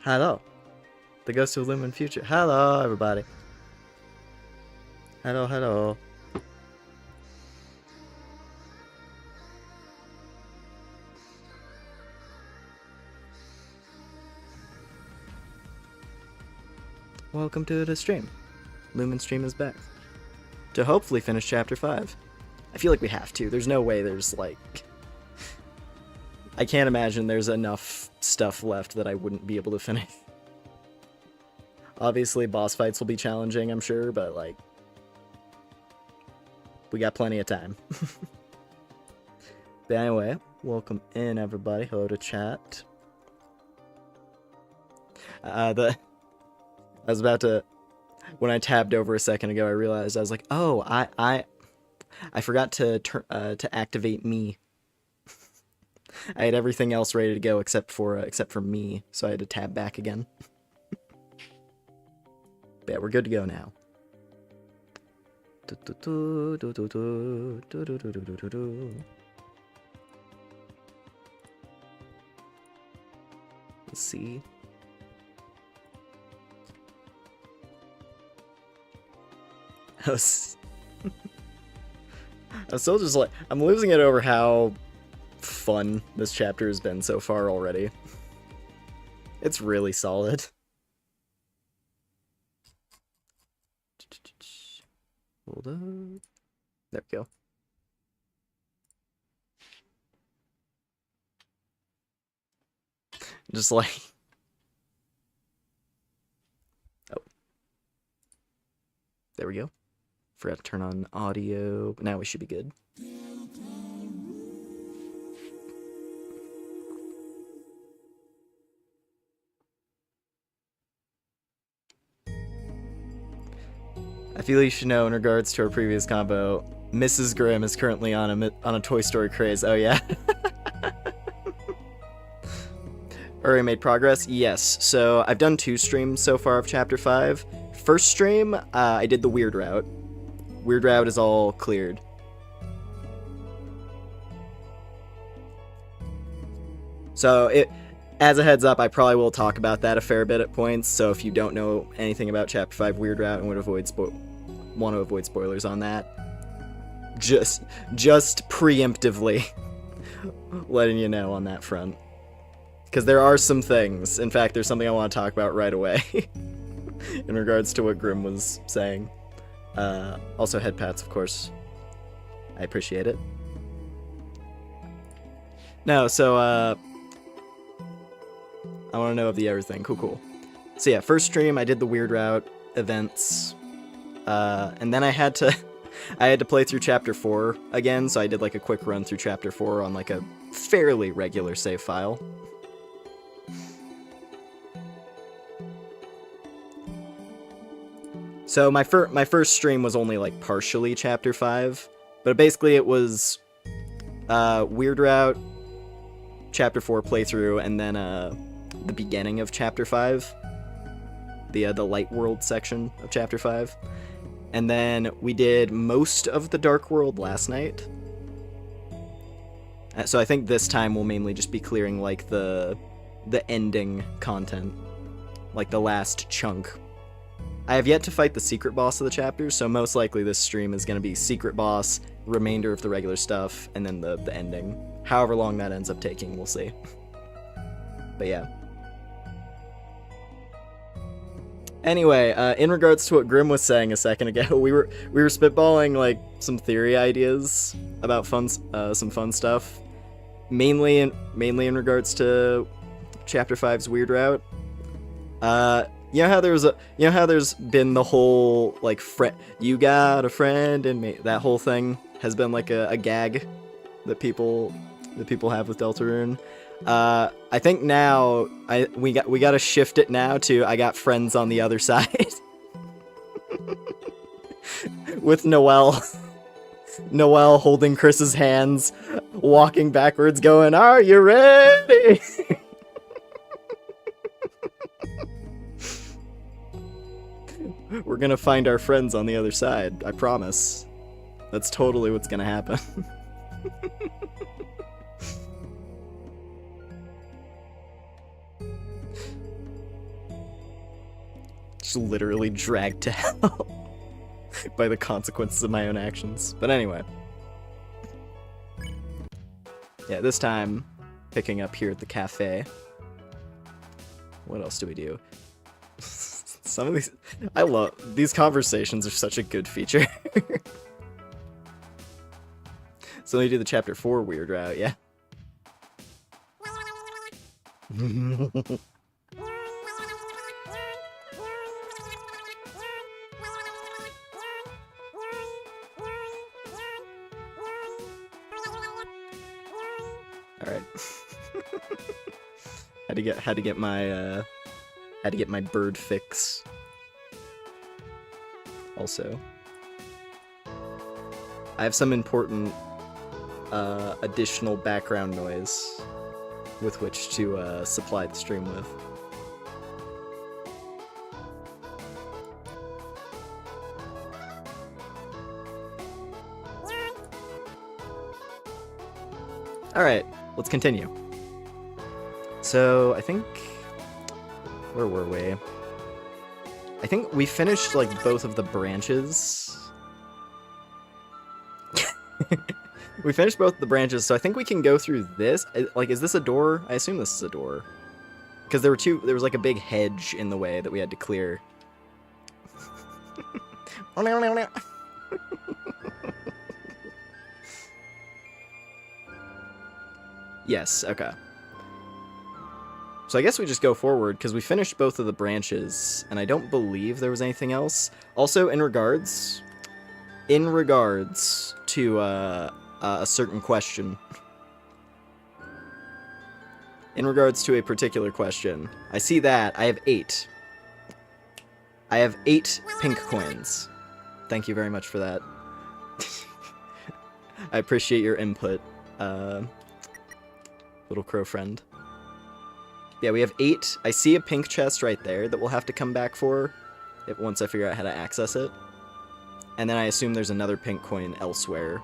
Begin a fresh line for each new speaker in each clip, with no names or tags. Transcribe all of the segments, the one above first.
Hello. The ghost of Lumen future. Hello, everybody. Hello, hello. Welcome to the stream. Lumen stream is back. to hopefully finish chapter 5. I feel like we have to. There's no way there's, like... I can't imagine there's enough stuff left that I wouldn't be able to finish. Obviously, boss fights will be challenging, I'm sure, but, like... we got plenty of time. But anyway, welcome in, everybody. Hello to chat. I was about to... when I tabbed over a second ago, I realized I was like, oh, I forgot to activate me. I had everything else ready to go except for me, so I had to tab back again. But yeah, we're good to go now. Let's see. I'm still just like, I'm losing it over how fun this chapter has been so far already. It's really solid. Hold up. There we go. Just like... oh. There we go. Forgot to turn on audio, but now we should be good. I feel you should know in regards to our previous combo, Mrs. Grimm is currently on a Toy Story craze. Oh yeah. Already made progress? Yes. So I've done 2 streams so far of Chapter 5. First stream, I did the weird route. Weird route is all cleared. So as a heads up, I probably will talk about that a fair bit at points. So if you don't know anything about Chapter 5 Weird Route and want to avoid spoilers on that, just preemptively letting you know on that front. Because there are some things. In fact, there's something I want to talk about right away in regards to what Grimm was saying. Also head pats, of course. I appreciate it. No, so, I want to know of the everything. Cool. So yeah, first stream, I did the Weird Route events. And then I had to play through Chapter 4 again, so I did like a quick run through Chapter 4 on like a fairly regular save file. So my first stream was only like partially Chapter 5, but basically it was Weird Route, Chapter 4 playthrough, and then the beginning of Chapter 5, the Light World section of Chapter 5, and then we did most of the Dark World last night. So I think this time we'll mainly just be clearing like the ending content, like the last chunk. I have yet to fight the secret boss of the chapter, so most likely this stream is going to be secret boss, remainder of the regular stuff, and then the ending. However long that ends up taking, we'll see. But yeah. Anyway, in regards to what Grimm was saying a second ago, we were spitballing like some theory ideas about some fun stuff, mainly in regards to Chapter 5's Weird Route. You know how there's been the whole like you got a friend in me, that whole thing has been like a gag that people have with Deltarune. I think now we got to shift it now to I got friends on the other side. With Noelle holding Chris's hands, walking backwards, going, "Are you ready?" We're gonna find our friends on the other side, I promise. That's totally what's gonna happen. Just literally dragged to hell by the consequences of my own actions. But anyway. Yeah, this time, picking up here at the cafe. What else do we do? Some of these, I love these conversations are such a good feature. So they do the chapter 4 weird route, yeah. All right. had to get my bird fix. Also, I have some important additional background noise with which to supply the stream with. All right, let's continue. So I think, where were we? I think we finished like both of the branches. We finished both the branches, so I think we can go through this. Like, is this a door? I assume this is a door. Because there was like a big hedge in the way that we had to clear. Yes, okay. So I guess we just go forward, because we finished both of the branches, and I don't believe there was anything else. Also, in regards to a certain question. In regards to a particular question. I see that. I have 8. I have 8 pink coins. Thank you very much for that. I appreciate your input, little crow friend. Yeah, we have 8. I see a pink chest right there that we'll have to come back for once I figure out how to access it. And then I assume there's another pink coin elsewhere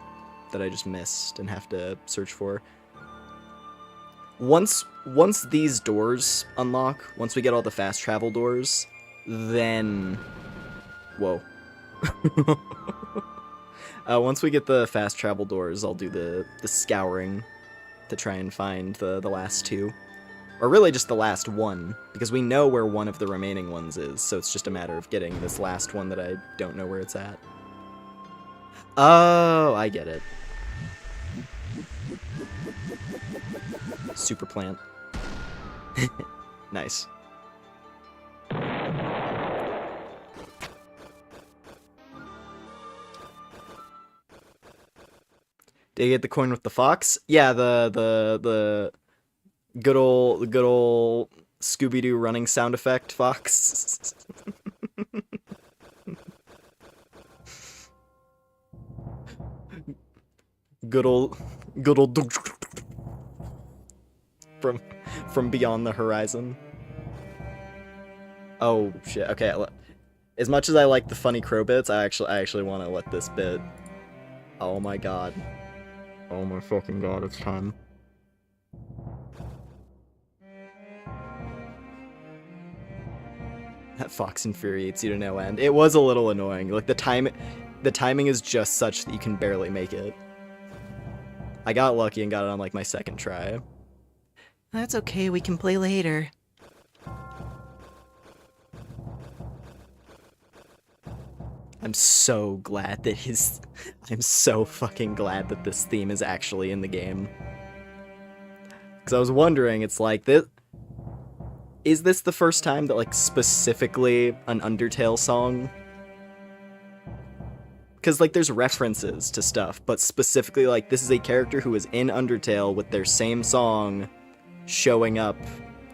that I just missed and have to search for. Once these doors unlock, once we get all the fast travel doors, then... Whoa. Once we get the fast travel doors, I'll do the scouring to try and find the last 2. Or really just the last one, because we know where one of the remaining ones is, so it's just a matter of getting this last one that I don't know where it's at. Oh, I get it. Super plant. Nice. Did you get the coin with the fox? Yeah, the good old Scooby-Doo running sound effect fox. good old from beyond the horizon. Oh shit. Okay, as much as I like the funny crow bits, I actually want to let this bit. Oh my god. Oh my fucking god, it's time. That fox infuriates you to no end. It was a little annoying. Like the timing is just such that you can barely make it. I got lucky and got it on like my second try. That's okay, we can play later. I'm so glad that I'm so fucking glad that this theme is actually in the game. Because I was wondering, it's like, is this the first time that, like, specifically an Undertale song? Because, like, there's references to stuff, but specifically, like, this is a character who is in Undertale with their same song showing up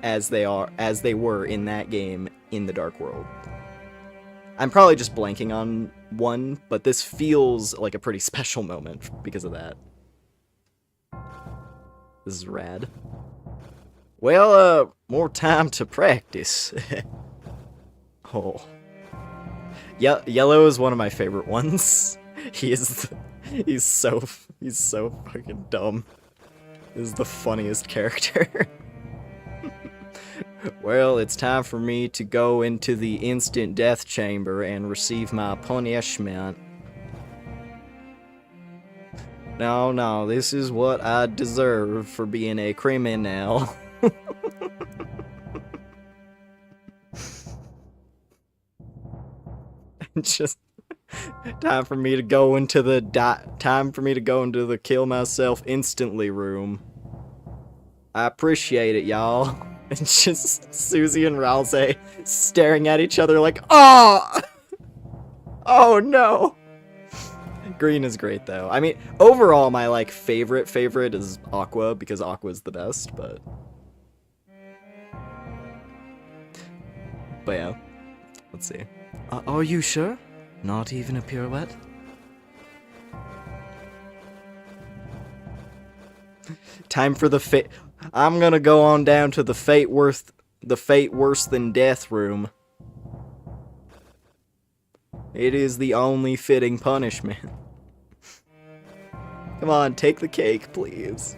as they were in that game in the Dark World. I'm probably just blanking on one, but this feels like a pretty special moment because of that. This is rad. Well, more time to practice. Oh. Yeah, Yellow is one of my favorite ones. He's so fucking dumb. This is the funniest character. Well, it's time for me to go into the instant death chamber and receive my punishment. No, this is what I deserve for being a criminal. Just time for me to go into the kill myself instantly room. I appreciate it, y'all. It's just Susie and Ralsei staring at each other like, oh! Oh no! Green is great though. I mean, overall my like favorite is Aqua because Aqua is the best, but yeah. Let's see. Are you sure? Not even a pirouette? Time for the fate. I'm gonna go on down to the fate worse than death room. It is the only fitting punishment. Come on, take the cake, please.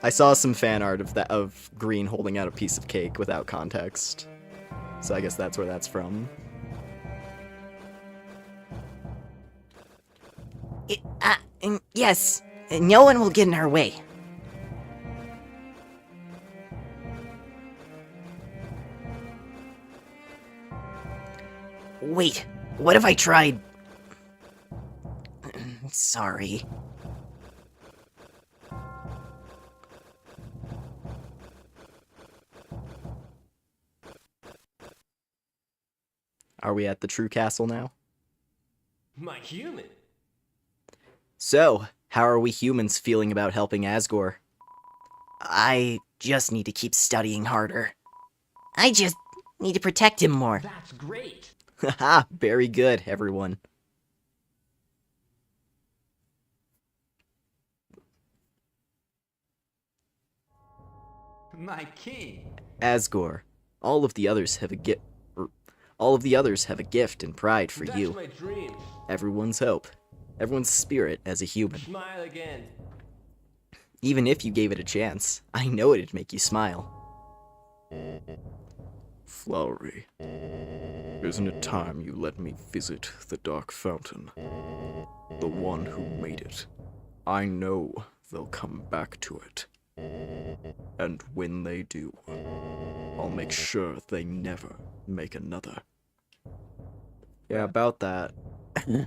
I saw some fan art of Green holding out a piece of cake without context. So I guess that's where that's from.
Yes, no one will get in our way. Wait, what if I tried? Sorry.
Are we at the true castle now?
My human.
So, how are we humans feeling about helping Asgore?
I just need to keep studying harder. I just need to protect him more.
That's great.
Haha, very good, everyone.
My king.
Asgore, all of the others have a gift. All of the others have a gift and pride for
That's
you.
my dreams.
Everyone's hope, everyone's spirit as a human.
Smile again.
Even if you gave it a chance, I know it'd make you smile. Flowery, isn't it time you let me visit the Dark Fountain? The one who made it. I know they'll come back to it. And when they do, I'll make sure they never make another. Yeah, about that.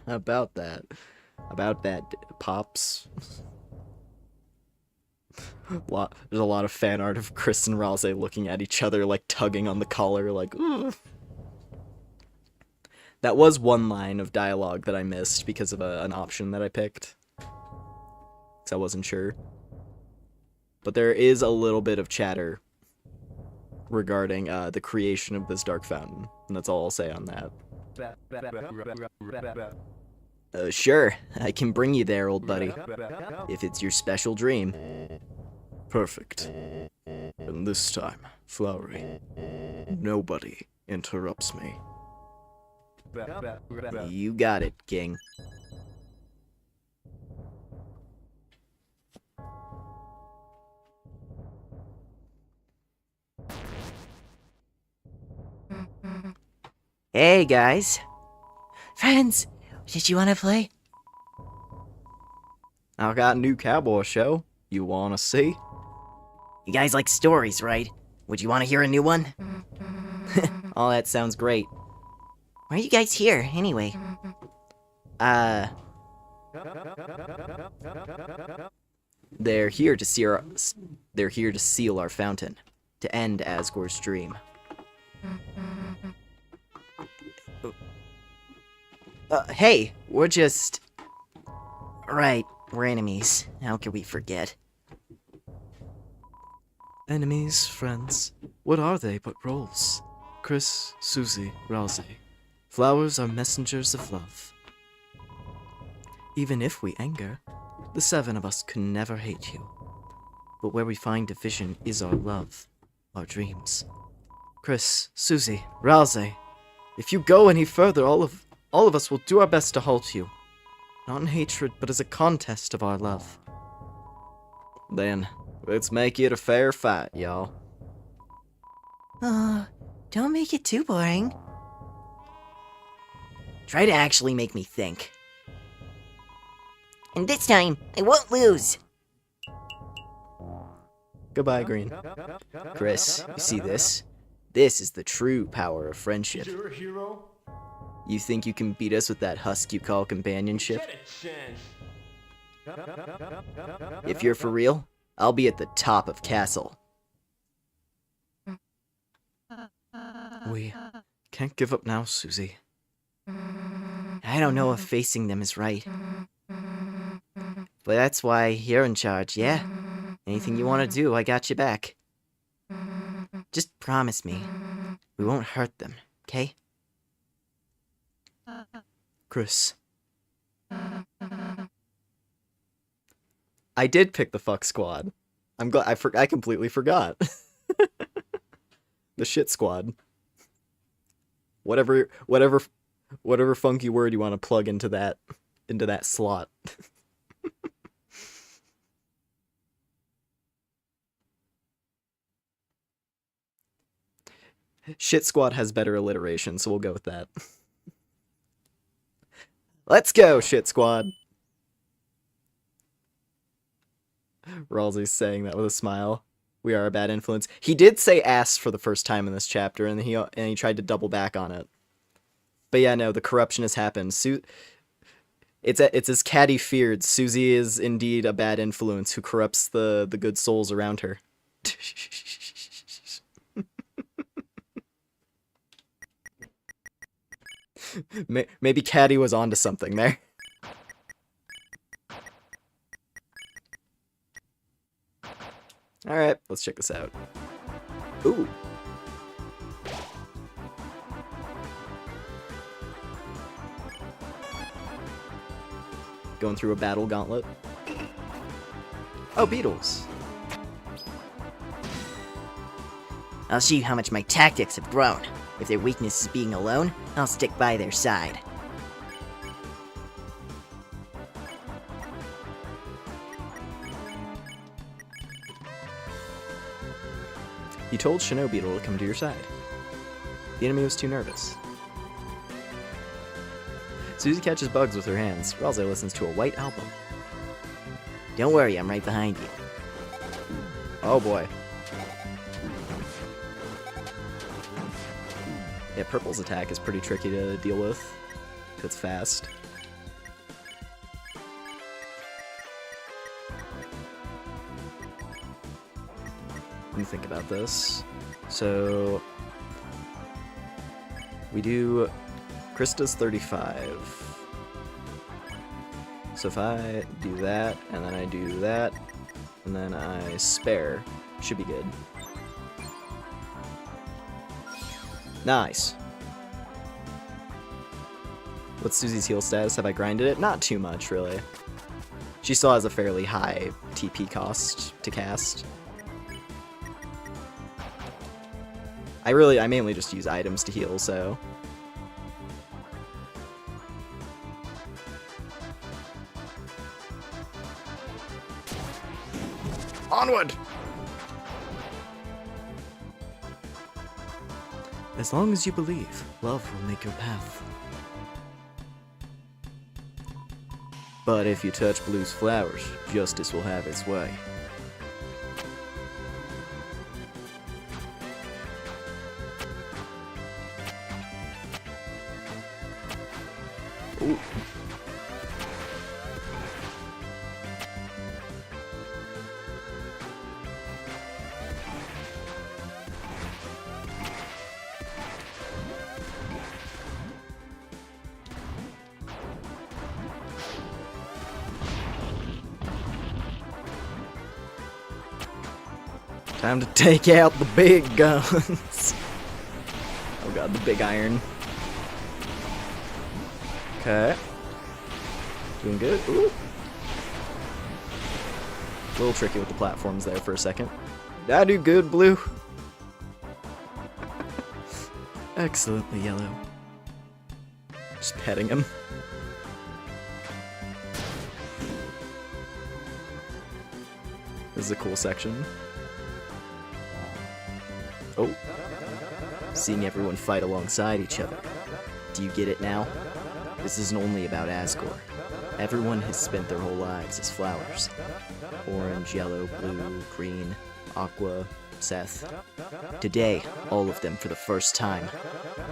About that, Pops. There's a lot of fan art of Chris and Ralsei looking at each other, like, tugging on the collar, like, ugh. That was one line of dialogue that I missed because of an option that I picked. Because I wasn't sure. But there is a little bit of chatter regarding the creation of this Dark Fountain. And that's all I'll say on that. Sure, I can bring you there, old buddy. If it's your special dream. Perfect. And this time, Flowery, nobody interrupts me. You got it, King.
Hey, guys. Friends, did you want to play?
I got a new cowboy show. You wanna see?
You guys like stories, right? Would you want to hear a new one?
All that sounds great.
Why are you guys here, anyway?
They're here to seal our fountain, to end Asgore's dream.
Hey, we're just... Right, we're enemies. How could we forget?
Enemies, friends, what are they but roles? Chris, Susie, Ralsei. Flowers are messengers of love. Even if we anger, the seven of us could never hate you. But where we find division is our love, our dreams. Chris, Susie, Ralsei, if you go any further, all of us will do our best to halt you. Not in hatred, but as a contest of our love.
Then, let's make it a fair fight, y'all.
Don't make it too boring. Try to actually make me think. And this time, I won't lose.
Goodbye, Green. Chris, you see this? This is the true power of friendship.
You're a hero.
You think you can beat us with that husk you call companionship?
Get a chance.
If you're for real, I'll be at the top of castle.
We can't give up now, Susie.
I don't know if facing them is right. But that's why you're in charge, yeah? Anything you want to do, I got you back. Just promise me, we won't hurt them, okay?
Chris,
I did pick the fuck squad. I'm glad I completely forgot. The shit squad. Whatever funky word you want to plug into that slot. Shit squad has better alliteration, so we'll go with that. Let's go, shit squad. Ralsei's saying that with a smile. We are a bad influence. He did say ass for the first time in this chapter, and he tried to double back on it. But yeah, no, the corruption has happened. It's as Caddy feared. Susie is indeed a bad influence who corrupts the good souls around her. Maybe Caddy was onto something there. Alright, let's check this out. Ooh. Going through a battle gauntlet. Oh, beetles.
I'll show you how much my tactics have grown. If their weakness is being alone, I'll stick by their side.
You told Shino Beetle to come to your side. The enemy was too nervous. Susie catches bugs with her hands. Ralsei listens to a white album.
Don't worry, I'm right behind you.
Oh boy. Yeah, Purple's attack is pretty tricky to deal with. It's fast. Let me think about this. So we do Krista's 35. So if I do that, and then I do that, and then I spare, should be good. Nice. What's Susie's heal status? Have I grinded it? Not too much, really. She still has a fairly high TP cost to cast. I mainly just use items to heal, so... Onward!
as long as you believe, love will make your path.
But if you touch Blue's flowers, justice will have its way. Ooh. Time to take out the big guns. Oh god, the big iron. Okay. Doing good. Ooh. A little tricky with the platforms there for a second. Did I do good, Blue?
Excellently, Yellow.
Just petting him. This is a cool section. Oh. Seeing everyone fight alongside each other. Do you get it now? This isn't only about Asgore. Everyone has spent their whole lives as flowers. Orange, yellow, blue, green, aqua,
Seth. Today, all of them, for the first time,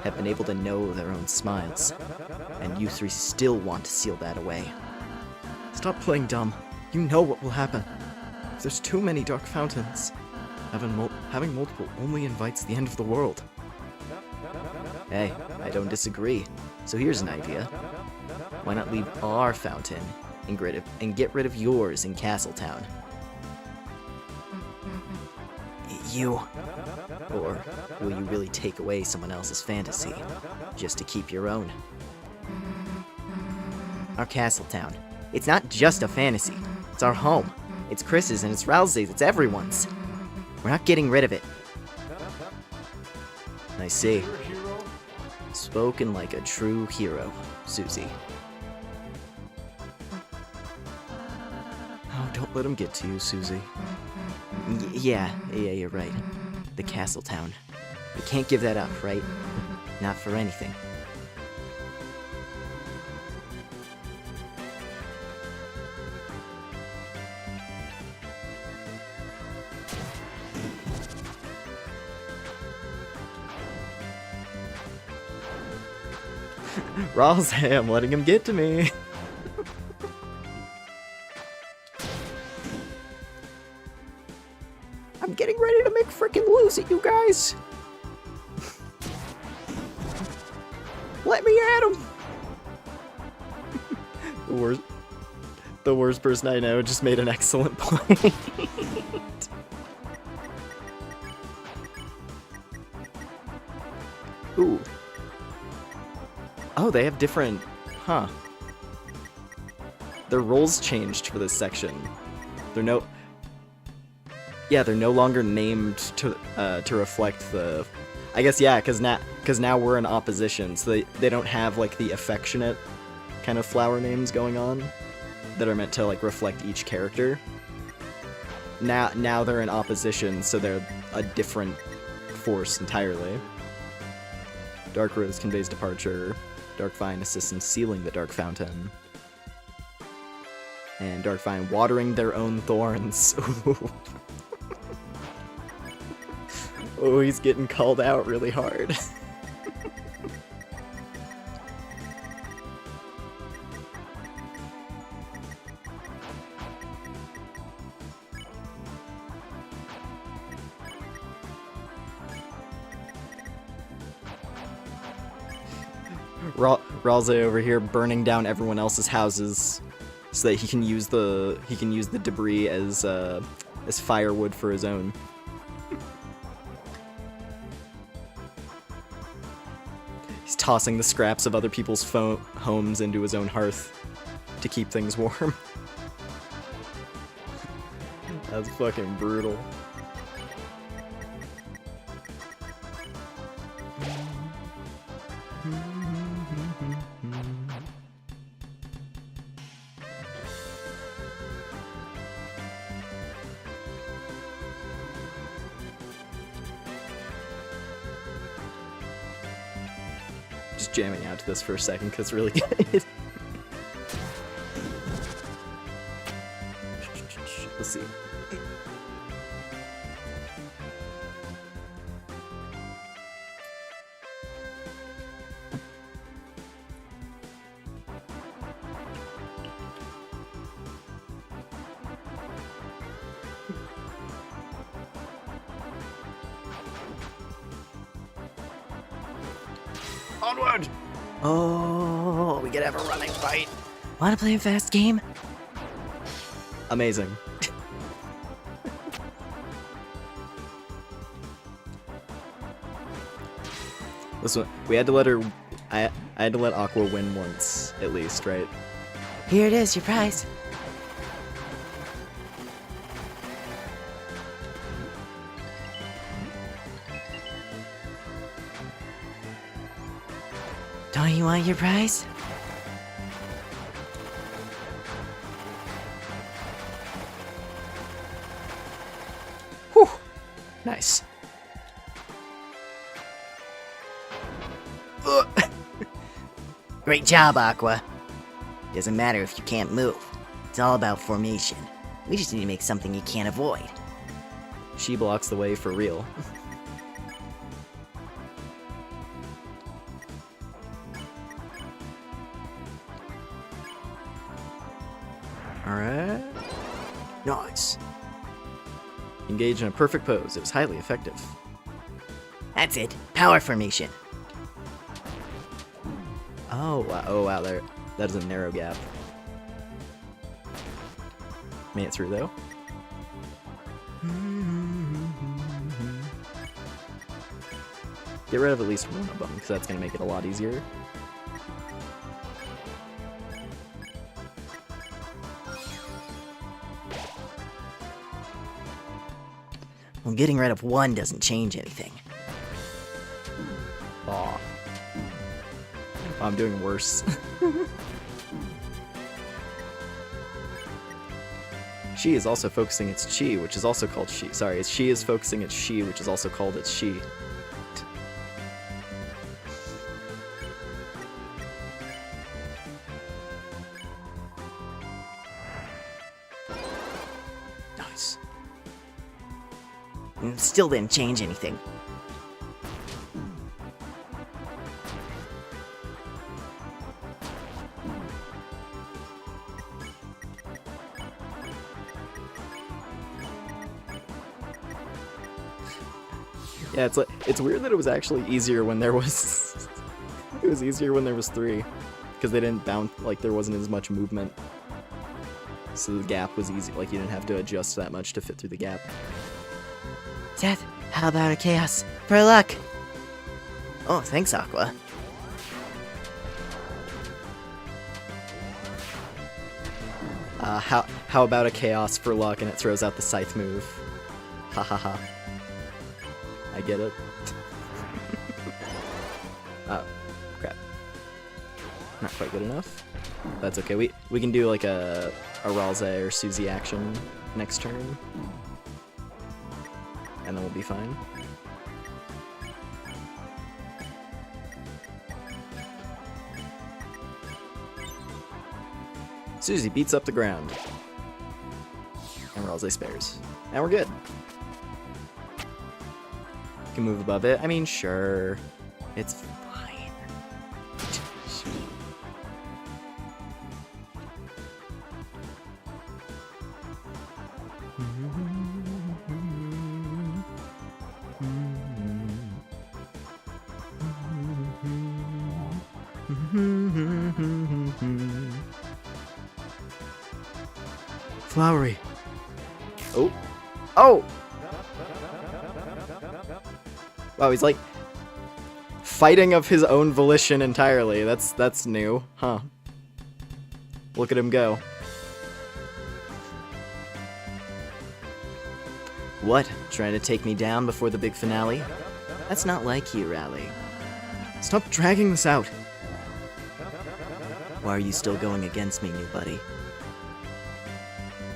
have been able to know their own smiles. And you three still want to seal that away.
Stop playing dumb. You know what will happen. If there's too many dark fountains, having multiple only invites the end of the world.
Hey, I don't disagree. So here's an idea. Why not leave our fountain and get rid of yours in Castletown? You. Or will you really take away someone else's fantasy, just to keep your own? Our Castletown. It's not just a fantasy. It's our home. It's Chris's and it's Rousey's. It's everyone's. We're not getting rid of it. I see. Spoken like a true hero, Susie.
Oh, don't let him get to you, Susie.
Yeah, you're right. The Castletown. We can't give that up, right? Not for anything.
Rousey, I'm letting him get to me.
I'm getting ready to make frickin' lose it, you guys! Let me at him!
The worst person I know just made an excellent point. Ooh. Oh, they have different... Huh. Their roles changed for this section. They're no... Yeah, they're no longer named to reflect the... I guess, yeah, because now we're in opposition, so they don't have, like, the affectionate kind of flower names going on that are meant to, like, reflect each character. Now they're in opposition, so they're a different force entirely. Dark Rose conveys departure. Dark Vine assists in sealing the Dark Fountain. And Dark Vine watering their own thorns. Oh, he's getting called out really hard. Roleplay over here burning down everyone else's houses so that he can use the debris as firewood for his own. He's tossing the scraps of other people's homes into his own hearth to keep things warm. That's fucking brutal. Just jamming out to this for a second because it's really good. Let's see.
Onward! Oh, we could have a running fight. Wanna play a fast game?
Amazing. This one, we had to let her. I had to let Aqua win once, at least, right?
Here it is, your prize. Don't you want your prize?
Whew. Nice.
Great job, Aqua. Doesn't matter if you can't move. It's all about formation. We just need to make something you can't avoid.
She blocks the way for real. Alright. Nice. Engage in a perfect pose. It was highly effective.
That's it. Power formation.
Oh wow, there. That is a narrow gap. Made it through though. Get rid of at least one of them, because that's going to make it a lot easier.
Well, getting rid of one doesn't change anything.
Aw. I'm doing worse. She is also focusing its chi, which is also called she. Sorry, she is focusing its she, which is also called its she.
Nice. And it still didn't change anything.
Yeah, it's weird that it was actually easier when there was it was easier when there was 3, because they didn't bounce, like there wasn't as much movement, so the gap was easy. Like you didn't have to adjust that much to fit through the gap.
Seth, how about a chaos for luck? Oh, thanks, Aqua.
How about a chaos for luck and it throws out the scythe move? Ha ha ha. I get it. Oh, crap. Not quite good enough. That's okay. We can do like a Ralze or Susie action next turn. And then we'll be fine. Susie beats up the ground. And Ralze spares. And we're good. Can move above it. I mean, sure. It's fine.
Flowery.
Oh. Oh! Wow, he's like fighting of his own volition entirely. That's new, huh? Look at him go.
What? Trying to take me down before the big finale? That's not like you, Rally.
Stop dragging this out.
Why are you still going against me, new buddy?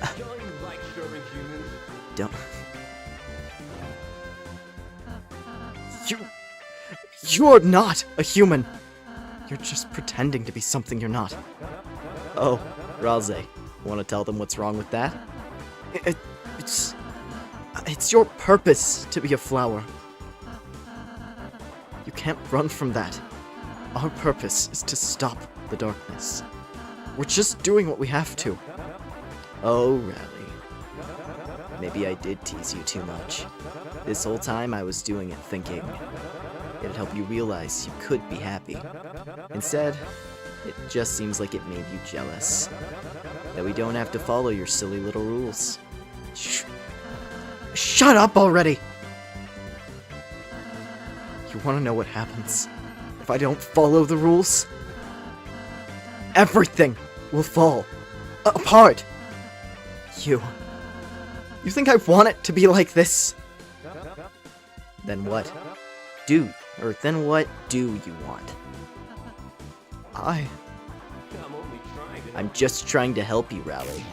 Don't you like serving humans?
Don't...
You're not a human. You're just pretending to be something you're not.
Oh, Ralze, want to tell them what's wrong with that?
It's your purpose to be a flower. You can't run from that. Our purpose is to stop the darkness. We're just doing what we have to.
Oh, Rally. Maybe I did tease you too much. This whole time I was doing it thinking it'd help you realize you could be happy. Instead, it just seems like it made you jealous. That we don't have to follow your silly little rules.
Shut up already! You wanna know what happens if I don't follow the rules? Everything will fall apart! You think I want it to be like this?
Then what? Then what do you want?
I'm only trying to...
I'm just trying to help you, Rally.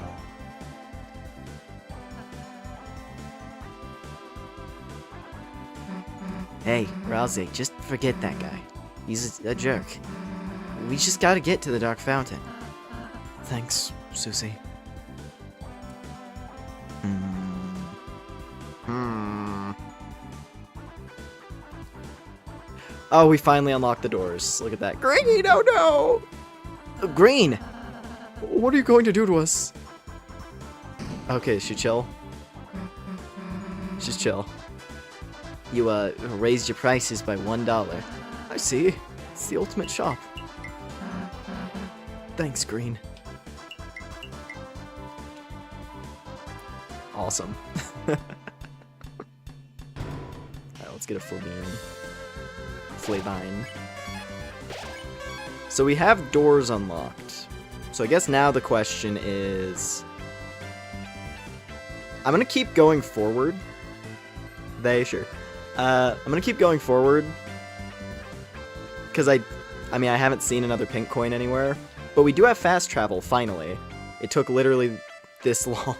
Hey, Ralze, just forget that guy. He's a jerk. We just gotta get to the Dark Fountain.
Thanks, Susie.
Oh, we finally unlocked the doors. Look at that. Green, oh no! Green!
What are you going to do to us?
Okay, she chill. She's chill.
You, raised your prices by $1.
I see. It's the ultimate shop. Thanks, Green.
Awesome. Alright, let's get a Flavine. So we have doors unlocked. So I guess now the question is... I'm gonna keep going forward. Sure. I'm gonna keep going forward. Because I mean, I haven't seen another pink coin anywhere. But we do have fast travel, finally. It took literally this long.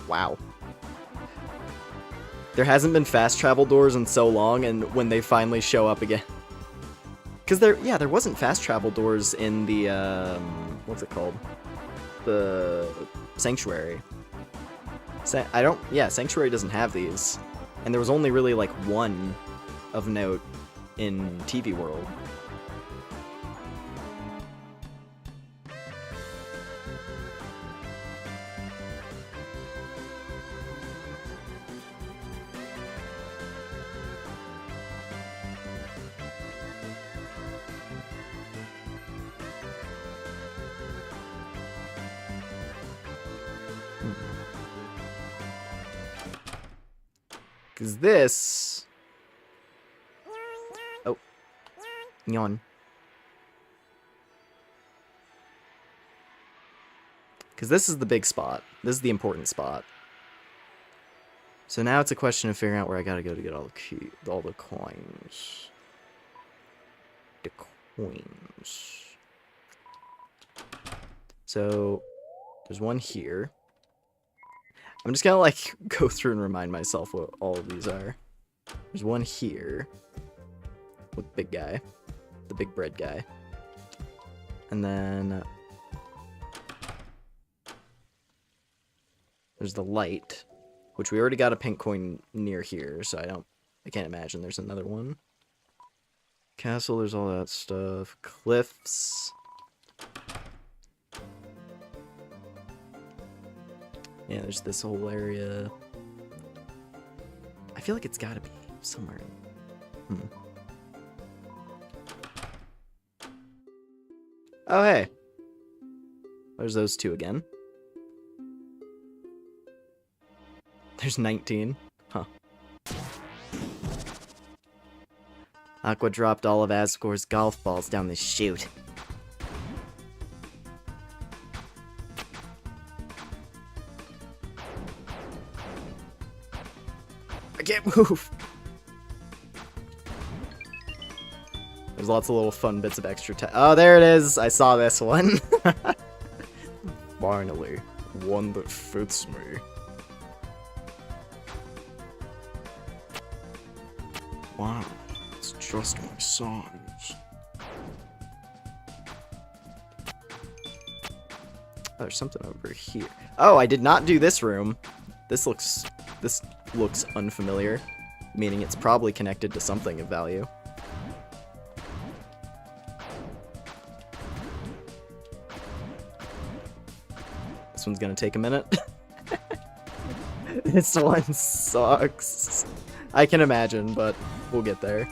Wow. There hasn't been fast travel doors in so long, and when they finally show up again. Because there wasn't fast travel doors in the, what's it called? The Sanctuary. Sanctuary doesn't have these. And there was only really, like, one of note in TV World. Because this... Oh. Yawn. Because this is the big spot. This is the important spot. So now it's a question of figuring out where I gotta go to get all the coins. The coins. So, there's one here. I'm just gonna, like, go through and remind myself what all of these are. There's one here. With the big guy. The big bread guy. And then... there's the light. Which we already got a pink coin near here, so I can't imagine there's another one. Castle, there's all that stuff. Cliffs. Yeah, there's this whole area. I feel like it's gotta be somewhere. Oh, hey. There's those two again. There's 19. Huh.
Aqua dropped all of Asgore's golf balls down the chute.
I can't move! There's lots of little fun bits of extra oh, there it is! I saw this one. Finally, one that fits me.
Wow, it's just my size.
Oh, there's something over here. Oh, I did not do this room. This looks unfamiliar, meaning it's probably connected to something of value. This one's gonna take a minute. This one sucks. I can imagine, but we'll get there.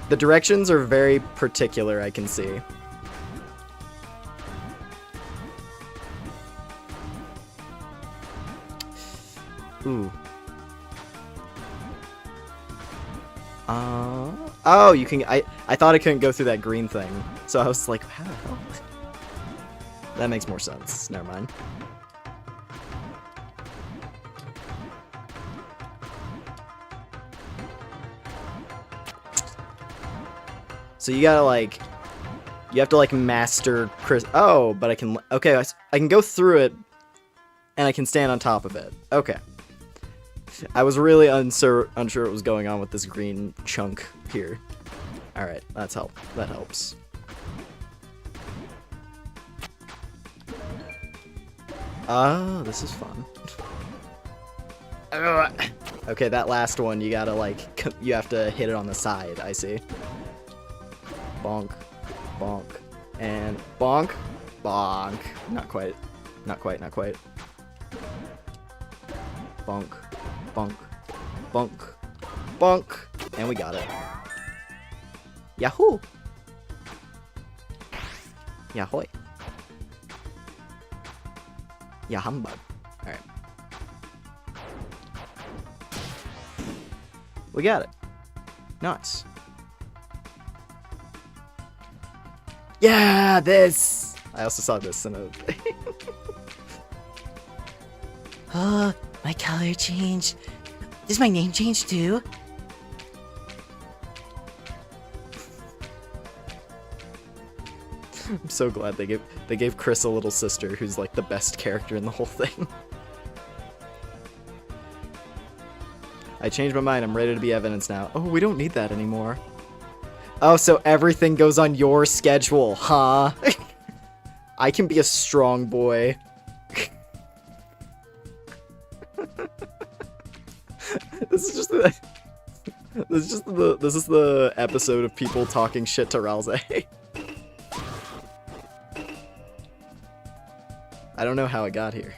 The directions are very particular, I can see. Ooh. Oh, you can. I thought I couldn't go through that green thing, so I was like, how the hell? That makes more sense. Never mind. So you gotta like, you have to like master Chris. Oh, but I can. Okay, I can go through it, and I can stand on top of it. Okay. I was really unsure what was going on with this green chunk here. Alright, that helps. Oh, this is fun. Okay, that last one, you gotta, like, you have to hit it on the side, I see. Bonk, bonk, and bonk, bonk. Not quite. Not quite. Bonk, bonk, bonk, bonk, and we got it. Yahoo! Yahoy. Yeah, humbug. Alright. We got it. Nice. Yeah, this! I also saw this in a...
Oh, my color changed. Does my name change too?
I'm so glad they gave Chris a little sister who's like the best character in the whole thing. I changed my mind. I'm ready to be evidence now. Oh, we don't need that anymore. Oh, so everything goes on your schedule, huh? I can be a strong boy. This is the episode of people talking shit to Ralze. I don't know how it got here.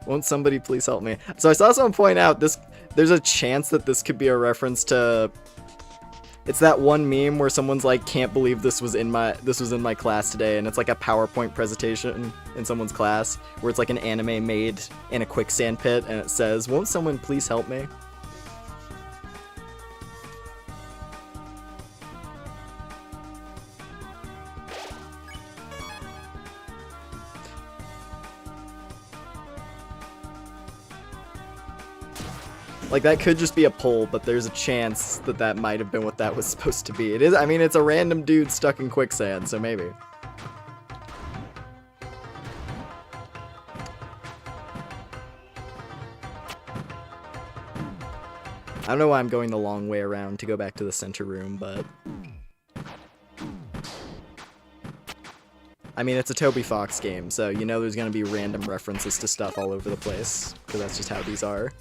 Won't somebody please help me? So I saw someone point out there's a chance that this could be a reference to... It's that one meme where someone's like, can't believe this was in my class today, and it's like a PowerPoint presentation in someone's class where it's like an anime made in a quicksand pit, and it says, won't someone please help me? Like, that could just be a poll, but there's a chance that that might have been what that was supposed to be. It is, I mean, it's a random dude stuck in quicksand, so maybe. I don't know why I'm going the long way around to go back to the center room, but... I mean, it's a Toby Fox game, so you know there's gonna be random references to stuff all over the place, because that's just how these are.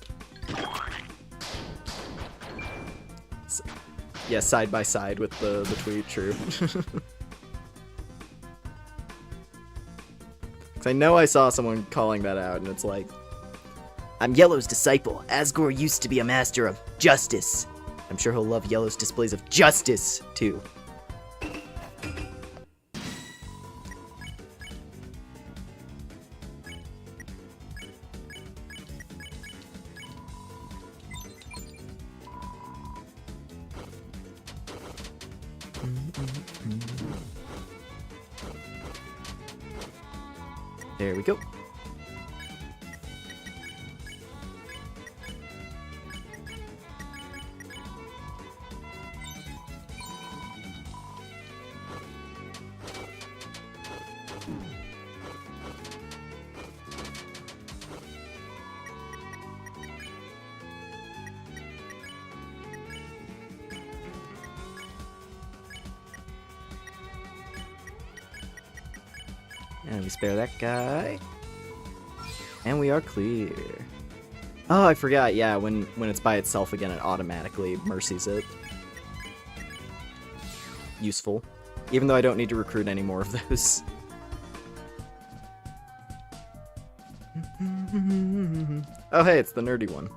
Yeah, side by side with the tweet, true. Because I know I saw someone calling that out, and it's like...
I'm Yellow's disciple. Asgore used to be a master of justice. I'm sure he'll love Yellow's displays of justice, too.
There we go. And we spare that guy. And we are clear. Oh, I forgot. Yeah, when it's by itself again, it automatically mercies it. Useful. Even though I don't need to recruit any more of those. Oh, hey, it's the nerdy one.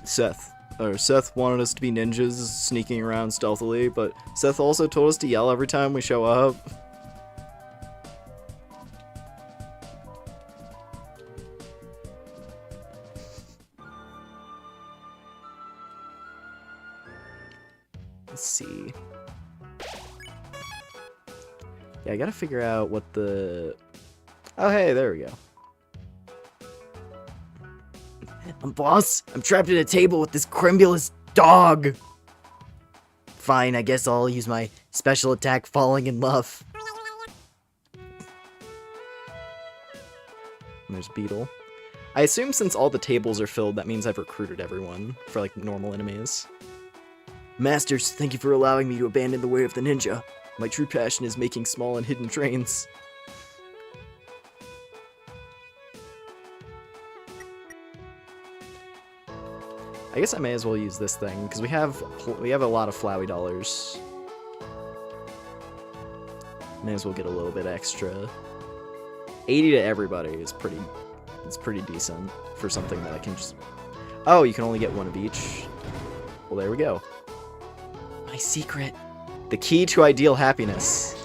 Seth wanted us to be ninjas sneaking around stealthily, but Seth also told us to yell every time we show up. Let's see. Yeah, I gotta figure out what the... Oh, hey, there we go.
Boss, I'm trapped at a table with this cremulous dog. Fine, I guess I'll use my special attack, falling in love.
And there's Beetle. I assume since all the tables are filled, that means I've recruited everyone for, like, normal enemies.
Masters, thank you for allowing me to abandon the way of the ninja. My true passion is making small and hidden trains.
I guess I may as well use this thing, because we have a lot of Flowey dollars. May as well get a little bit extra. 80 to everybody is pretty decent for something that I can just... Oh, you can only get one of each. Well, there we go.
My secret.
The key to ideal happiness.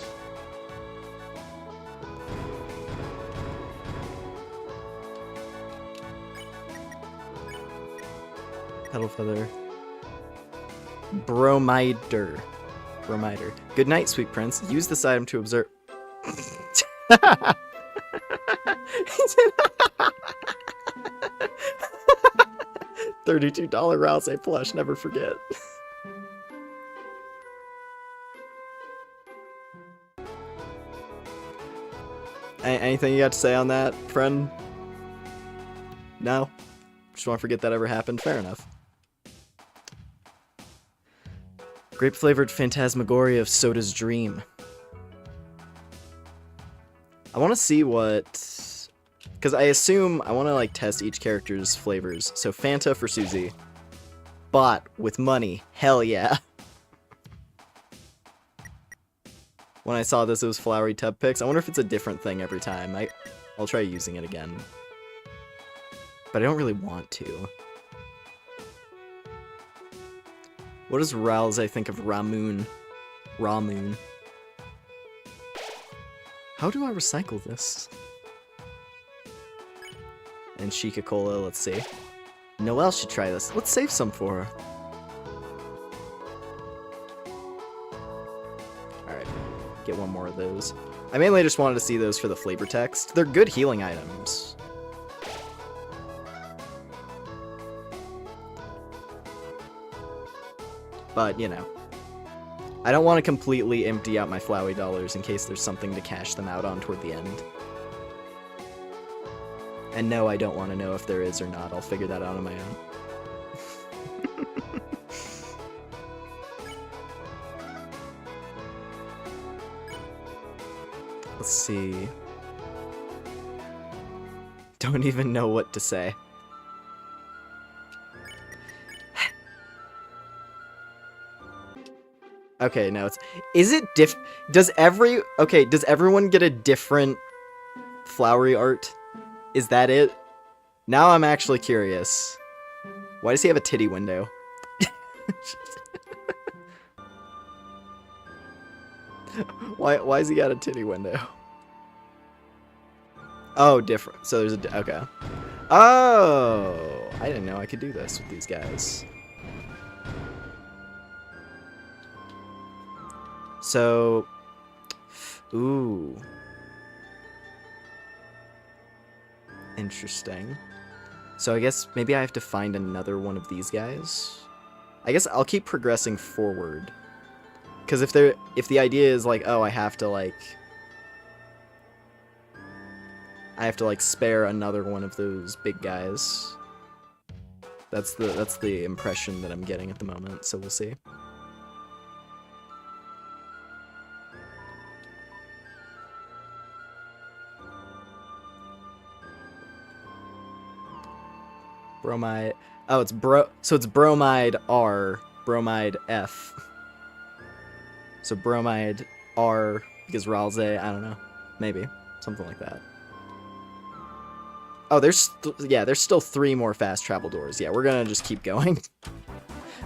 Petal feather. Bromider. Good night, sweet prince. Use this item to observe. $32 Rouse plush, never forget. Anything you got to say on that, friend? No? Just want to forget that ever happened? Fair enough. Grape-flavored phantasmagoria of Soda's Dream. I want to see what... Because I assume I want to, like, test each character's flavors. So Fanta for Susie. Bought with money. Hell yeah. When I saw this, it was Flowery Tub Picks. I wonder if it's a different thing every time. I'll try using it again. But I don't really want to. What does Ralze think of Ramoon? Ramoon. How do I recycle this? And Chica Cola, let's see. Noelle should try this. Let's save some for her. Alright, get one more of those. I mainly just wanted to see those for the flavor text. They're good healing items. But, you know. I don't want to completely empty out my Flowey dollars in case there's something to cash them out on toward the end. And no, I don't want to know if there is or not. I'll figure that out on my own. Let's see. Don't even know what to say. Okay, no, is it does everyone get a different flowery art? Is that it? Now I'm actually curious. Why does he have a titty window? Why's he got a titty window? Oh, different. So there's a, okay. Oh, I didn't know I could do this with these guys. So, ooh. Interesting. So I guess maybe I have to find another one of these guys. I guess I'll keep progressing forward. Because if the idea is like, oh, I have to like spare another one of those big guys. That's the impression that I'm getting at the moment, so we'll see. Bromide. Oh, so it's Bromide R, Bromide F. So Bromide R because Ralze, I don't know. Maybe. Something like that. Oh, there's still 3 more fast travel doors. Yeah, we're gonna just keep going.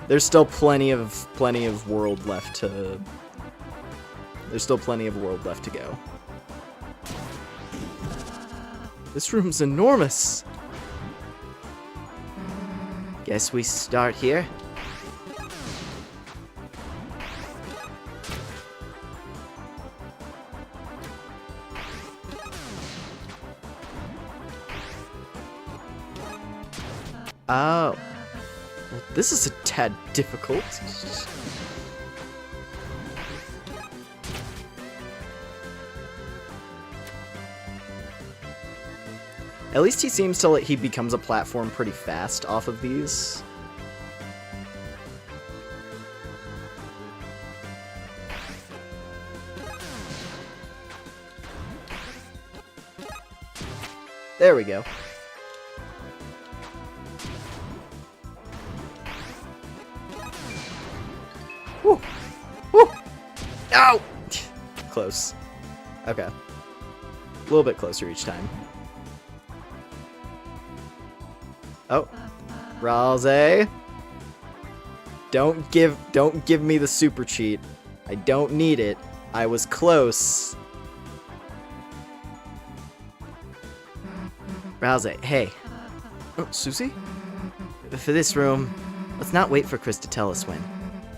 There's still plenty of world left to... There's still plenty of world left to go. This room's enormous!
Guess we start here.
Oh. Well, this is a tad difficult. At least he seems to, like, he becomes a platform pretty fast off of these. There we go. Woo! Woo! Ow! Close. Okay. A little bit closer each time. Oh. Ralze. Don't give me the super cheat. I don't need it. I was close. Ralze, hey.
Oh, Susie?
For this room, let's not wait for Chris to tell us when.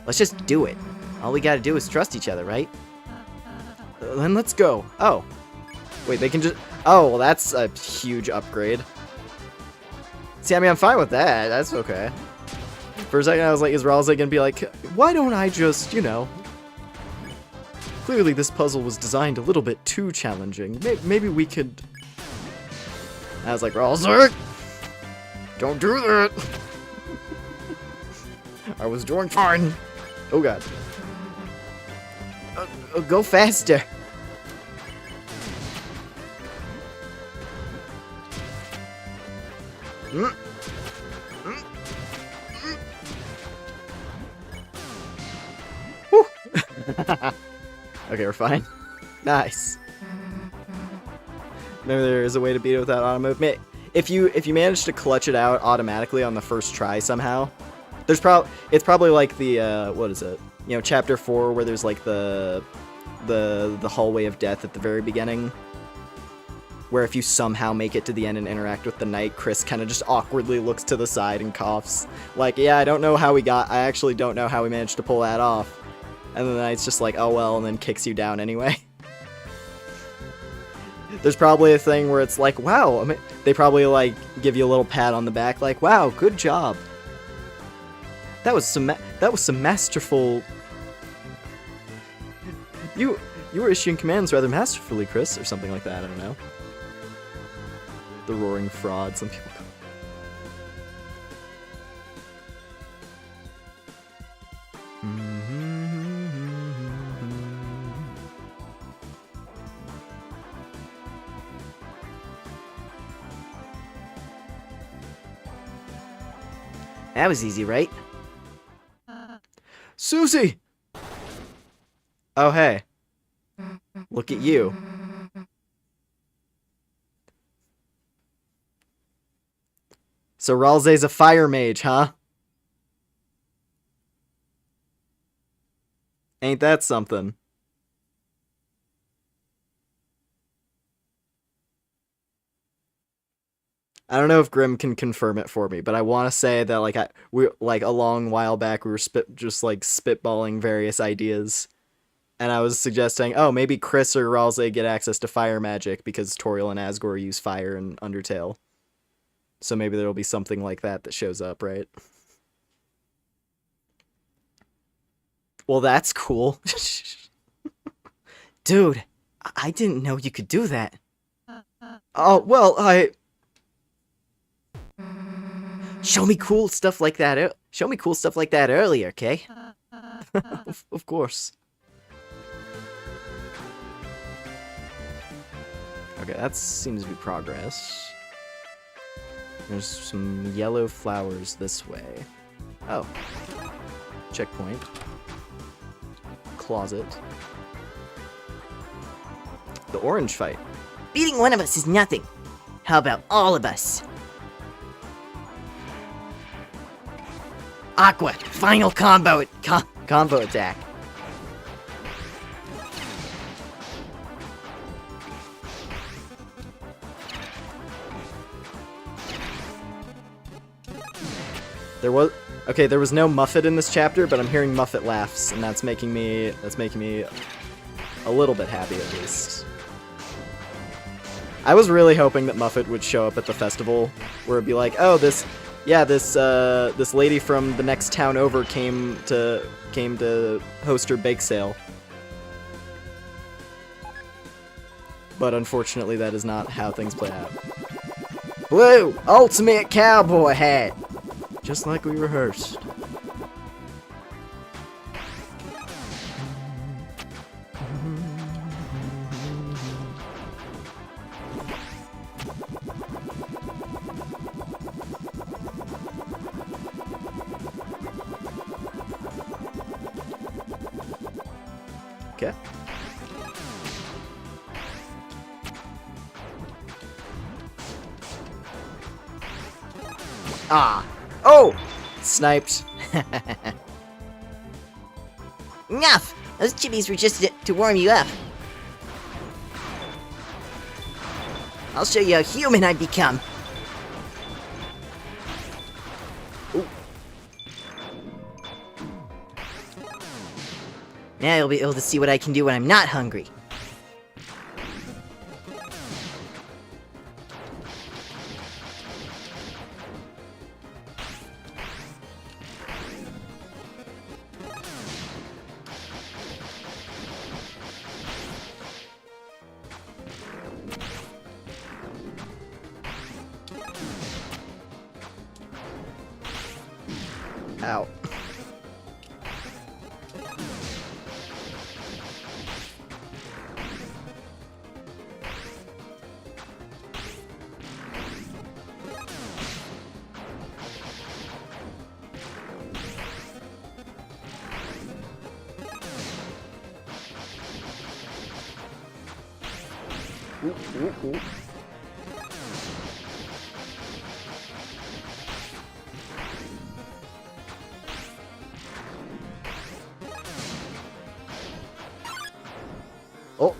Let's just do it. All we gotta do is trust each other, right?
Then let's go. Oh. Wait, they can just... Oh, well, that's a huge upgrade. See, I mean, I'm fine with that. That's okay. For a second, I was like, is Ralze gonna be like, why don't I just, you know... Clearly, this puzzle was designed a little bit too challenging. Maybe we could... I was like, Ralze! Don't do that! I was doing fine. Oh, God.
Go faster.
Okay, we're fine. Nice. Maybe there is a way to beat it without auto move. If you manage to clutch it out automatically on the first try somehow, it's probably like the what is it? You know, chapter 4 where there's like the hallway of death at the very beginning, where if you somehow make it to the end and interact with the knight, Chris kind of just awkwardly looks to the side and coughs. Like, yeah, I actually don't know how we managed to pull that off. And then the knight's just like, oh well, and then kicks you down anyway. There's probably a thing where it's like, wow, I mean, they probably like give you a little pat on the back, like, wow, good job. That was some masterful. You were issuing commands rather masterfully, Chris, or something like that. I don't know. The roaring fraud. Some people.
That was easy, right?
Susie! Oh, hey. Look at you. So Ralze's a fire mage, huh? Ain't that something? I don't know if Grim can confirm it for me, but I want to say that a long while back we were just spitballing various ideas, and I was suggesting, oh, maybe Chris or Ralze get access to fire magic because Toriel and Asgore use fire in Undertale. So maybe there'll be something like that shows up, right? Well, that's cool.
Dude, I didn't know you could do that.
Oh, well,
Show me cool stuff like that earlier, okay?
Of course. Okay, that seems to be progress. There's some yellow flowers this way. Oh. Checkpoint. Closet. The orange fight.
Beating one of us is nothing. How about all of us? Aqua, final combo attack.
There was no Muffet in this chapter, but I'm hearing Muffet laughs, and that's making me a little bit happy at least. I was really hoping that Muffet would show up at the festival, where it'd be like, oh, this lady from the next town over came to host her bake sale. But unfortunately, that is not how things play out. Blue, ultimate cowboy hat.
Just like we rehearsed.
Okay. Ah. Oh! Sniped.
Enough! Those chippies were just to warm you up. I'll show you how human I've become. Now you'll be able to see what I can do when I'm not hungry.
Ow. Ooh, ooh, ooh. Oh,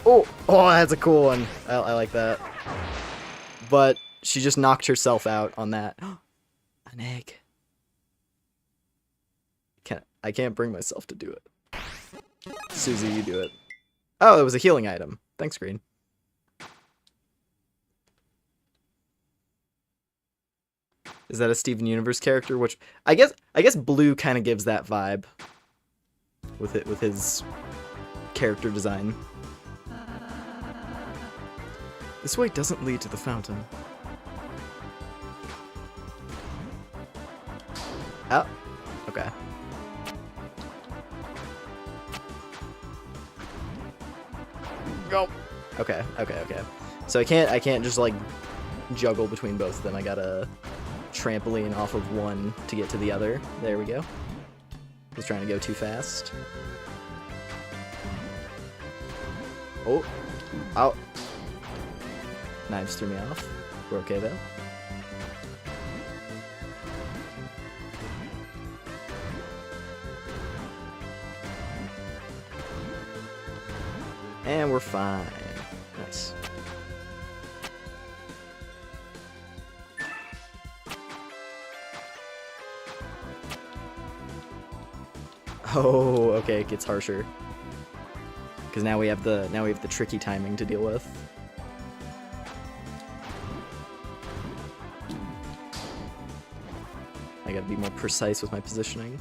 oh, oh, that's a cool one. I like that. But she just knocked herself out on that. An egg. I can't bring myself to do it. Susie, you do it. Oh, it was a healing item. Thanks, Green. Is that a Steven Universe character? Which I guess Blue kind of gives that vibe with his character design.
This way doesn't lead to the fountain.
Oh, okay. Go. Okay. So I can't just like juggle between both of them. I gotta trampoline off of one to get to the other. There we go. Was trying to go too fast. Oh. Ow. Knives threw me off. We're okay though. And we're fine. Nice. Oh, okay, it gets harsher. Because now we have the tricky timing to deal with. I gotta be more precise with my positioning.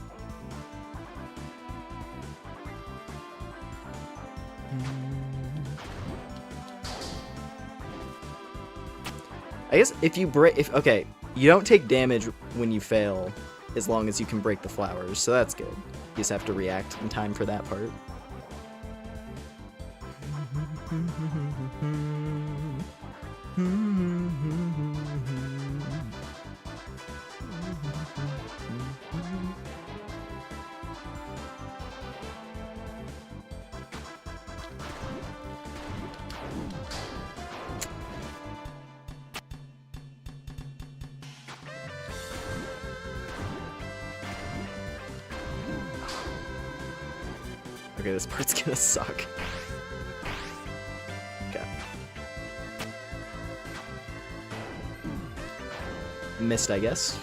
I guess if you break, okay, you don't take damage when you fail, as long as you can break the flowers, so that's good. You just have to react in time for that part. Okay, this part's gonna suck. Okay. Missed, I guess.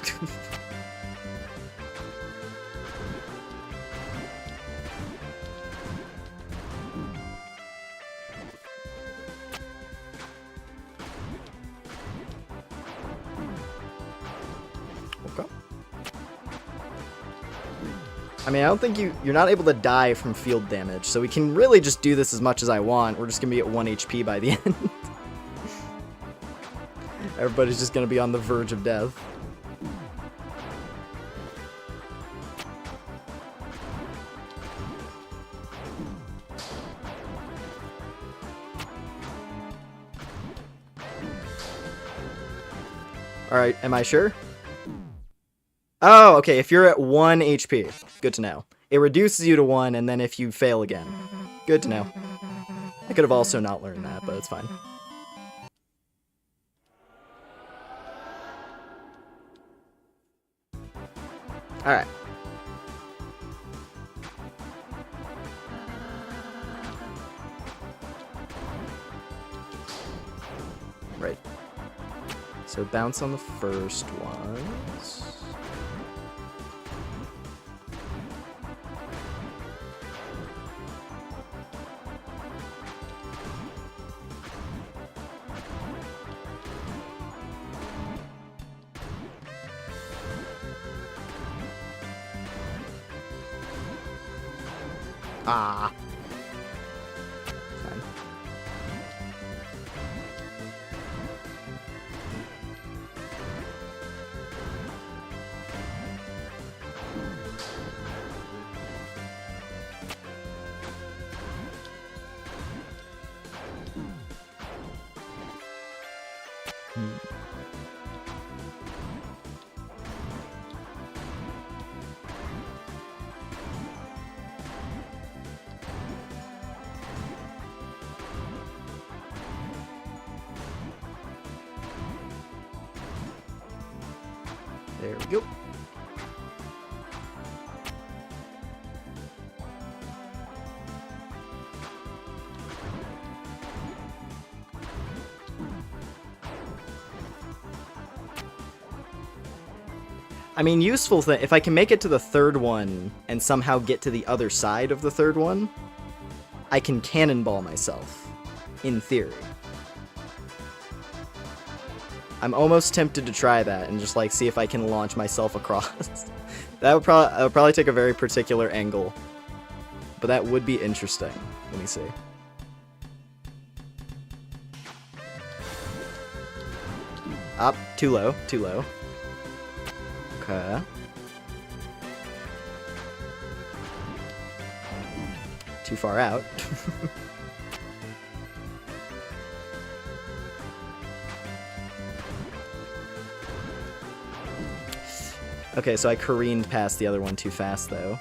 Okay. I mean, I don't think you're not able to die from field damage, so we can really just do this as much as I want. We're just gonna be at 1 HP by the end. Everybody's just gonna be on the verge of death. Alright, am I sure? Oh, okay, if you're at 1 HP. Good to know. It reduces you to 1, and then if you fail again. Good to know. I could have also not learned that, but it's fine. Alright. Right. So bounce on the first ones. Ah. Fine. There we go. I mean, useful thing, if I can make it to the third one and somehow get to the other side of the third one, I can cannonball myself, in theory. I'm almost tempted to try that and just like see if I can launch myself across. That would probably take a very particular angle, but that would be interesting. Let me see. Up, too low, too low. Okay. Too far out. Okay, so I careened past the other one too fast, though.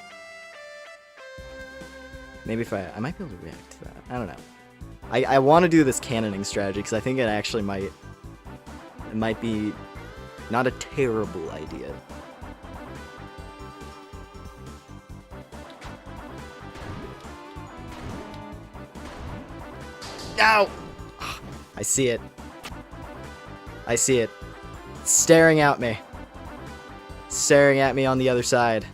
Maybe if I might be able to react to that. I don't know. I want to do this cannoning strategy, because I think it actually might be not a terrible idea. Ow! I see it. I see it. It's staring at me. Staring at me on the other side.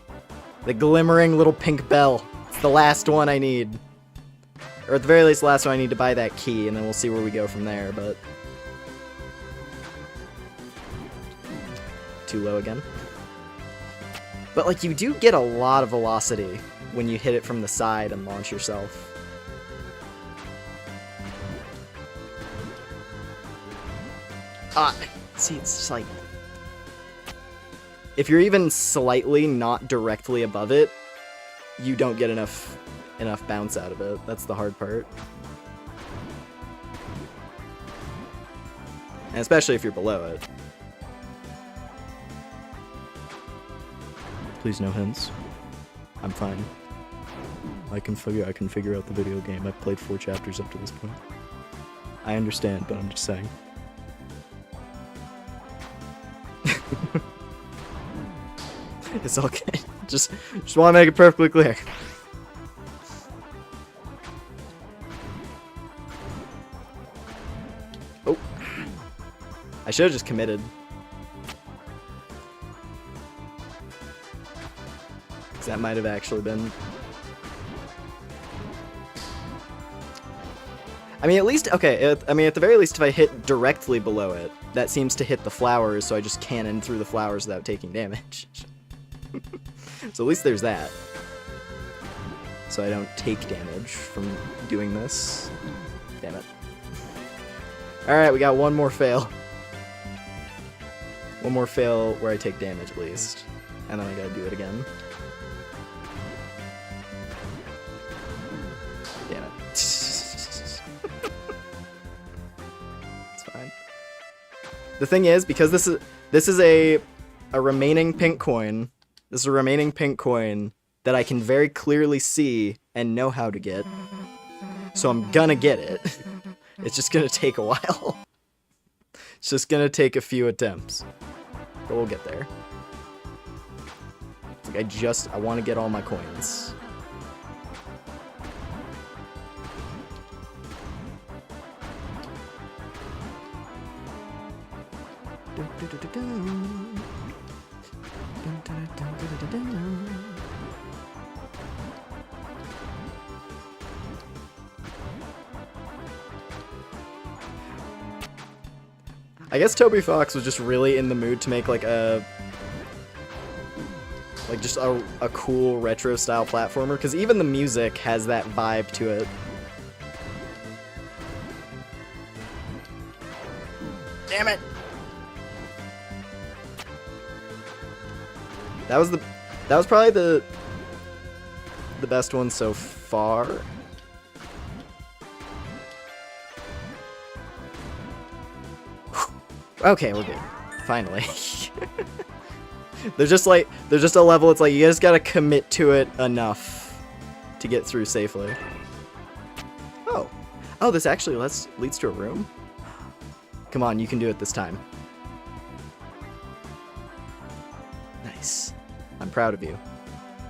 The glimmering little pink bell. It's the last one I need. Or at the very least, the last one I need to buy that key, and then we'll see where we go from there, but... Too low again. But, like, you do get a lot of velocity when you hit it from the side and launch yourself. See, it's just like... If you're even slightly not directly above it, you don't get enough bounce out of it. That's the hard part. And especially if you're below it. Please no hints. I'm fine. I can figure out the video game. I've played 4 chapters up to this point. I understand, but I'm just saying. It's okay. Just want to make it perfectly clear. Oh. I should have just committed. Because that might have actually been... I mean, at least... Okay, I mean, at the very least, if I hit directly below it, that seems to hit the flowers, so I just cannon through the flowers without taking damage. So at least there's that. So I don't take damage from doing this. Damn it. Alright, we got one more fail. One more fail where I take damage at least. And then I gotta do it again. Damn it. It's fine. The thing is, because this is a remaining pink coin. This is a remaining pink coin that I can very clearly see and know how to get. So I'm gonna get it. It's just gonna take a while. It's just gonna take a few attempts. But we'll get there. It's like I want to get all my coins. I guess Toby Fox was just really in the mood to make like just a cool retro style platformer, because even the music has that vibe to it. Damn it! That was probably the best one so far. Okay, we're good. Finally. There's just a level, it's like you just gotta commit to it enough to get through safely. Oh. Oh, this actually leads to a room? Come on, you can do it this time. Nice. I'm proud of you.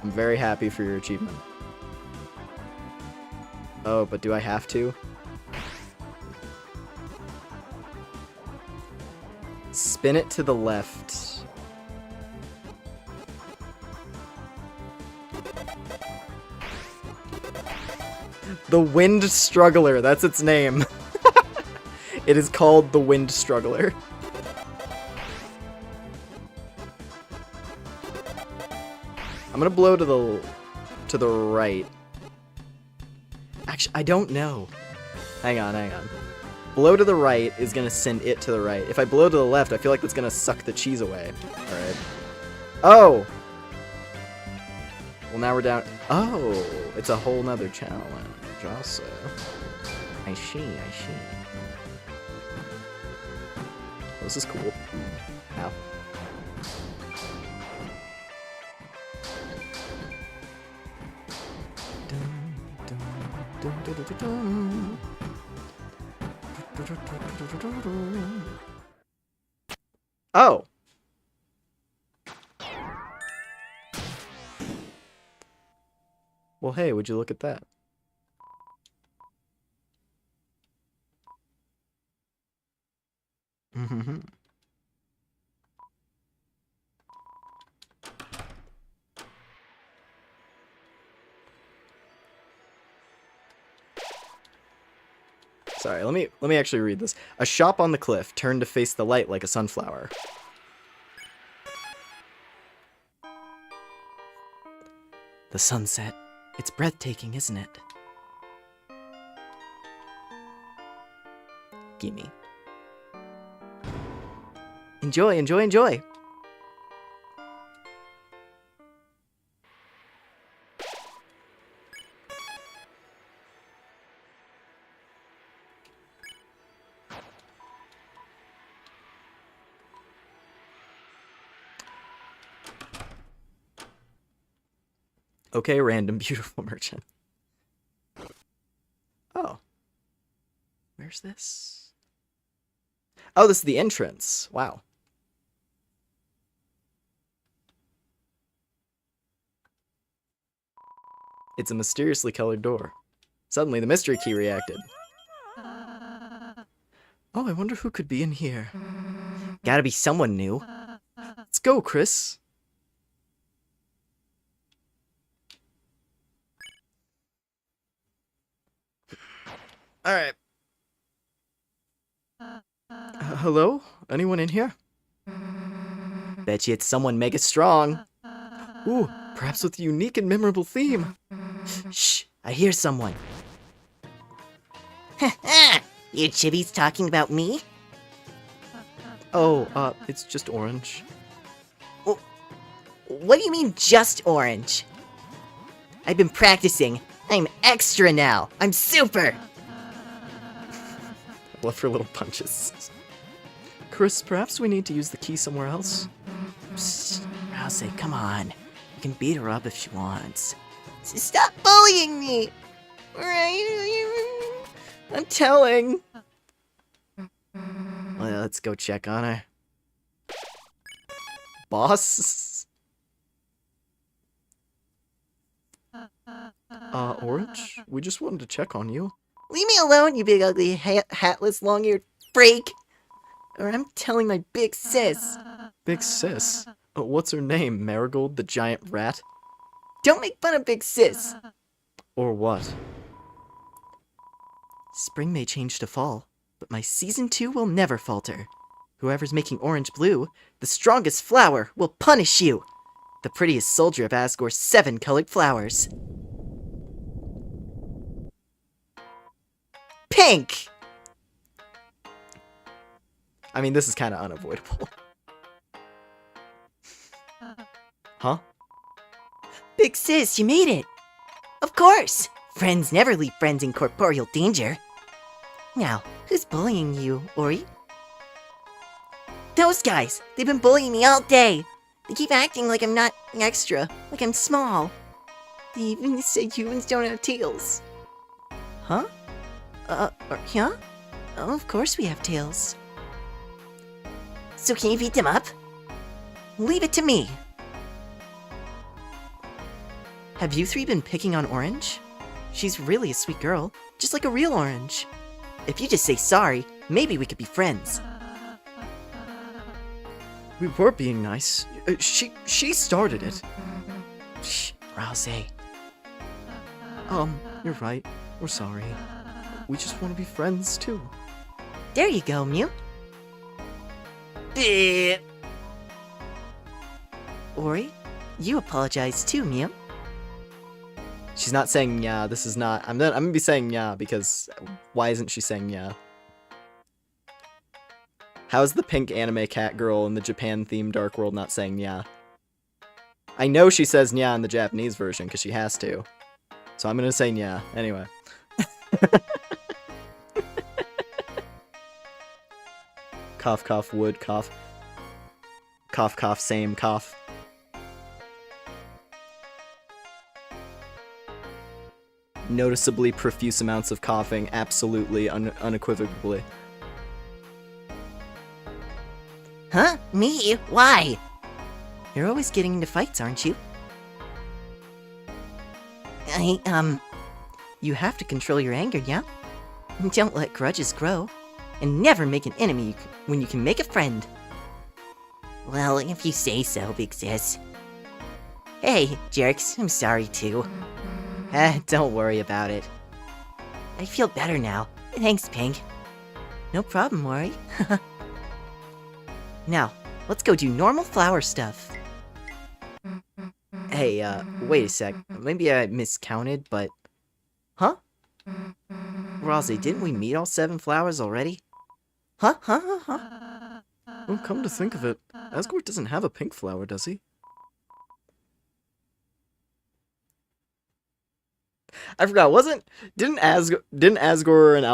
I'm very happy for your achievement. Oh, but do I have to? Spin it to the left. The Wind Struggler, that's its name. It is called the Wind Struggler. I'm gonna blow to the right. Actually, I don't know. Hang on. Blow to the right is gonna send it to the right. If I blow to the left, I feel like that's gonna suck the cheese away. Alright. Oh! Well, now we're down. Oh! It's a whole nother challenge, also. I see. This is cool. Ow. Oh! Well, hey, would you look at that? Sorry, let me actually read this. A shop on the cliff, turned to face the light like a sunflower.
The sunset. It's breathtaking, isn't it? Gimme. Enjoy, enjoy, enjoy!
Okay, random beautiful merchant. Oh. Where's this? Oh, this is the entrance. Wow. It's a mysteriously colored door. Suddenly, the mystery key reacted. Oh, I wonder who could be in here.
Gotta be someone new.
Let's go, Chris. Alright. Hello? Anyone in here?
Bet you it's someone mega strong.
Ooh, perhaps with a unique and memorable theme.
Shh, I hear someone.
You chibis talking about me?
Oh, it's just orange.
What do you mean, just orange? I've been practicing. I'm extra now. I'm super.
I love her little punches.
Chris, perhaps we need to use the key somewhere else?
Psst, Rouse, come on. You can beat her up if she wants. Stop bullying me!
I'm telling. Well, let's go check on her. Boss?
Orange? We just wanted to check on you.
Leave me alone, you big ugly hatless long-eared freak! Or I'm telling my big sis.
Big sis? What's her name? Marigold, the giant rat?
Don't make fun of big sis!
Or what?
Spring may change to fall, but my season 2 will never falter. Whoever's making orange blue, the strongest flower, will punish you! The prettiest soldier of Asgore's 7 colored flowers. Pink!
I mean, this is kind of unavoidable. Huh?
Big sis, you made it! Of course! Friends never leave friends in corporeal danger. Now, who's bullying you, Ori? Those guys! They've been bullying me all day! They keep acting like I'm not extra, like I'm small. They even say humans don't have tails. Huh? Yeah? Oh, of course we have tails. So can you beat them up? Leave it to me. Have you 3 been picking on Orange? She's really a sweet girl, just like a real Orange. If you just say sorry, maybe we could be friends.
We were being nice. She started it.
Shh, Rouse.
You're right. We're sorry. We just want to be friends, too.
There you go, Mew. Ori, you apologize too, Mew.
She's not saying yeah. This is not. I'm gonna be saying yeah because why isn't she saying yeah? How's the pink anime cat girl in the Japan-themed Dark World not saying yeah? I know she says yeah in the Japanese version because she has to. So I'm gonna say yeah anyway. Cough, cough, wood, cough. Cough, cough, same, cough. Noticeably profuse amounts of coughing, absolutely, unequivocally.
Huh? Me? Why? You're always getting into fights, aren't you? You have to control your anger, yeah? Don't let grudges grow. And never make an enemy when you can make a friend. Well, if you say so, big sis. Hey, jerks, I'm sorry too.
Don't worry about it.
I feel better now. Thanks, Pink. No problem, Ori. Now, let's go do normal flower stuff.
Hey, wait a sec. Maybe I miscounted, but... Huh? Rosé, didn't we meet all 7 flowers already?
Huh?
Well, come to think of it, Asgore doesn't have a pink flower, does he?
I forgot, didn't Asgore and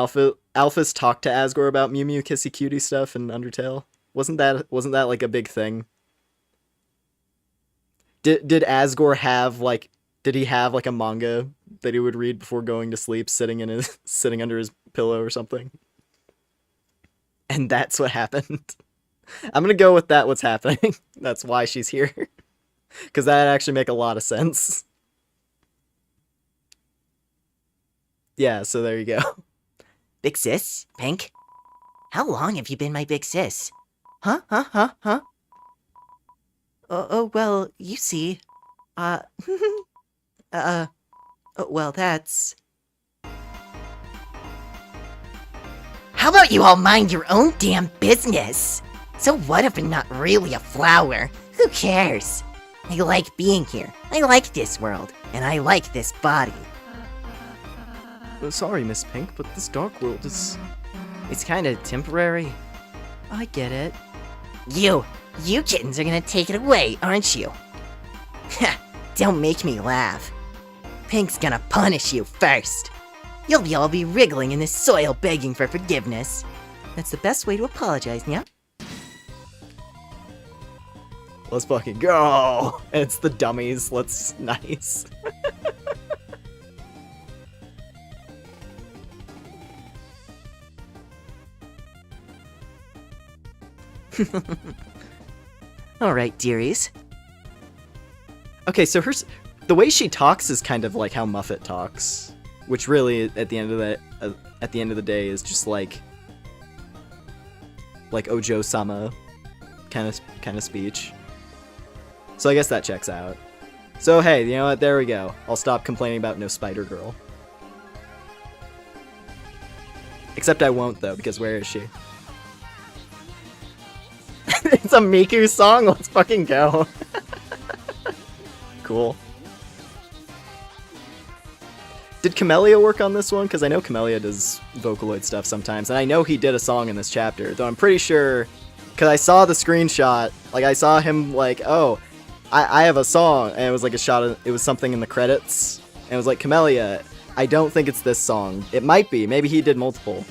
Alphys talk to Asgore about Mew Mew Kissy Cutie stuff in Undertale? Wasn't that like a big thing? Did Asgore have like a manga that he would read before going to sleep, sitting under his pillow or something? And that's what happened. I'm gonna go with that. What's happening? That's why she's here, because that'd actually make a lot of sense. Yeah, so there you go.
Big sis? Pink? How long have you been my big sis? Huh? Oh, well, you see. Well, that's... How about you all mind your own damn business? So what if I'm not really a flower? Who cares? I like being here. I like this world. And I like this body.
Sorry, Miss Pink, but this dark world is...
It's kind of temporary.
I get it. You kittens are gonna take it away, aren't you? Ha! Don't make me laugh. Pink's gonna punish you first. You'll all be wriggling in the soil begging for forgiveness. That's the best way to apologize, yeah?
Let's fucking go! It's the dummies. Let's... Nice.
Alright, dearies.
Okay, so the way she talks is kind of like how Muffet talks, which really, at the end of the day, is just like Ojo-sama kind of speech. So I guess that checks out. So hey, you know what? There we go. I'll stop complaining about no Spider Girl. Except I won't though, because where is she? It's a Miku song. Let's fucking go. Cool. Did Camellia work on this one? Because I know Camellia does Vocaloid stuff sometimes, and I know he did a song in this chapter, though I'm pretty sure, because I saw the screenshot, like I saw him like, oh, I have a song, and it was like a shot of, it was something in the credits, and it was like, Camellia, I don't think it's this song. It might be, maybe he did multiple.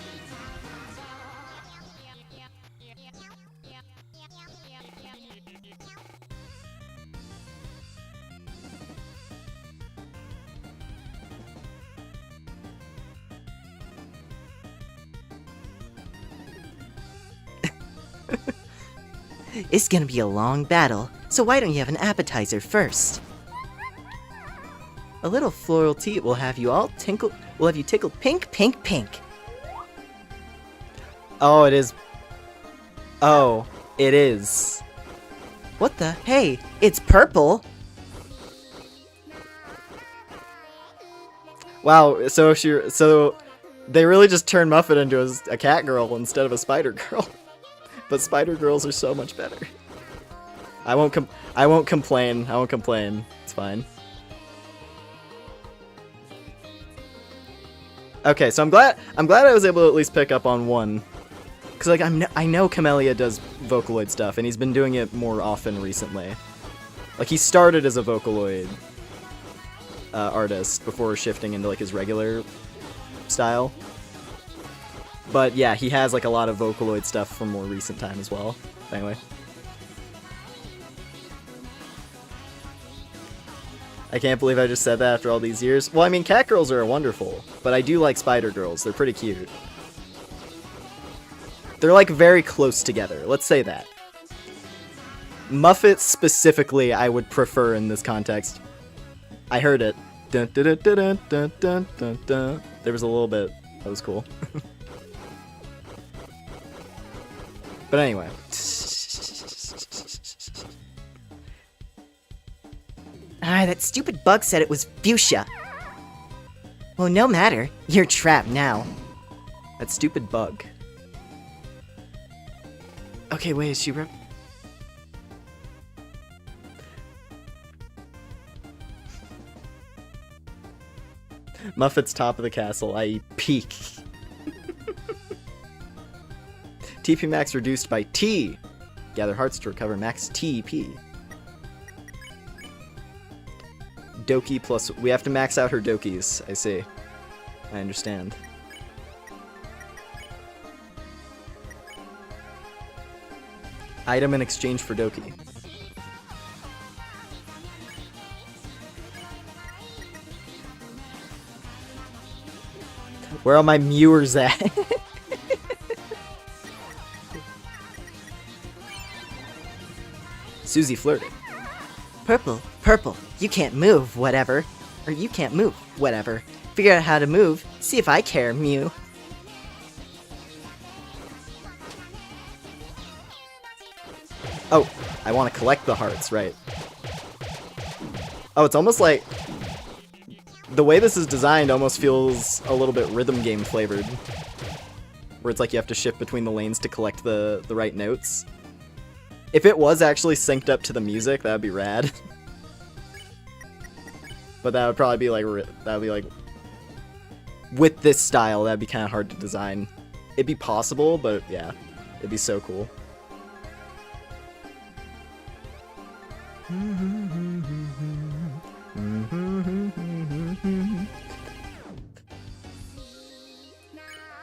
It's gonna be a long battle, so why don't you have an appetizer first? A little floral tea will have you all tickled pink, pink, pink.
Oh, it is. Oh, it is.
What the? Hey, it's purple!
Wow, so they really just turned Muffet into a cat girl instead of a spider girl. But spider girls are so much better. I won't complain. I won't complain. It's fine. Okay, so I'm glad I was able to at least pick up on one. Cause like I know Camellia does Vocaloid stuff, and he's been doing it more often recently. Like he started as a Vocaloid artist before shifting into like his regular style. But yeah, he has like a lot of Vocaloid stuff from more recent time as well. Anyway. I can't believe I just said that after all these years. Well, I mean, cat girls are wonderful, but I do like spider girls. They're pretty cute. They're like very close together, let's say that. Muffet specifically I would prefer in this context. I heard it. Dun, dun, dun, dun, dun, dun, dun, dun. There was a little bit. That was cool. But anyway.
Ah, that stupid bug said it was fuchsia. Well, no matter. You're trapped now.
That stupid bug. Okay, wait, is she Muffet's top of the castle, i.e. peak. TP max reduced by T. Gather hearts to recover max TP. Doki plus... We have to max out her Dokis. I see. I understand. Item in exchange for Doki. Where are my Mewers at? Susie flirted.
Purple, purple, you can't move, whatever. Or you can't move, whatever. Figure out how to move, see if I care, Mew.
Oh, I want to collect the hearts, right. Oh, it's almost like... The way this is designed almost feels a little bit rhythm game flavored. Where it's like you have to shift between the lanes to collect the right notes. If it was actually synced up to the music, that would be rad. But that would probably be like... With this style, that'd be kind of hard to design. It'd be possible, but yeah. It'd be so cool.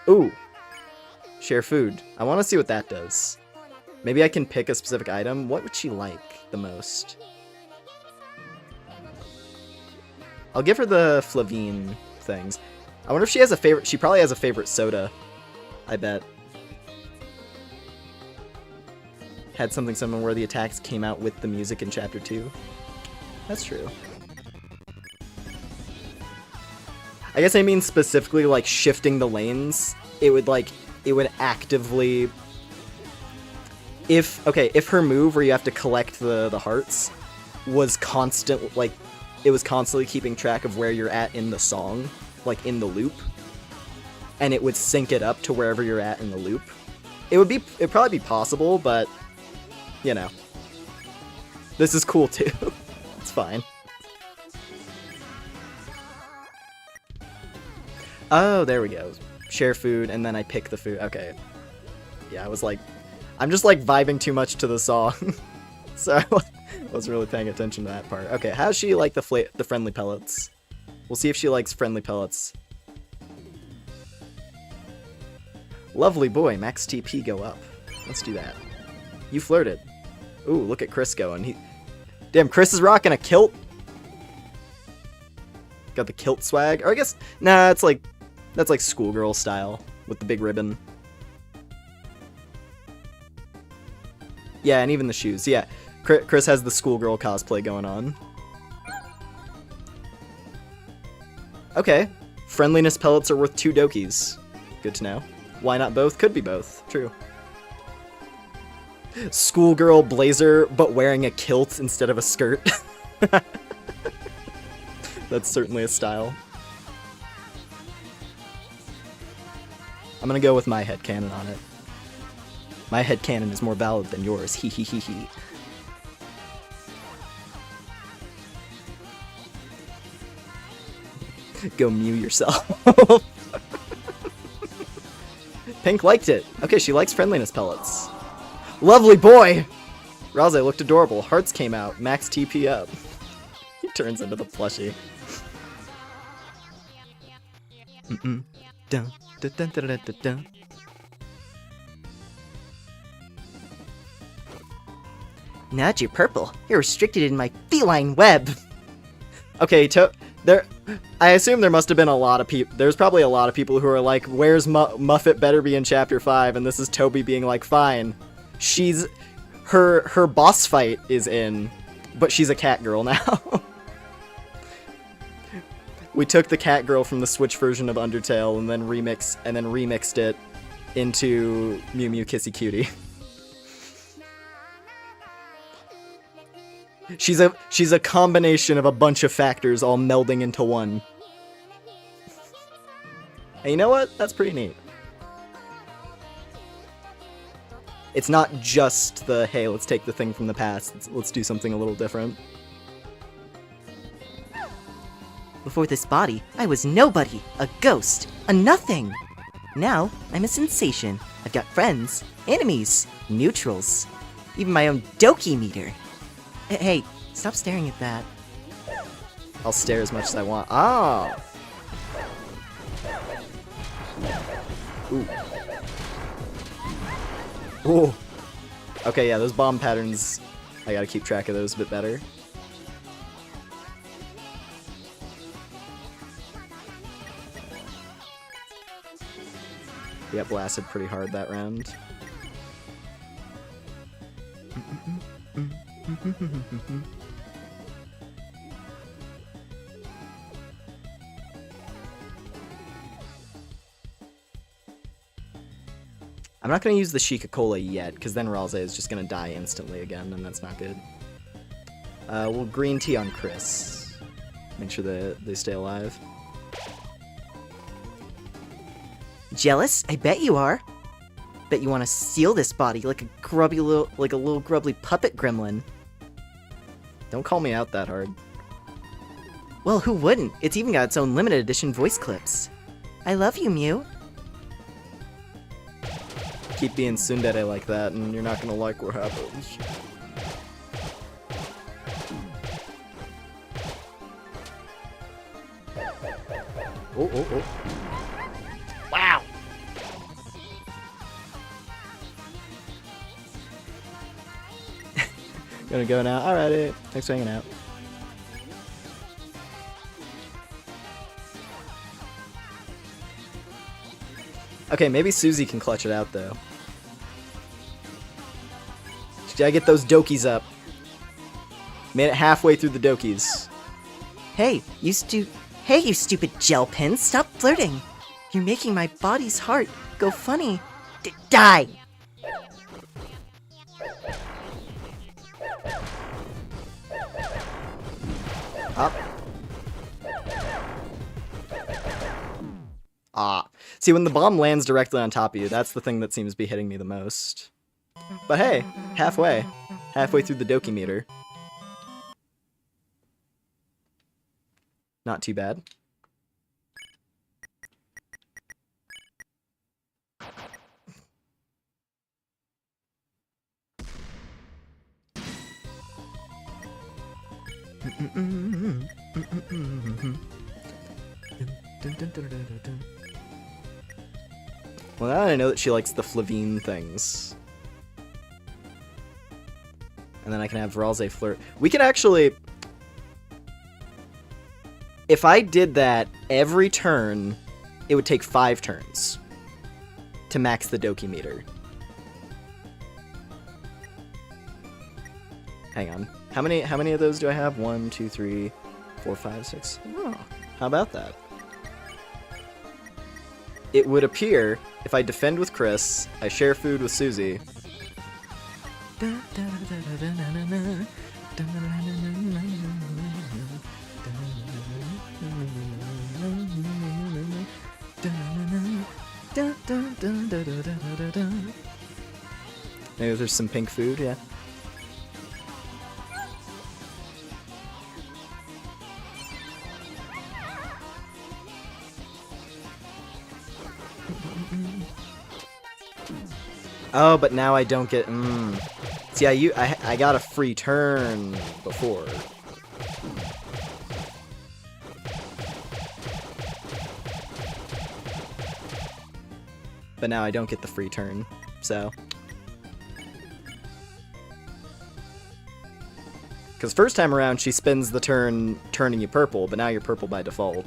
Ooh. Share food. I want to see what that does. Maybe I can pick a specific item. What would she like the most? I'll give her the Flavine things. I wonder if she has a favorite. She probably has a favorite soda. I bet. Had something similar where the attacks came out with the music in Chapter 2. That's true. I guess I mean specifically like shifting the lanes. It would actively... If her move where you have to collect the hearts was constant, like, it was constantly keeping track of where you're at in the song, like in the loop, and it would sync it up to wherever you're at in the loop. It'd probably be possible, but, you know. This is cool too. It's fine. Oh, there we go. Share food, and then I pick the food. Okay. Yeah, I was like... I'm just, like, vibing too much to the song. So I wasn't really paying attention to that part. Okay, how's she like the friendly pellets? We'll see if she likes friendly pellets. Lovely boy, max TP go up. Let's do that. You flirted. Ooh, look at Chris going. Damn, Chris is rocking a kilt. Got the kilt swag. Or I guess, nah, that's like schoolgirl style with the big ribbon. Yeah, and even the shoes. Yeah, Chris has the schoolgirl cosplay going on. Okay, friendliness pellets are worth 2 dokis. Good to know. Why not both? Could be both. True. Schoolgirl blazer, but wearing a kilt instead of a skirt. That's certainly a style. I'm gonna go with my headcanon on it. My headcanon is more valid than yours. Hee hee hee hee. Go mew yourself. Pink liked it. Okay, she likes friendliness pellets. Lovely boy! Raze looked adorable. Hearts came out. Max TP up. He turns into the plushie. Dun, dun, dun, dun, dun, dun, dun.
Now that you're purple, you're restricted in my feline web.
Okay, I assume there must have been a lot of people. There's probably a lot of people who are like, "Where's Muffet better be in Chapter 5?" And this is Toby being like, "Fine." Her boss fight is in, but she's a cat girl now. We took the cat girl from the Switch version of Undertale and then remixed it into Mew Mew Kissy Cutie. She's a combination of a bunch of factors all melding into one. And you know what? That's pretty neat. It's not just the, hey, let's take the thing from the past, let's do something a little different.
Before this body, I was nobody, a ghost, a nothing. Now, I'm a sensation. I've got friends, enemies, neutrals, even my own Doki meter. Hey, stop staring at that.
I'll stare as much as I want. Ah! Ooh. Ooh. Okay, yeah, those bomb patterns, I gotta keep track of those a bit better. We got blasted pretty hard that round. I'm not going to use the Shika Cola yet, because then Raze is just going to die instantly again, and that's not good. We'll green tea on Chris. Make sure that they stay alive.
Jealous? I bet you are. Bet you want to steal this body like a little grubbly puppet gremlin.
Don't call me out that hard.
Well, who wouldn't? It's even got its own limited edition voice clips. I love you, Mew.
Keep being tsundere like that, and you're not gonna like what happens. oh. Wow! Gonna go now. Alrighty. Thanks for hanging out. Okay, maybe Susie can clutch it out, though. Just gotta get those dokies up. Made it halfway through the dokies.
Hey, you stupid gel pin, stop flirting. You're making my body's heart go funny. Die!
Up. Ah. See, when the bomb lands directly on top of you, that's the thing that seems to be hitting me the most. But hey, halfway. Halfway through the Doki meter. Not too bad. Well, now that I know that she likes the Flavine things. And then I can have Ralze flirt. We could actually... If I did that every turn, it would take 5 turns to max the Doki meter. Hang on. How many of those do I have? 1, 2, 3, 4, 5, 6. Oh, how about that? It would appear, if I defend with Chris, I share food with Susie. Maybe there's some pink food, yeah. Oh, but now I don't get... See, I got a free turn before. But now I don't get the free turn, so... Because first time around, she spends the turn turning you purple, but now you're purple by default.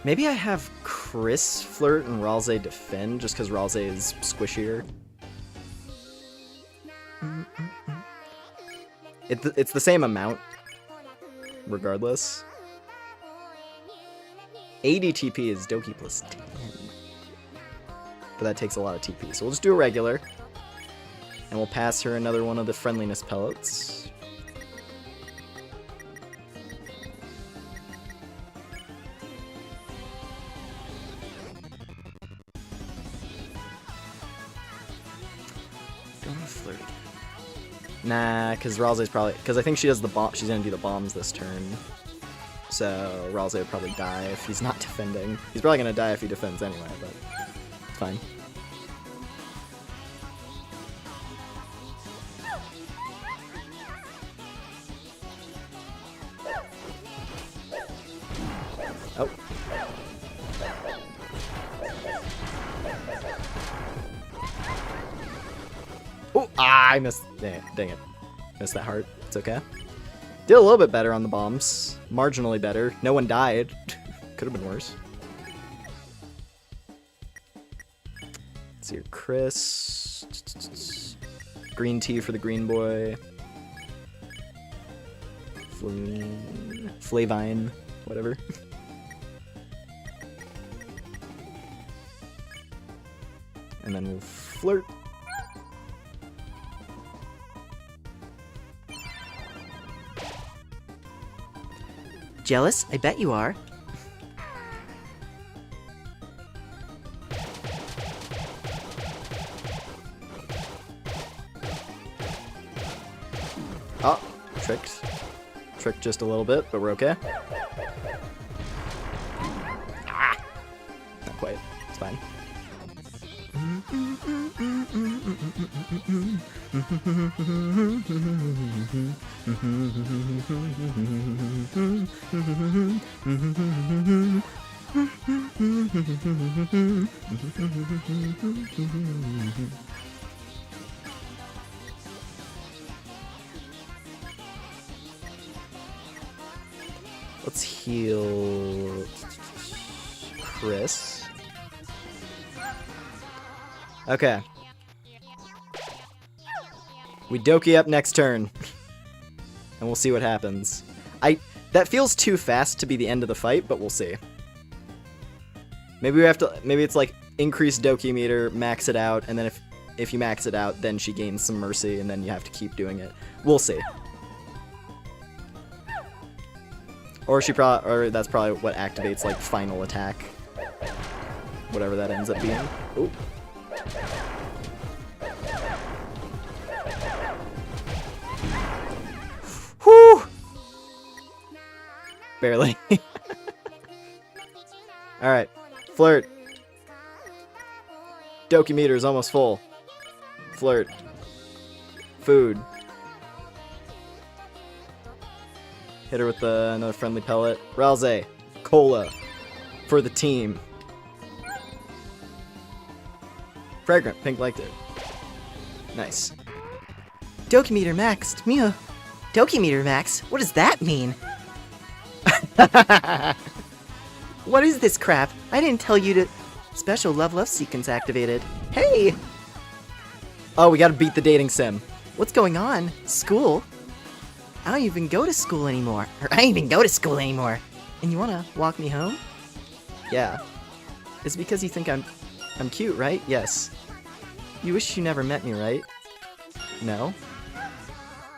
Maybe I have Chris flirt and Ralze defend, just because Ralze is squishier. It's the same amount, regardless. 80 TP is Doki plus 10. But that takes a lot of TP, so we'll just do a regular. And we'll pass her another one of the friendliness pellets. Nah, because Ralze's probably... Because I think she does the bomb. She's going to do the bombs this turn. So Ralze would probably die if he's not defending. He's probably going to die if he defends anyway, but it's fine. Oh. Oh, I missed. Dang it. Missed that heart. It's okay. Did a little bit better on the bombs. Marginally better. No one died. Could have been worse. Let's see here. Chris. Green tea for the green boy. Flavine. Whatever. And then we'll flirt.
Jealous? I bet you are.
Oh, tricked. Tricked just a little bit, but we're okay. Ah! Not quite. It's fine. Let's heal Chris. Okay. We Doki up next turn. And we'll see what happens. That feels too fast to be the end of the fight, but we'll see. Maybe we have to, maybe it's like increase Doki meter, max it out, and then if you max it out, then she gains some mercy, and then you have to keep doing it. We'll see. Or that's probably what activates like final attack. Whatever that ends up being. Ooh. Whew! Barely. Alright. Flirt. Doki meter is almost full. Flirt. Food. Hit her with another friendly pellet. Rouse. Cola. For the team. Fragrant. Pink liked it. Nice.
Doki meter maxed. Mew. Doki meter max? What does that mean? What is this crap? I didn't tell you to... Special love sequence activated. Hey!
Oh, we gotta beat the dating sim.
What's going on? School? I don't even go to school anymore. And you wanna walk me home?
Yeah.
It's because you think I'm cute, right?
Yes.
You wish you never met me, right?
No.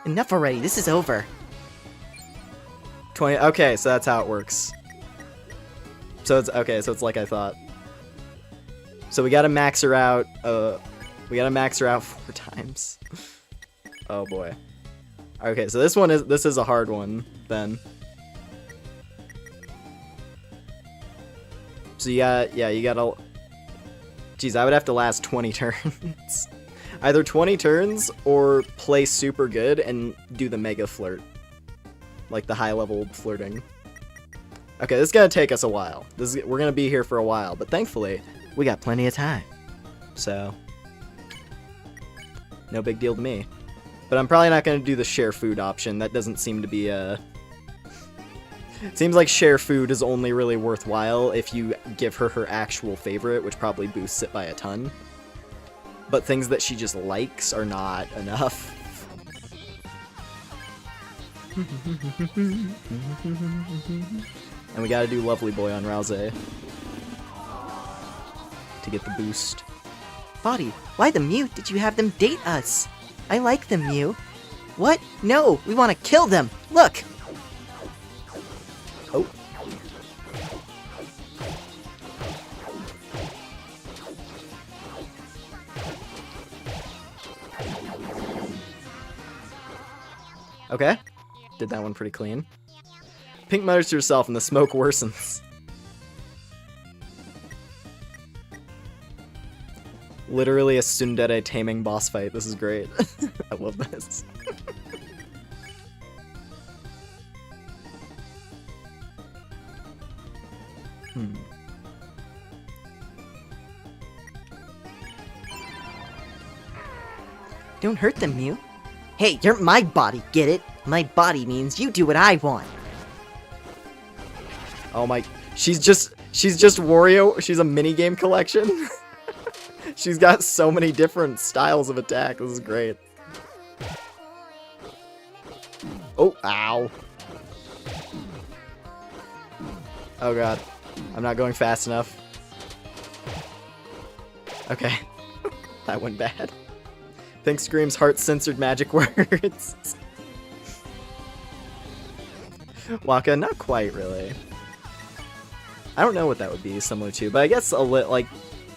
Enough already, this is over.
20. Okay, so that's how it works. So it's okay, so it's like I thought. So we gotta max her out. We gotta max her out 4 times. Oh boy. Okay, so this is a hard one then. So you gotta. Geez, I would have to last 20 turns. Either 20 turns or play super good and do the mega flirt. Like the high level flirting. Okay, this is gonna take us a while. We're gonna be here for a while, but thankfully, we got plenty of time. So, no big deal to me. But I'm probably not gonna do the share food option. That doesn't seem to be a... It seems like share food is only really worthwhile if you give her her actual favorite, which probably boosts it by a ton. But things that she just likes are not enough. And we gotta do Lovely Boy on Rouse to get the boost.
Body, why the Mew did you have them date us? I like them, Mew. What? No, we want to kill them. Look!
Oh. Okay. Did that one pretty clean. Pink mutters to herself and the smoke worsens. Literally a tsundere taming boss fight. This is great. I love this.
Don't hurt them, Mew. Hey, you're my body, get it? My body means you do what I want.
Oh my... She's just Wario. She's a minigame collection. She's got so many different styles of attack. This is great. Oh, ow. Oh god. I'm not going fast enough. Okay. That went bad. Pink screams heart-censored magic words. Waka, not quite, really. I don't know what that would be similar to, but I guess like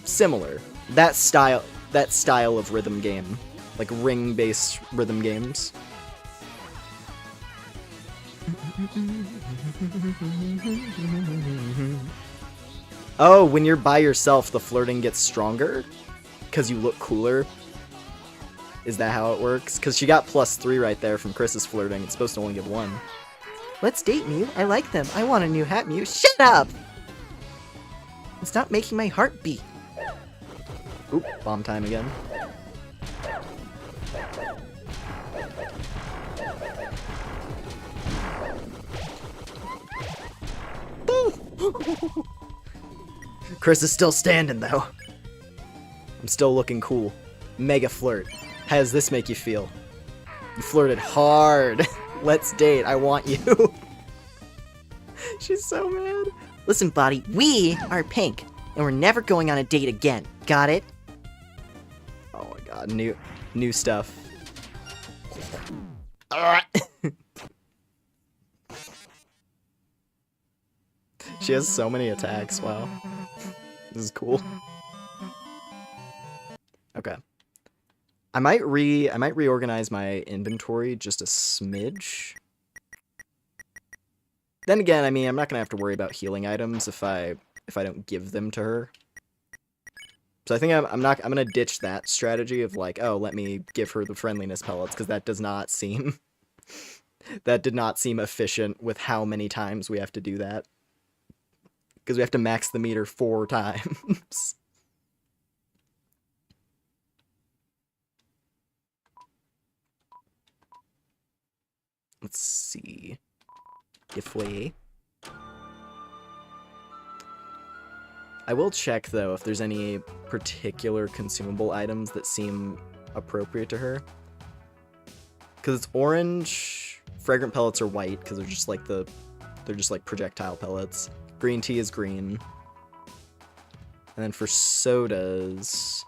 similar. That style of rhythm game, like ring-based rhythm games. Oh, when you're by yourself, the flirting gets stronger because you look cooler. Is that how it works? Because she got +3 right there from Chris's flirting. It's supposed to only give 1.
Let's date, Mew. I like them. I want a new hat, Mew. Shut up! It's not making my heart beat.
Oop, bomb time again. Chris is still standing, though. I'm still looking cool. Mega flirt. How does this make you feel? You flirted hard. Let's date. I want you. She's so mad.
Listen, Body, we are pink, and we're never going on a date again. Got it?
Oh my god, new stuff. She has so many attacks, wow. This is cool. Okay. I might reorganize my inventory just a smidge. Then again, I mean, I'm not gonna have to worry about healing items if I don't give them to her. So I think I'm gonna ditch that strategy of like, oh, let me give her the friendliness pellets, because that does not seem that did not seem efficient with how many times we have to do that. Because we have to max the meter 4 times. Let's see. If we... I will check, though, if there's any particular consumable items that seem appropriate to her. Because it's orange, fragrant pellets are white, because they're just like projectile pellets. Green tea is green. And then for sodas...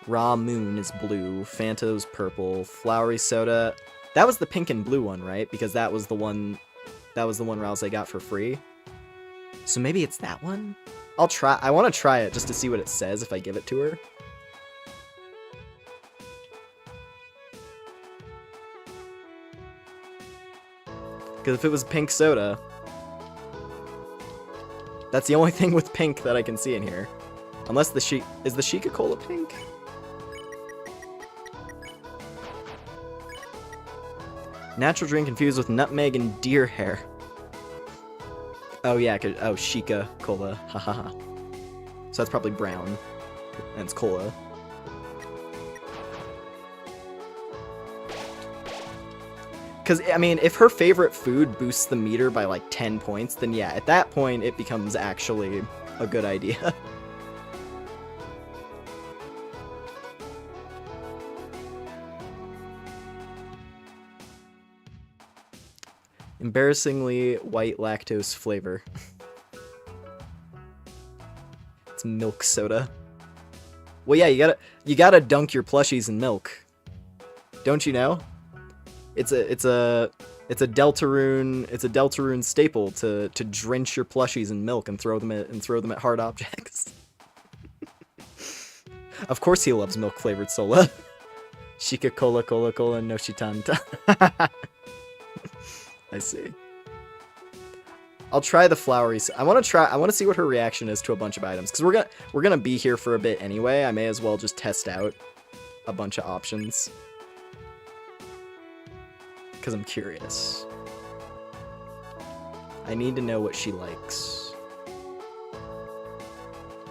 Raw Moon is blue, Fanta's purple, Flowery Soda... That was the pink and blue one, right? Because that was the one Rouse got for free. So maybe it's that one? I'll try. I want to try it just to see what it says if I give it to her. Because if it was pink soda... That's the only thing with pink that I can see in here. Unless the is the Sheikah Cola pink? Natural drink infused with nutmeg and deer hair. Oh yeah, oh, Sheikah Cola. Hahaha. So that's probably brown. And it's cola. Because, I mean, if her favorite food boosts the meter by like 10 points, then yeah, at that point it becomes actually a good idea. Embarrassingly white lactose flavor. It's milk soda. Well, yeah, you gotta dunk your plushies in milk. Don't you know? It's a Deltarune staple to drench your plushies in milk and throw them at hard objects. Of course he loves milk flavored soda. Sheikah Cola Cola Cola no Shitanta. I see. I'll try the flowery. I want to see what her reaction is to a bunch of items, because we're gonna be here for a bit anyway. I may as well just test out a bunch of options, because I'm curious. I need to know what she likes.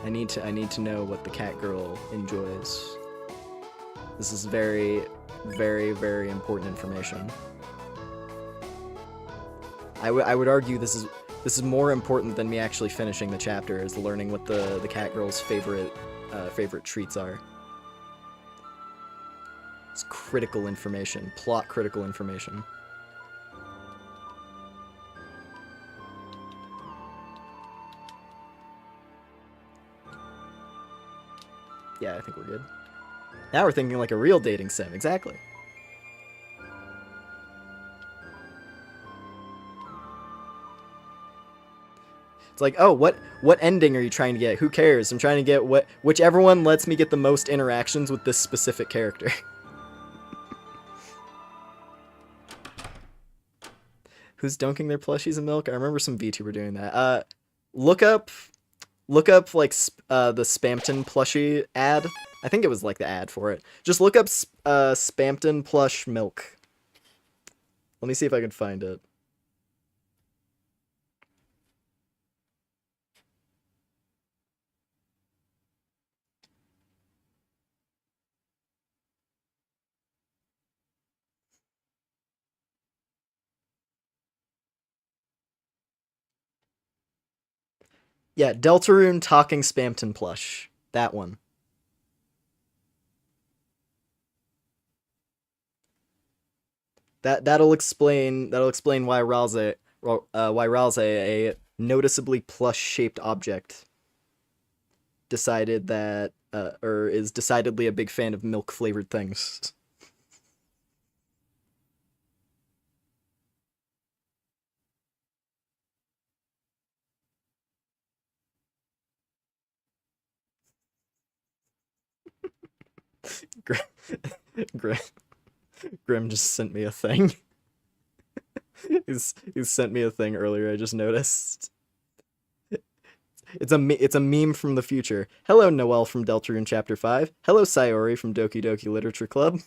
I need to know what the cat girl enjoys. This is very, very, very important information. I would argue this is more important than me actually finishing the chapter, is learning what the cat girl's favorite treats are. It's critical information, plot critical information. Yeah, I think we're good. Now we're thinking like a real dating sim, exactly. It's like, oh, what ending are you trying to get? Who cares? I'm trying to get whichever one lets me get the most interactions with this specific character. Who's dunking their plushies in milk? I remember some VTuber doing that. Look up look up like the Spampton plushie ad. I think it was like the ad for it. Just look up Spampton plush milk. Let me see if I can find it. Yeah, Deltarune talking Spampton plush. That one. That'll explain why Ralze, a noticeably plush-shaped object, decided that or is decidedly a big fan of milk-flavored things. Grim just sent me a thing. he's sent me a thing earlier. I just noticed. It's a meme from the future. Hello, Noelle from Deltarune Chapter 5. Hello, Sayori from Doki Doki Literature Club.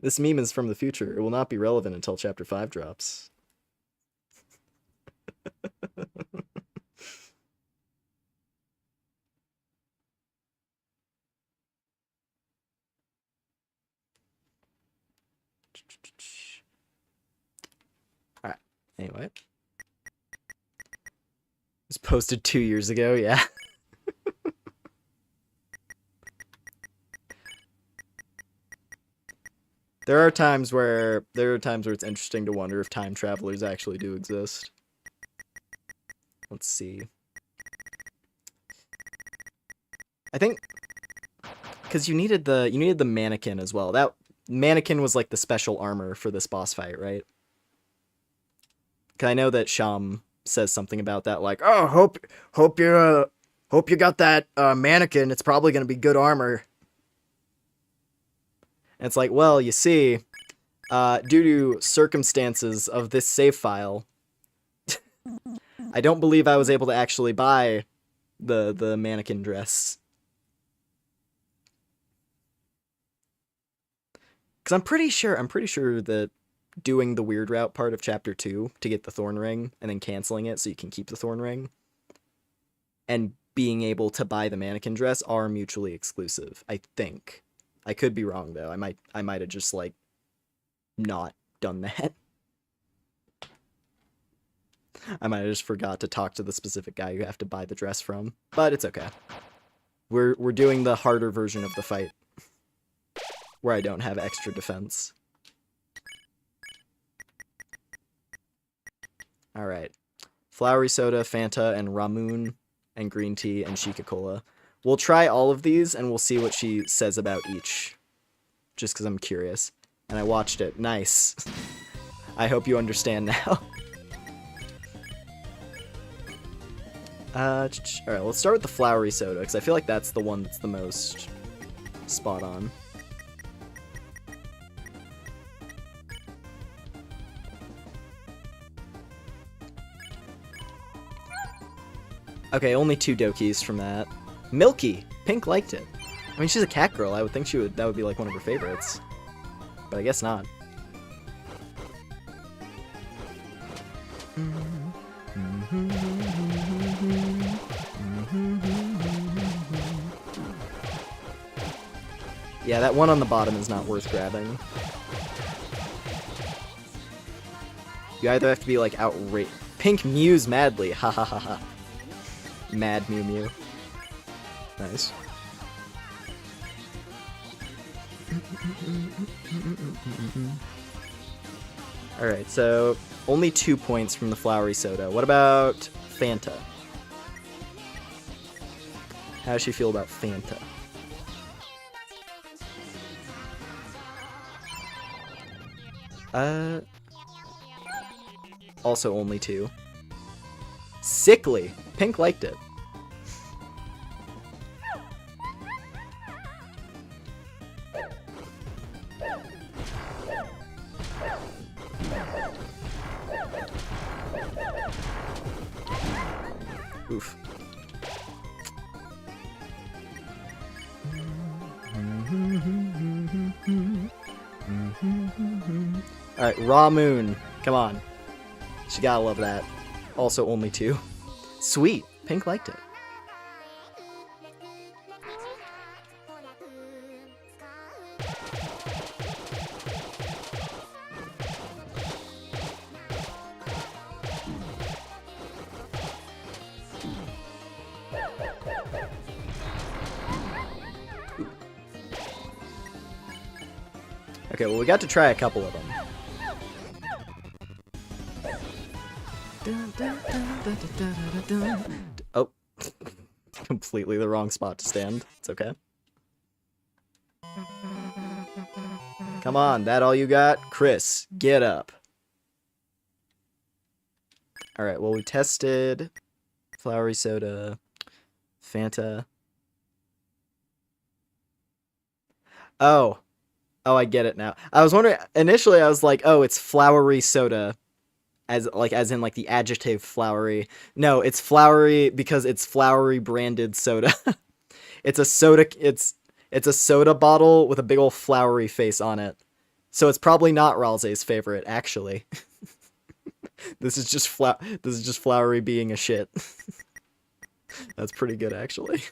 This meme is from the future. It will not be relevant until Chapter 5 drops. Alright, anyway. It was posted 2 years ago, yeah. There are times where it's interesting to wonder if time travelers actually do exist. Let's see. I think because you needed the mannequin as well. That mannequin was like the special armor for this boss fight, right? Cause I know that Sham says something about that, like, "Oh, hope you got that mannequin. It's probably gonna be good armor." And it's like, well, you see, due to circumstances of this save file, I don't believe I was able to actually buy the mannequin dress. Because I'm pretty sure that doing the weird route part of Chapter 2 to get the Thorn Ring, and then canceling it so you can keep the Thorn Ring, and being able to buy the mannequin dress are mutually exclusive, I think. I could be wrong, though. I might have just, like, not done that. I might have just forgot to talk to the specific guy you have to buy the dress from. But it's okay. We're doing the harder version of the fight, where I don't have extra defense. Alright. Flowery soda, Fanta, and Ramoon, and green tea, and Chica Cola. We'll try all of these, and we'll see what she says about each. Just because I'm curious. And I watched it. Nice. I hope you understand now. Alright, let's start with the flowery soda, because I feel like that's the one that's the most spot on. Okay, only 2 Dokis from that. Milky! Pink liked it. I mean, she's a cat girl. I would think that would be like one of her favorites. But I guess not. Yeah, that one on the bottom is not worth grabbing. You either have to be like outraged. Pink mews madly. Ha ha ha ha. Mad Mew Mew. Nice. Alright, so only 2 points from the flowery soda. What about Fanta? How does she feel about Fanta? Also only 2. Sickly! Pink liked it. Oof. Alright, Raw Moon. Come on. She gotta love that. Also only 2. Sweet. Pink liked it. Okay, well, we got to try a couple of them. Oh. Completely the wrong spot to stand. It's okay. Come on, that all you got? Chris, get up. Alright, well, we tested flowery soda, Fanta. Oh. Oh, I get it now. I was wondering, initially I was like, oh, it's flowery soda, as in the adjective flowery. No, it's flowery because it's flowery branded soda. It's a soda, it's a soda bottle with a big old flowery face on it. So it's probably not Ralze's favorite, actually. This is just flowery being a shit. That's pretty good, actually.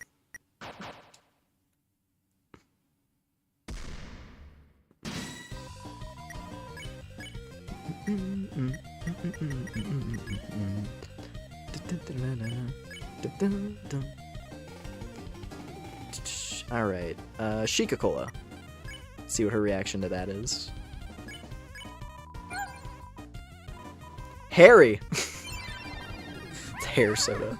Alright, Shika-Cola. See what her reaction to that is. Harry! It's hair soda.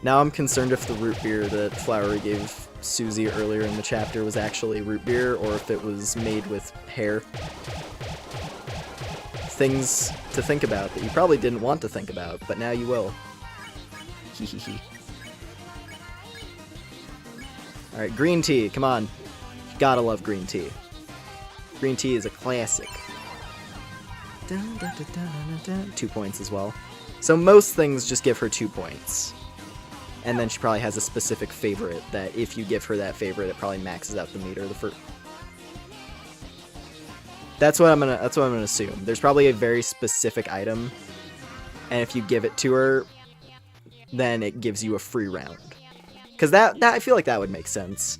Now I'm concerned if the root beer that Flowery gave Susie earlier in the chapter was actually root beer, or if it was made with hair. Things to think about that you probably didn't want to think about, but now you will. Hee hee hee. Alright, green tea, come on. You gotta love green tea. Green tea is a classic. 2 points as well. So most things just give her 2 points. And then she probably has a specific favorite that if you give her that favorite, it probably maxes out the meter. That's what I'm gonna assume. There's probably a very specific item, and if you give it to her, then it gives you a free round. Cause that I feel like that would make sense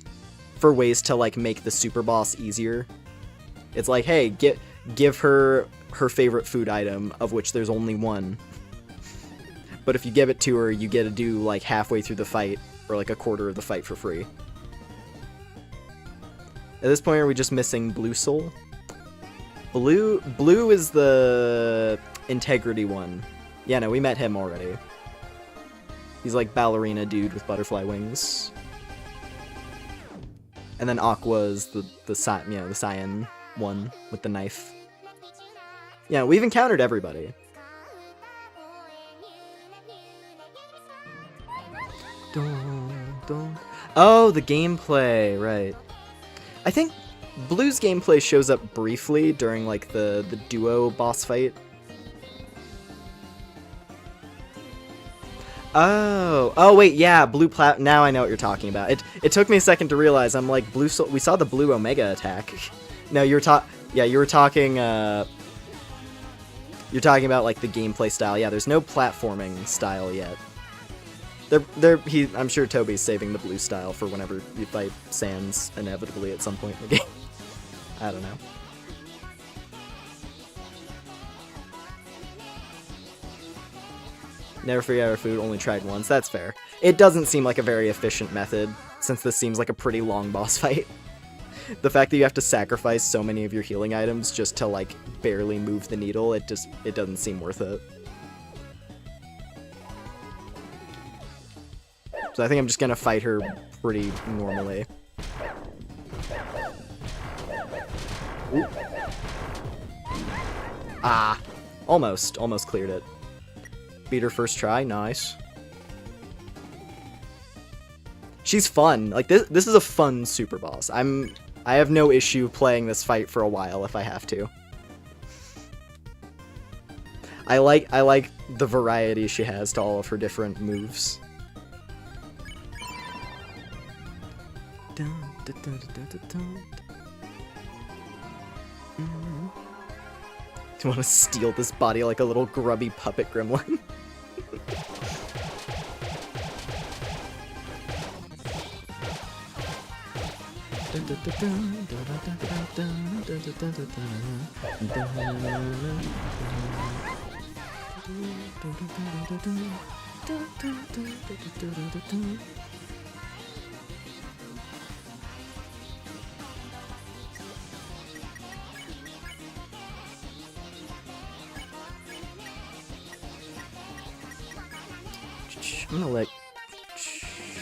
for ways to like make the super boss easier. It's like, hey, give her her favorite food item, of which there's only one. But if you give it to her, you get to do like halfway through the fight, or like a quarter of the fight for free. At this point, are we just missing Blue Soul? Blue is the integrity one. Yeah, no, we met him already. He's like ballerina dude with butterfly wings. And then Aqua is the cyan one with the knife. Yeah, we've encountered everybody. Oh, the gameplay, right. I think Blue's gameplay shows up briefly during like the duo boss fight. Oh wait, yeah, now I know what you're talking about. It took me a second to realize. I'm like, we saw the blue Omega attack. No, you were talking you're talking about like the gameplay style. Yeah, there's no platforming style yet. I'm sure Toby's saving the blue style for whenever you fight Sans inevitably at some point in the game. I don't know. Never figured out our food, only tried once. That's fair. It doesn't seem like a very efficient method, since this seems like a pretty long boss fight. The fact that you have to sacrifice so many of your healing items just to, like, barely move the needle, it doesn't seem worth it. So I think I'm just gonna fight her pretty normally. Ooh. Ah! Almost cleared it. Beat her first try, nice. She's fun. Like, this is a fun super boss. I'm I have no issue playing this fight for a while if I have to. I like the variety she has to all of her different moves. Do you want to steal this body like a little grubby puppet gremlin?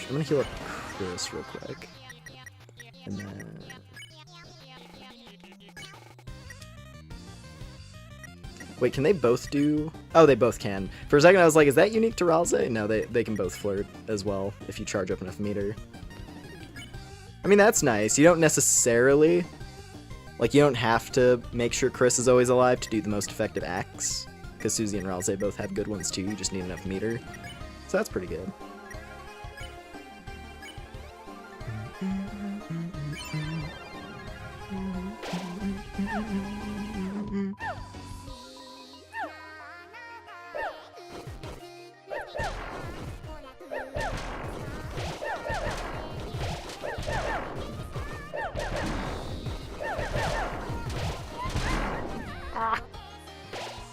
I'm gonna heal up Chris real quick. And then... Wait, can they both do... Oh, they both can. For a second I was like, is that unique to Ralze? No, they can both flirt as well if you charge up enough meter. I mean, that's nice. You don't necessarily... Like, you don't have to make sure Chris is always alive to do the most effective acts. Because Susie and Ralze both have good ones too, you just need enough meter. So that's pretty good.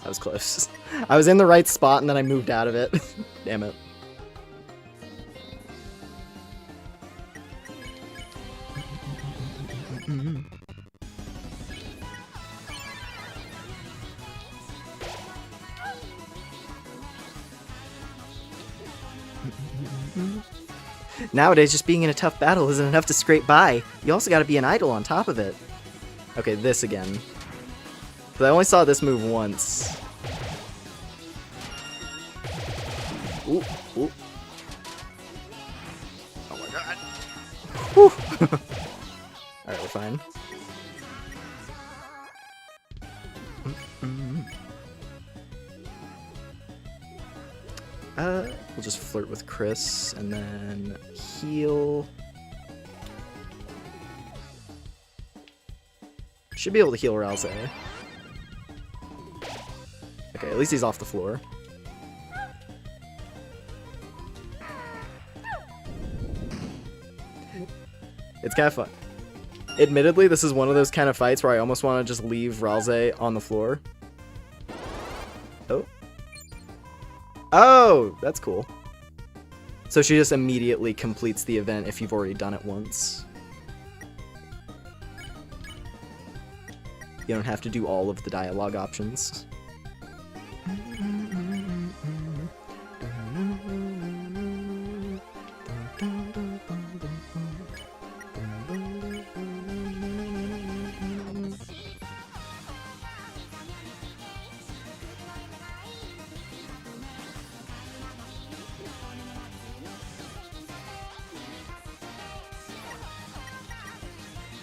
That was close. I was in the right spot and then I moved out of it. Damn it. Nowadays, just being in a tough battle isn't enough to scrape by. You also gotta be an idol on top of it. Okay, this again. But I only saw this move once. Ooh, ooh. Oh my god. Whew. Alright, we're fine. We'll just flirt with Chris and then heal. Should be able to heal Ralze. Okay, at least he's off the floor. It's kind of fun. Admittedly, this is one of those kind of fights where I almost want to just leave Ralze on the floor. Oh. Oh, that's cool. So she just immediately completes the event if you've already done it once. You don't have to do all of the dialogue options.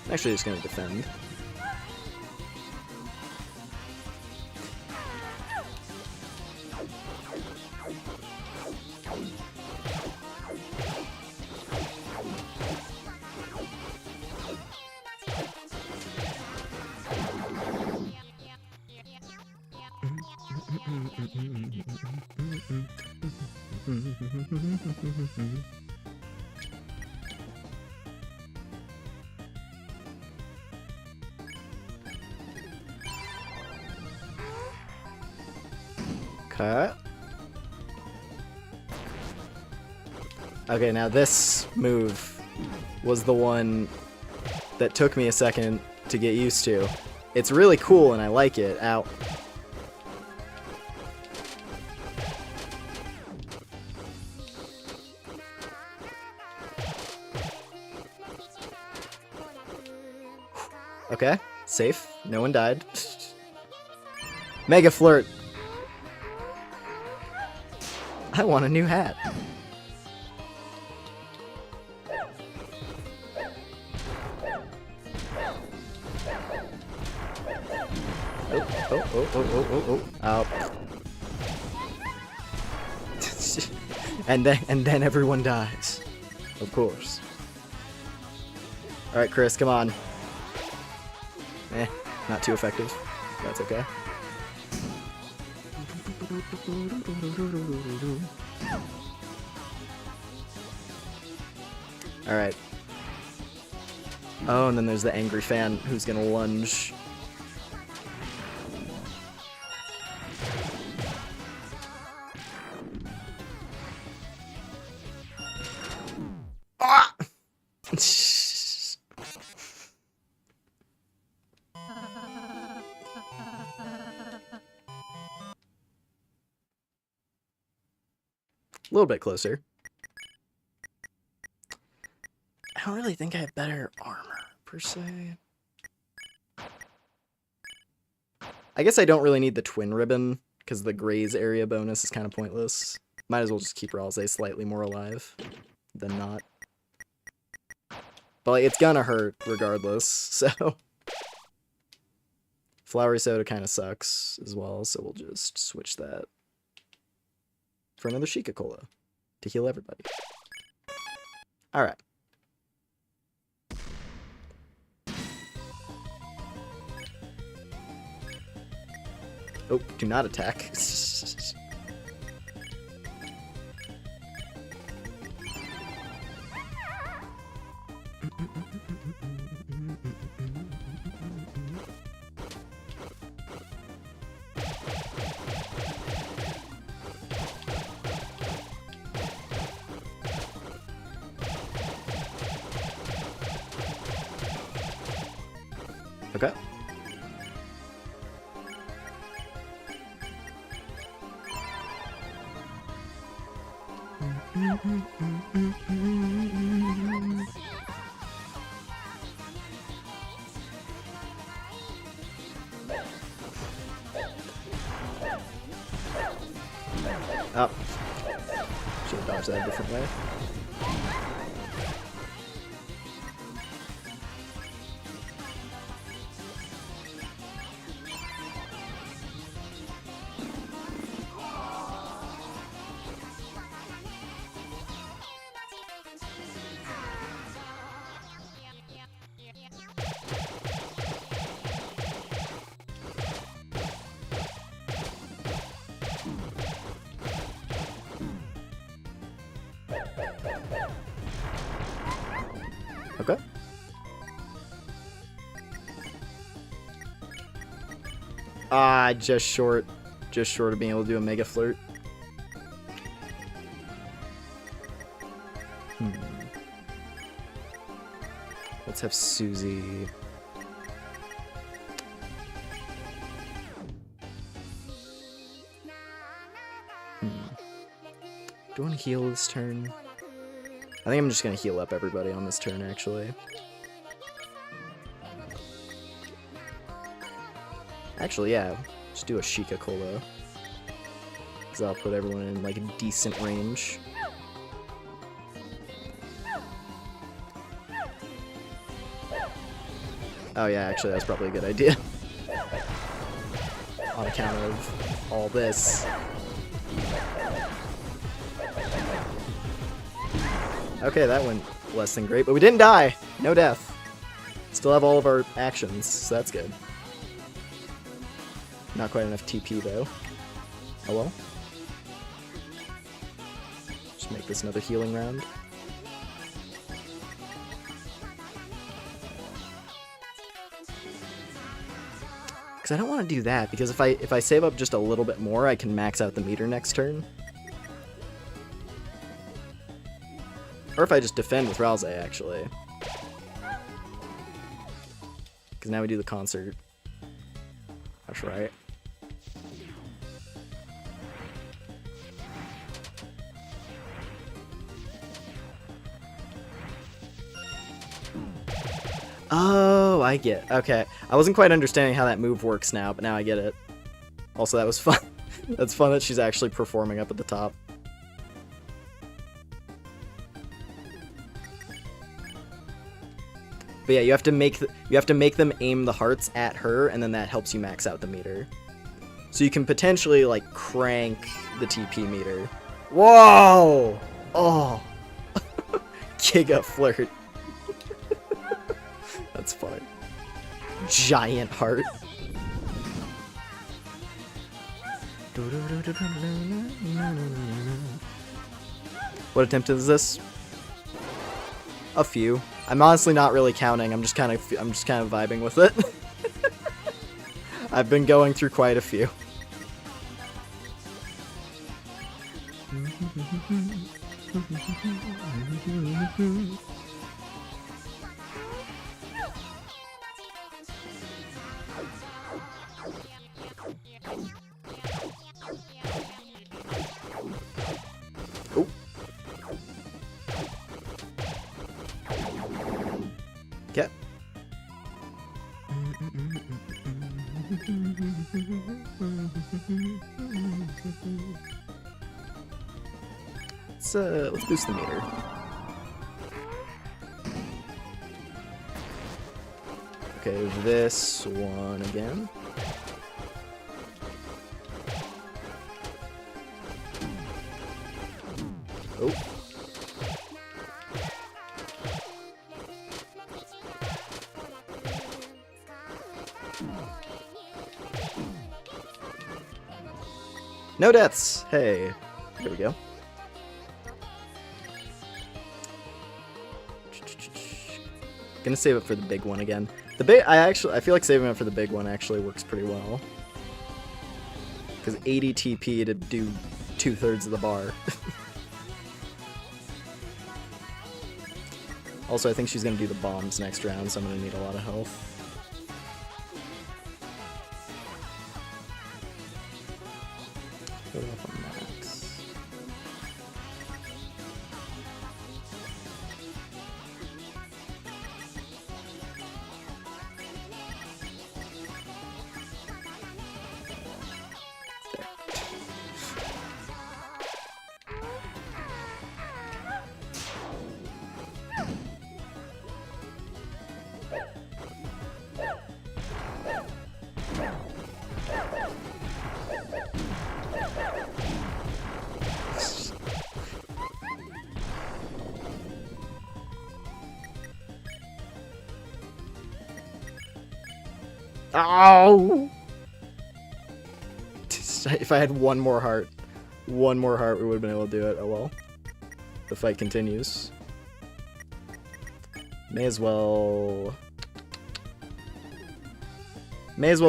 I'm actually just gonna defend. Okay. Okay, now this move was the one that took me a second to get used to. It's really cool and I like it. Ow. Okay, safe. No one died. Mega flirt. I want a new hat. Out. and then everyone dies. Of course. Alright, Chris, come on. Not too effective. That's okay. Alright. Oh, and then there's the angry fan who's gonna lunge. Ah! A little bit closer. I don't really think I have better armor, per se. I guess I don't really need the twin ribbon, because the Graze area bonus is kind of pointless. Might as well just keep Ralsei slightly more alive than not. But like, it's gonna hurt regardless, so... Flowery Soda kind of sucks as well, so we'll just switch that for another Sheikah Cola to heal everybody. Alright. Oh, do not attack. Okay. Oh. Should have dodged that a different way. Okay. Ah, just short of being able to do a Mega Flirt. Let's have Susie. Do I want to heal this turn? I think I'm just gonna heal up everybody on this turn, actually. Actually, yeah. Just do a Sheikah Cola. Because I'll put everyone in, like, a decent range. Oh yeah, actually that's probably a good idea. On account of all this. Okay, that went less than great, but we didn't die! No death. Still have all of our actions, so that's good. Not quite enough TP, though. Oh well. Just make this another healing round. Because I don't want to do that, because if I save up just a little bit more, I can max out the meter next turn. Or if I just defend with Ralsei, actually. Because now we do the concert. That's right. Oh, I get it. Okay. I wasn't quite understanding how that move works now, but now I get it. Also, that was fun. That's fun that she's actually performing up at the top. But yeah, you have to make them aim the hearts at her, and then that helps you max out the meter. So you can potentially like crank the TP meter. Whoa! Oh, Giga flirt. That's funny. Giant heart. What attempt is this? A few. I'm honestly not really counting. I'm just kind of vibing with it. I've been going through quite a few. Oh. Okay. Let's boost the meter. Okay, this one again. Oh. No deaths! Hey. There we go. Gonna save it for the big one again. I feel like saving it for the big one actually works pretty well. Because 80 TP to do 2/3 of the bar. Also, I think she's gonna do the bombs next round, so I'm gonna need a lot of health. Put it up on max. Ow! If I had one more heart, we would have been able to do it. Oh well. The fight continues. May as well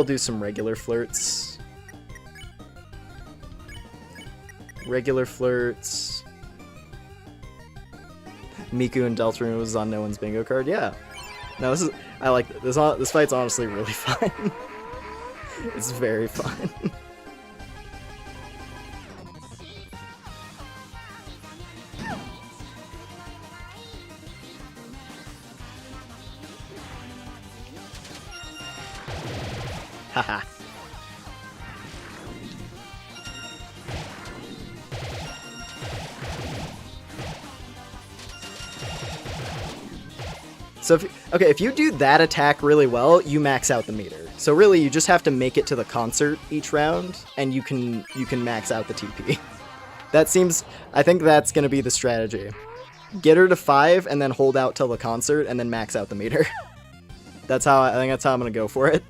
do some regular flirts. Regular flirts. Miku and Deltarune was on no one's bingo card. Yeah. No, I like this. This fight's honestly really fun. It's very fun. Haha. So if you do that attack really well, you max out the meter. So really, you just have to make it to the concert each round, and you can max out the TP. I think that's gonna be the strategy. Get her to 5, and then hold out till the concert, and then max out the meter. I think that's how I'm gonna go for it.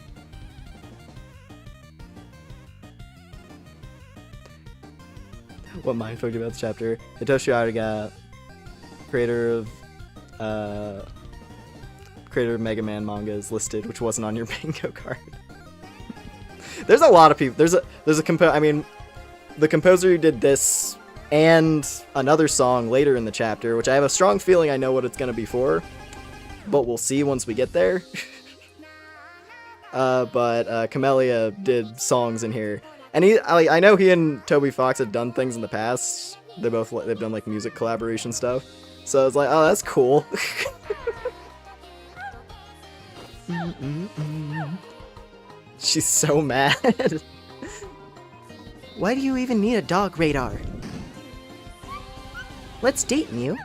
What mind fucked about this chapter? Hitoshi Ariga, creator of Mega Man manga, is listed, which wasn't on your bingo card. There's a lot of people. There's a I mean, the composer who did this and another song later in the chapter, which I have a strong feeling I know what it's gonna be for, but we'll see once we get there. But Camellia did songs in here, and I know he and Toby Fox have done things in the past. They've done like music collaboration stuff, so I was like, oh, that's cool. She's so mad.
Why do you even need a dog radar? Let's date, Mew.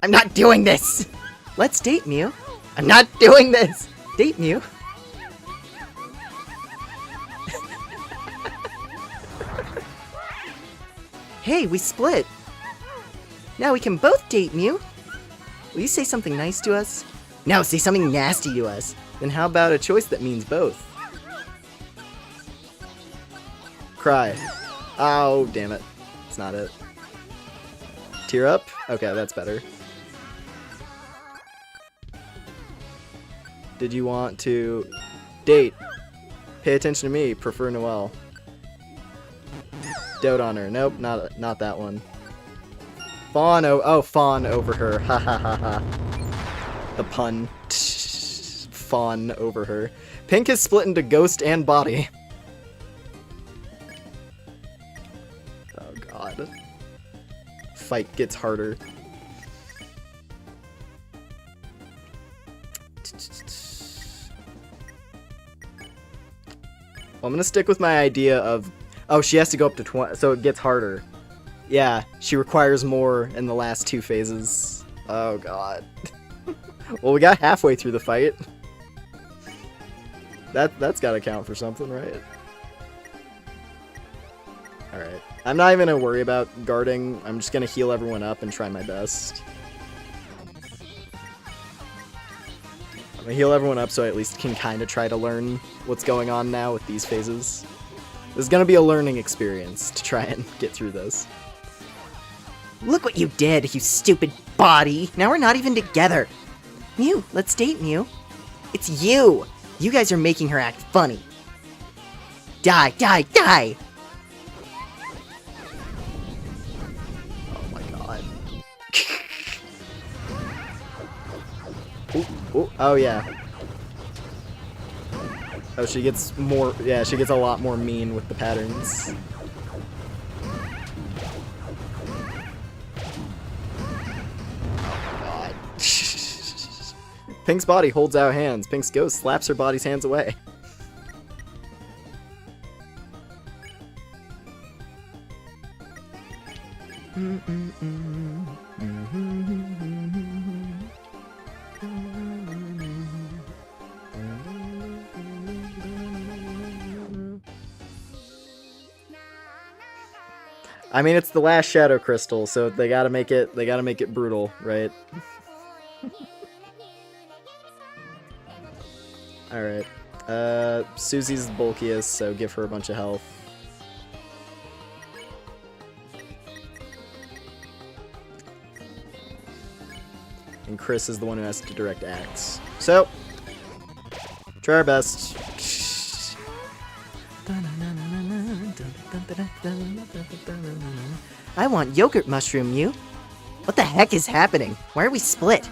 I'm not doing this! Let's date, Mew. I'm not doing this! Date Mew? Hey, we split! Now we can both date Mew! Will you say something nice to us? No, say something nasty to us!
Then how about a choice that means both? Cry. Oh, damn it. It's not it. Tear up? Okay, that's better. Did you want to date? Pay attention to me. Prefer Noelle. Dote on her. Nope, not that one. Fawn fawn over her. Ha ha ha ha. The pun. Fawn over her. Pink is split into ghost and body. Oh god. Fight gets harder. Well, I'm gonna stick with my idea of... Oh, she has to go up to 20, so it gets harder. Yeah, she requires more in the last 2 phases. Oh god. Well, we got halfway through the fight. That's gotta count for something, right? Alright. I'm not even gonna worry about guarding. I'm just gonna heal everyone up and try my best. I'm gonna heal everyone up so I at least can kind of try to learn what's going on now with these phases. This is gonna be a learning experience to try and get through this.
Look what you did, you stupid body! Now we're not even together! Mew, let's date, Mew. It's you! You guys are making her act funny. Die, die, die!
Oh my god. Ooh, ooh, oh yeah. Oh, she gets more, yeah, she gets a lot more mean with the patterns. Oh god. Pink's body holds out hands. Pink's ghost slaps her body's hands away. I mean, it's the last Shadow Crystal, so they gotta make it brutal, right? Alright. Susie's the bulkiest, so give her a bunch of health. And Chris is the one who has to direct acts. So, try our best.
I want yogurt mushroom, Mew. What the heck is happening? Why are we split?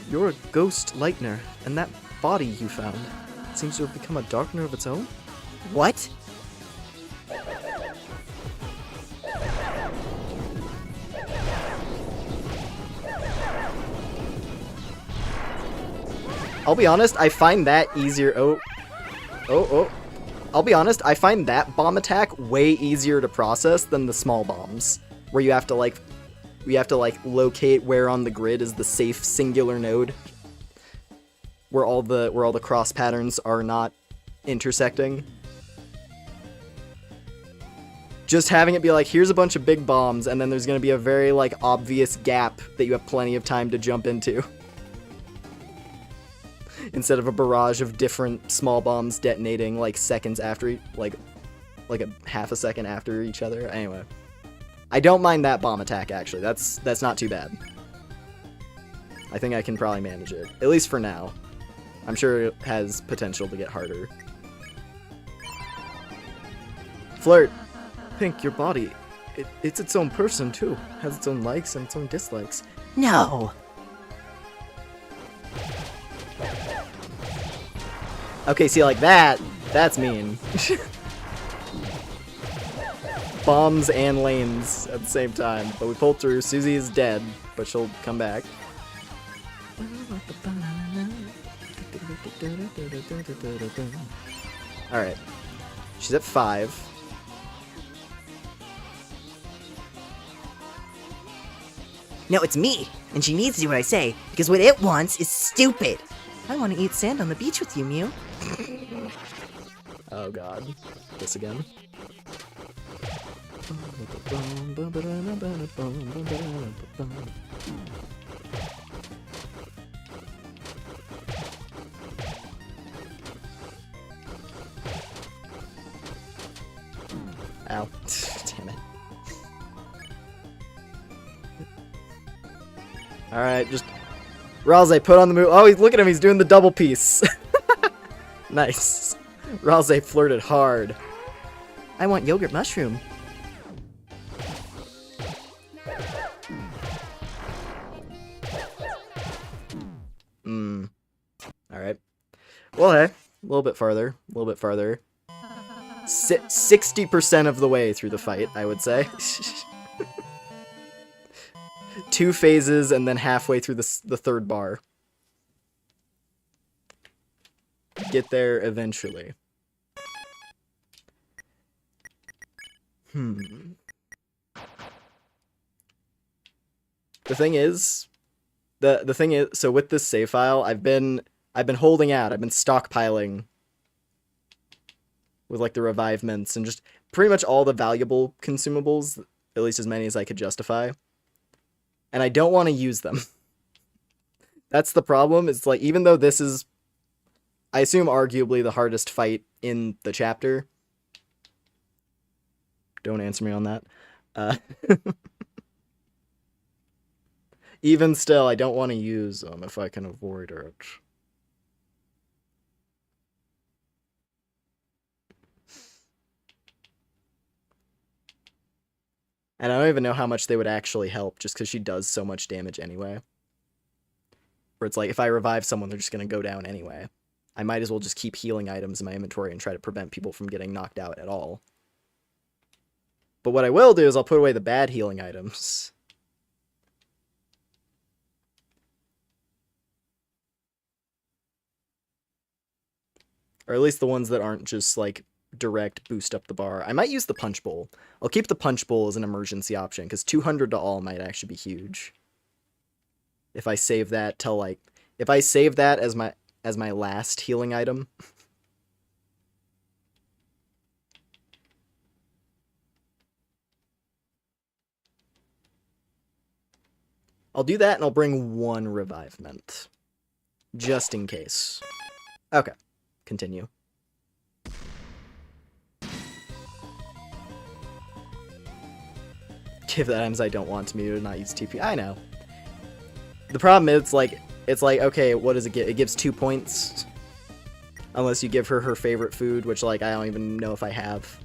You're a ghost lightener, and that body you found seems to have become a darkener of its own?
What?
I'll be honest, I find that easier. I'll be honest, I find that bomb attack way easier to process than the small bombs, where you have to like locate where on the grid is the safe singular node, where all the cross patterns are not intersecting. Just having it be like, here's a bunch of big bombs, and then there's gonna be a very like obvious gap that you have plenty of time to jump into. Instead of a barrage of different small bombs detonating like seconds after, like a half a second after each other. Anyway, I don't mind that bomb attack actually. That's not too bad. I think I can probably manage it, at least for now. I'm sure it has potential to get harder. Flirt.
Pink, your body, it's its own person too. Has its own likes and its own dislikes.
No!
Okay, see, like that's mean. Bombs and lanes at the same time. But we pulled through. Susie is dead, but she'll come back. Alright. She's at 5.
No, it's me! And she needs to do what I say, because what it wants is stupid. I want to eat sand on the beach with you, Mew.
Oh god. This again. Ow. Damn it. Alright, just... Ralze, put on the move. Oh, look at him, he's doing the double piece. Nice. Ralze flirted hard.
I want yogurt mushroom.
Alright. Well, hey, a little bit farther. A little bit farther. 60% of the way through the fight, I would say. 2 phases and then halfway through the third bar. Get there eventually. The thing is, so with this save file, I've been holding out. I've been stockpiling with like the revivements and just pretty much all the valuable consumables, at least as many as I could justify. And I don't want to use them. That's the problem. It's like, even though this is, I assume, arguably the hardest fight in the chapter. Don't answer me on that. Even still, I don't want to use them if I can avoid it. And I don't even know how much they would actually help, just because she does so much damage anyway. Where it's like, if I revive someone, they're just going to go down anyway. I might as well just keep healing items in my inventory and try to prevent people from getting knocked out at all. But what I will do is I'll put away the bad healing items. Or at least the ones that aren't just, like, direct boost up the bar. I might use the punch bowl. I'll keep the punch bowl as an emergency option, because 200 to all might actually be huge. If I save that till, like... If I save that as my last healing item... I'll do that, and I'll bring 1 revivement. Just in case. Okay. Continue. Give the items I don't want to me to not use TP. I know. The problem is, it's like, okay, what does it give? It gives 2 points. Unless you give her her favorite food, which, like, I don't even know if I have.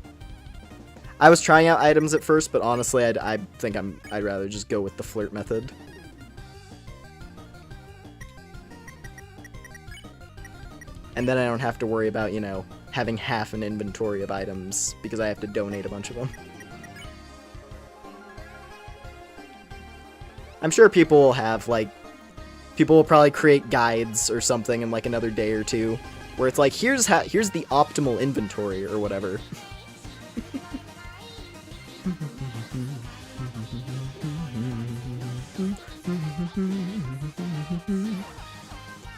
I was trying out items at first, but honestly, I think I'd rather just go with the flirt method. And then I don't have to worry about, you know, having half an inventory of items because I have to donate a bunch of them. I'm sure people will have, like, people will probably create guides or something in, like, another day or two, where it's like, here's the optimal inventory or whatever.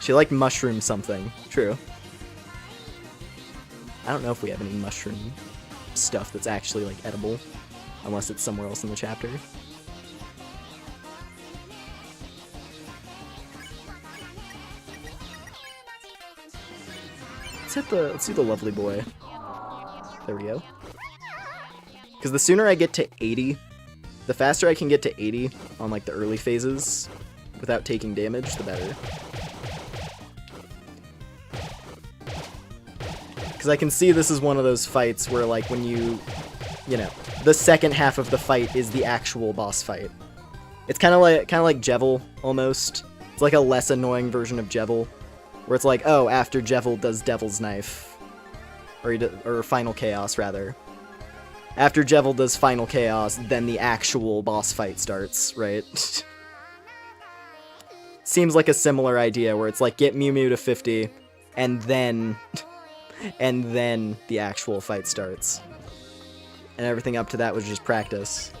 She liked mushroom something. True. I don't know if we have any mushroom stuff that's actually, like, edible. Unless it's somewhere else in the chapter. Let's do the lovely boy. There we go. Because the sooner I get to 80, the faster I can get to 80 on, like, the early phases without taking damage, the better. Because I can see this is one of those fights where, like, when you know, the second half of the fight is the actual boss fight. It's kind of like Jevil, almost. It's like a less annoying version of Jevil, where it's like, oh, after Jevil does Devil's Knife, or Final Chaos, rather. After Jevil does Final Chaos, then the actual boss fight starts, right? Seems like a similar idea, where it's like, get Mew Mew to 50, and then the actual fight starts. And everything up to that was just practice.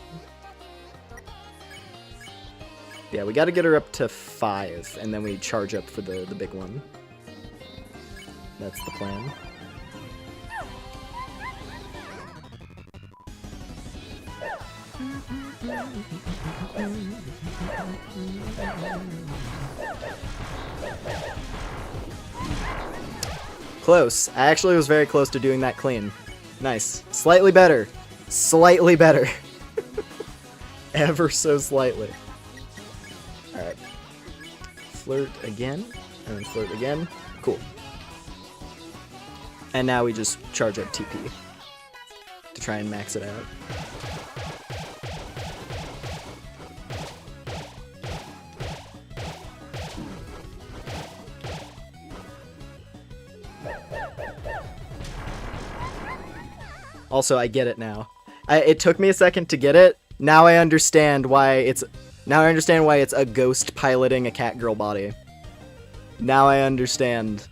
Yeah, we got to get her up to 5, and then we charge up for the big one. That's the plan. Close. I actually was very close to doing that clean. Nice. Slightly better. Slightly better. Ever so slightly. Alright. Flirt again. And then flirt again. Cool. And now we just charge up TP to try and max it out. Also, I get it now. It took me a second to get it. Now I understand why it's a ghost piloting a cat girl body. Now I understand.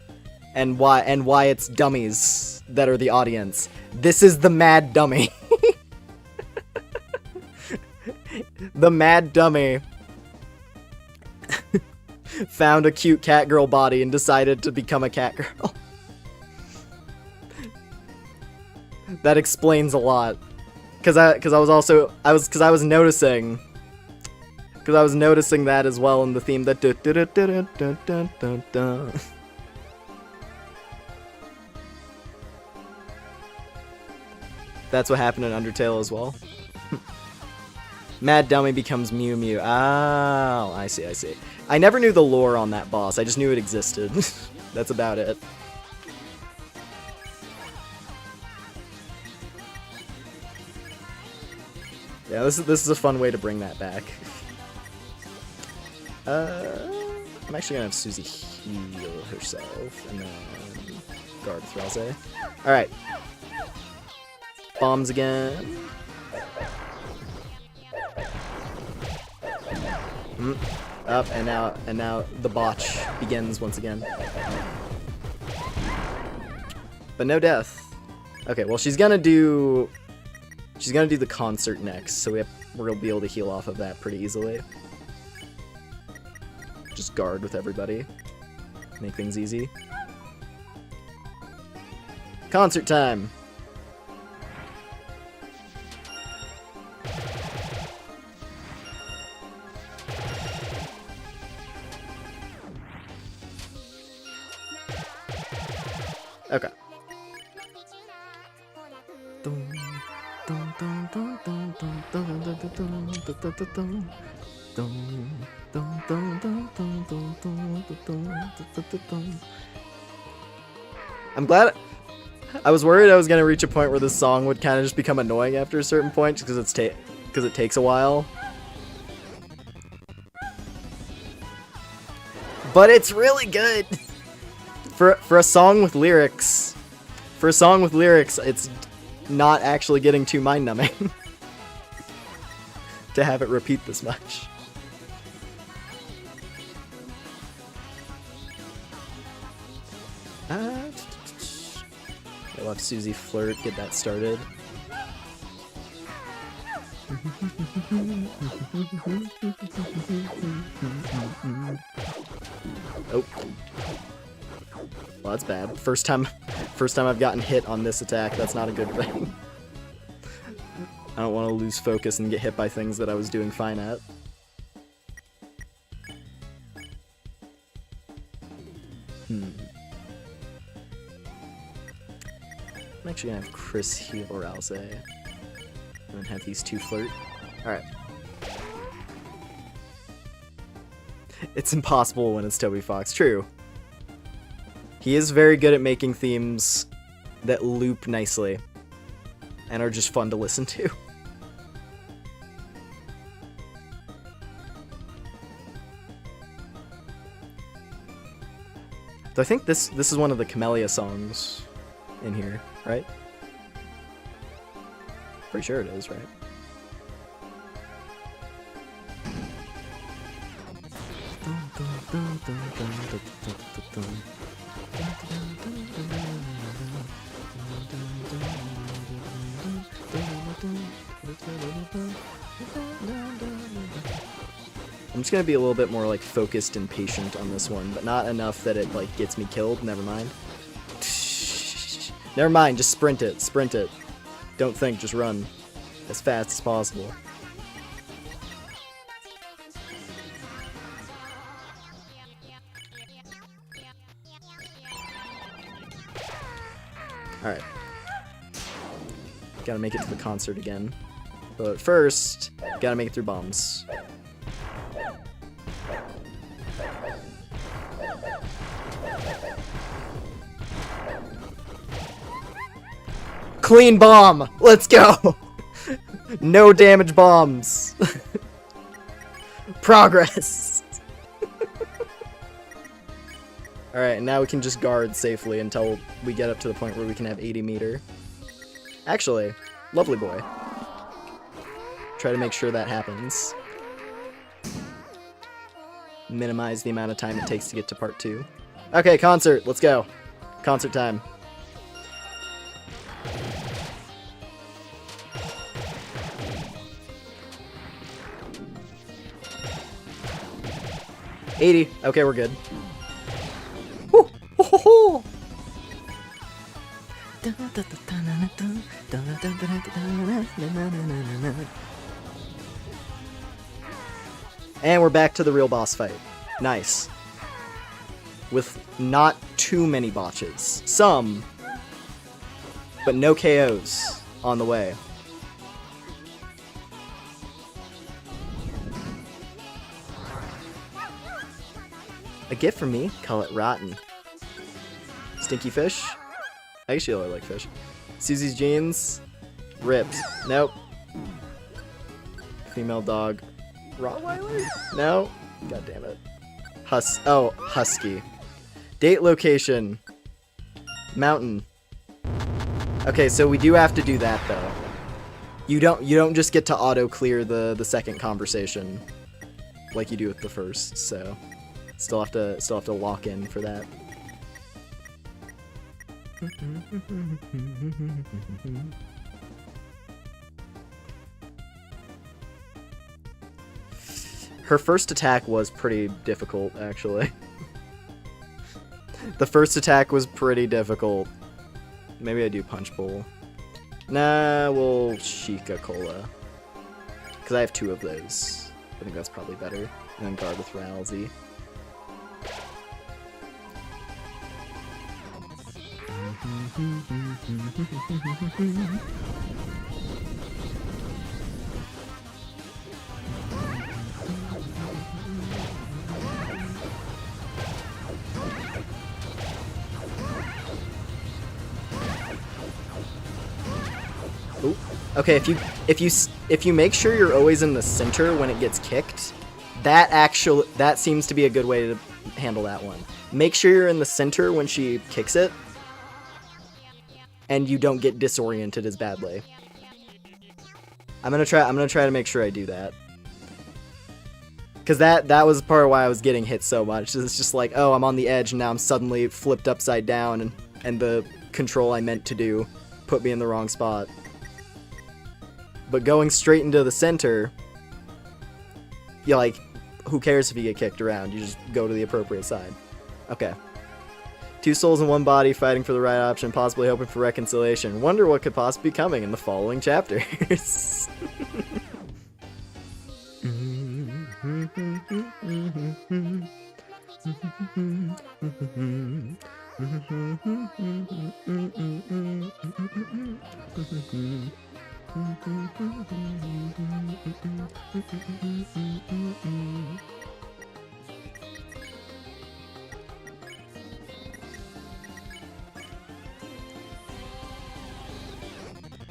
And why it's dummies that are the audience. This is the mad dummy. The mad dummy found a cute cat girl body and decided to become a cat girl. That explains a lot. Cause I was noticing that as well in the theme that That's what happened in Undertale as well. Mad Dummy becomes Mew Mew. Oh, I see. I never knew the lore on that boss. I just knew it existed. That's about it. Yeah, this is a fun way to bring that back. I'm actually gonna have Susie heal herself and then guard Thralze. Alright. Bombs again. Up and now the botch begins once again. But no death. Okay, well she's gonna do the concert next, so we're gonna be able to heal off of that pretty easily. Just guard with everybody. Make things easy. Concert time! Okay. I'm glad. I was worried I was gonna reach a point where this song would kind of just become annoying after a certain point, just because it takes a while. But it's really good for a song with lyrics. For a song with lyrics, it's not actually getting too mind-numbing to have it repeat this much. I'll have Susie flirt, get that started. Oh. Well, that's bad. First time I've gotten hit on this attack. That's not a good thing. I don't want to lose focus and get hit by things that I was doing fine at. I'm actually gonna have Chris heal Ralze. And then have these two flirt. Alright. It's impossible when it's Toby Fox. True. He is very good at making themes that loop nicely and are just fun to listen to. So I think this is one of the Camellia songs in here, right? Pretty sure it is, right? I'm just gonna be a little bit more like focused and patient on this one, but not enough that it like gets me killed. Never mind. Never mind, just sprint it, sprint it. Don't think, just run as fast as possible. Alright. Gotta make it to the concert again. But first, gotta make it through bombs. Clean bomb! Let's go! No damage bombs! Progress! Alright, now we can just guard safely until we get up to the point where we can have 80 meter. Actually, lovely boy. Try to make sure that happens. Minimize the amount of time it takes to get to part 2. Okay, concert, let's go. Concert time. $80. Okay, we're good. Woo! Ho, ho, ho. And we're back to the real boss fight. Nice. With not too many botches. Some, but no KOs on the way. A gift from me? Call it rotten. Stinky fish? Actually, I like fish. Susie's jeans? Ripped. Nope. Female dog. Rottweiler? No? God damn it. Husky. Date location. Mountain. Okay, so we do have to do that though. You don't just get to auto clear the second conversation like you do with the first, so still have to lock in for that. Her first attack was pretty difficult, actually. The first attack was pretty difficult. Maybe I do Punch Bowl. Nah, we'll Sheikah Cola. Because I have 2 of those. I think that's probably better. And then guard with Rousey. Ooh. Okay, if you make sure you're always in the center when it gets kicked, that seems to be a good way to handle that one. Make sure you're in the center when she kicks it, and you don't get disoriented as badly. I'm gonna try to make sure I do that. Cause that was part of why I was getting hit so much. It's just like, oh, I'm on the edge and now I'm suddenly flipped upside down and the control I meant to do put me in the wrong spot. But going straight into the center, you're like, who cares if you get kicked around? You just go to the appropriate side. Okay. 2 souls in one body fighting for the right option, possibly hoping for reconciliation. Wonder what could possibly be coming in the following chapters.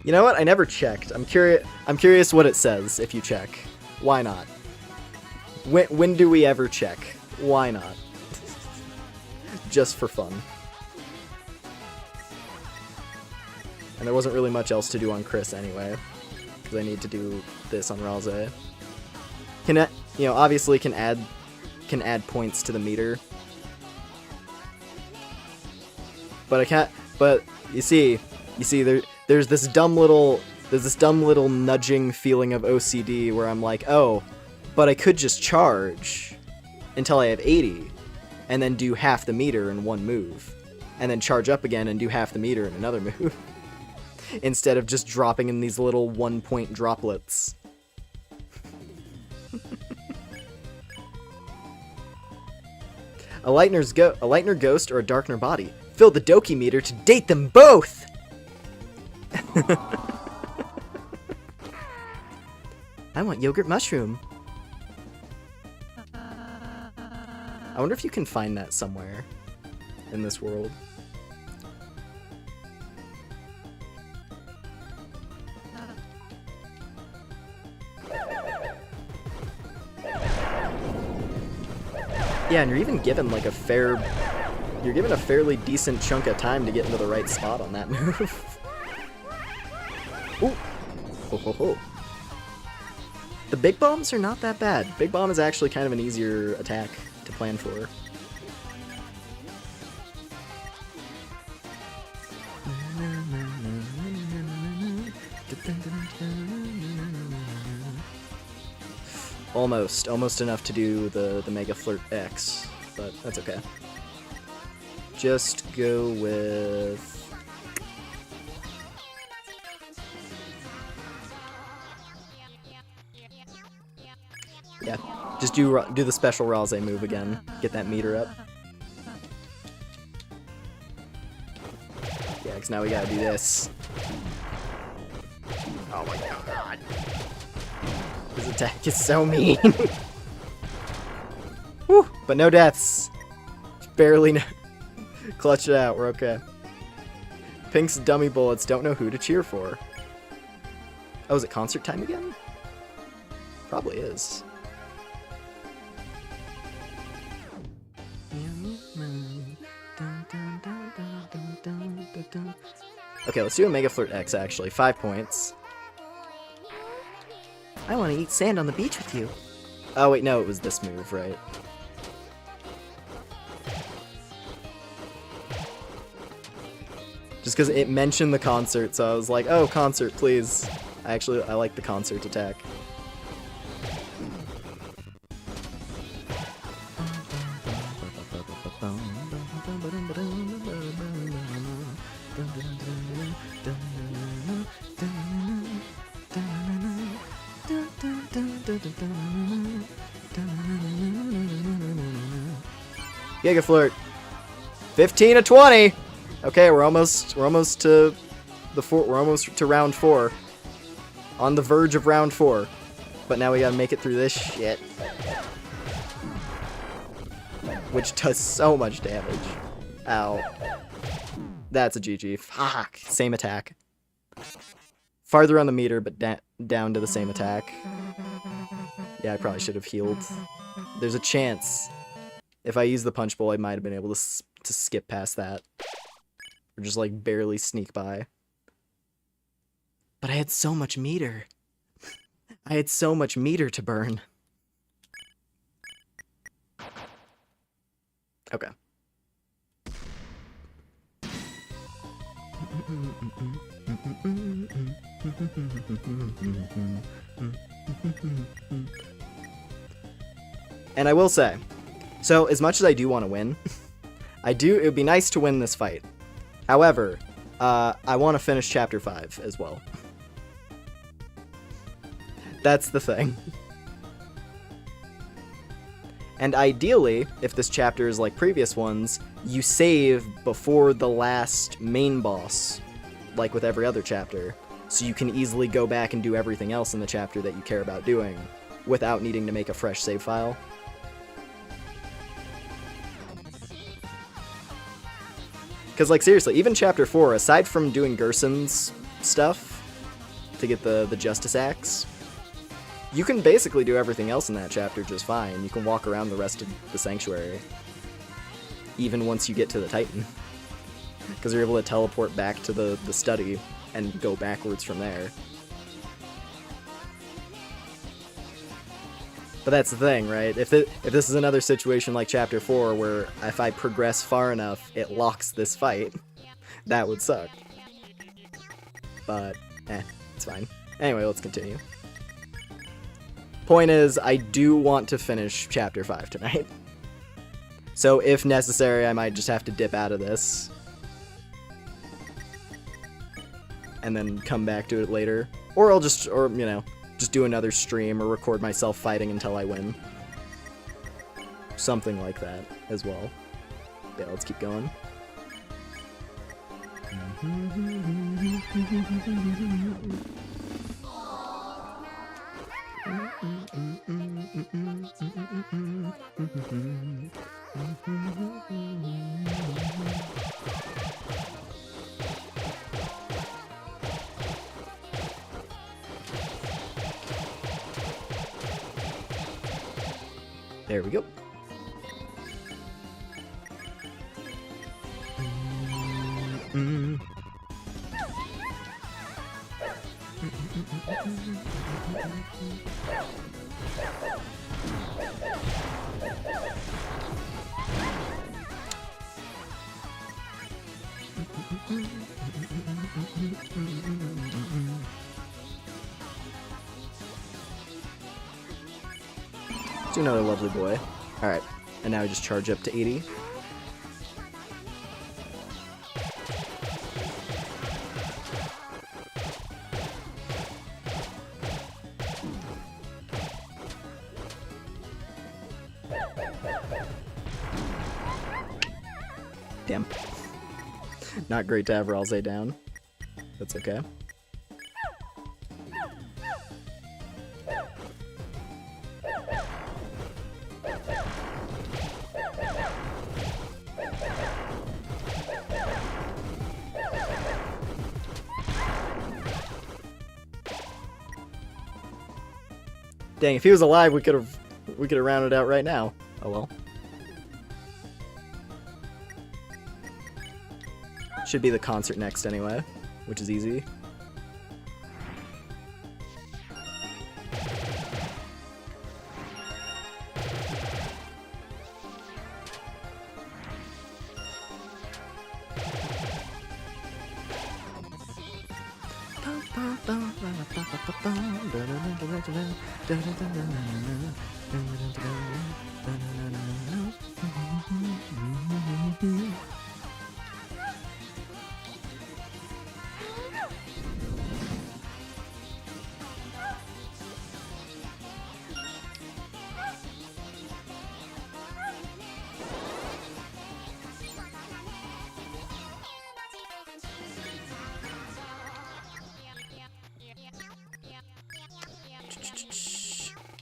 You know what? I never checked. I'm curious what it says if you check. Why not? When do we ever check? Why not? Just for fun. And there wasn't really much else to do on Chris anyway, because I need to do this on Ralze. Obviously can add points to the meter. But I can't. But you see there's this dumb little nudging feeling of OCD where I'm like, oh, But I could just charge until I have 80, and then do half the meter in one move. And then charge up again and do half the meter in another move. Instead of just dropping in these little 1-point droplets. A Lightner Ghost or a Darkner Body. Fill the Doki meter to date them both! I want Yogurt Mushroom. I wonder if you can find that somewhere in this world. Yeah, and you're even given like a fairly decent chunk of time to get into the right spot on that move. Ooh. Ho, ho, ho. The big bombs are not that bad. Big bomb is actually kind of an easier attack to plan for. Almost enough to do the Mega Flirt X, but that's okay. Just go with... Yeah, just do the special Ralze move again. Get that meter up. Yeah, because now we gotta do this. Oh my god. His attack is so mean. Whew, but no deaths. Barely no. Clutch it out, we're okay. Pink's dummy bullets don't know who to cheer for. Oh, is it concert time again? Probably is. Okay, let's do a Mega Flirt X actually. 5 points.
I want to eat sand on the beach with you.
Oh wait, no, it was this move, right? Just because it mentioned the concert, so I was like, oh, concert, please. I like the concert attack. Giga Flirt. 15 to 20. Okay, we're almost to round 4. On the verge of round 4. But now we gotta make it through this shit. Which does so much damage. Ow. That's a GG. Fuck. Same attack. Farther on the meter, but down to the same attack. Yeah, I probably should have healed. There's a chance. If I use the Punch Bowl, I might have been able to skip past that. Or just, like, barely sneak by. But I had so much meter. I had so much meter to burn. Okay. And I will say, so as much as I do want to win, it would be nice to win this fight. However, I want to finish Chapter 5 as well. That's the thing. And ideally, if this chapter is like previous ones, you save before the last main boss, like with every other chapter, so you can easily go back and do everything else in the chapter that you care about doing, without needing to make a fresh save file. Because, like, seriously, even Chapter 4, aside from doing Gerson's stuff to get the Justice Axe, you can basically do everything else in that chapter just fine. You can walk around the rest of the Sanctuary, even once you get to the Titan. Because you're able to teleport back to the study and go backwards from there. But that's the thing, right? If this is another situation like Chapter 4, where if I progress far enough, it locks this fight, that would suck. But, it's fine. Anyway, let's continue. Point is, I do want to finish Chapter 5 tonight. So if necessary, I might just have to dip out of this. And then come back to it later. Or I'll just, or, you know, just do another stream or record myself fighting until I win. Something like that as well. Yeah, let's keep going. There we go. Do another lovely boy. Alright, and now we just charge up to 80. Damn. Not great to have Ralze down. That's okay. Dang, if he was alive, we could have rounded out right now. Oh well. Should be the concert next anyway, which is easy.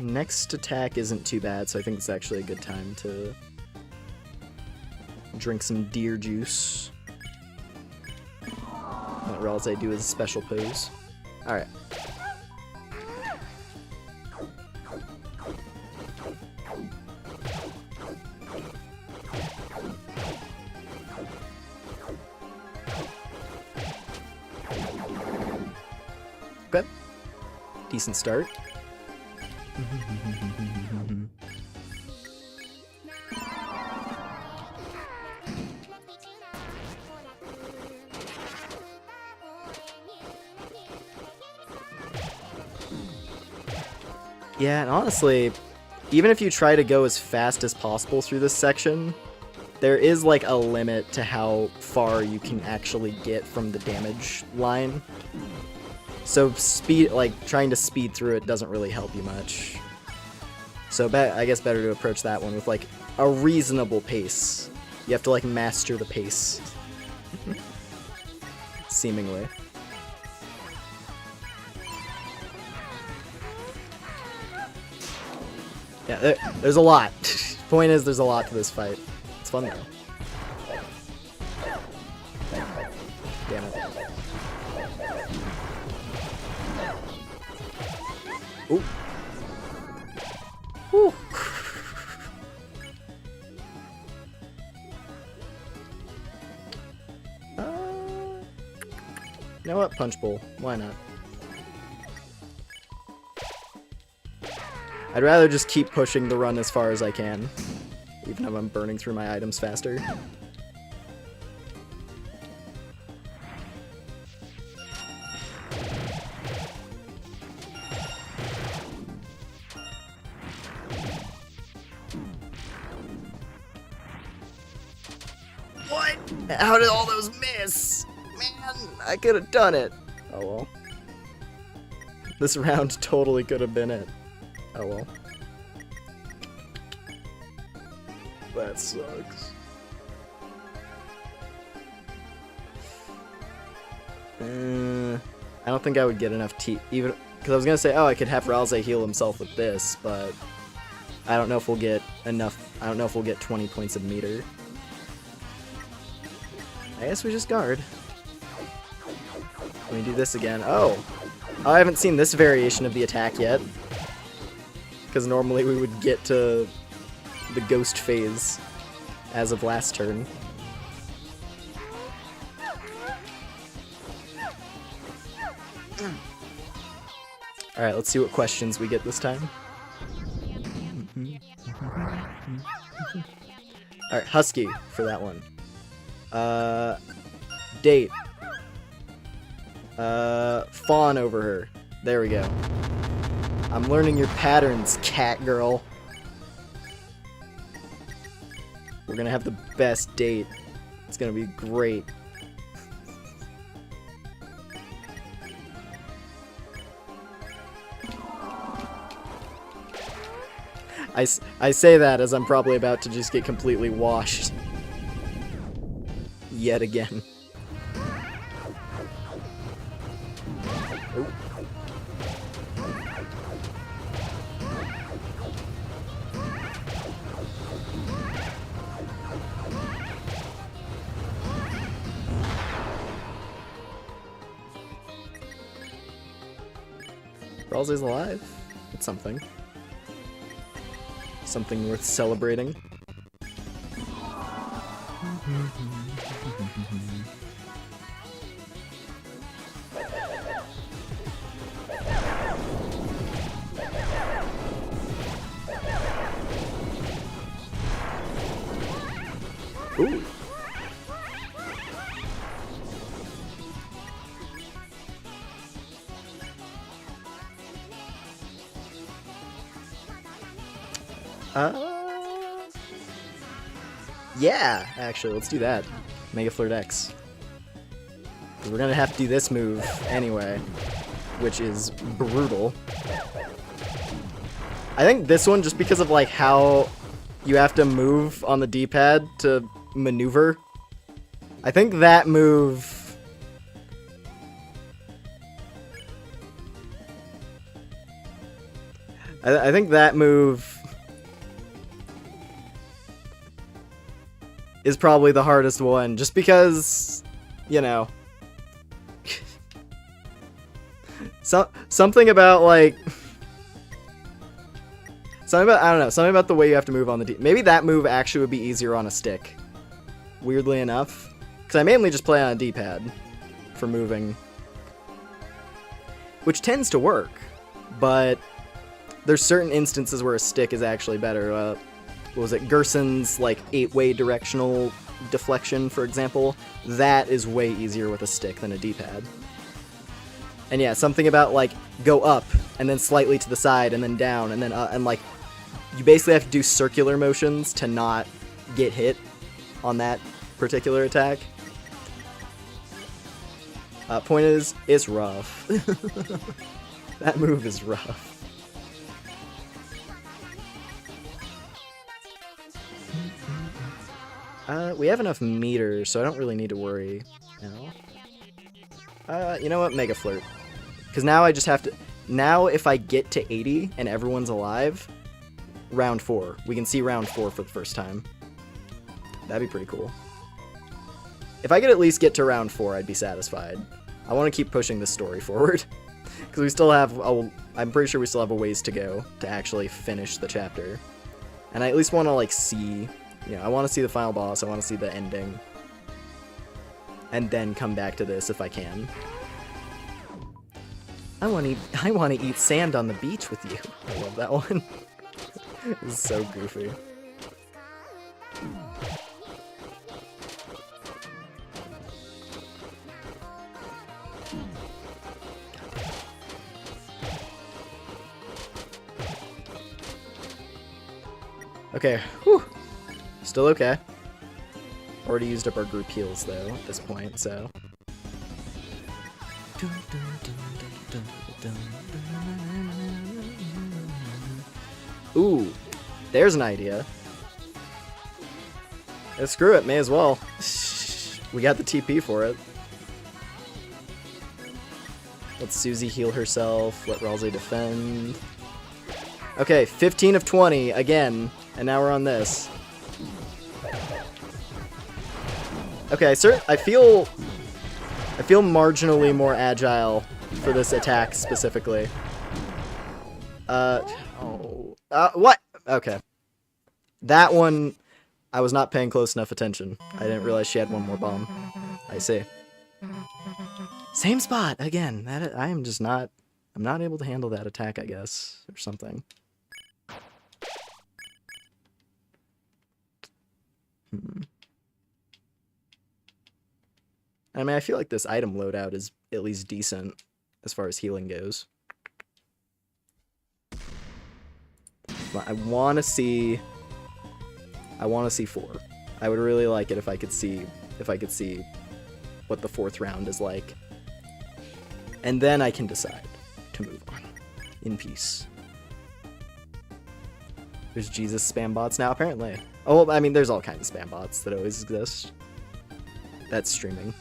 Next attack isn't too bad, so I think it's actually a good time to drink some deer juice. Let Ralze do his special pose. Alright. Okay. Decent start. Yeah, and honestly, even if you try to go as fast as possible through this section, there is like a limit to how far you can actually get from the damage line. So speed, like trying to speed through it doesn't really help you much. So I guess better to approach that one with like a reasonable pace. You have to like master the pace. Seemingly. Yeah, there's a lot. Point is, there's a lot to this fight. It's fun though. Damn it. Ooh. Whew. You know what? Punch Bowl. Why not? I'd rather just keep pushing the run as far as I can, even if I'm burning through my items faster. How did all those miss? Man, I could have done it. Oh well. This round totally could have been it. Oh well. That sucks. I don't think I would get enough even because I was gonna say, oh, I could have Ralze heal himself with this, but I don't know if we'll get enough. I don't know if we'll get 20 points of meter. I guess we just guard. Let me do this again. Oh, I haven't seen this variation of the attack yet. Because normally we would get to the ghost phase as of last turn. Alright, let's see what questions we get this time. Alright, Husky for that one. Date. Fawn over her. There we go. I'm learning your patterns, cat girl. We're gonna have the best date. It's gonna be great. I say that as I'm probably about to just get completely washed. Yet again. Oh. Ralze's alive. It's something. Something worth celebrating. Ooh. Yeah, actually, let's do that. Mega Flirt X. 'Cause we're gonna have to do this move anyway, which is brutal. I think this one, just because of like how you have to move on the D-pad to maneuver, I think that move... I think that move is probably the hardest one, just because, you know, something about like, I don't know, something about the way you have to move on the D. Maybe that move actually would be easier on a stick, weirdly enough, because I mainly just play on a D-pad for moving, which tends to work, but there's certain instances where a stick is actually better. What was it? Gerson's like 8-way directional deflection, for example. That is way easier with a stick than a D-pad. And yeah, something about like go up and then slightly to the side and then down and then and like you basically have to do circular motions to not get hit on that particular attack. Point is, it's rough. That move is rough. We have enough meters, so I don't really need to worry now. You know what? Mega Flirt. Because now I just have to... Now if I get to 80 and everyone's alive, round 4. We can see round 4 for the first time. That'd be pretty cool. If I could at least get to round 4, I'd be satisfied. I want to keep pushing this story forward. Because we still have... I'm pretty sure we still have a ways to go to actually finish the chapter. And I at least want to, like, see... You know, I want to see the final boss, I want to see the ending. And then come back to this if I can. I want to eat sand on the beach with you. I love that one. It's so goofy. Okay, whew. Still okay. Already used up our group heals though at this point, so. Ooh, there's an idea. Yeah, screw it, may as well. We got the TP for it. Let Susie heal herself, let Ralsei defend. Okay, 15 of 20 again, and now we're on this. Okay, I feel marginally more agile for this attack specifically. What? Okay. That one, I was not paying close enough attention. I didn't realize she had one more bomb. I see. Same spot again. That I am just not. I'm not able to handle that attack, I guess, or something. I mean, I feel like this item loadout is at least decent as far as healing goes. But I want to see 4. I would really like it if I could see what the 4th round is like. And then I can decide to move on in peace. There's Jesus spam bots now, apparently. Oh, well, I mean, there's all kinds of spam bots that always exist. That's streaming.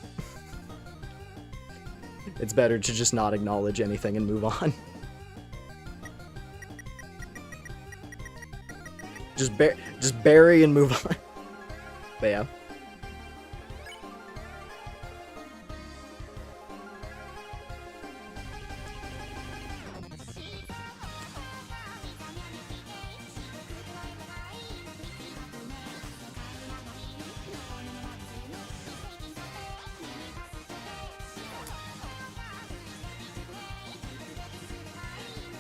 It's better to just not acknowledge anything and move on. Just bury and move on. But yeah.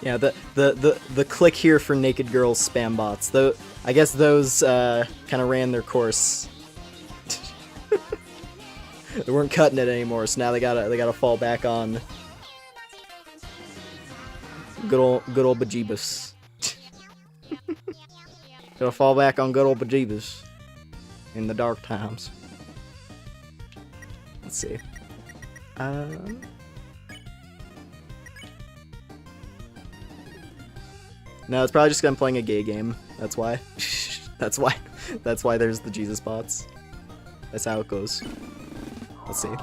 Yeah, the click here for naked girls spam bots. Though I guess those kind of ran their course. They weren't cutting it anymore, so now they gotta fall back on good old bejeebus. Gotta fall back on good old bejeebus in the dark times. Let's see. No, it's probably just 'cause I'm playing a gay game. That's why. That's why there's the Jesus bots. That's how it goes. Let's see. Ooh.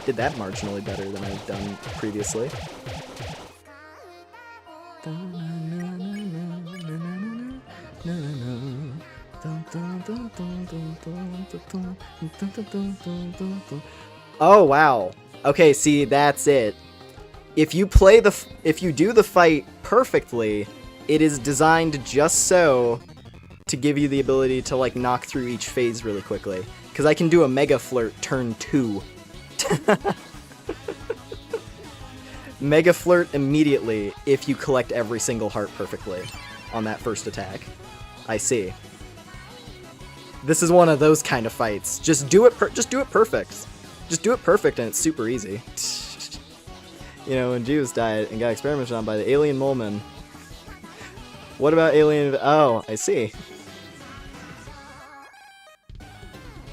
Did that marginally better than I've done previously. Oh wow. Okay, see, that's it. If you do the fight perfectly, it is designed just so to give you the ability to like knock through each phase really quickly. Cause I can do a Mega Flirt turn 2. Mega Flirt immediately if you collect every single heart perfectly on that first attack. I see. This is one of those kind of fights. Just do it perfect. Just do it perfect and it's super easy. You know, when Jews died and got experimented on by the alien molemen. What about alien... Oh, I see.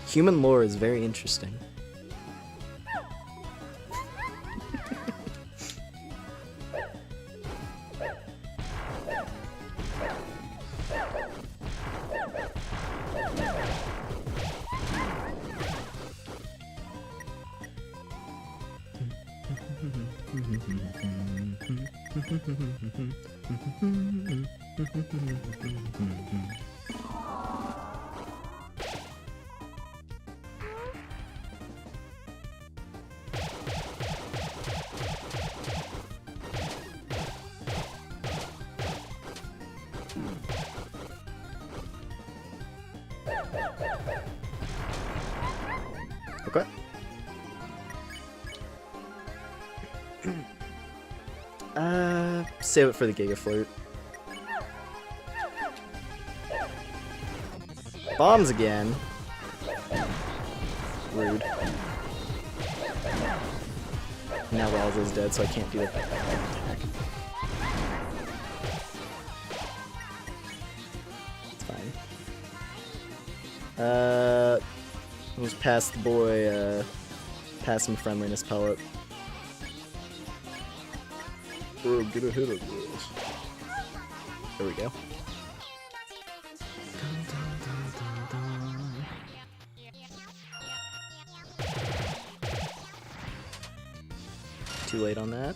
Human lore is very interesting. Okay. Save it for the Giga Flirt. Bombs again. Rude. Now Ralza's dead, so I can't do that. It's fine. Just pass the boy, pass him friendliness pellet. Oh, get a hit of this. There we go. Too late on that.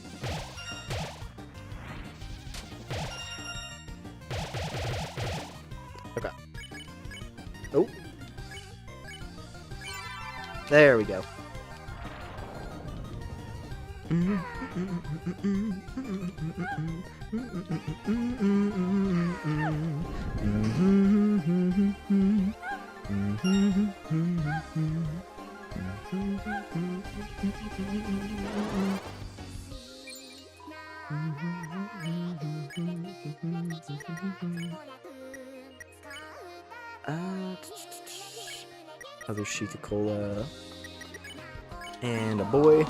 Okay. Oh. There we go. Other Shika Cola and a boy.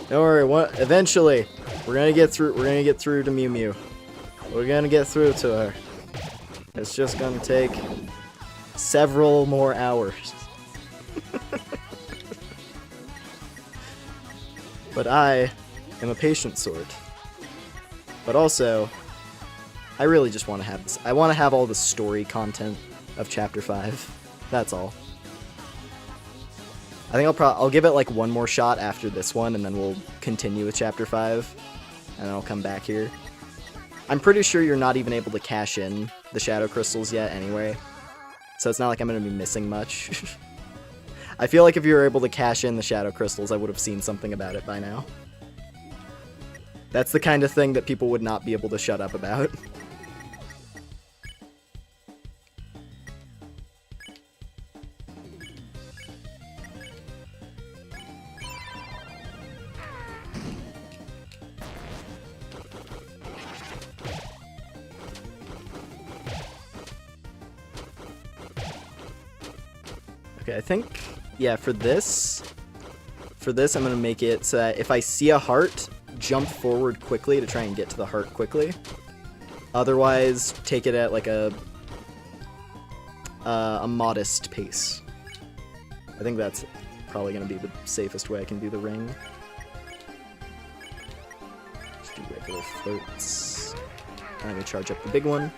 Don't worry. Eventually, we're gonna get through. We're gonna get through to Mew Mew. We're gonna get through to her. It's just gonna take several more hours. But I am a patient sort. But also, I really just want to have this. I want to have all the story content of Chapter 5. That's all. I think I'll give it like one more shot after this one, and then we'll continue with Chapter 5, and then I'll come back here. I'm pretty sure you're not even able to cash in the Shadow Crystals yet anyway, so it's not like I'm going to be missing much. I feel like if you were able to cash in the Shadow Crystals, I would have seen something about it by now. That's the kind of thing that people would not be able to shut up about. Okay, I think, yeah, for this I'm gonna make it so that if I see a heart, jump forward quickly to try and get to the heart quickly. Otherwise, take it at like a modest pace. I think that's probably gonna be the safest way I can do the ring. Just do regular floats. And I'm gonna charge up the big one.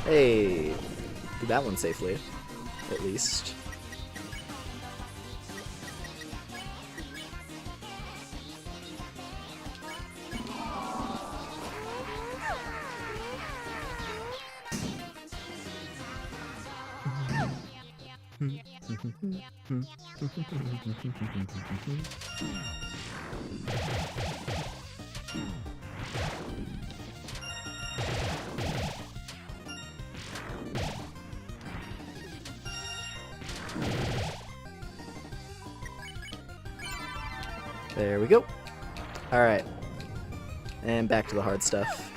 Hey, did that one safely, at least. There we go. Alright. And back to the hard stuff.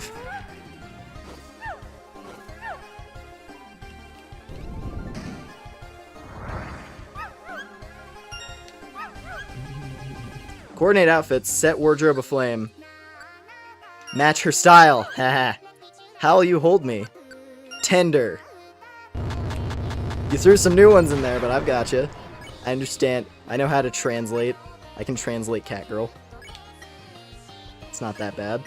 Coordinate outfits, set wardrobe aflame. Match her style. Haha. How'll you hold me? Tender. You threw some new ones in there, but I've gotcha. I understand. I know how to translate. I can translate Catgirl. It's not that bad.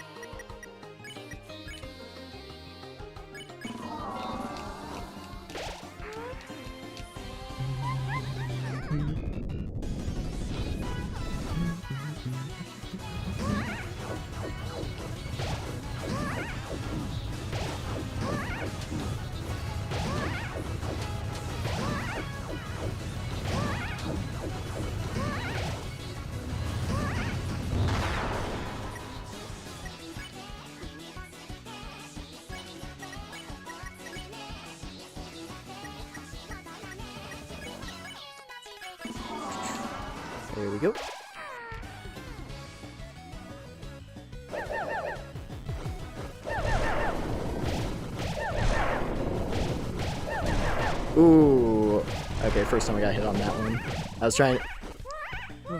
There we go. Ooh. Okay, first time I got hit on that one. I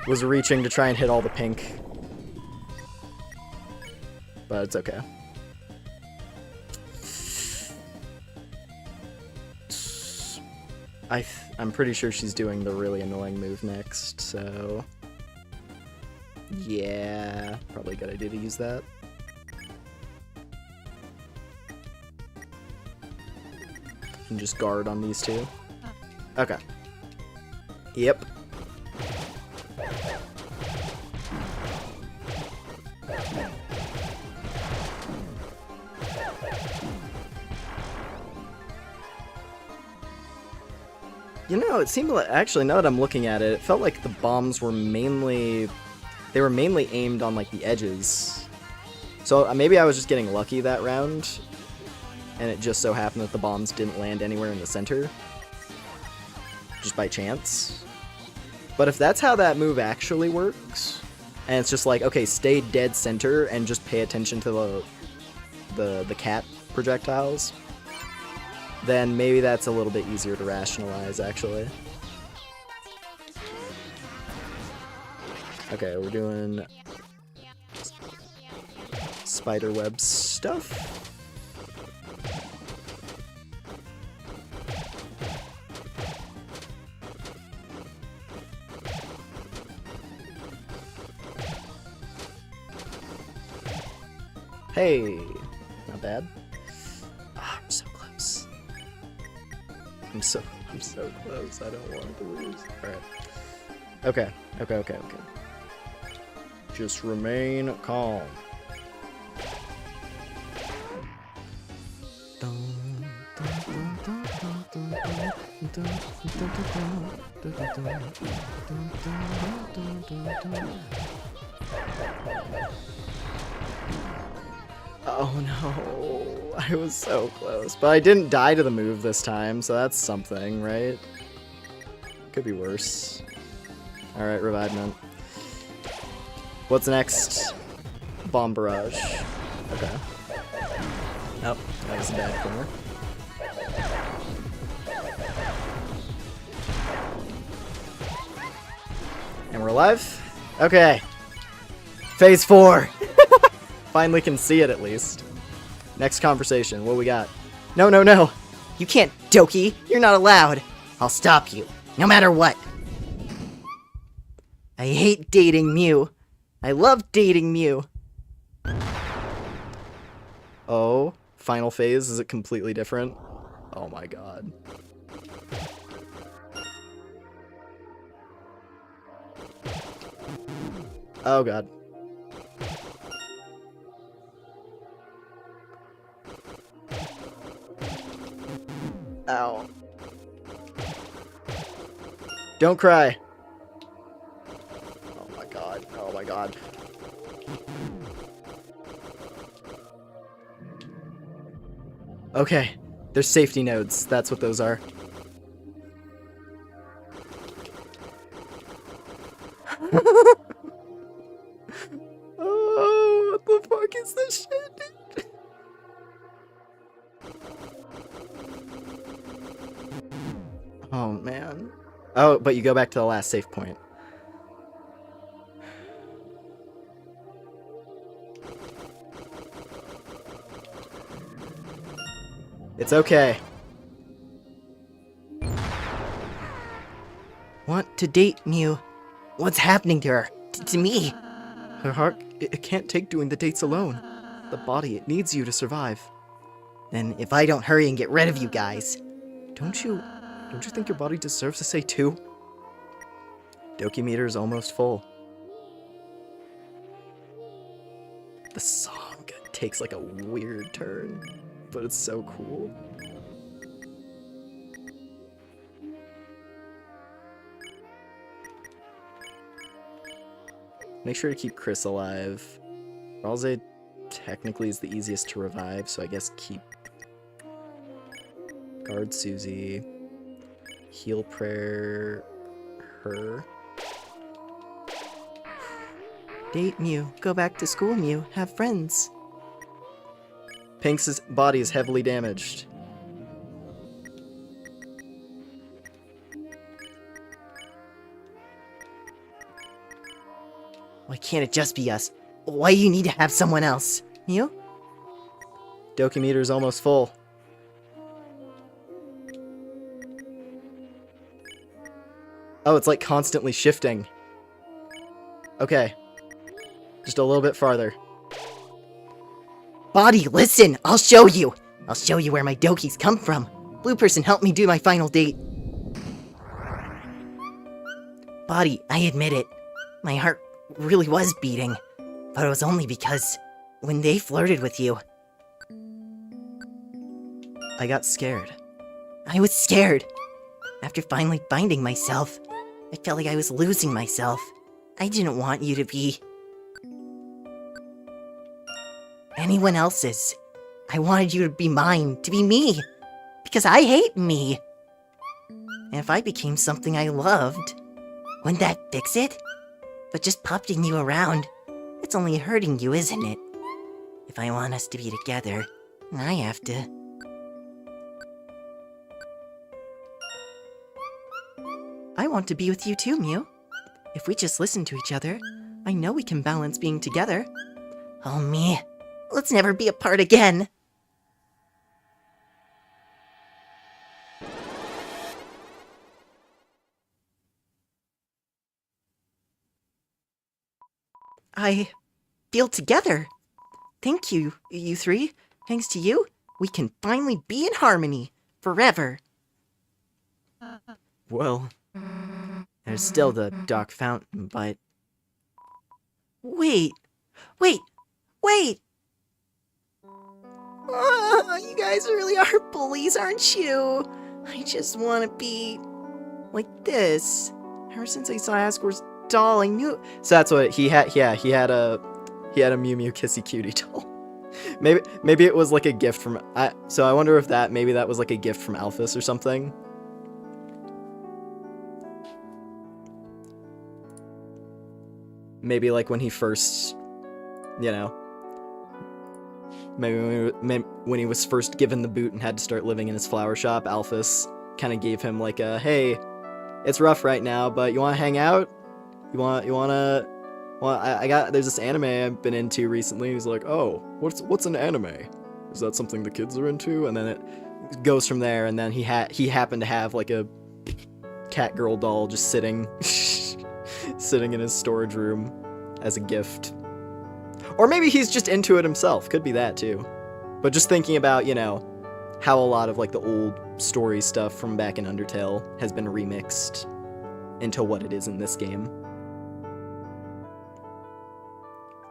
was reaching to try and hit all the pink. But it's okay. I'm pretty sure she's doing the really annoying move next, so... Yeah, probably a good idea to use that. And just guard on these two. Okay. Yep. You know, it seemed like, actually, now that I'm looking at it, it felt like the bombs were mainly aimed on, like, the edges. So maybe I was just getting lucky that round, and it just so happened that the bombs didn't land anywhere in the center. Just by chance. But if that's how that move actually works, and it's just like, okay, stay dead center and just pay attention to the cat projectiles, then maybe that's a little bit easier to rationalize, actually. Okay, we're doing spiderweb stuff. Hey, not bad. Ah, I'm so close. I'm so close. I don't want to lose. All right. Okay. Just remain calm. Oh no, I was so close. But I didn't die to the move this time, so that's something, right? Could be worse. Alright, revivement. What's next? Bomb barrage. Okay. Oh, that was a bad corner. And we're alive? Okay. Phase 4! Finally can see it, at least. Next conversation, what we got? No.
You can't, Doki. You're not allowed. I'll stop you, no matter what. I hate dating Mew. I love dating Mew.
Oh, final phase, is it completely different? Oh my god. Oh god. Ow. Don't cry. Oh my god. Oh my god. Okay. There's safety nodes. That's what those are. Oh, what the fuck is this shit? Oh, man. Oh, but you go back to the last safe point. It's okay.
Want to date Mew. What's happening to her? To me.
Her heart, it can't take doing the dates alone. The body, it needs you to survive.
Then if I don't hurry and get rid of you guys.
Don't you think your body deserves to say too?
Doki meter is almost full.
The song takes like a weird turn, but it's so cool.
Make sure to keep Chris alive. Ralze technically is the easiest to revive, so I guess keep... Guard Susie. Heal prayer... her.
Date Mew. Go back to school, Mew. Have friends.
Pink's body is heavily damaged.
Why can't it just be us? Why do you need to have someone else? Mew?
Doki meter's almost full. Oh, it's like constantly shifting. Okay. Just a little bit farther.
Body, listen! I'll show you! I'll show you where my dokis come from. Blue person helped me do my final date. Body, I admit it. My heart really was beating. But it was only because when they flirted with you,
I got scared.
I was scared. After finally finding myself, I felt like I was losing myself. I didn't want you to be anyone else's. I wanted you to be mine, to be me. Because I hate me. And if I became something I loved, wouldn't that fix it? But just pupping you around, it's only hurting you, isn't it? If I want us to be together, I have to. I want to be with you too, Mew. If we just listen to each other, I know we can balance being together. Oh, me. Let's never be apart again. I feel together. Thank you, you three. Thanks to you, we can finally be in harmony. Forever.
Well, there's still the dark fountain, but...
Wait. You guys really are bullies, aren't you? I just want to be like this. Ever since I saw Asgore's doll, I knew.
So that's what he had. Yeah, he had a Mew Mew Kissy Cutie doll. Maybe it was like a gift from. So I wonder if maybe that was like a gift from Alphys or something. Maybe like when he first, maybe when he was first given the boot and had to start living in his flower shop, Alphys kind of gave him like a, hey, it's rough right now, but you want to hang out? There's this anime I've been into recently. He's like, oh, what's an anime? Is that something the kids are into? And then it goes from there, and then he happened to have like a cat girl doll just sitting in his storage room as a gift. Or maybe he's just into it himself. Could be that too. But just thinking about, how a lot of like the old story stuff from back in Undertale has been remixed into what it is in this game.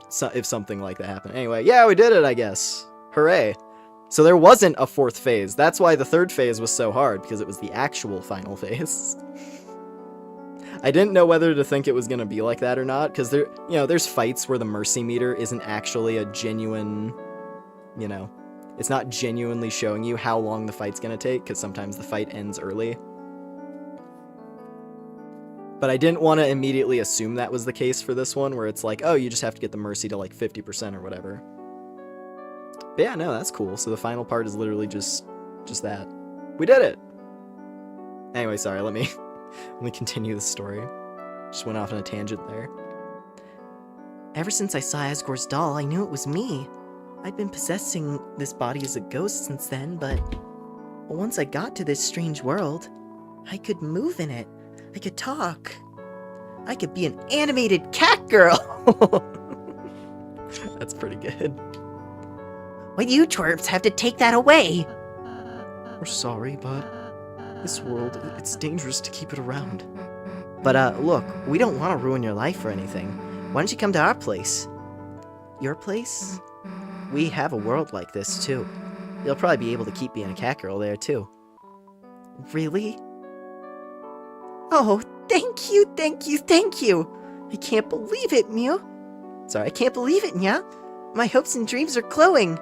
So if something like that happened. Anyway, yeah, we did it, I guess. Hooray. So there wasn't a fourth phase. That's why the third phase was so hard, because it was the actual final phase. I didn't know whether to think it was going to be like that or not, because there's fights where the mercy meter isn't actually a genuine, it's not genuinely showing you how long the fight's going to take, because sometimes the fight ends early. But I didn't want to immediately assume that was the case for this one, where it's like, oh, you just have to get the mercy to like 50% or whatever. But yeah, no, that's cool. So the final part is literally just that. We did it! Anyway, sorry, let me continue the story. Just went off on a tangent there.
Ever since I saw Asgore's doll, I knew it was me. I'd been possessing this body as a ghost since then, but once I got to this strange world, I could move in it. I could talk. I could be an animated cat girl!
That's pretty good.
Why do you twerps have to take that away?
We're sorry, but this world, it's dangerous to keep it around.
But look, we don't want to ruin your life or anything. Why don't you come to our place? Your place? We have a world like this, too. You'll probably be able to keep being a cat girl there, too. Really? Oh, thank you! I can't believe it, Mew. Sorry, I can't believe it, Nya. My hopes and dreams are glowing.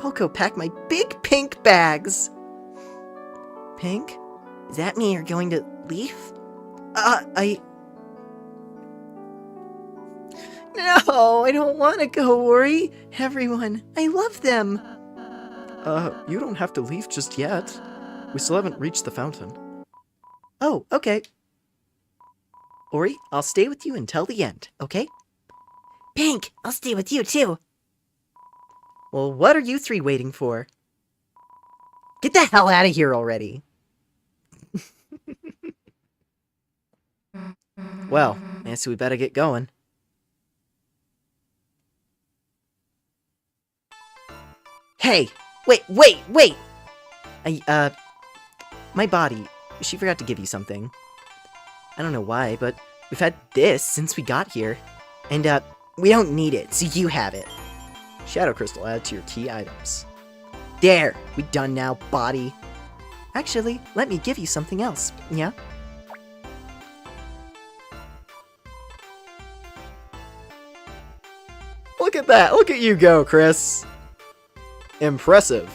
I'll go pack my big pink bags. Pink? Does that mean you're going to leave? No, I don't want to go, Ori. Everyone, I love them.
You don't have to leave just yet. We still haven't reached the fountain.
Oh, okay. Ori, I'll stay with you until the end, okay? Pink, I'll stay with you too. Well, what are you three waiting for? Get the hell out of here already.
Well, Nancy, we better get going.
Hey, wait. My body, she forgot to give you something. I don't know why, but we've had this since we got here. And, we don't need it, so you have it.
Shadow Crystal added to your key items.
There, we done now, body. Actually, let me give you something else, yeah?
Look at that! Look at you go, Chris! Impressive.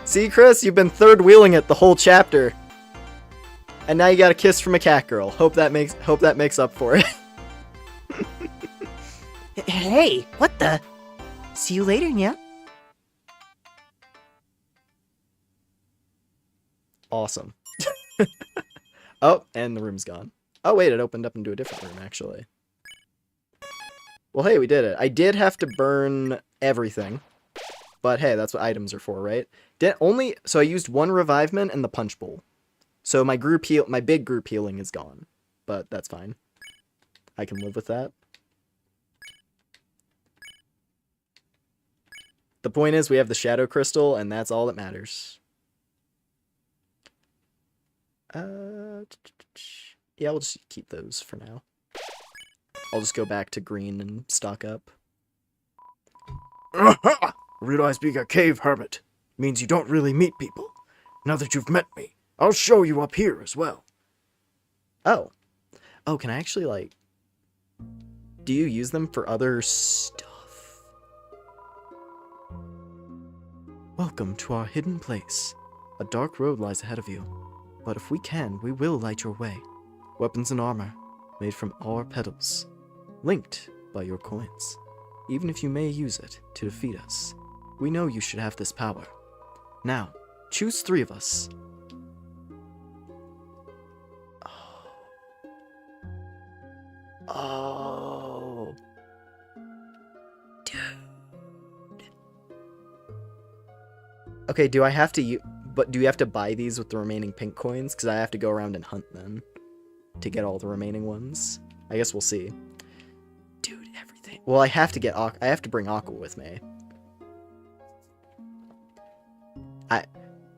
See, Chris, you've been third wheeling it the whole chapter. And now you got a kiss from a cat girl. Hope that makes up for it.
Hey, what the? See you later, yeah?
Awesome. Oh, and the room's gone. Oh wait, it opened up into a different room, actually. Well, hey, we did it. I did have to burn everything. But hey, that's what items are for, right? So I used one revivement and the punch bowl. So my big group healing is gone. But that's fine. I can live with that. The point is, we have the Shadow Crystal, and that's all that matters. Yeah, we'll just keep those for now. I'll just go back to green and stock up.
Realize being a cave hermit means you don't really meet people. Now that you've met me, I'll show you up here as well.
Oh. Oh, can I actually, like... Do you use them for other stuff?
Welcome to our hidden place. A dark road lies ahead of you. But if we can, we will light your way. Weapons and armor, made from our petals, linked by your coins. Even if you may use it to defeat us, we know you should have this power. Now, choose 3 of us.
Oh. Dude. Okay, do I have to but do you have to buy these with the remaining pink coins? Because I have to go around and hunt then to get all the remaining ones. I guess we'll see. Dude, everything. Well, I have to bring aqua with me.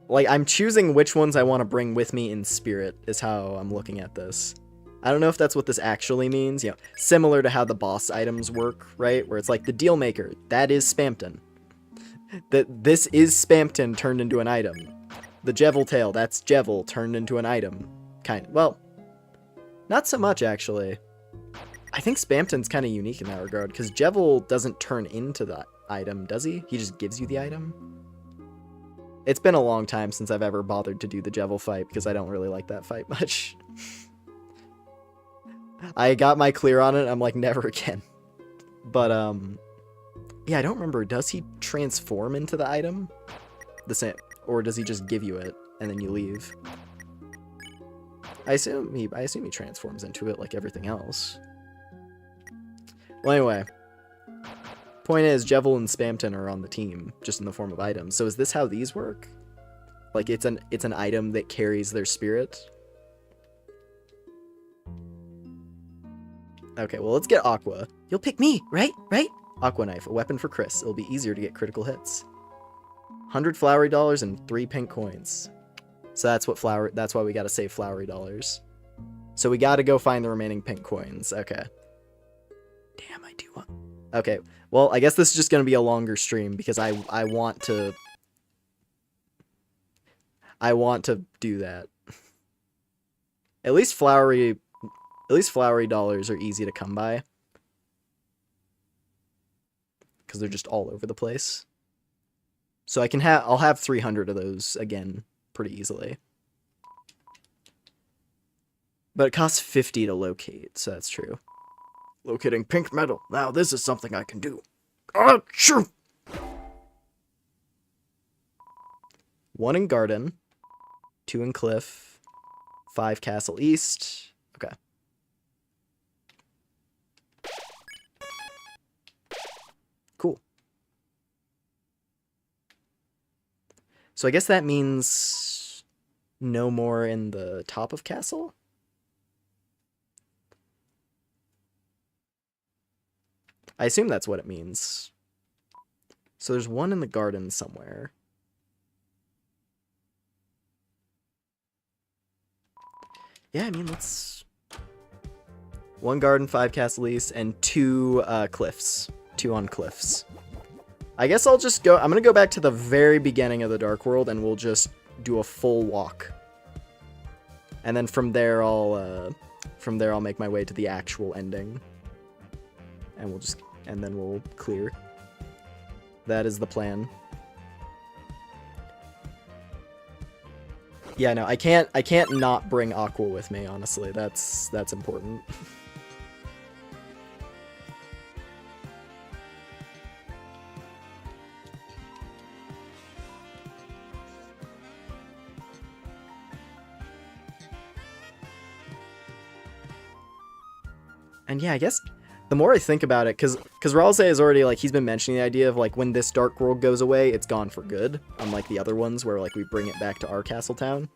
I'm choosing which ones I want to bring with me in spirit is how I'm looking at this. I don't know if that's what this actually means, you know, similar to how the boss items work, right? Where it's like the deal maker, that is Spamton. This is Spamton turned into an item. The Jevil tail, that's Jevil turned into an item. Well, not so much actually. I think Spamton's kind of unique in that regard, because Jevil doesn't turn into the item, does he? He just gives you the item? It's been a long time since I've ever bothered to do the Jevil fight, because I don't really like that fight much. I got my clear on it, I'm like, never again. But, yeah, I don't remember, does he transform into the item? The same, or does he just give you it, and then you leave? I assume he transforms into it like everything else. Well, anyway. Point is, Jevil and Spamton are on the team, just in the form of items. So is this how these work? Like, it's an item that carries their spirit? Okay, well, let's get Aqua.
You'll pick me, right?
Aqua Knife, a weapon for Chris. It'll be easier to get critical hits. 100 flowery dollars and 3 pink coins. So that's why we gotta save flowery dollars. So we gotta go find the remaining pink coins. Okay. Damn, I do want... Okay, well, I guess this is just gonna be a longer stream because I want to do that. At least flowery dollars are easy to come by. Because they're just all over the place. So I'll have 300 of those again pretty easily. But it costs 50 to locate, so that's true. Locating pink metal. Now this is something I can do. Achoo! 1 in garden. 2 in cliff. 5 castle east. Okay. Cool. So I guess that means no more in the top of castle? I assume that's what it means. So there's 1 in the garden somewhere. Yeah, I mean, let's... 1 garden, 5 castle east, and 2 cliffs. 2 on cliffs. I guess I'll just go... I'm gonna go back to the very beginning of the Dark World, and we'll just do a full walk. And then from there, I'll make my way to the actual ending. And we'll just... And then we'll clear. That is the plan. Yeah, no, I can't not bring aqua with me, honestly. That's important. And yeah, I guess the more I think about it, because Ralse is already, like, he's been mentioning the idea of, like, when this Dark World goes away, it's gone for good, unlike the other ones where, like, we bring it back to our castle town.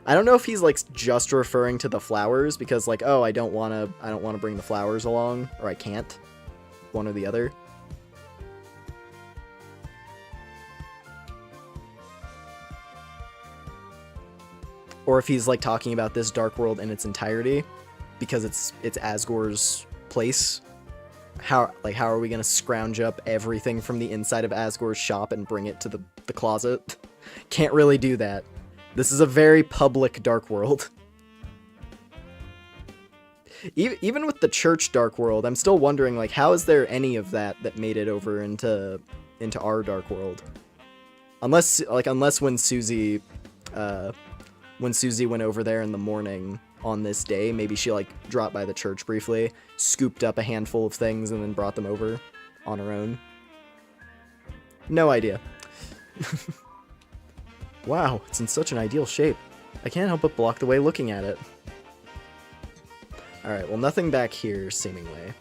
I don't know if he's, like, just referring to the flowers, because, like, oh, I don't want to bring the flowers along, or I can't. One or the other. Or if he's, like, talking about this Dark World in its entirety, because it's Asgore's place. How are we gonna scrounge up everything from the inside of Asgore's shop and bring it to the closet? Can't really do that. This is a very public Dark World. Even with the church Dark World, I'm still wondering, like, how is there any of that made it over into our Dark World? Unless when Susie went over there in the morning on this day, maybe she, like, dropped by the church briefly, scooped up a handful of things, and then brought them over on her own. No idea. Wow, it's in such an ideal shape. I can't help but block the way looking at it. Alright, well, nothing back here, seemingly.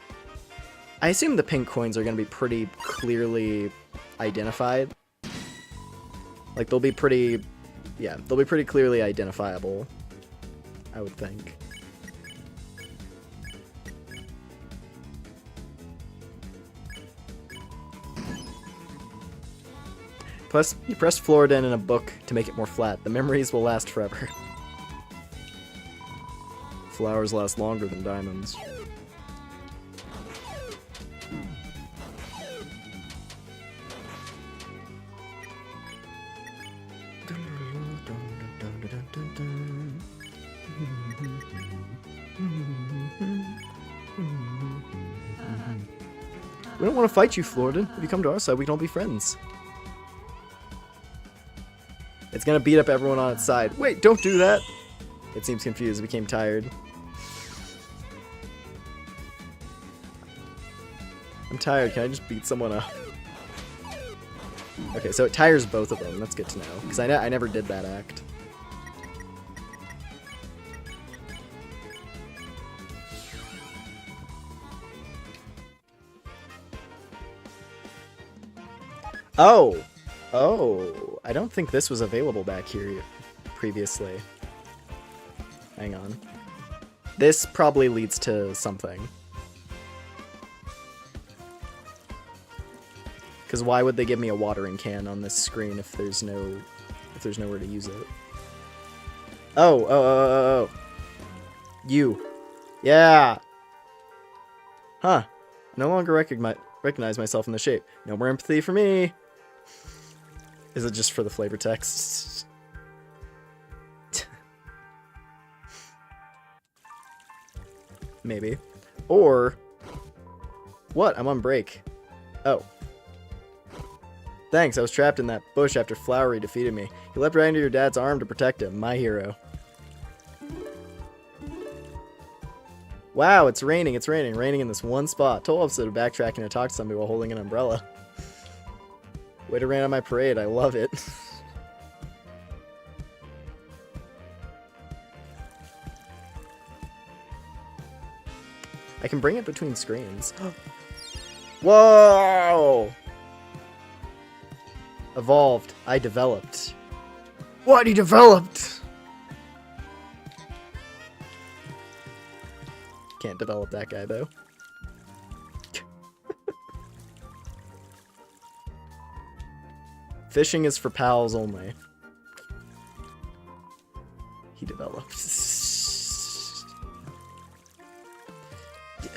I assume the pink coins are going to be pretty clearly identified. Like, they'll be pretty clearly identifiable, I would think. Plus, you press Floridin in a book to make it more flat. The memories will last forever. Flowers last longer than diamonds. We don't want to fight you, Floridin. If you come to our side, we can all be friends. It's gonna beat up everyone on its side. Wait, don't do that! It seems confused. It became tired. I'm tired. Can I just beat someone up? Okay, so it tires both of them. That's good to know. Because I never did that act. Oh! Oh, I don't think this was available back here previously. Hang on. This probably leads to something. Because why would they give me a watering can on this screen if there's nowhere to use it? Oh. You. Yeah! Huh. No longer recognize myself in the shape. No more empathy for me! Is it just for the flavor text? Maybe. Or... What? I'm on break. Oh. Thanks, I was trapped in that bush after Flowery defeated me. He leapt right into your dad's arm to protect him. My hero. Wow, it's raining, raining in this one spot. Total episode of backtracking to talk to somebody while holding an umbrella. Way to rain on my parade, I love it. I can bring it between screens. Whoa! Evolved. I developed. What? He developed! Can't develop that guy, though. Fishing is for pals only. He developed.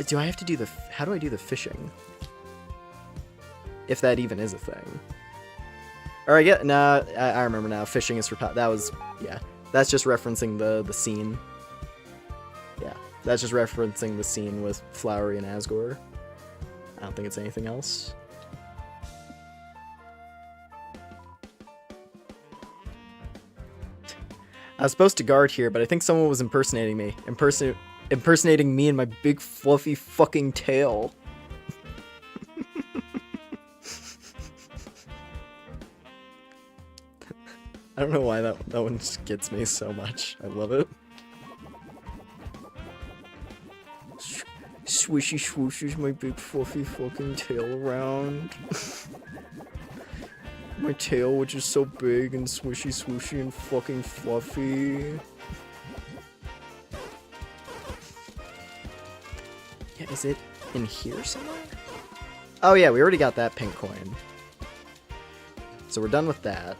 Do I have to do the... How do I do the fishing? If that even is a thing. Or I get... Nah, I remember now. Fishing is for pals. That was... Yeah. That's just referencing the scene. Yeah. That's just referencing the scene with Flowery and Asgore. I don't think it's anything else. I was supposed to guard here, but I think someone was impersonating me. Impersonating me and my big fluffy fucking tail. I don't know why that one just gets me so much. I love it. Swishy swooshes my big fluffy fucking tail around. My tail, which is so big and swishy swooshy and fucking fluffy. Yeah, is it in here somewhere? Oh yeah, we already got that pink coin. So we're done with that.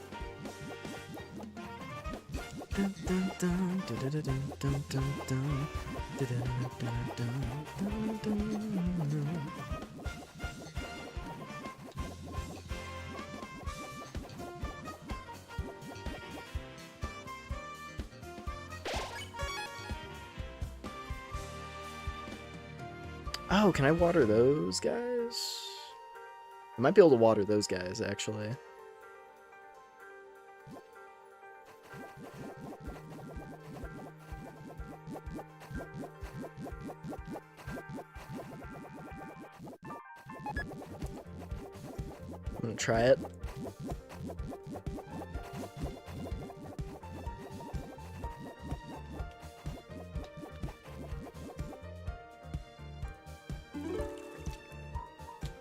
Oh, can I water those guys? I might be able to water those guys, actually. I'm gonna try it.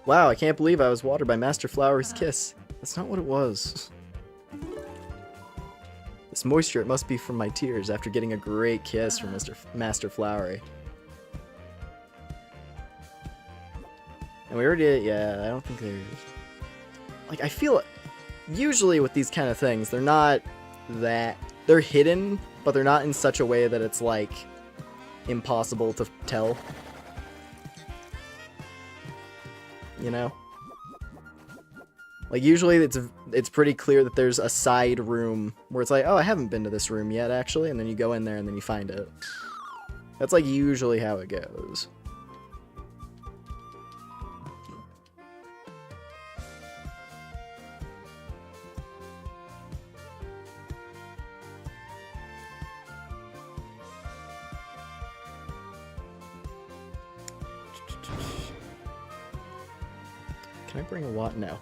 Wow, I can't believe I was watered by Master Flowery's kiss. That's not what it was. This moisture, it must be from my tears after getting a great kiss from Master Flowery. And we already did, yeah, I don't think there's... Like, I feel... Usually with these kind of things, they're not that... They're hidden, but they're not in such a way that it's, like, impossible to tell. You know? Like, usually it's pretty clear that there's a side room where it's like, oh, I haven't been to this room yet, actually, and then you go in there and then you find it. That's, like, usually how it goes. Can I bring a water? No.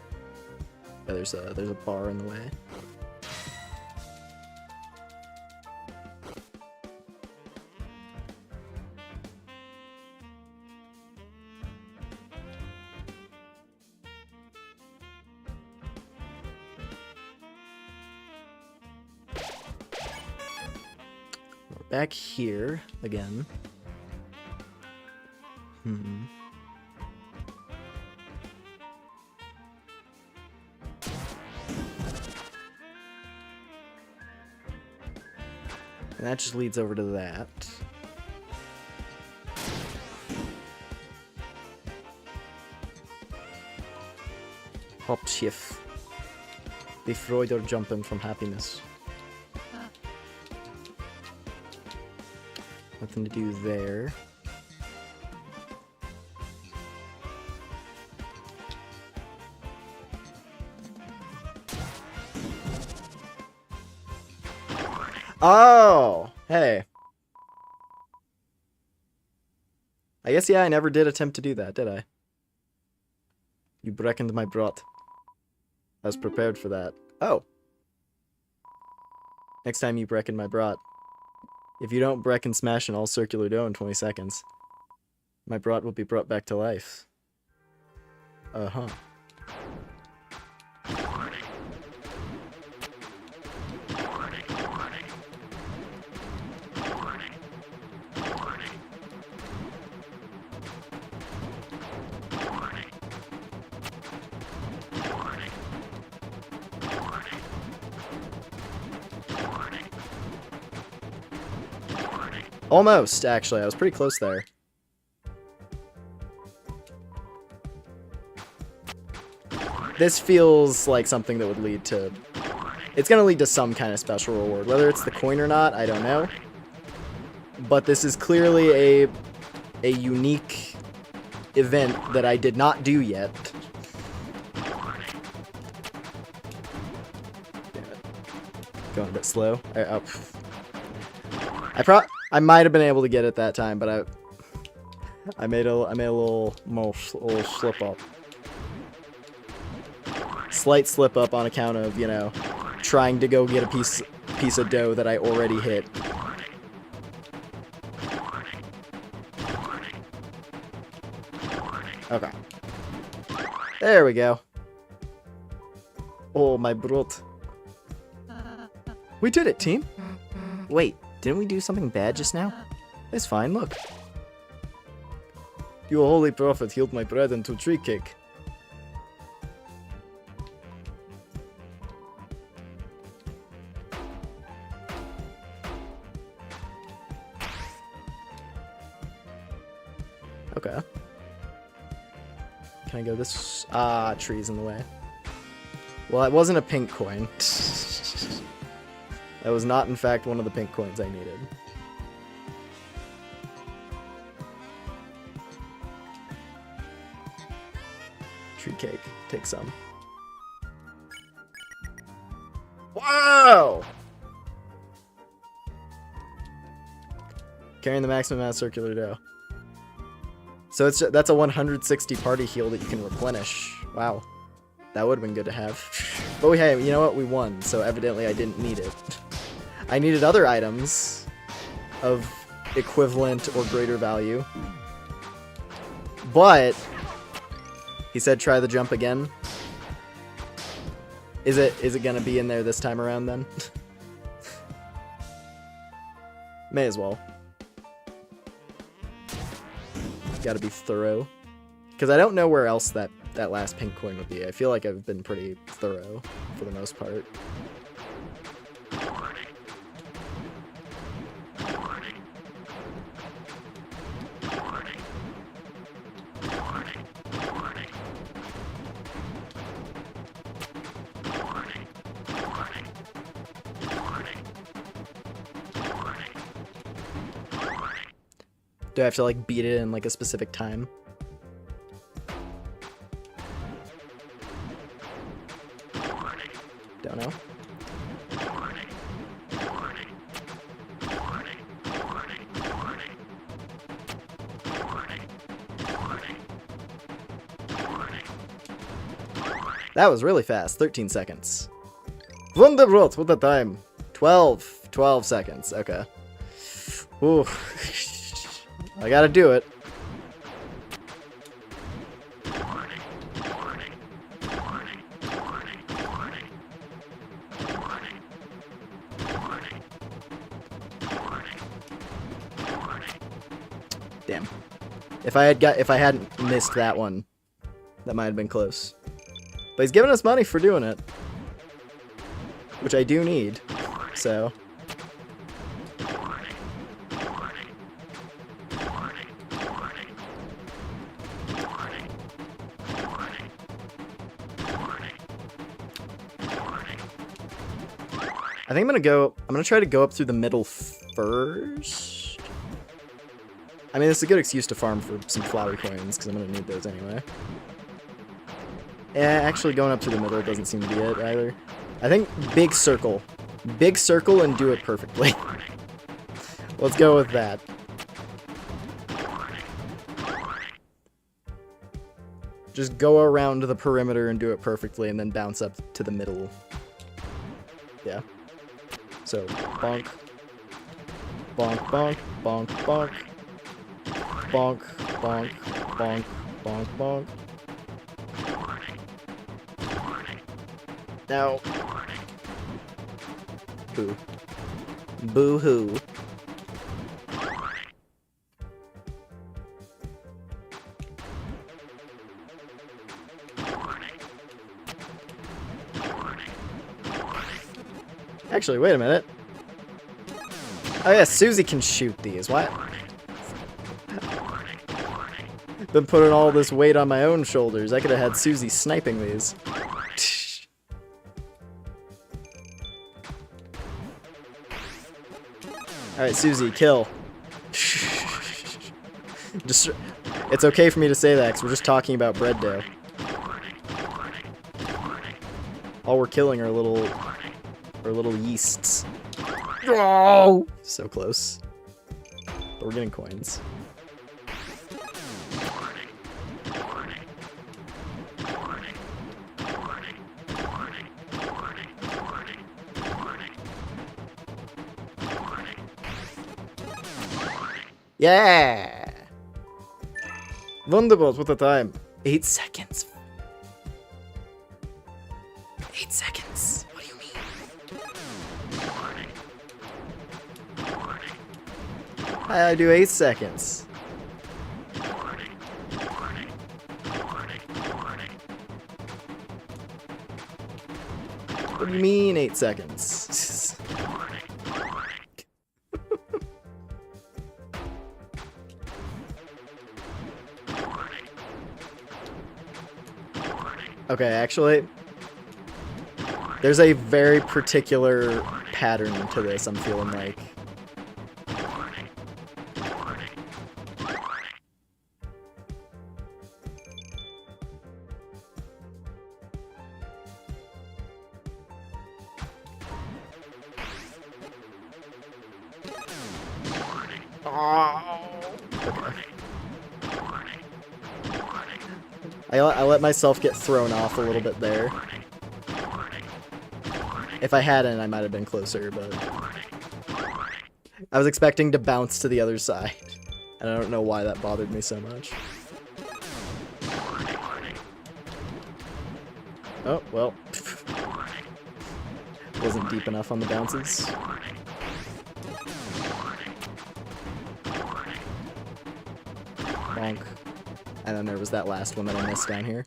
Yeah, there's a bar in the way. We're back here again. And that just leads over to that. Hop schiff. Die Freude jumping from happiness. Nothing to do there. Oh, hey. I guess, yeah, I never did attempt to do that, did I? You breckened my brot. I was prepared for that. Oh. Next time you brecken my brot. If you don't brecken smash an all circular dough in 20 seconds, my brot will be brought back to life. Uh-huh. Almost, actually. I was pretty close there. This feels like something that would lead to... It's going to lead to some kind of special reward. Whether it's the coin or not, I don't know. But this is clearly a unique event that I did not do yet. Going a bit slow. I might have been able to get it that time, but I made a little slip up. Slight slip up on account of, you know, trying to go get a piece of dough that I already hit. Okay. There we go. Oh, my brot. We did it, team. Wait, didn't we do something bad just now? It's fine, look. Your holy prophet healed my bread into tree cake. Okay. Can I go this? Ah, tree's in the way. Well, it wasn't a pink coin. That was not, in fact, one of the pink coins I needed. Tree cake. Take some. Wow! Carrying the maximum amount of circular dough. So that's a 160 party heal that you can replenish. Wow. That would have been good to have. But hey, you know what? We won, so evidently I didn't need it. I needed other items of equivalent or greater value. But he said try the jump again. Is it gonna be in there this time around then? May as well. Gotta be thorough. Because I don't know where else that last pink coin would be. I feel like I've been pretty thorough for the most part. Do I have to like beat it in like a specific time? Don't know. That was really fast. 13 seconds. Wunderbrot, what the time? 12 seconds. Okay. Ooh. I gotta do it. Damn. If I hadn't missed that one, that might have been close. But he's giving us money for doing it, which I do need. So. I think I'm gonna try to go up through the middle first. I mean, it's a good excuse to farm for some flowery coins, because I'm gonna need those anyway. Yeah, actually going up through the middle doesn't seem to be it either. I think big circle. Big circle and do it perfectly. Let's go with that. Just go around the perimeter and do it perfectly, and then bounce up to the middle. Yeah. So, bonk. Bonk, bonk, bonk, bonk. Bonk, bonk, bonk, bonk, bonk. Now. Boo. Boo-hoo. Actually, wait a minute. Oh yeah, Susie can shoot these. What? Been putting all this weight on my own shoulders. I could have had Susie sniping these. Alright, Susie, kill. Just, it's okay for me to say that, because we're just talking about bread dough. All we're killing are little yeasts. Oh! So close. But we're getting coins. Yeah! Wunderbar, what a time. 8 seconds. 8 seconds. What do you mean? I do 8 seconds. What do you mean 8 seconds? Okay, actually, there's a very particular pattern to this, I'm feeling like. I let myself get thrown off a little bit there. If I hadn't, I might have been closer, but I was expecting to bounce to the other side, and I don't know why that bothered me so much. Oh, well. Wasn't deep enough on the bounces. Bonk. And then there was that last one that I missed down here.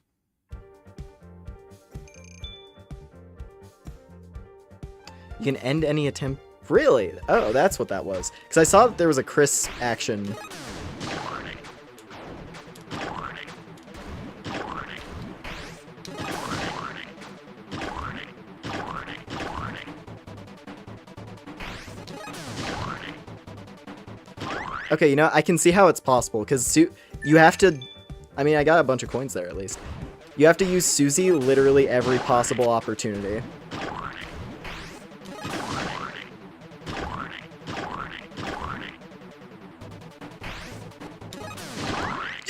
You can end any attempt. Really? Oh, that's what that was. Because I saw that there was a Chris action. Okay, you know, I can see how it's possible, because you have to... I mean, I got a bunch of coins there, at least. You have to use Susie literally every possible opportunity.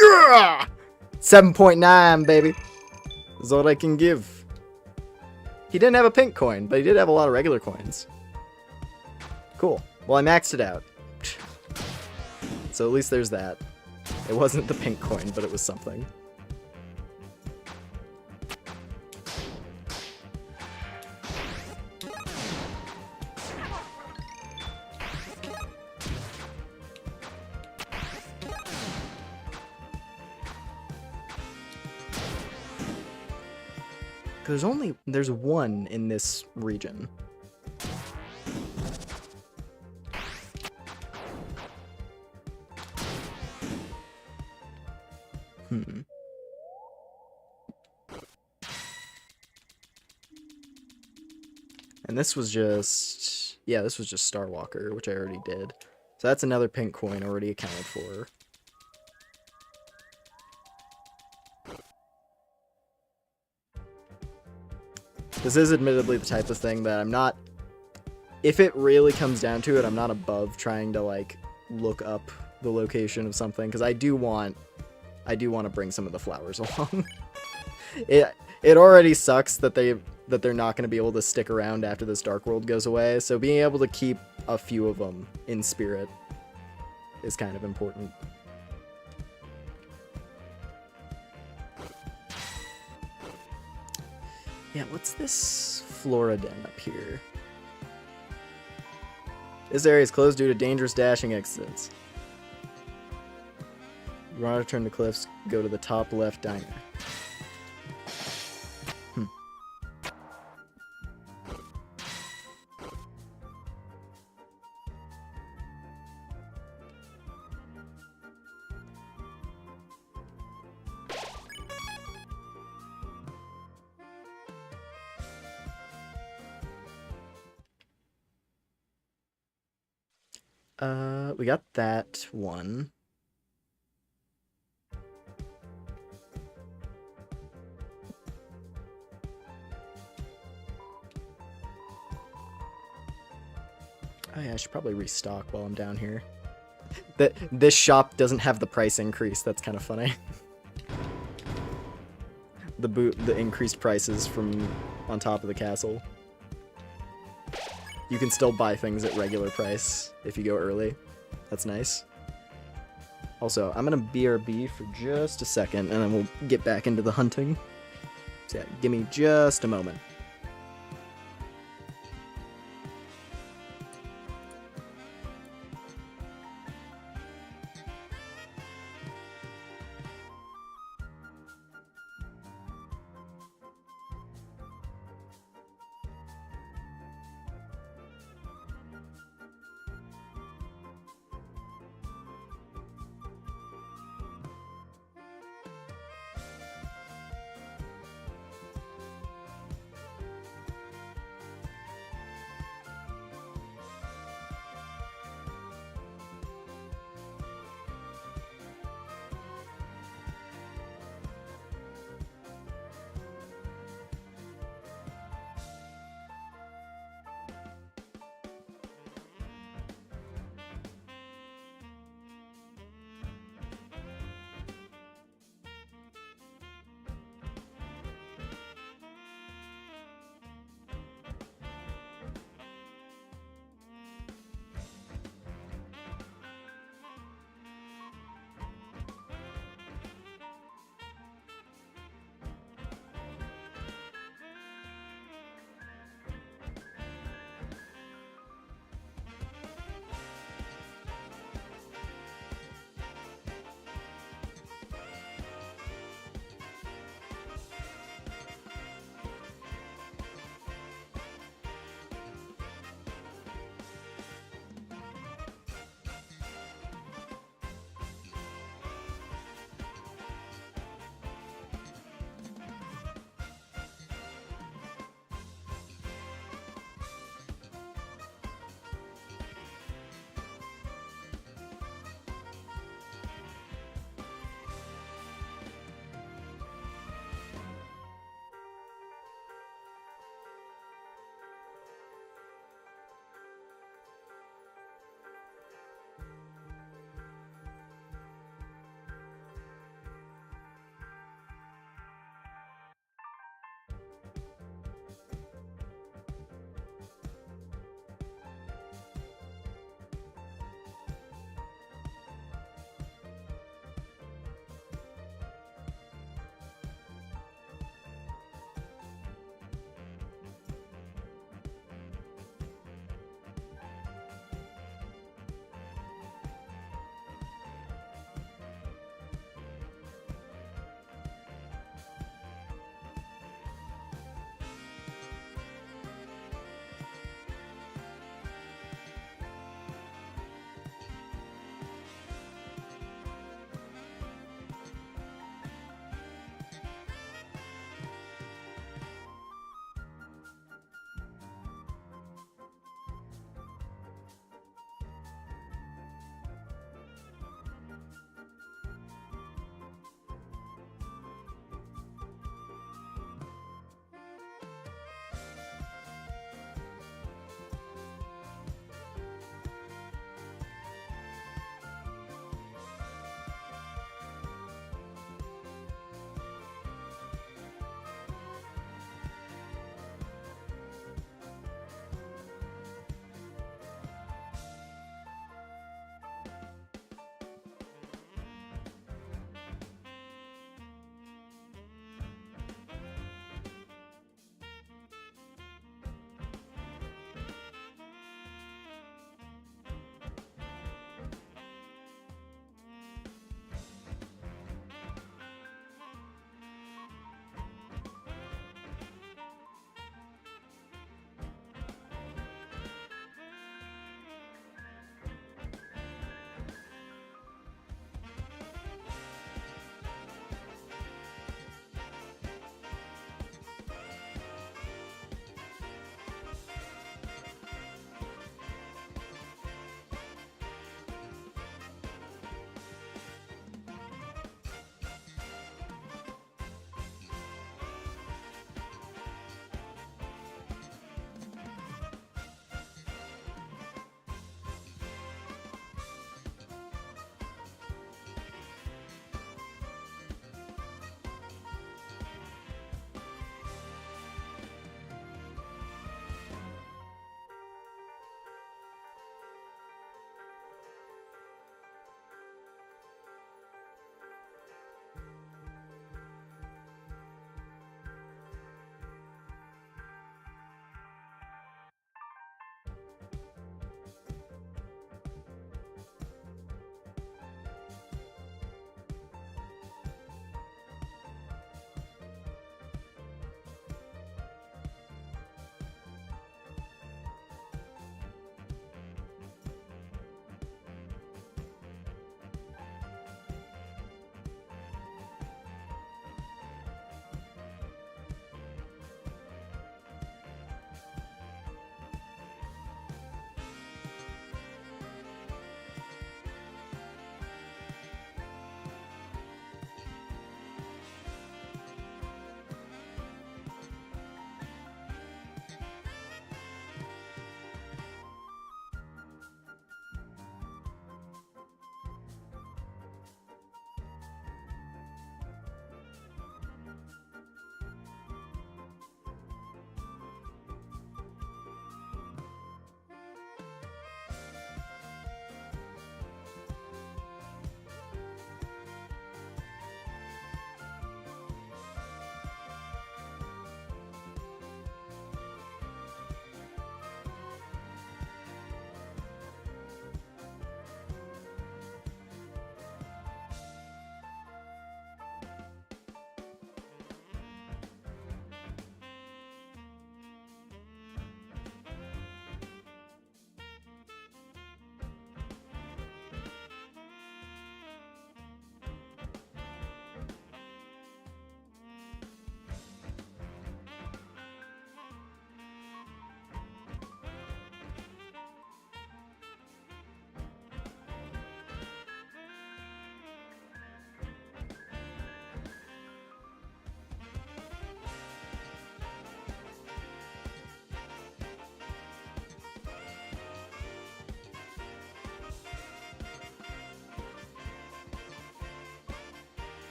Yeah! 7.9, baby. Is all I can give. He didn't have a pink coin, but he did have a lot of regular coins. Cool. Well, I maxed it out. So at least there's that. It wasn't the pink coin, but it was something. There's one in this region. And this was just... yeah, this was just Star Walker, which I already did. So that's another pink coin already accounted for. This is admittedly the type of thing that I'm not... if it really comes down to it, I'm not above trying to, like, look up the location of something, because I do want to bring some of the flowers along. it already sucks that they're not going to be able to stick around after this Dark World goes away. So being able to keep a few of them in spirit is kind of important. Yeah, what's this Flora den up here? This area is closed due to dangerous dashing exits. You want to turn the cliffs, go to the top left diner. We got that one. Oh yeah, I should probably restock while I'm down here. This shop doesn't have the price increase. That's kind of funny. The increased prices from on top of the castle. You can still buy things at regular price if you go early. That's nice. Also, I'm gonna BRB for just a second, and then we'll get back into the hunting. So yeah, give me just a moment.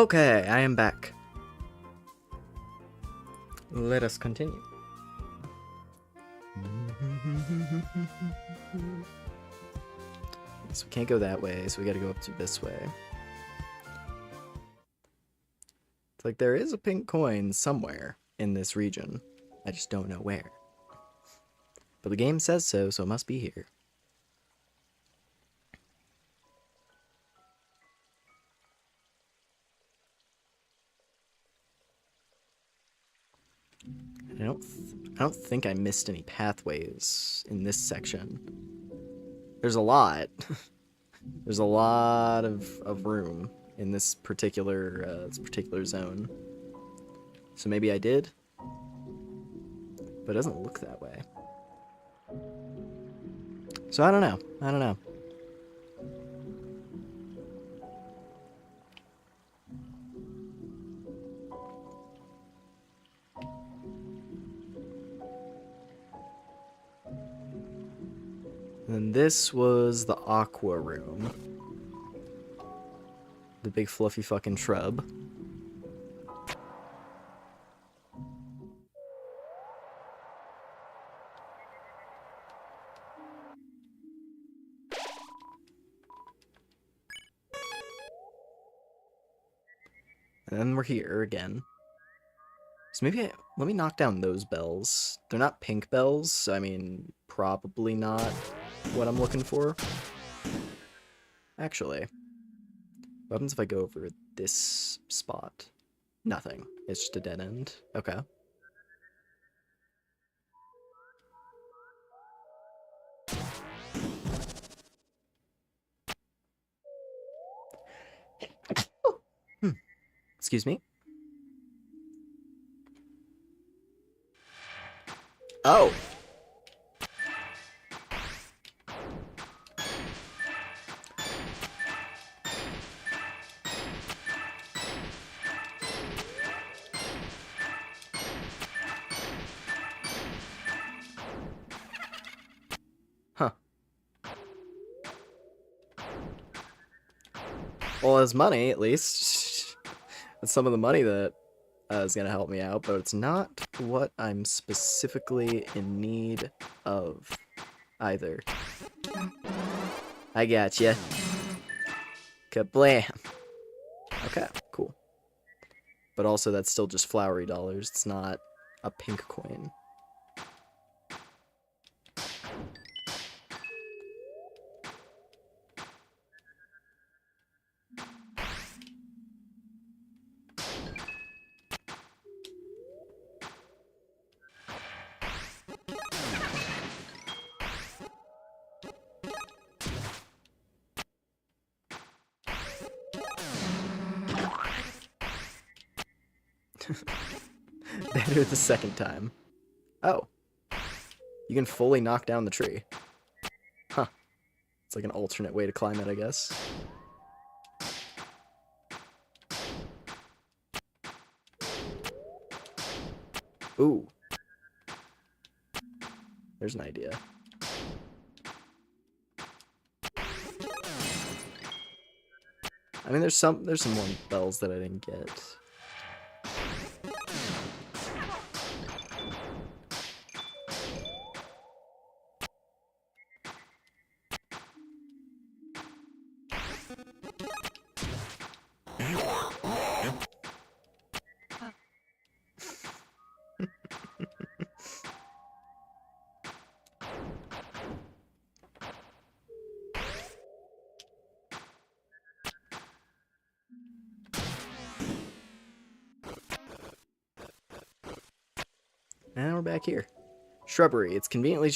Okay, I am back. Let us continue. So we can't go that way, so we gotta go up to this way. It's like there is a pink coin somewhere in this region. I just don't know where. But the game says so, so it must be here. I don't think I missed any pathways in this section. There's a lot. There's a lot of room in this particular zone. So maybe I did, but it doesn't look that way. So I don't know. I don't know. And this was the aqua room. The big fluffy fucking shrub. And then we're here again. So maybe let me knock down those bells. They're not pink bells, so I mean, probably not what I'm looking for. Actually, what happens if I go over this spot? Nothing. It's just a dead end. Okay. Excuse me. Oh. Huh. Well, as money, at least. That's some of the money that is going to help me out, but it's not what I'm specifically in need of either. I gotcha. Kablam. Okay, cool. But also, that's still just flowery dollars. It's not a pink coin. Better the second time. Oh. You can fully knock down the tree. Huh. It's like an alternate way to climb it, I guess. Ooh. There's an idea. I mean, there's some more bells that I didn't get. And we're back here. Shrubbery. It's conveniently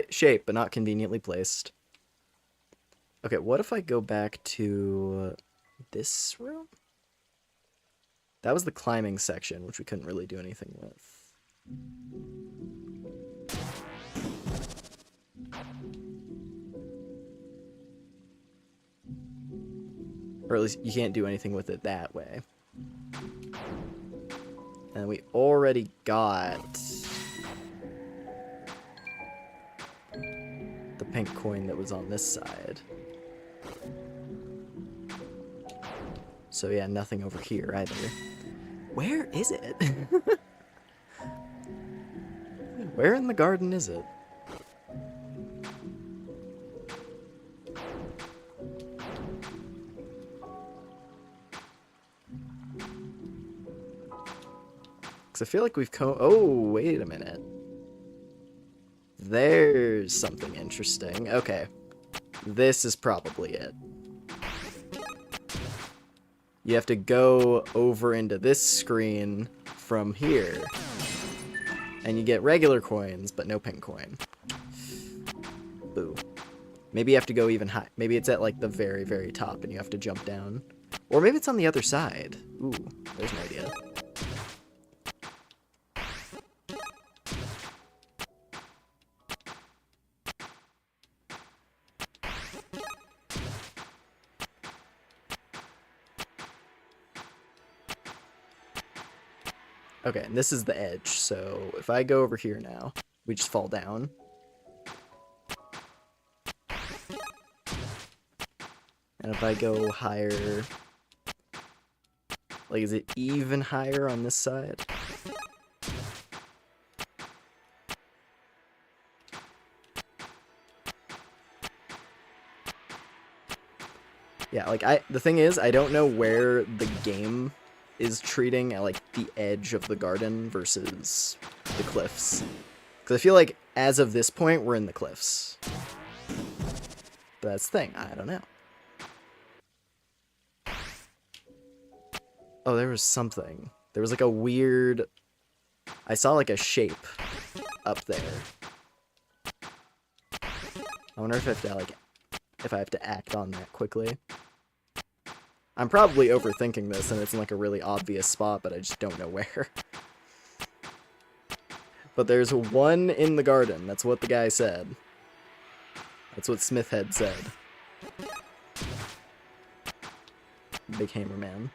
shaped, but not conveniently placed. Okay, what if I go back to this room? That was the climbing section, which we couldn't really do anything with. Or at least you can't do anything with it that way. And we already got the pink coin that was on this side. So yeah, nothing over here either. Where is it? Where in the garden is it? Because I feel like we've oh, wait a minute. There's something interesting. Okay. This is probably it. You have to go over into this screen from here. And you get regular coins, but no pink coin. Boo. Maybe you have to go even high. Maybe it's at like the very, very top and you have to jump down. Or maybe it's on the other side. Ooh, there's an idea. Okay, and this is the edge, so if I go over here now, we just fall down. And if I go higher, like, is it even higher on this side? Yeah, like, the thing is, I don't know where the game is treating at, like, the edge of the garden versus the cliffs. Because I feel like, as of this point, we're in the cliffs. But that's the thing, I don't know. Oh, there was something. There was, like, a weird... I saw, like, a shape up there. I wonder if I have to, like, if I have to act on that quickly. I'm probably overthinking this, and it's in, like, a really obvious spot, but I just don't know where. But there's one in the garden. That's what the guy said. That's what Smithhead said. Big Hammer Man.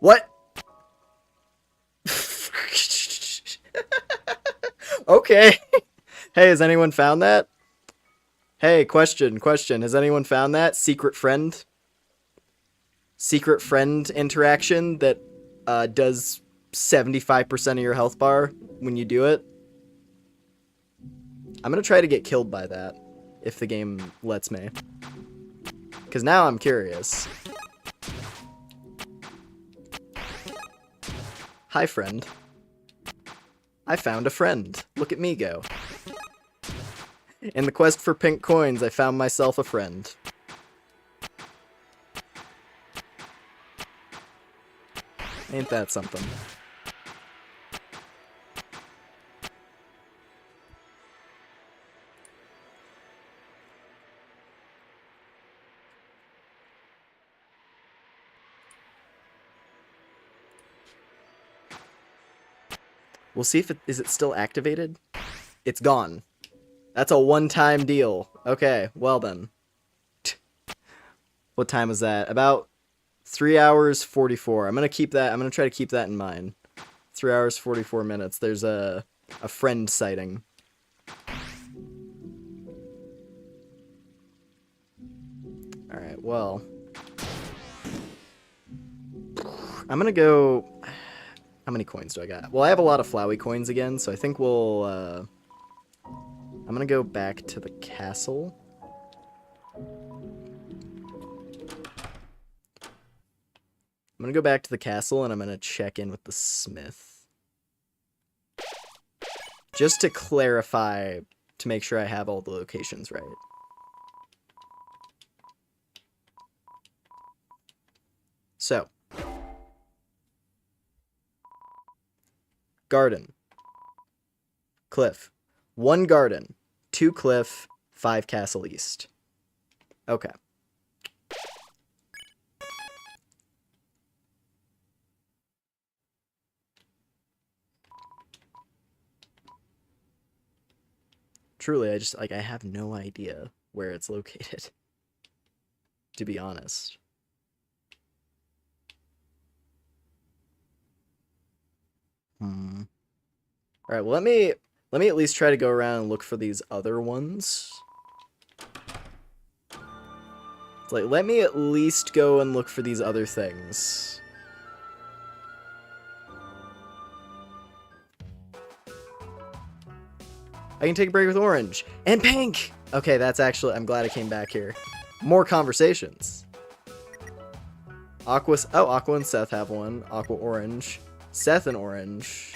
What? Okay. Hey, has anyone found that? Hey, question. Has anyone found that? Secret friend? Secret friend interaction that does 75% of your health bar when you do it? I'm gonna try to get killed by that, if the game lets me. Because now I'm curious. Hi, friend. I found a friend. Look at me go. In the quest for pink coins, I found myself a friend. Ain't that something? We'll see if is it still activated? It's gone. That's a one-time deal. Okay, well then. What time was that? About 3 hours 44. I'm gonna keep that. I'm gonna try to keep that in mind. 3 hours 44 minutes. There's a friend sighting. All right. Well, I'm gonna go. How many coins do I got? Well, I have a lot of Flowey coins again, so I think we'll. I'm gonna go back to the castle. I'm gonna go back to the castle and I'm gonna check in with the smith. Just to clarify, to make sure I have all the locations right. So. Garden. Cliff. 1 garden. 2 cliff. 5 castle east. Okay. Truly, I have no idea where it's located. To be honest. Alright, well let me at least try to go around and look for these other ones. It's like, let me at least go and look for these other things. I can take a break with orange. And pink! Okay, that's actually... I'm glad I came back here. More conversations. Aqua... Oh, Aqua and Seth have one. Aqua orange. Seth and orange.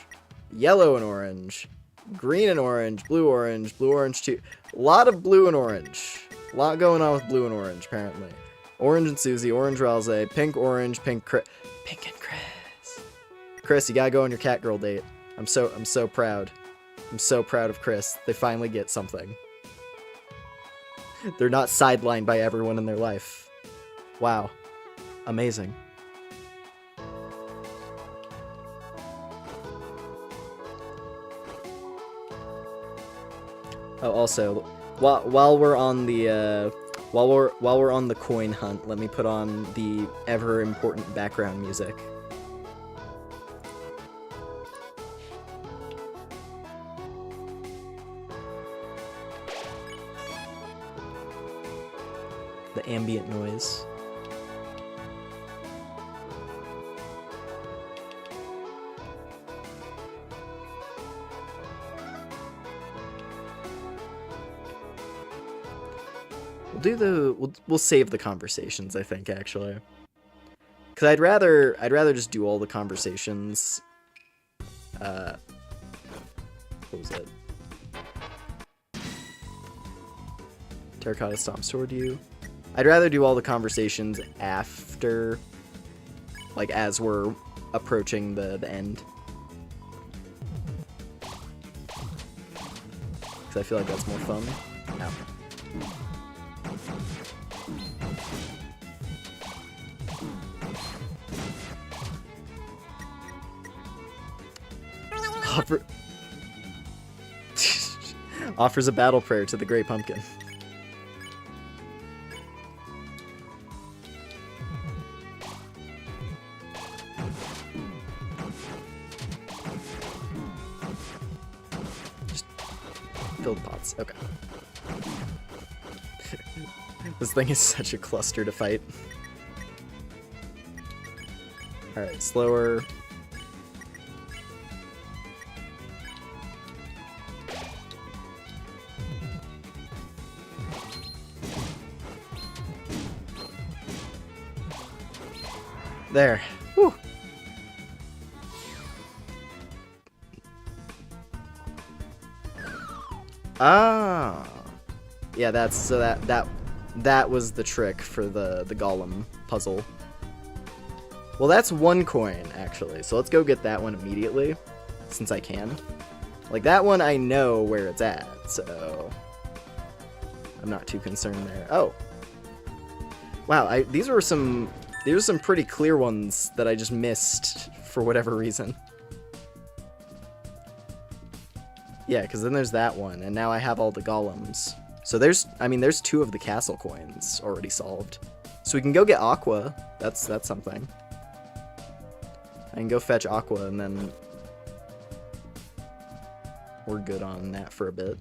Yellow and orange. Green and orange. Blue orange too. A lot of blue and orange. A lot going on with blue and orange, apparently. Orange and Susie. Orange Ralze. Pink orange. Pink and Chris. Chris, you gotta go on your cat girl date. I'm so proud. I'm so proud of Chris. They finally get something. They're not sidelined by everyone in their life. Wow. Amazing. Oh, also, while we're on the while we're on the coin hunt, let me put on the ever important background music. The ambient noise. We'll save the conversations, I think, actually. Cause I'd rather just do all the conversations. What was it? Terracotta stomps toward you. I'd rather do all the conversations after, like, as we're approaching the end. Because I feel like that's more fun. No. Offers a battle prayer to the Great Pumpkin. Just fill the pots. Okay. This thing is such a cluster to fight. Alright, slower. There. Whew. Ah. Yeah, that's so that was the trick for the golem puzzle. Well, that's one coin actually. So let's go get that one immediately since I can. Like that one I know where it's at, so I'm not too concerned there. Oh. Wow, these were some pretty clear ones that I just missed for whatever reason. Yeah, because then there's that one, and now I have all the golems. So there's two of the castle coins already solved. So we can go get aqua. That's something. I can go fetch aqua, and then we're good on that for a bit.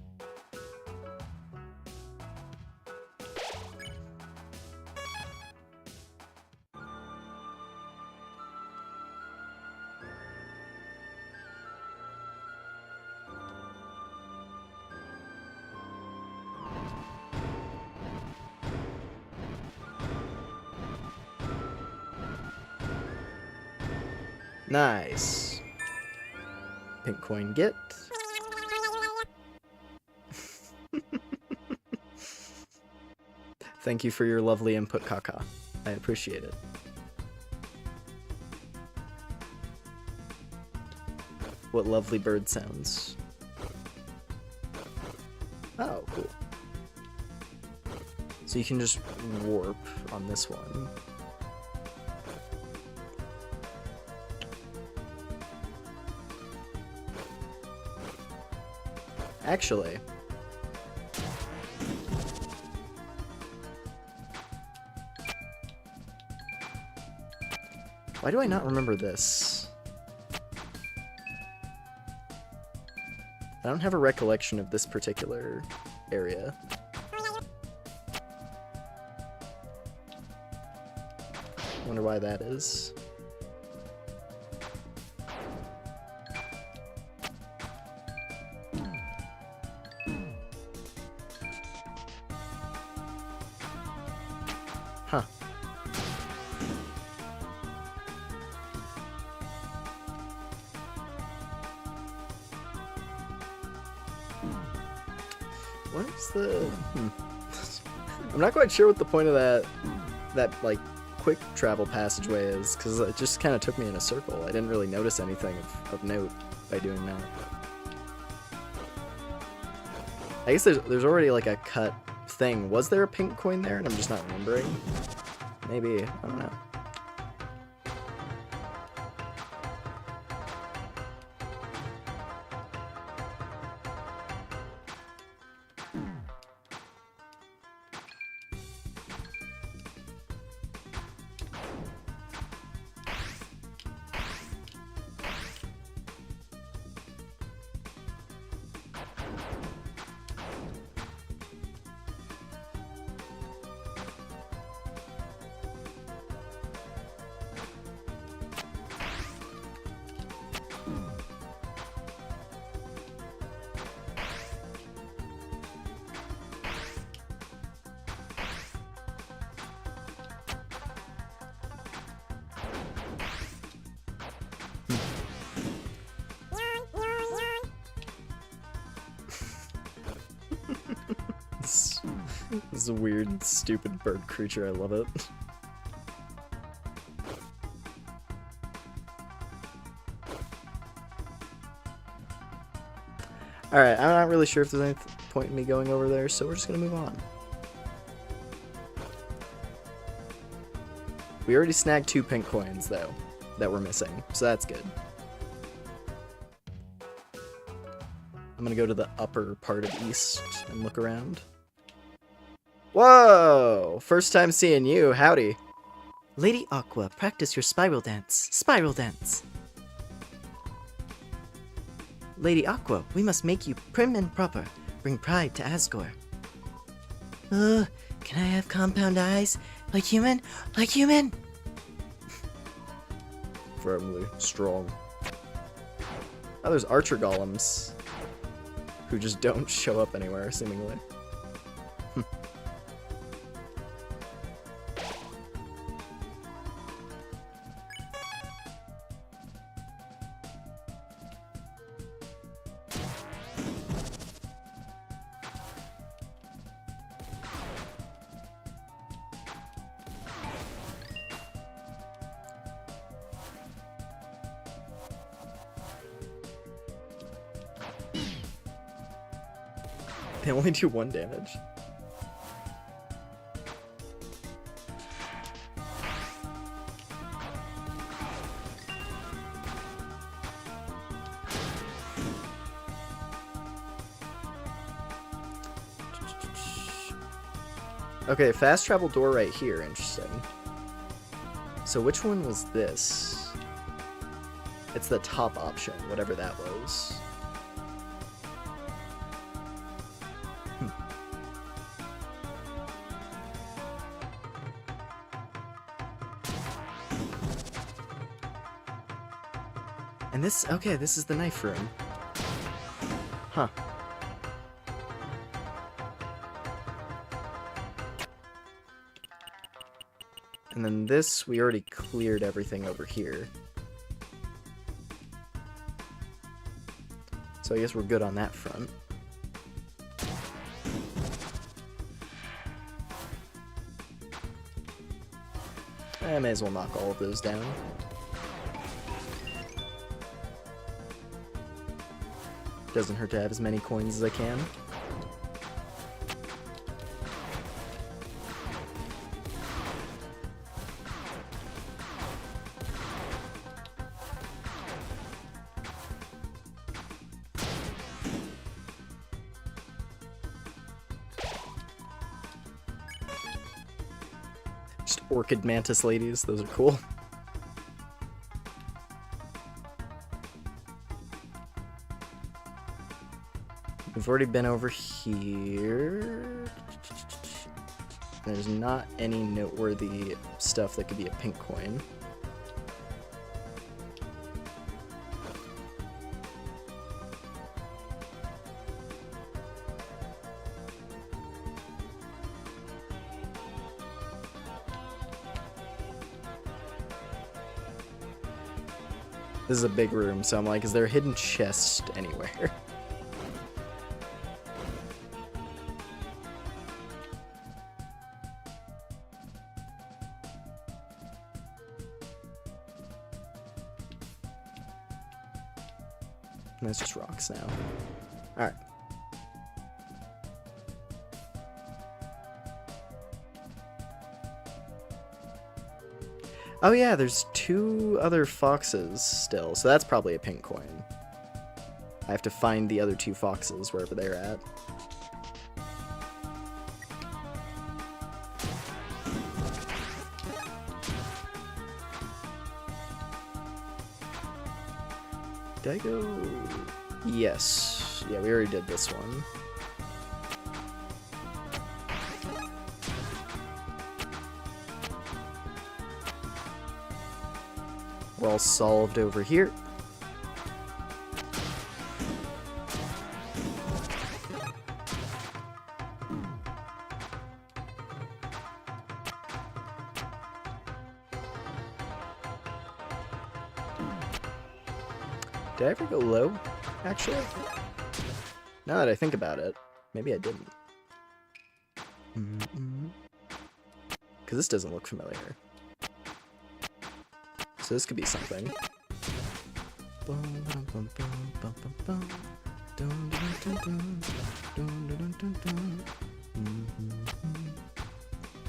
Nice. Pink coin get. Thank you for your lovely input, Kaka. I appreciate it. What lovely bird sounds. Oh, cool. So you can just warp on this one. Actually, why do I not remember this? I don't have a recollection of this particular area. Wonder why that is. Huh. What is the... I'm not quite sure what the point of that like, quick travel passageway is, because it just kind of took me in a circle. I didn't really notice anything of note by doing that. I guess there's already, like, a cut thing. Was there a pink coin there, and I'm just not remembering? Maybe. I don't know. This is a weird, stupid bird creature. I love it. Alright, I'm not really sure if there's any point in me going over there, so we're just gonna move on. We already snagged 2 pink coins, though, that we're missing, so that's good. I'm gonna go to the upper part of East and look around. Whoa! First time seeing you, howdy.
Lady Aqua, practice your spiral dance. Spiral dance. Lady Aqua, we must make you prim and proper. Bring pride to Asgore.
Can I have compound eyes? Like human? Like human?
Firmly strong. Oh, there's archer golems. Who just don't show up anywhere, seemingly. They only do 1 damage. Okay, fast travel door right here. Interesting. So which one was this? It's the top option, whatever that was. And this, okay, this is the knife room. Huh. And then this, we already cleared everything over here. So I guess we're good on that front. I may as well knock all of those down. Doesn't hurt to have as many coins as I can. Just orchid mantis ladies, those are cool. We've already been over here. There's not any noteworthy stuff that could be a pink coin. This is a big room, so I'm like, is there a hidden chest anywhere? That's just rocks now. Alright. Oh yeah, there's 2 other foxes still, so that's probably a pink coin. I have to find the other 2 foxes wherever they're at. Did I go? Yes. Yeah, we already did this one. We're all solved over here. Did I ever go low, actually? Now that I think about it, maybe I didn't. Because this doesn't look familiar. So this could be something.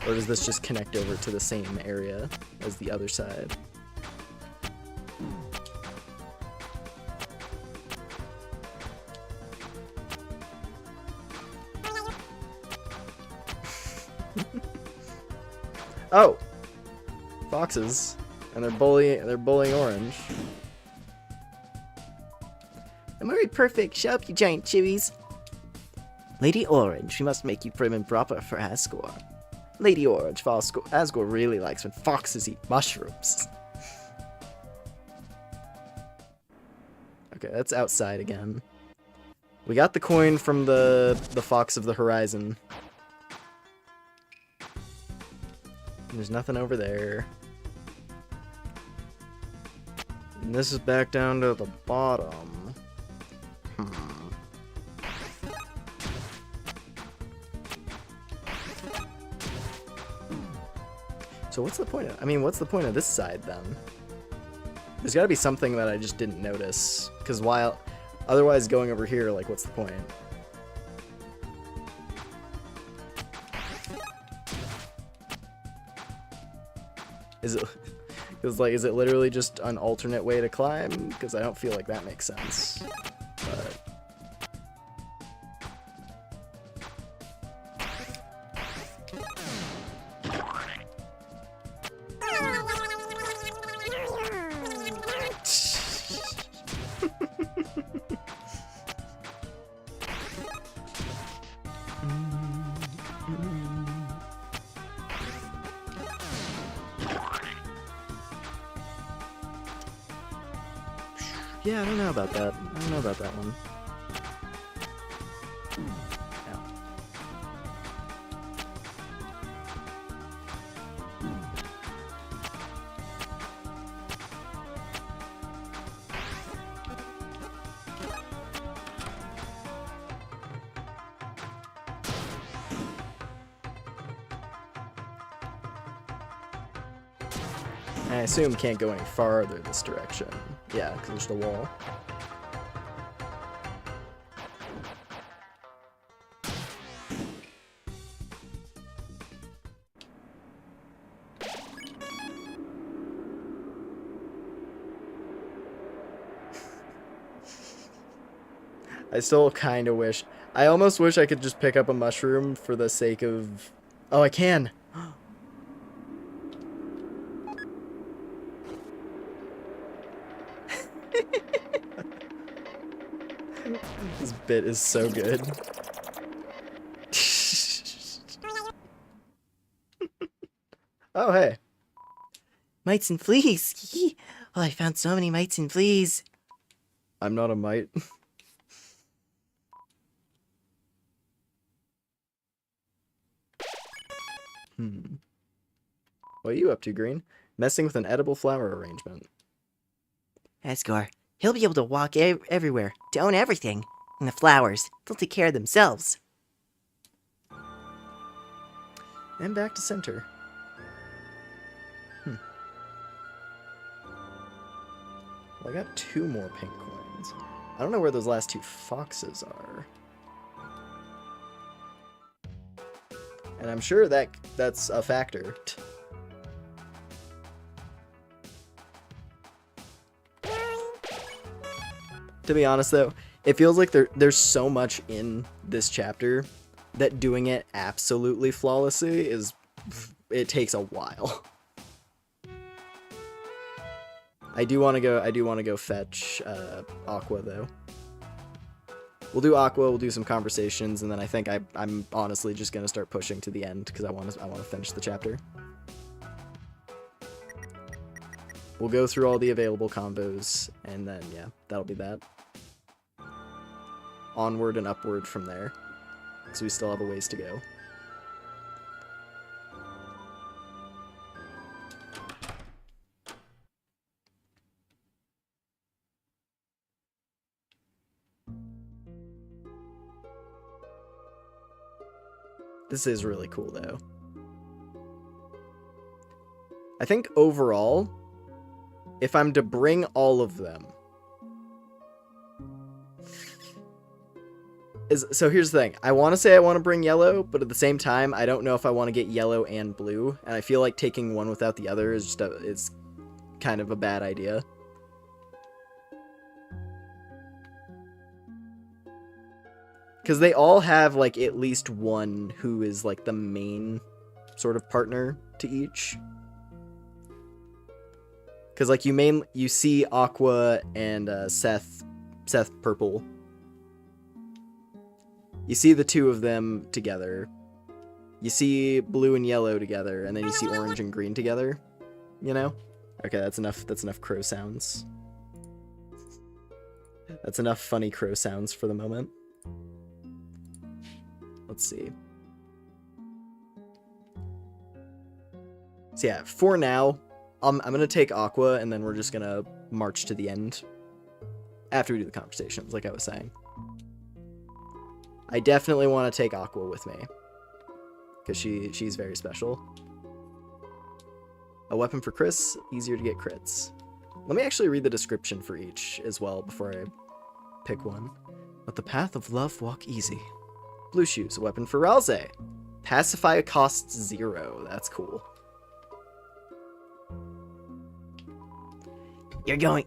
Or does this just connect over to the same area as the other side? Oh! Foxes. And they're bullying Orange.
I'm already perfect. Shut up, you giant chibies. Lady Orange, we must make you prim and proper for Asgore. Lady Orange, Asgore really likes when foxes eat mushrooms.
Okay, that's outside again. We got the coin from the Fox of the Horizon. There's nothing over there. And this is back down to the bottom. So what's the point of, what's the point of this side then? There's gotta be something that I just didn't notice. Because otherwise going over here, like, what's the point? Is it literally just an alternate way to climb? Because I don't feel like that makes sense. But yeah, I don't know about that. I don't know about that one. Ow. I assume can't go any farther this direction. Yeah, because there's the wall. I still kind of wish. I almost wish I could just pick up a mushroom for the sake of... Oh, I can! This bit is so good. Oh, hey.
Mites and fleas. Oh, I found so many mites and fleas.
I'm not a mite. What are you up to, Green? Messing with an edible flower arrangement.
Asgar, he'll be able to walk everywhere, to own everything. And the flowers, they'll take care of themselves.
And back to center. Well, I got 2 more pink coins. I don't know where those last 2 foxes are. And I'm sure that's a factor. To be honest, though, it feels like there's so much in this chapter that doing it absolutely flawlessly it takes a while. I do want to go fetch Aqua though. We'll do Aqua, we'll do some conversations, and then I think I'm honestly just gonna start pushing to the end because I want to finish the chapter. We'll go through all the available combos, and then yeah, that'll be that. Onward and upward from there, because we still have a ways to go. This is really cool, though. I think overall, if I'm to bring all of them... So here's the thing. I want to say I want to bring yellow, but at the same time, I don't know if I want to get yellow and blue, and I feel like taking one without the other is it's kind of a bad idea. Because they all have, like, at least one who is, like, the main sort of partner to each. Because, like, you see Aqua and Seth Purple. You see the 2 of them together. You see blue and yellow together, and then you see orange and green together. You know? Okay, that's enough crow sounds. That's enough funny crow sounds for the moment. Let's see. So yeah, for now, I'm gonna take Aqua, and then we're just gonna march to the end after we do the conversations, like I was saying. I definitely want to take Aqua with me, because she's very special. A weapon for Chris, easier to get crits. Let me actually read the description for each as well before I pick one.
Let the path of love walk easy.
Blue shoes, a weapon for Ralze. Pacify costs 0. That's cool.
You're going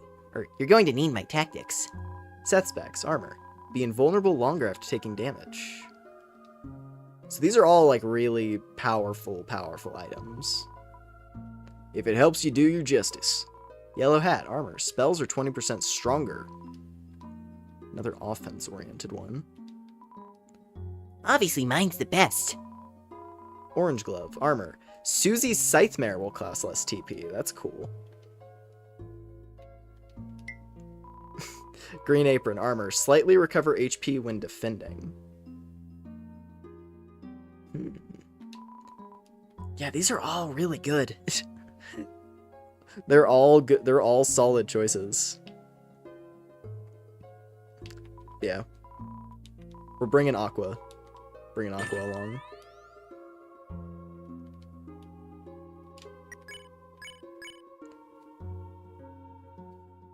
to need my tactics.
Set specs, armor. Be invulnerable longer after taking damage. So these are all like really powerful items. If it helps you do you justice. Yellow hat, armor. Spells are 20% stronger. Another offense-oriented one.
Obviously, mine's the best.
Orange glove, armor. Susie's Scythemare will cost less TP. That's cool. Green apron, armor. Slightly recover HP when defending. Yeah, these are all really good. They're all good. They're all solid choices. Yeah. We're bringing Aqua. Bringing Aqua along.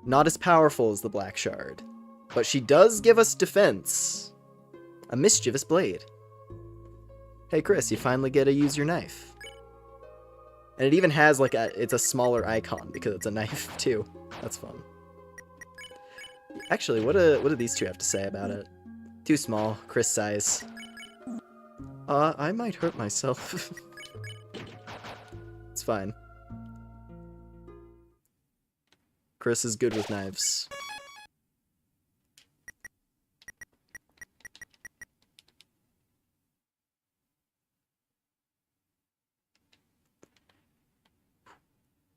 Not as powerful as the Black Shard, but she does give us defense. A mischievous blade. Hey Chris, you finally get to use your knife. And it even has like it's a smaller icon because it's a knife too. That's fun. Actually, what do these two have to say about it? Too small, Chris size. I might hurt myself. It's fine. Chris is good with knives.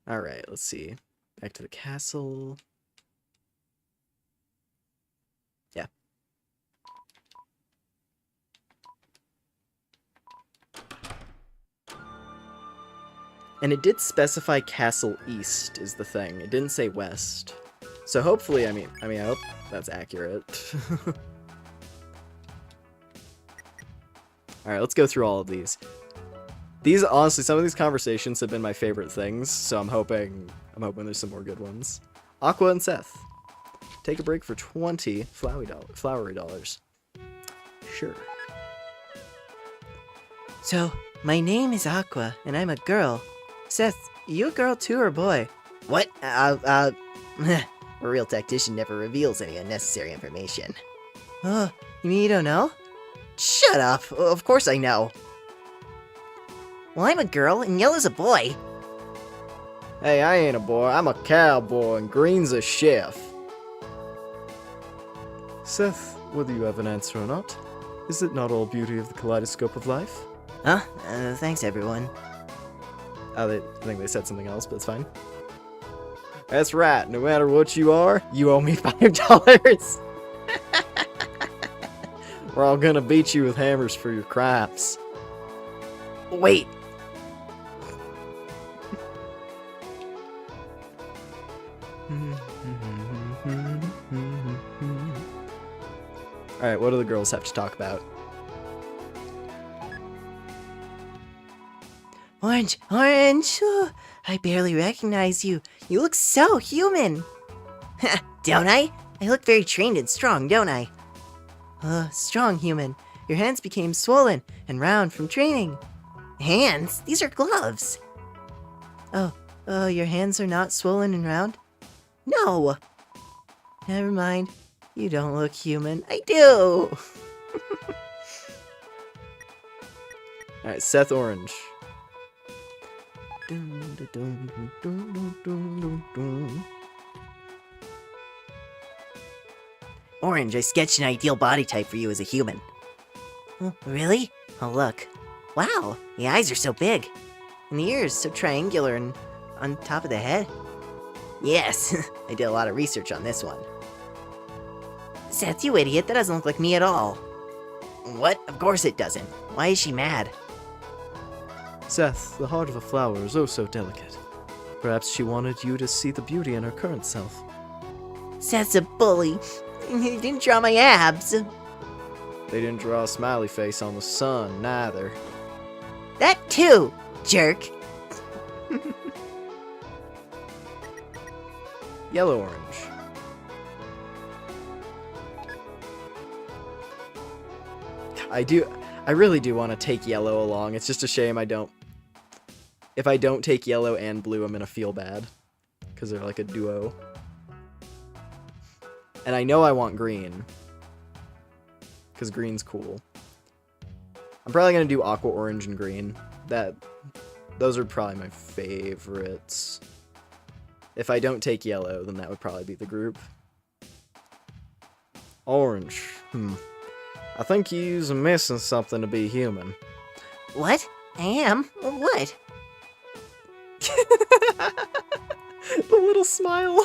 Alright, let's see. Back to the castle. Yeah. And it did specify Castle East is the thing. It didn't say West. So hopefully, I hope that's accurate. Alright, let's go through all of these. These, honestly, some of these conversations have been my favorite things, so I'm hoping there's some more good ones. Aqua and Seth. Take a break for 20 flowery dollars. Sure.
So, my name is Aqua, and I'm a girl. Seth, you a girl too or a boy? What? A real tactician never reveals any unnecessary information. Oh, you mean you don't know? Shut up! Of course I know. Well, I'm a girl, and Yellow's a boy.
Hey, I ain't a boy. I'm a cowboy, and Green's a chef.
Seth, whether you have an answer or not, is it not all beauty of the kaleidoscope of life?
Huh? Thanks, everyone.
Oh, I think they said something else, but it's fine. That's right. No matter what you are, you owe me $5. We're all gonna beat you with hammers for your crimes.
Wait.
Alright, what do the girls have to talk about?
Orange! Orange! Oh, I barely recognize you. You look so human! Don't I? I look very trained and strong, don't I? Strong human. Your hands became swollen and round from training. Hands? These are gloves. Oh, your hands are not swollen and round? No! Never mind. You don't look human. I do!
Alright, Seth Orange.
Orange, I sketched an ideal body type for you as a human. Oh, really? Oh, look. Wow, the eyes are so big. And the ears so triangular and on top of the head. Yes, I did a lot of research on this one. Seth, you idiot, that doesn't look like me at all. What? Of course it doesn't. Why is she mad?
Seth, the heart of a flower is oh so delicate. Perhaps she wanted you to see the beauty in her current self.
Seth's a bully. He didn't draw my abs.
They didn't draw a smiley face on the sun, neither.
That too, jerk.
Yellow Orange. I really do want to take Yellow along. It's just a shame I don't. If I don't take Yellow and Blue, I'm gonna feel bad. Because they're like a duo. And I know I want Green. Because Green's cool. I'm probably gonna do Aqua, Orange, and Green. Those are probably my favorites. If I don't take Yellow, then that would probably be the group. Orange. I think you're missing something to be human.
What? I am? What?
The little smile.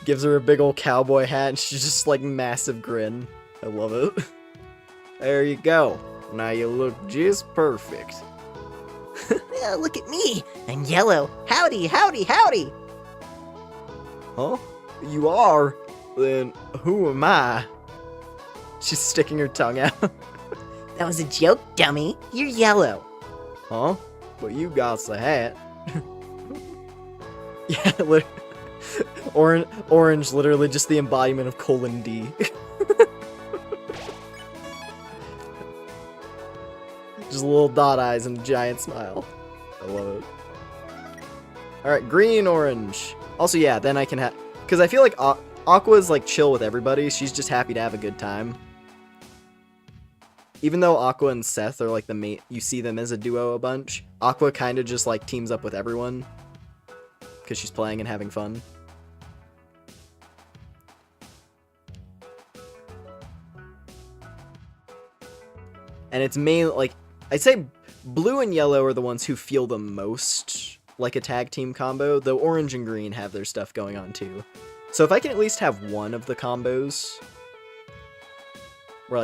Gives her a big old cowboy hat and she's just like massive grin. I love it. There you go. Now you look just perfect.
Look at me. I'm yellow. Howdy, howdy, howdy.
Huh? You are? Then who am I? She's sticking her tongue out.
That was a joke, dummy. You're yellow.
Huh? But you got the hat. Yeah, Orange, literally just the embodiment of colon D. Just little dot eyes and a giant smile. I love it. Alright, Green, Orange. Also, yeah, then I can have... Because I feel like Aqua's like chill with everybody. She's just happy to have a good time. Even though Aqua and Seth are like the main... You see them as a duo a bunch. Aqua kind of just like teams up with everyone. Because she's playing and having fun. And it's mainly, like, I'd say Blue and yellow are the ones who feel the most like a tag team combo, though orange and green have their stuff going on too. So if I can at least have one of the combos where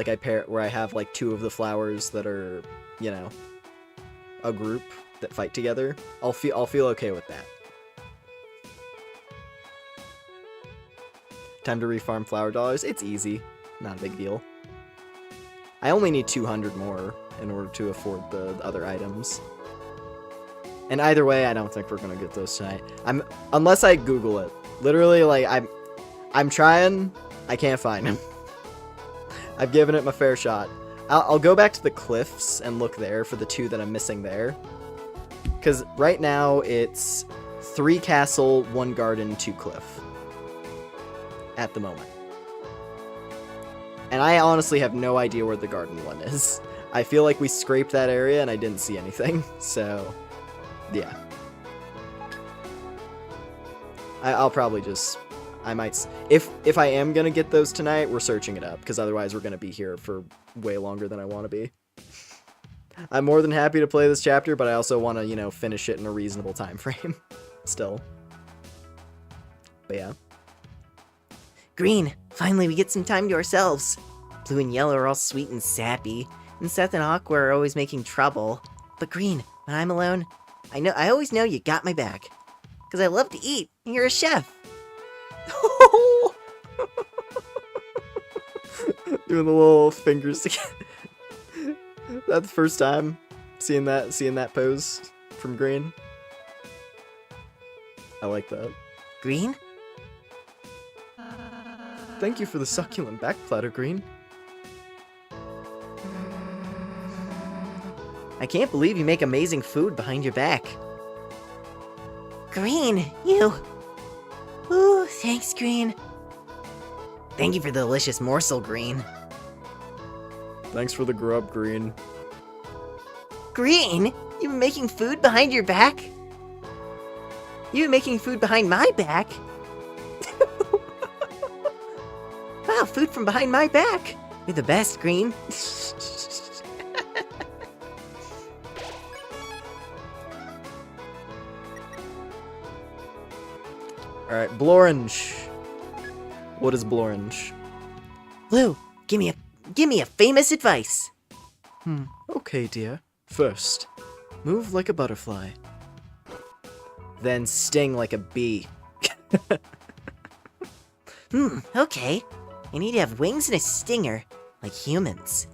I have like two of the flowers that are, you know, a group that fight together, I'll feel okay with that. Time to refarm flower dollars. It's easy. Not a big deal. I only need 200 more in order to afford the other items. And either way, I don't think we're gonna get those tonight. Unless I Google it. Literally, like, I'm trying. I can't find them. I've given it my fair shot. I'll go back to the cliffs and look there for the two that I'm missing there. Because right now, it's 3 castle, 1 garden, 2 cliff. At the moment. And I honestly have no idea where the garden one is. I feel like we scraped that area and I didn't see anything, so yeah. I'll probably just, I might, if I am gonna get those tonight, we're searching it up, because otherwise we're gonna be here for way longer than I want to be. I'm more than happy to play this chapter, but I also want to, you know, finish it in a reasonable time frame. Still. But yeah.
Green, finally we get some time to ourselves. Blue and yellow are all sweet and sappy, and Seth and Aqua are always making trouble. But Green, when I'm alone, I always know you got my back. Because I love to eat, and you're a chef.
Doing the little fingers together. That's the first time seeing that pose from Green. I like that.
Green?
Thank you for the succulent back platter, Green.
I can't believe you make amazing food behind your back. Green, you... Ooh, thanks, Green. Thank you for the delicious morsel, Green.
Thanks for the grub, Green.
Green? You've been making food behind your back? You've been making food behind my back? Wow, food from behind my back. You're the best, Green.
Alright, Blorange. What is Blorange?
Blue, give me a famous advice.
Okay, dear. First, move like a butterfly.
Then sting like a bee.
Okay. I need to have wings and a stinger, like humans.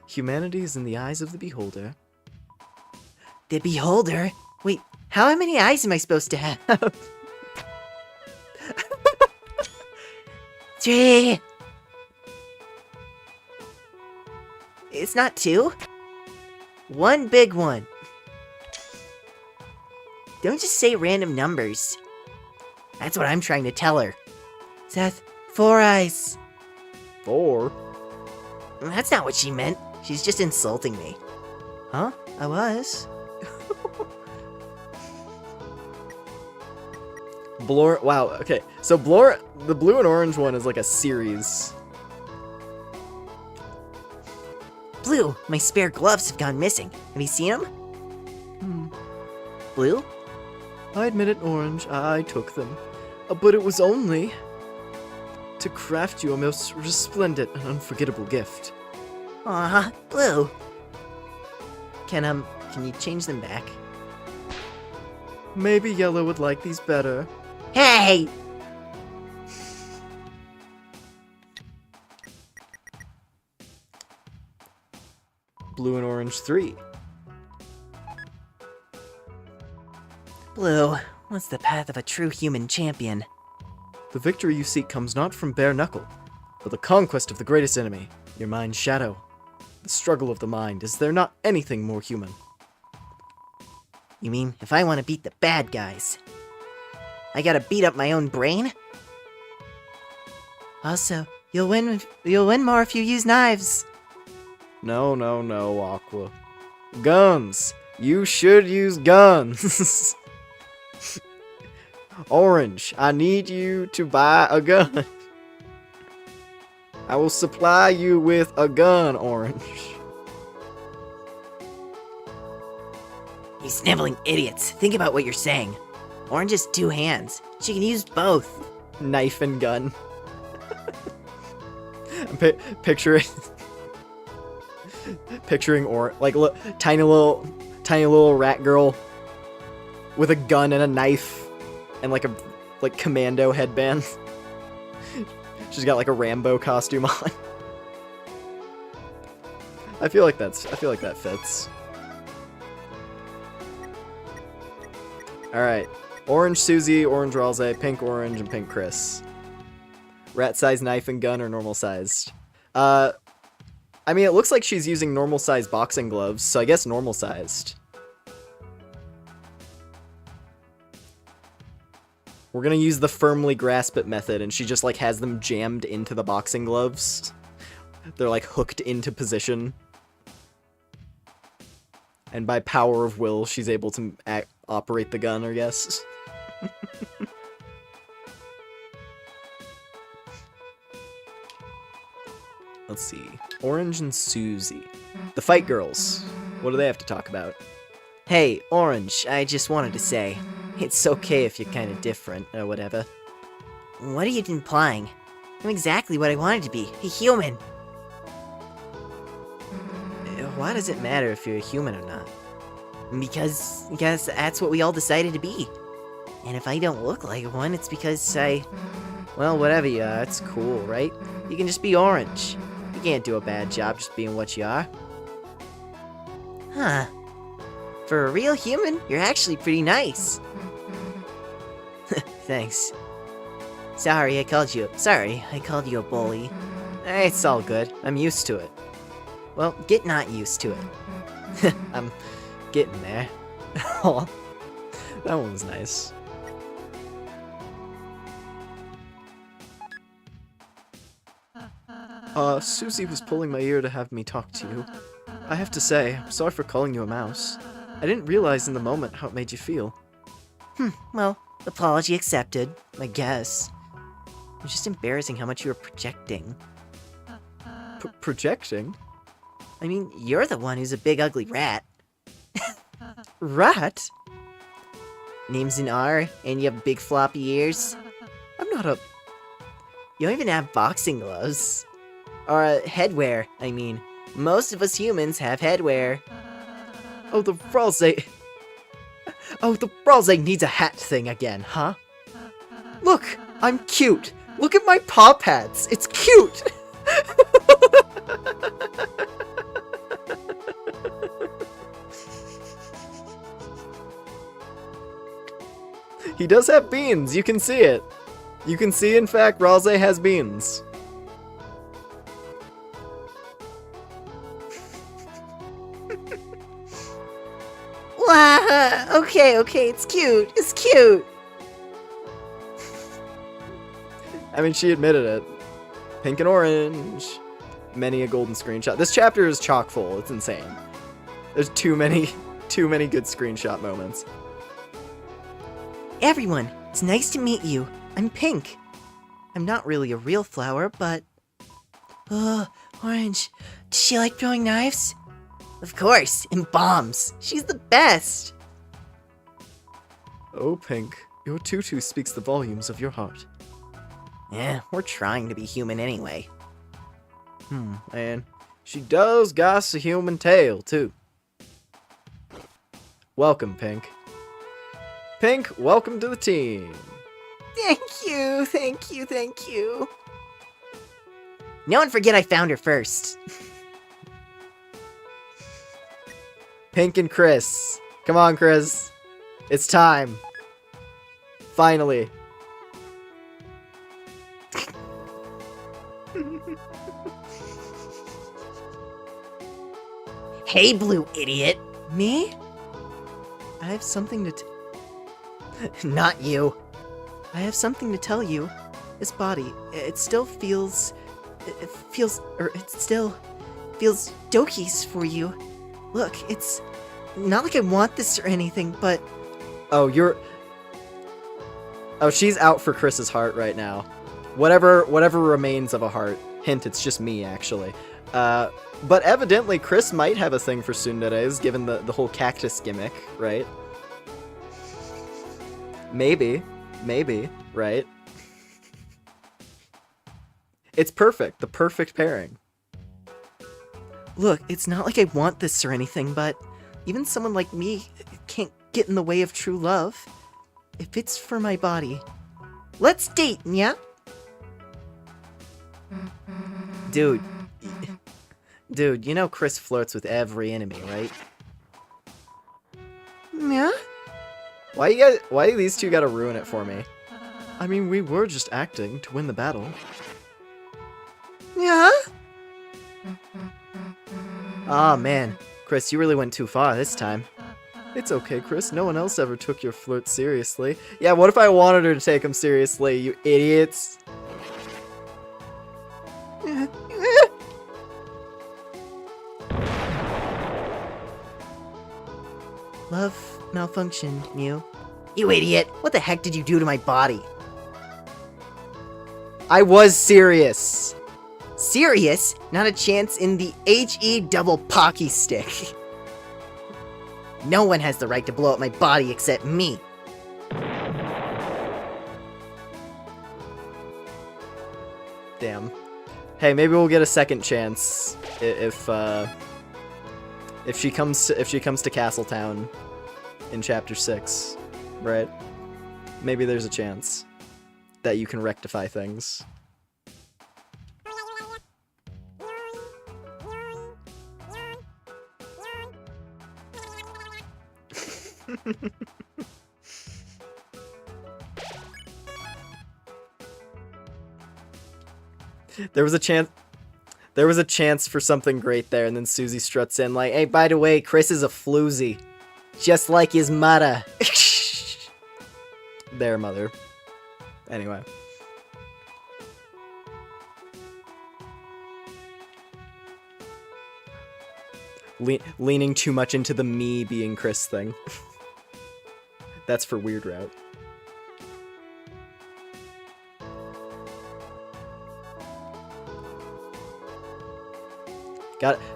Humanity is in the eyes of the beholder.
The beholder? Wait, how many eyes am I supposed to have? 3. It's not 2. 1 big one. Don't just say random numbers. That's what I'm trying to tell her. Seth, 4 eyes.
4?
That's not what she meant. She's just insulting me. Huh? I was.
Wow, okay. So the blue and orange one is like a series.
Blue, my spare gloves have gone missing. Have you seen them? Blue?
I admit it, Orange, I took them. But it was only to craft you a most resplendent and unforgettable gift.
Aw, Blue. Can you change them back?
Maybe Yellow would like these better.
Hey!
Blue and orange 3.
Blue, what's the path of a true human champion?
The victory you seek comes not from bare knuckle, but the conquest of the greatest enemy, your mind's shadow. The struggle of the mind. Is there not anything more human?
You mean, if I want to beat the bad guys, I gotta beat up my own brain? Also, you'll win more if you use knives.
No, Aqua. Guns! You should use guns! Orange, I need you to buy a gun. I will supply you with a gun, Orange.
You sniveling idiots. Think about what you're saying. Orange has 2 hands. She can use both.
Knife and gun. I'm picturing... picturing like tiny little rat girl with a gun and a knife and like a commando headband. She's got like a Rambo costume on. I feel like that fits. Alright. Orange Susie, orange Ralsei, pink orange, and pink Chris. Rat sized knife and gun or normal sized? I mean, it looks like she's using normal sized boxing gloves, so I guess normal sized. We're gonna use the firmly grasp it method, and she just like has them jammed into the boxing gloves. They're like hooked into position. And by power of will, she's able to operate the gun, I guess. Let's see. Orange and Susie. The Fight Girls. What do they have to talk about?
Hey, Orange, I just wanted to say, it's okay if you're kind of different, or whatever. What are you implying? I'm exactly what I wanted to be, a human. Why does it matter if you're a human or not? Because that's what we all decided to be. And if I don't look like one, it's because well, whatever you are, it's cool, right? You can just be orange. You can't do a bad job just being what you are. Huh. For a real human, you're actually pretty nice. Thanks. Sorry, I called you a bully. It's all good. I'm used to it. Well, get not used to it. I'm getting there.
Oh, that one was nice. Susie was pulling my ear to have me talk to you. I have to say, I'm sorry for calling you a mouse. I didn't realize in the moment how it made you feel.
Well, apology accepted, I guess. It was just embarrassing how much you were projecting.
Projecting?
I mean, you're the one who's a big ugly rat.
Rat?
Name's an R, and you have big floppy ears.
I'm not a...
You don't even have boxing gloves. Or headwear, I mean. Most of us humans have headwear.
Oh, the Ralsei... Oh, the Ralsei needs a hat thing again, huh? Look, I'm cute. Look at my paw pads. It's cute. He does have beans. You can see it. You can see, in fact, Ralsei has beans.
Wow, okay, it's cute. It's cute.
I mean, she admitted it. Pink and orange. Many a golden screenshot. This chapter is chock full. It's insane. There's too many good screenshot moments.
Everyone, it's nice to meet you. I'm Pink. I'm not really a real flower, but... Orange. Does she like throwing knives? Of course, and bombs. She's the best.
Oh, Pink. Your tutu speaks the volumes of your heart.
Yeah, we're trying to be human anyway.
And she does got a human tail, too. Welcome, Pink. Pink, welcome to the team.
Thank you. No one forget I found her first.
Pink and Chris. Come on, Chris. It's time. Finally.
Hey, blue idiot.
Me? I have something to
Not you.
I have something to tell you. This body, it still feels... It still feels dokies for you. Look, it's not like I want this or anything, but... Oh, she's out for Chris's heart right now. Whatever remains of a heart. Hint, it's just me, actually. But evidently Chris might have a thing for tsunderes, given the whole cactus gimmick, right? Maybe, right? It's perfect, the perfect pairing.
Look, it's not like I want this or anything, but even someone like me can't get in the way of true love. If it's for my body, let's date, yeah?
Dude, you know Chris flirts with every enemy, right?
Yeah?
Why do these two gotta ruin it for me?
I mean, we were just acting to win the battle.
Yeah?
Aw, man. Chris, you really went too far this time.
It's okay, Chris. No one else ever took your flirt seriously.
Yeah, what if I wanted her to take him seriously, you idiots?
Love malfunctioned, Mew. You idiot! What the heck did you do to my body?
I was serious.
Serious? Not a chance in the HE double pocky stick. No one has the right to blow up my body except me.
Damn. Hey, maybe we'll get a second chance if she comes to Castletown in Chapter 6, right? Maybe there's a chance that you can rectify things. There was a chance for something great there, and then Susie struts in like, hey, by the way, Chris is a floozy. Just like his mother. Their mother. Anyway. Leaning too much into the me being Chris thing. That's for Weird Route.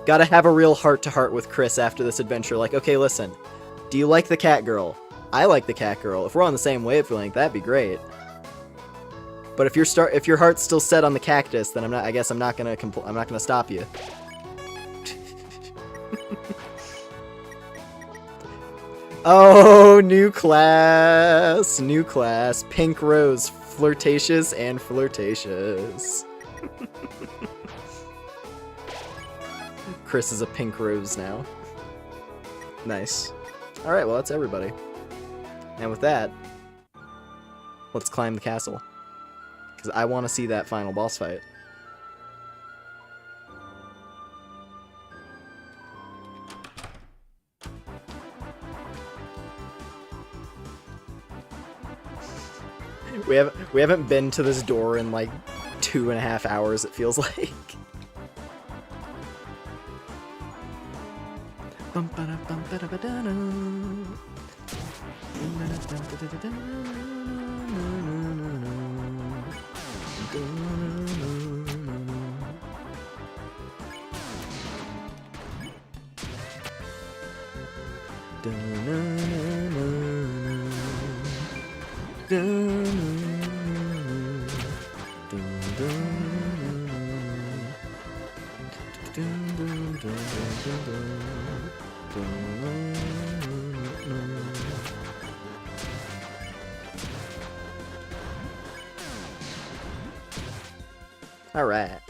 Gotta have a real heart-to-heart with Chris after this adventure. Like, okay, listen. Do you like the cat girl? I like the cat girl. If we're on the same wavelength, that'd be great. But if your heart's still set on the cactus, then I guess I'm not gonna stop you. Oh, new class. Pink Rose, flirtatious and flirtatious. Chris is a pink rose now. Nice. Alright, well that's everybody. And with that, let's climb the castle. Because I want to see that final boss fight. We haven't been to this door in like 2.5 hours, it feels like. All right.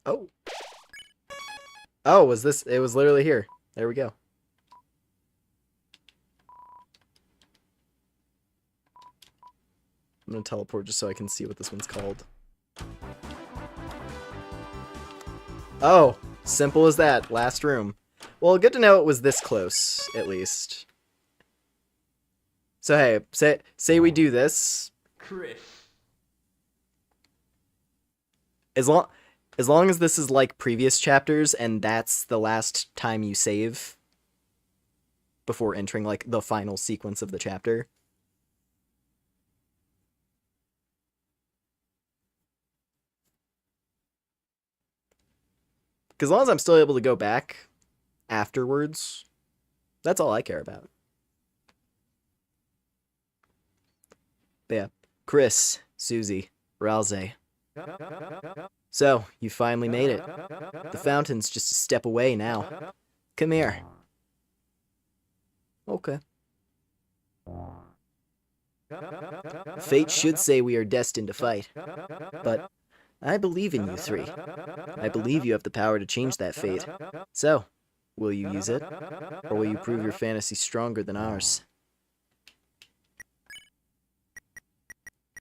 Oh. Oh, was this? It was literally here. There we go. I'm gonna teleport just so I can see what this one's called. Oh, simple as that. Last room. Well, good to know it was this close, at least. So hey, say we do this.
Chris.
As long As long as this is like previous chapters and that's the last time you save before entering like the final sequence of the chapter. Because as long as I'm still able to go back afterwards, that's all I care about. But yeah, Chris, Susie, Ralze. So, you finally made it. The fountain's just a step away now. Come here. Okay. Fate should say we are destined to fight, but I believe in you three. I believe you have the power to change that fate. So, will you use it, or will you prove your fantasy stronger than ours?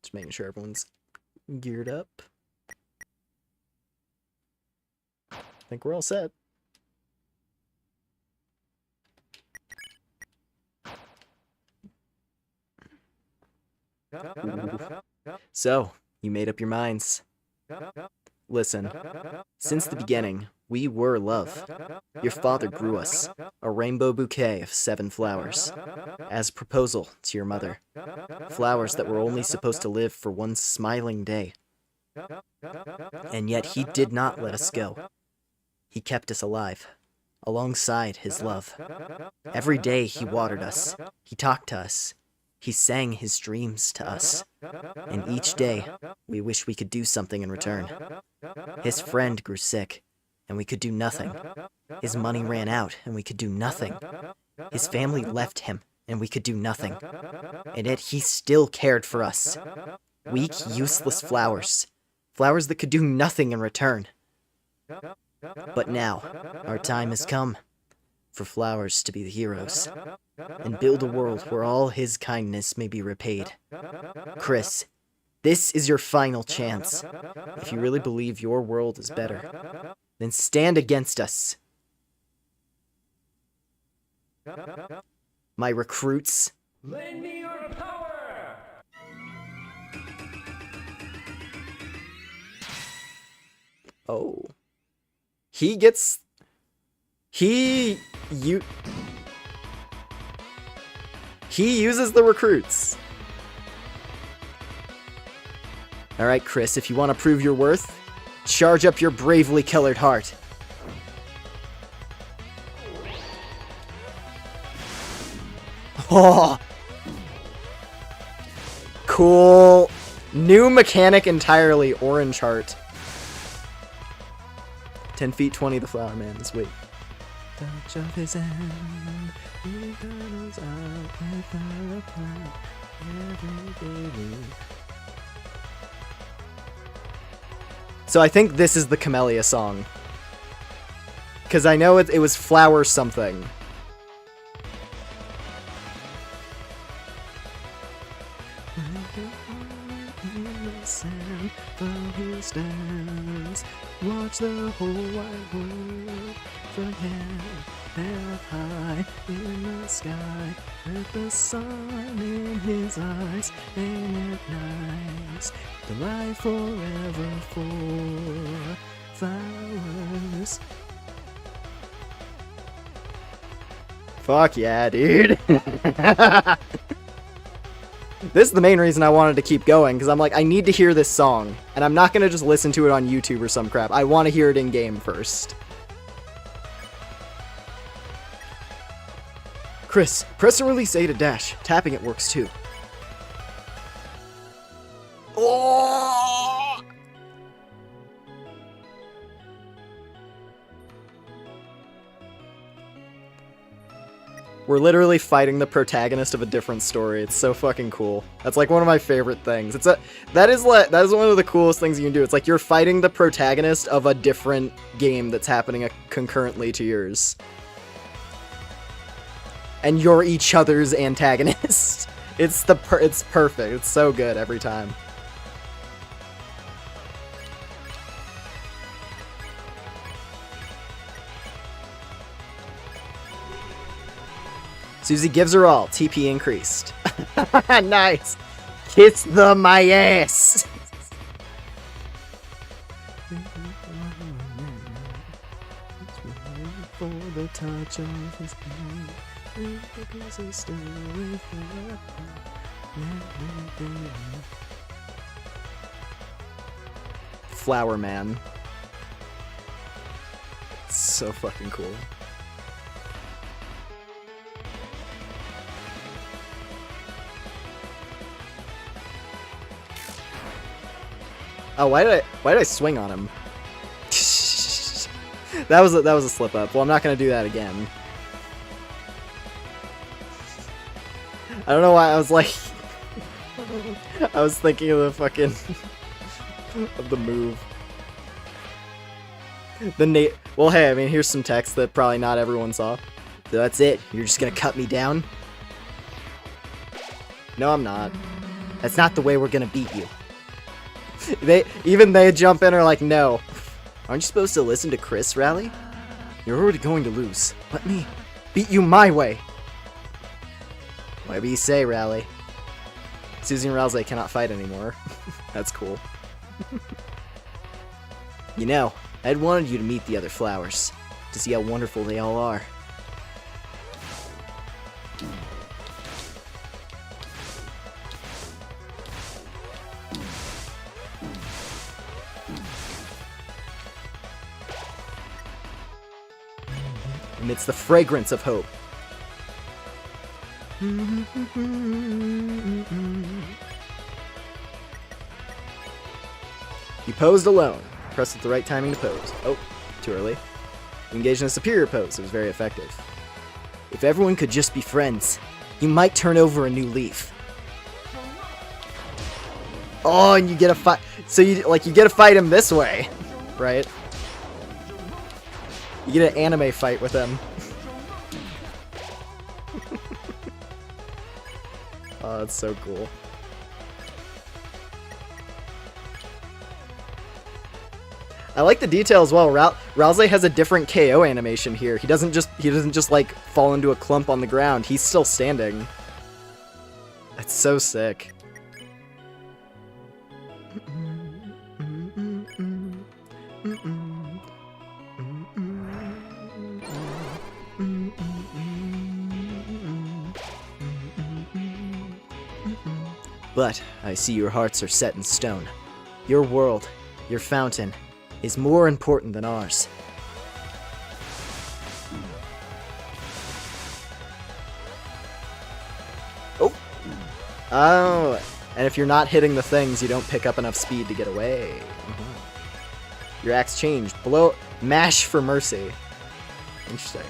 Just making sure everyone's geared up. I think we're all set. Ooh. So, you made up your minds. Listen, since the beginning, we were love. Your father grew us, a rainbow bouquet of 7 flowers, as a proposal to your mother. Flowers that were only supposed to live for one smiling day. And yet he did not let us go. He kept us alive, alongside his love. Every day he watered us, he talked to us, he sang his dreams to us. And each day, we wish we could do something in return. His friend grew sick, and we could do nothing. His money ran out, and we could do nothing. His family left him, and we could do nothing. And yet he still cared for us. Weak, useless flowers. Flowers that could do nothing in return. But now, our time has come for flowers to be the heroes, and build a world where all his kindness may be repaid. Chris, this is your final chance. If you really believe your world is better, then stand against us. My recruits.
Lend me your power!
Oh. He uses the recruits. Alright, Chris, if you want to prove your worth, charge up your bravely colored heart. Oh! Cool. New mechanic entirely, orange heart. 10 feet 20, the flower man is weak. Touch of his hand, he cuddles out with her apart every day. So I think this is the Camellia song. Because I know it was flower something. Watch the whole wide world from head high in the sky, with the sun in his eyes, ain't it nice? The life forever for flowers. Fuck yeah, dude. This is the main reason I wanted to keep going, because I'm like, I need to hear this song, and I'm not going to just listen to it on YouTube or some crap. I want to hear it in-game first. Chris, press and release A to dash. Tapping it works too. Oh! We're literally fighting the protagonist of a different story. It's so fucking cool. That's like one of my favorite things. That is one of the coolest things you can do. It's like you're fighting the protagonist of a different game that's happening concurrently to yours. And you're each other's antagonist. It's perfect. It's so good every time. Susie gives her all. TP increased. Nice. Kiss my ass.
the touch of his hand. Because he's still away forever.
Flower Man. So fucking cool. Oh, why did I swing on him? that was a slip up. Well, I'm not gonna do that again. I don't know why I was like I was thinking of the fucking of the move. Well, hey, I mean, here's some text that probably not everyone saw. So that's it. You're just gonna cut me down? No, I'm not. That's not the way we're gonna beat you. They jump in and are like, no. Aren't you supposed to listen to Chris, Rally? You're already going to lose. Let me beat you my way. Whatever you say, Rally. Susie and Rouse cannot fight anymore. That's cool. You know, I'd wanted you to meet the other flowers, to see how wonderful they all are. Amidst the fragrance of hope. You posed alone. Pressed at the right timing to pose. Oh, too early. You engaged in a superior pose. It was very effective. If everyone could just be friends, you might turn over a new leaf. Oh, and you get a fight. So you get to fight him this way, right? You get an anime fight with him. Oh, that's so cool. I like the detail as well. Rouse has a different KO animation here. He doesn't just like fall into a clump on the ground. He's still standing. That's so sick. But I see your hearts are set in stone. Your world, your fountain, is more important than ours. Oh, and if you're not hitting the things, you don't pick up enough speed to get away. Your axe changed. Mash for mercy. Interesting.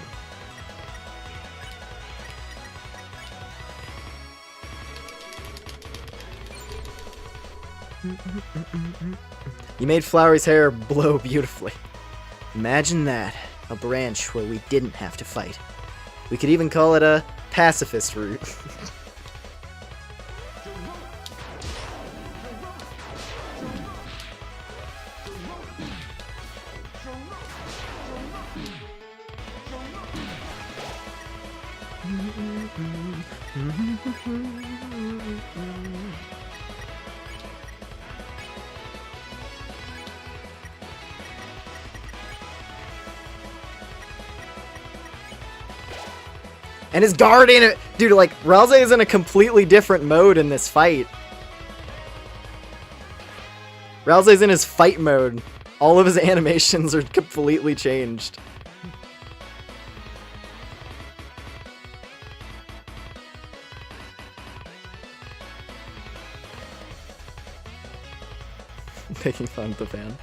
You made Flowery's hair blow beautifully. Imagine that. A branch where we didn't have to fight. We could even call it a pacifist route. And his guardian, dude, like, Rouse is in a completely different mode in this fight. Rouse is in his fight mode. All of his animations are completely changed. Making fun of the fan.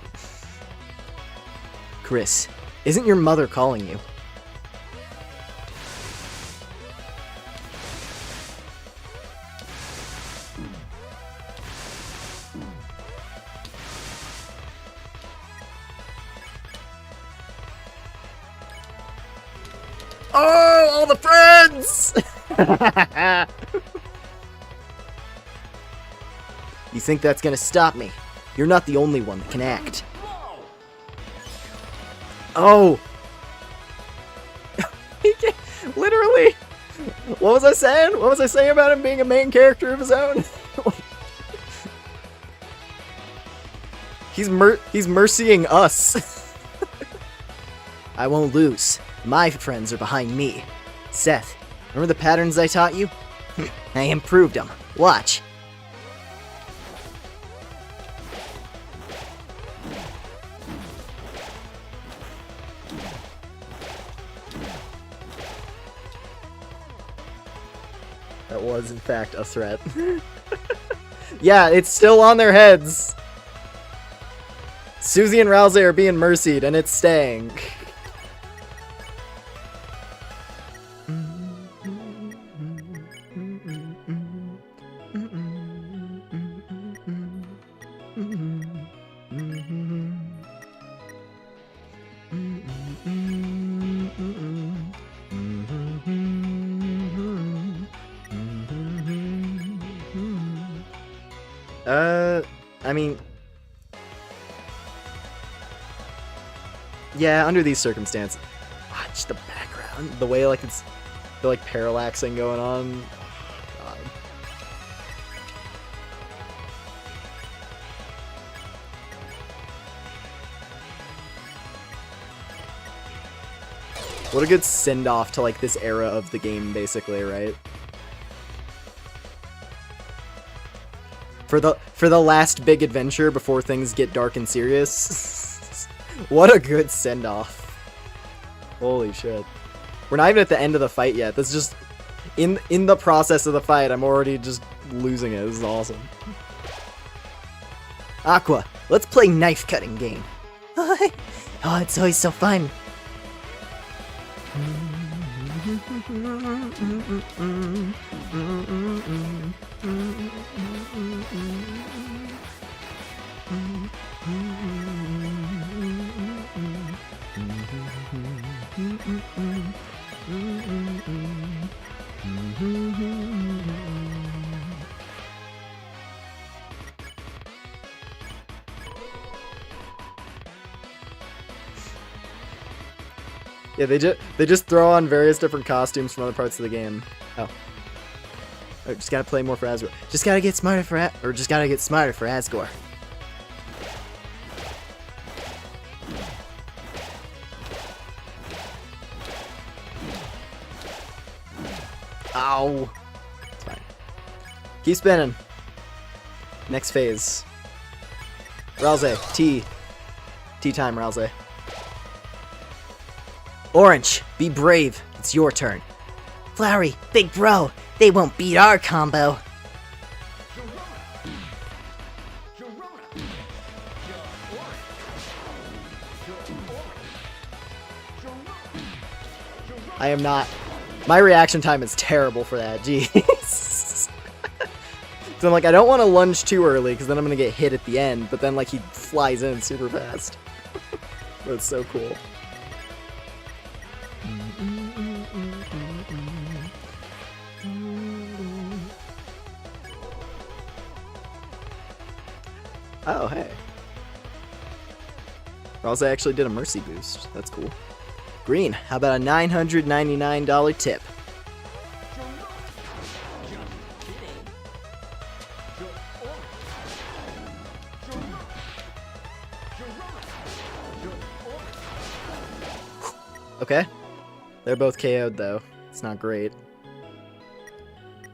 Chris, isn't your mother calling you? Oh, all the friends! You think that's gonna stop me? You're not the only one that can act. Oh! Literally! What was I saying? What was I saying about him being a main character of his own? He's mercying us. I won't lose.
My friends are behind me. Seth, remember the patterns I taught you? I improved them. Watch.
That was, in fact, a threat. Yeah, it's still on their heads! Susie and Rousey are being mercied, and it's staying. I mean... Yeah, under these circumstances. Watch the background. The way, like, it's... The, like, parallaxing going on. God. What a good send-off to, like, this era of the game, basically, right? For the last big adventure before things get dark and serious. What a good send-off. Holy shit. We're not even at the end of the fight yet. This is just... In the process of the fight, I'm already just losing it. This is awesome.
Aqua, let's play knife-cutting game. Oh, it's always so fun.
Yeah, they just throw on various different costumes from other parts of the game. Oh, just gotta play more for Asgore.
Just gotta get smarter for just gotta get smarter for Asgore.
Ow. It's fine. Keep spinning. Next phase. Rousey, T. Tea time, Rousey.
Orange, be brave. It's your turn. Flowery, big bro. They won't beat our combo.
I am not... My reaction time is terrible for that, jeez. So I'm like, I don't want to lunge too early, because then I'm going to get hit at the end, but then, like, he flies in super fast. That's so cool. Oh, hey. Rousey actually did a mercy boost. That's cool. Green, how about a $999 tip? Okay. They're both KO'd, though. It's not great.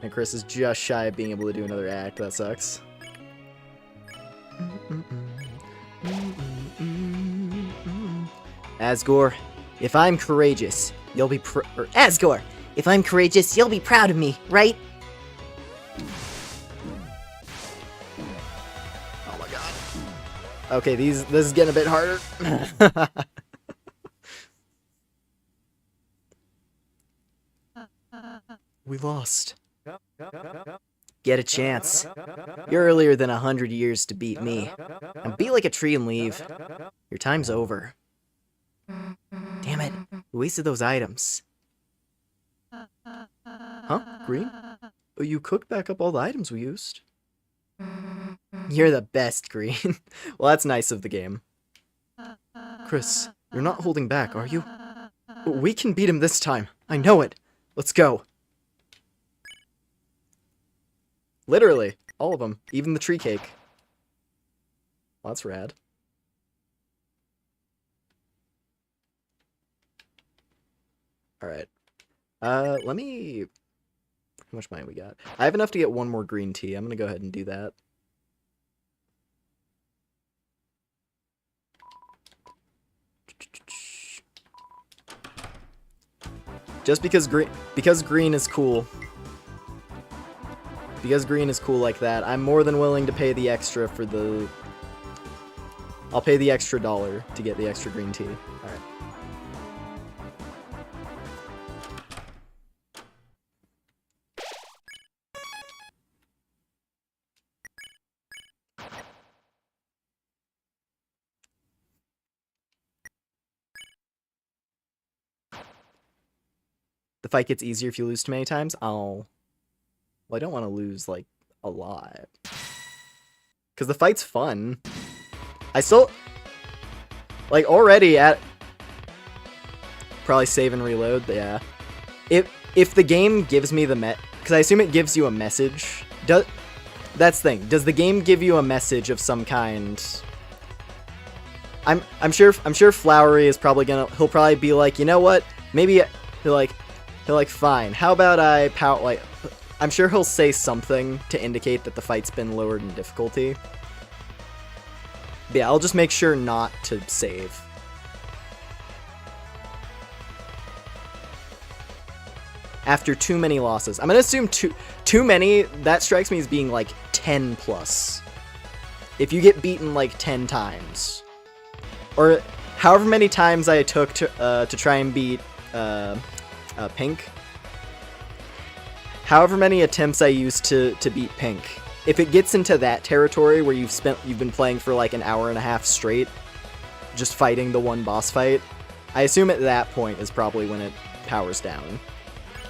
And Chris is just shy of being able to do another act. That sucks.
Asgore, if I'm courageous, you'll be Asgore, if I'm courageous, you'll be proud of me, right?
Oh my god. Okay, this is getting a bit harder.
We lost.
Get a chance. You're earlier than 100 years to beat me. And be like a tree and leave. Your time's over. Damn it. We wasted those items.
Huh? Green? Oh, you cooked back up all the items we used.
You're the best, Green.
Well, that's nice of the game.
Chris, you're not holding back, are you? We can beat him this time. I know it. Let's go.
Literally. All of them. Even the tree cake. Well, that's rad. Alright. Let me... How much money we got? I have enough to get one more green tea. I'm gonna go ahead and do that. Just because green is cool. Because green is cool like that, I'm more than willing to pay the extra for the... I'll pay the extra $1 to get the extra green tea. Alright. The fight gets easier if you lose too many times? Oh. Well, I don't want to lose, like, a lot. Because the fight's fun. I still... Like, already at... Probably save and reload, but yeah. If the game gives me the because I assume it gives you a message. That's the thing. Does the game give you a message of some kind? I'm sure Flowery is probably gonna... He'll probably be like, you know what? Maybe he'll like, fine. How about I I'm sure he'll say something to indicate that the fight's been lowered in difficulty. But yeah, I'll just make sure not to save. After too many losses. I'm gonna assume too many, that strikes me as being like 10 plus. If you get beaten like 10 times. Or however many times I took to try and beat Pink. However many attempts I used to beat Pink. If it gets into that territory where you've been playing for like an hour and a half straight, just fighting the one boss fight, I assume at that point is probably when it powers down.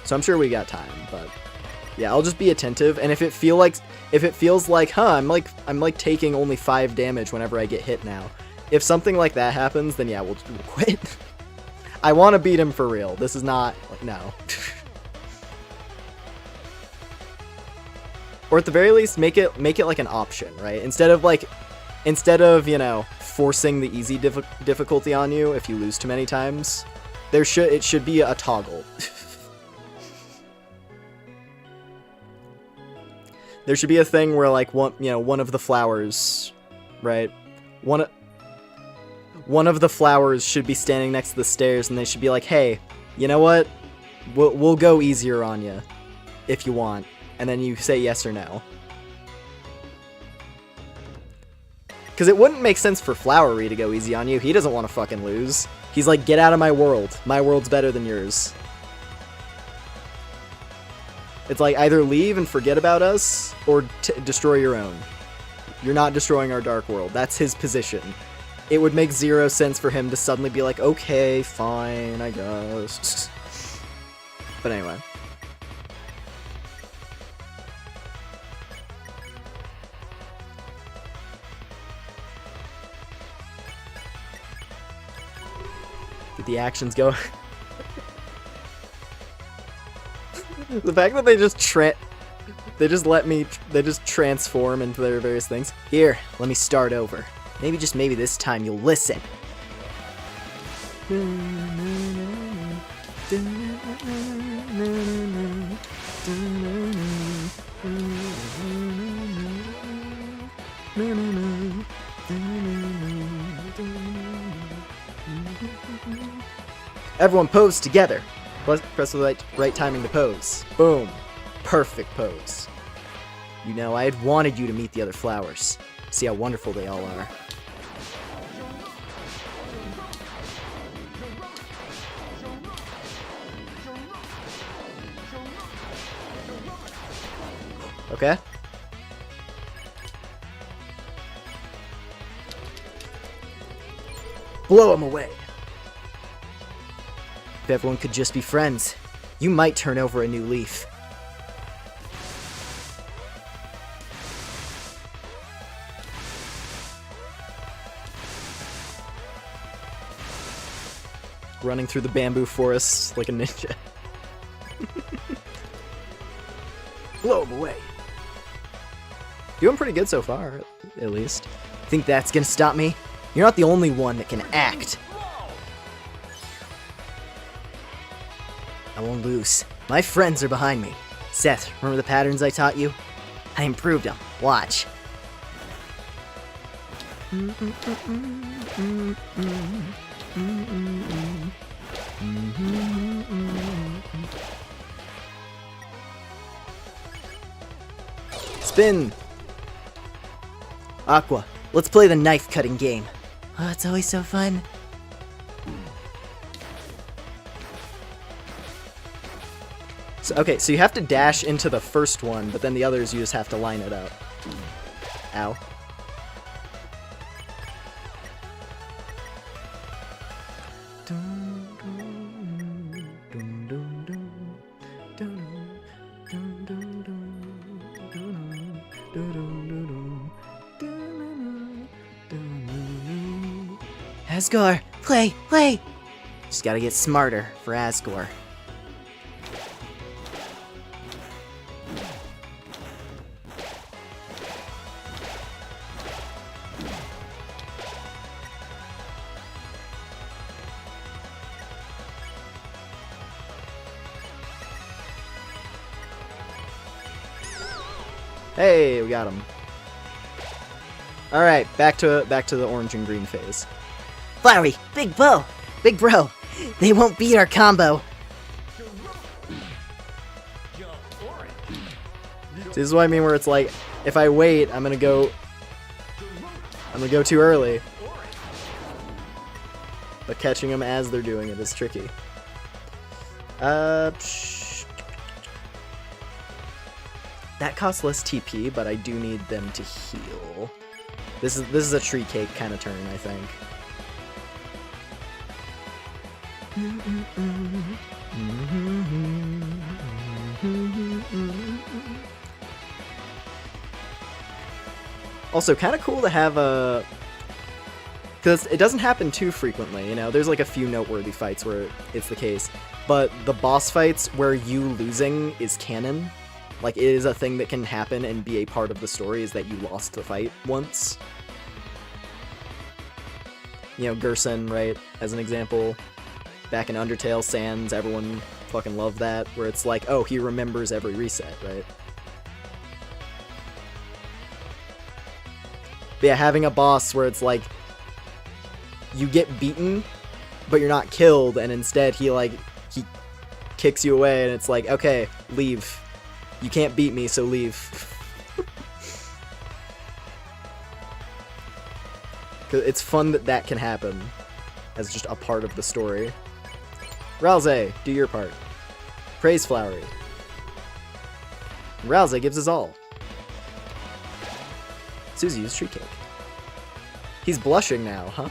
So I'm sure we got time, but yeah, I'll just be attentive. And if it feels like, huh, I'm like taking only 5 damage whenever I get hit now. If something like that happens, then yeah, we'll quit. I want to beat him for real. This is not like, no. Or at the very least, make it like an option, right? Instead of, you know, forcing the easy difficulty on you if you lose too many times, it should be a toggle. There should be a thing where like one of the flowers, right? One of the flowers should be standing next to the stairs, and they should be like, "Hey, you know what? We'll go easier on you if you want." And then you say yes or no. Because it wouldn't make sense for Flowery to go easy on you. He doesn't want to fucking lose. He's like, get out of my world. My world's better than yours. It's like, either leave and forget about us, or destroy your own. You're not destroying our dark world. That's his position. It would make 0 sense for him to suddenly be like, okay, fine, I guess. But anyway. Get the actions going. The fact that they just transform into their various things. Here, let me start over. Maybe, just maybe this time you'll listen. Everyone pose together. Press the right timing to pose. Boom. Perfect pose. You know, I had wanted you to meet the other flowers. See how wonderful they all are. Okay. Blow them away. If everyone could just be friends, you might turn over a new leaf. Running through the bamboo forest like a ninja. Blow them away. Doing pretty good so far, at least. Think that's gonna stop me? You're not the only one that can act.
won't lose. My friends are behind me. Seth, remember the patterns I taught you? I improved them. Watch.
Spin!
Aqua, let's play the knife-cutting game. Oh, it's always so fun.
So, okay, so you have to dash into the first one, but then the others you just have to line it up. Ow.
Asgore, play! Just gotta get smarter for Asgore.
Hey, we got him. All right, back to the orange and green phase.
Flowery, big bro, they won't beat our combo.
See, this is what I mean, where it's like, if I wait, I'm gonna go too early. But catching them as they're doing it is tricky. That costs less TP, but I do need them to heal. This is a tree cake kind of turn, I think. Also, kind of cool to have a... Because it doesn't happen too frequently, you know? There's like a few noteworthy fights where it's the case. But the boss fights where you losing is canon. Like, it is a thing that can happen and be a part of the story, is that you lost the fight once. You know, Gerson, right, as an example. Back in Undertale, Sans, everyone fucking loved that, where it's like, oh, he remembers every reset, right? But yeah, having a boss where it's like, you get beaten, but you're not killed, and instead he kicks you away, and it's like, okay, leave. You can't beat me, so leave. 'Cause it's fun that can happen as just a part of the story. Rouse, do your part. Praise Flowery. Rouse gives us all. Susie used tree cake. He's blushing now, huh?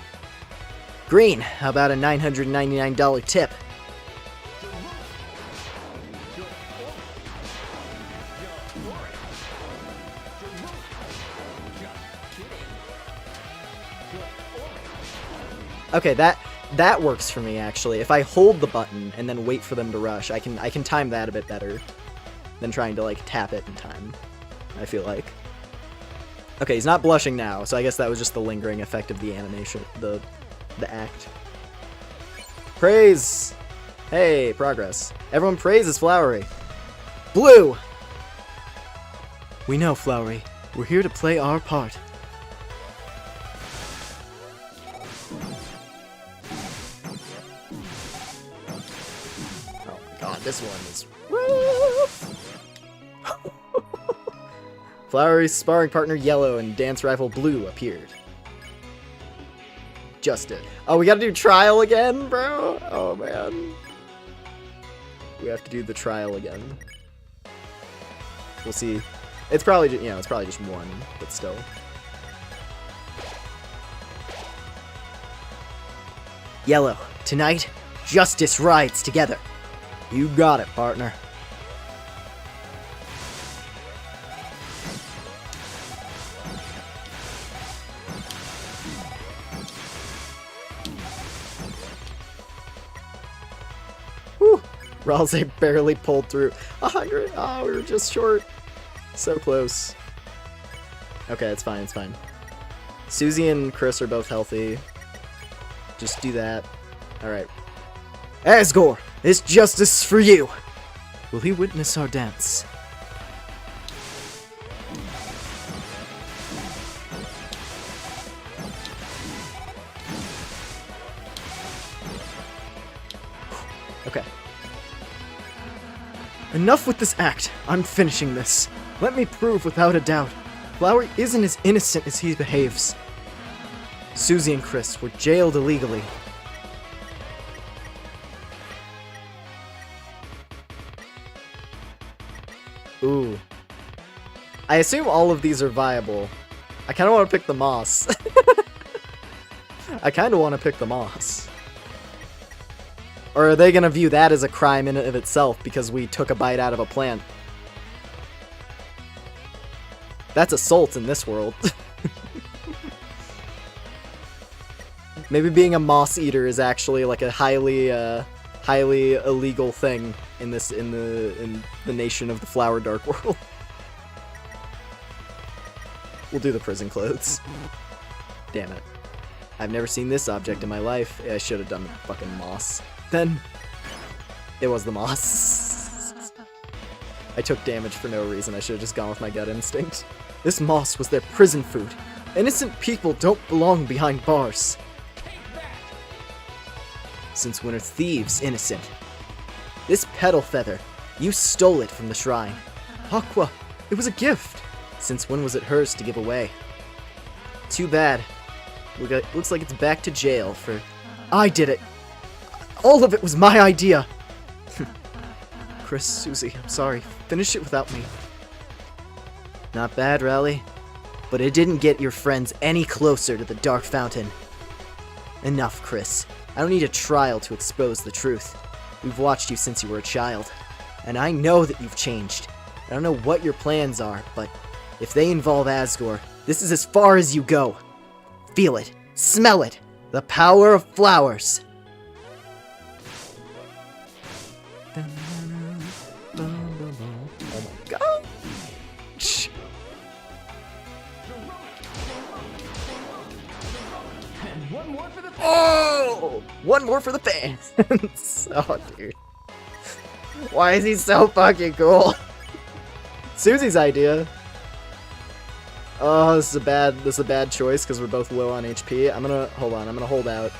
Green, how about a $999 tip?
Okay, that works for me, actually. If I hold the button and then wait for them to rush, I can time that a bit better than trying to, like, tap it in time, I feel like. Okay, he's not blushing now, so I guess that was just the lingering effect of the animation, the act. Praise! Hey, progress. Everyone praises Flowery. Blue!
We know, Flowery. We're here to play our part.
Oh my god, this one is rough. Flowery's sparring partner Yellow and dance rival Blue appeared. Just did. Oh, we gotta do trial again, bro? Oh man. We have to do the trial again. We'll see. It's probably just, it's probably just one, but still.
Yellow, tonight, justice rides together.
You got it, partner. Whew. Ralse barely pulled through. 100. Oh, we were just short. So close. Okay, it's fine, it's fine. Susie and Chris are both healthy. Just do that. Alright. Asgore! This justice for you!
Will he witness our dance?
Okay.
Enough with this act. I'm finishing this. Let me prove without a doubt. Flower isn't as innocent as he behaves. Susie and Chris were jailed illegally.
Ooh. I assume all of these are viable. I kind of want to pick the moss. I kind of want to pick the moss. Or are they going to view that as a crime in and of itself because we took a bite out of a plant? That's assault in this world. Maybe being a moss eater is actually like a highly illegal thing in the nation of the Flower Dark world. We'll do the prison clothes. Damn it. I've never seen this object in my life. I should have done the fucking moss. Then it was the moss. I took damage for no reason. I should have just gone with my gut instinct.
This moss was their prison food. Innocent people don't belong behind bars.
Since when are thieves innocent? This petal feather, you stole it from the shrine.
Aqua, it was a gift.
Since when was it hers to give away? Too bad. Looks like it's back to jail for...
I did it. All of it was my idea. Chris, Susie, I'm sorry. Finish it without me.
Not bad, Raleigh. But it didn't get your friends any closer to the Dark Fountain. Enough, Chris. I don't need a trial to expose the truth. We've watched you since you were a child. And I know that you've changed. I don't know what your plans are, but if they involve Asgore, this is as far as you go. Feel it. Smell it. The power of flowers.
Oh my god.
And one more for the
Oh! One more for the fans. Oh, dude. Why is he so fucking cool? Susie's idea. Oh, this is a bad choice because we're both low on HP. I'm gonna hold out.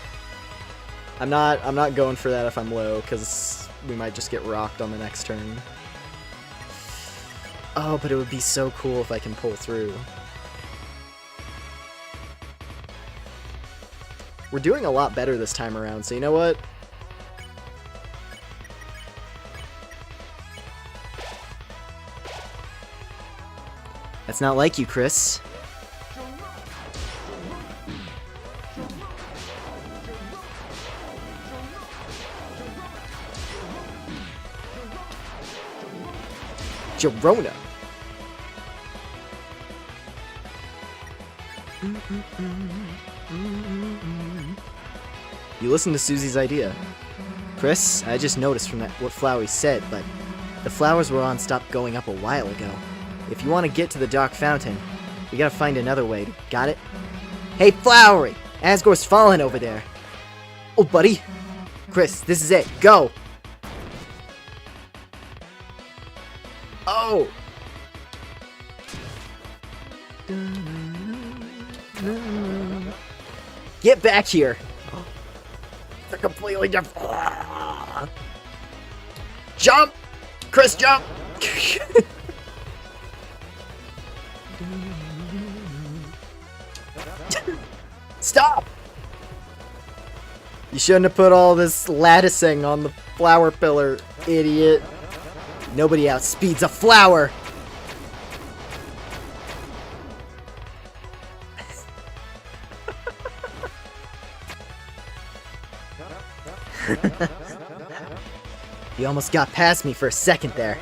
I'm not going for that if I'm low because we might just get rocked on the next turn. Oh, but it would be so cool if I can pull through. We're doing a lot better this time around, so you know what?
That's not like you, Chris.
Jonah. You listen to Susie's idea.
Chris, I just noticed from what Flowey said, but the flowers were on stopped going up a while ago. If you want to get to the Dark Fountain, we gotta find another way. Got it? Hey, Flowery! Asgore's falling over there. Oh, buddy. Chris, this is it. Go!
Oh!
Get back here!
It's a completely different. Jump! Chris, jump! Stop! You shouldn't have put all this latticing on the flower pillar, idiot.
Nobody outspeeds a flower! You almost got past me for a second there.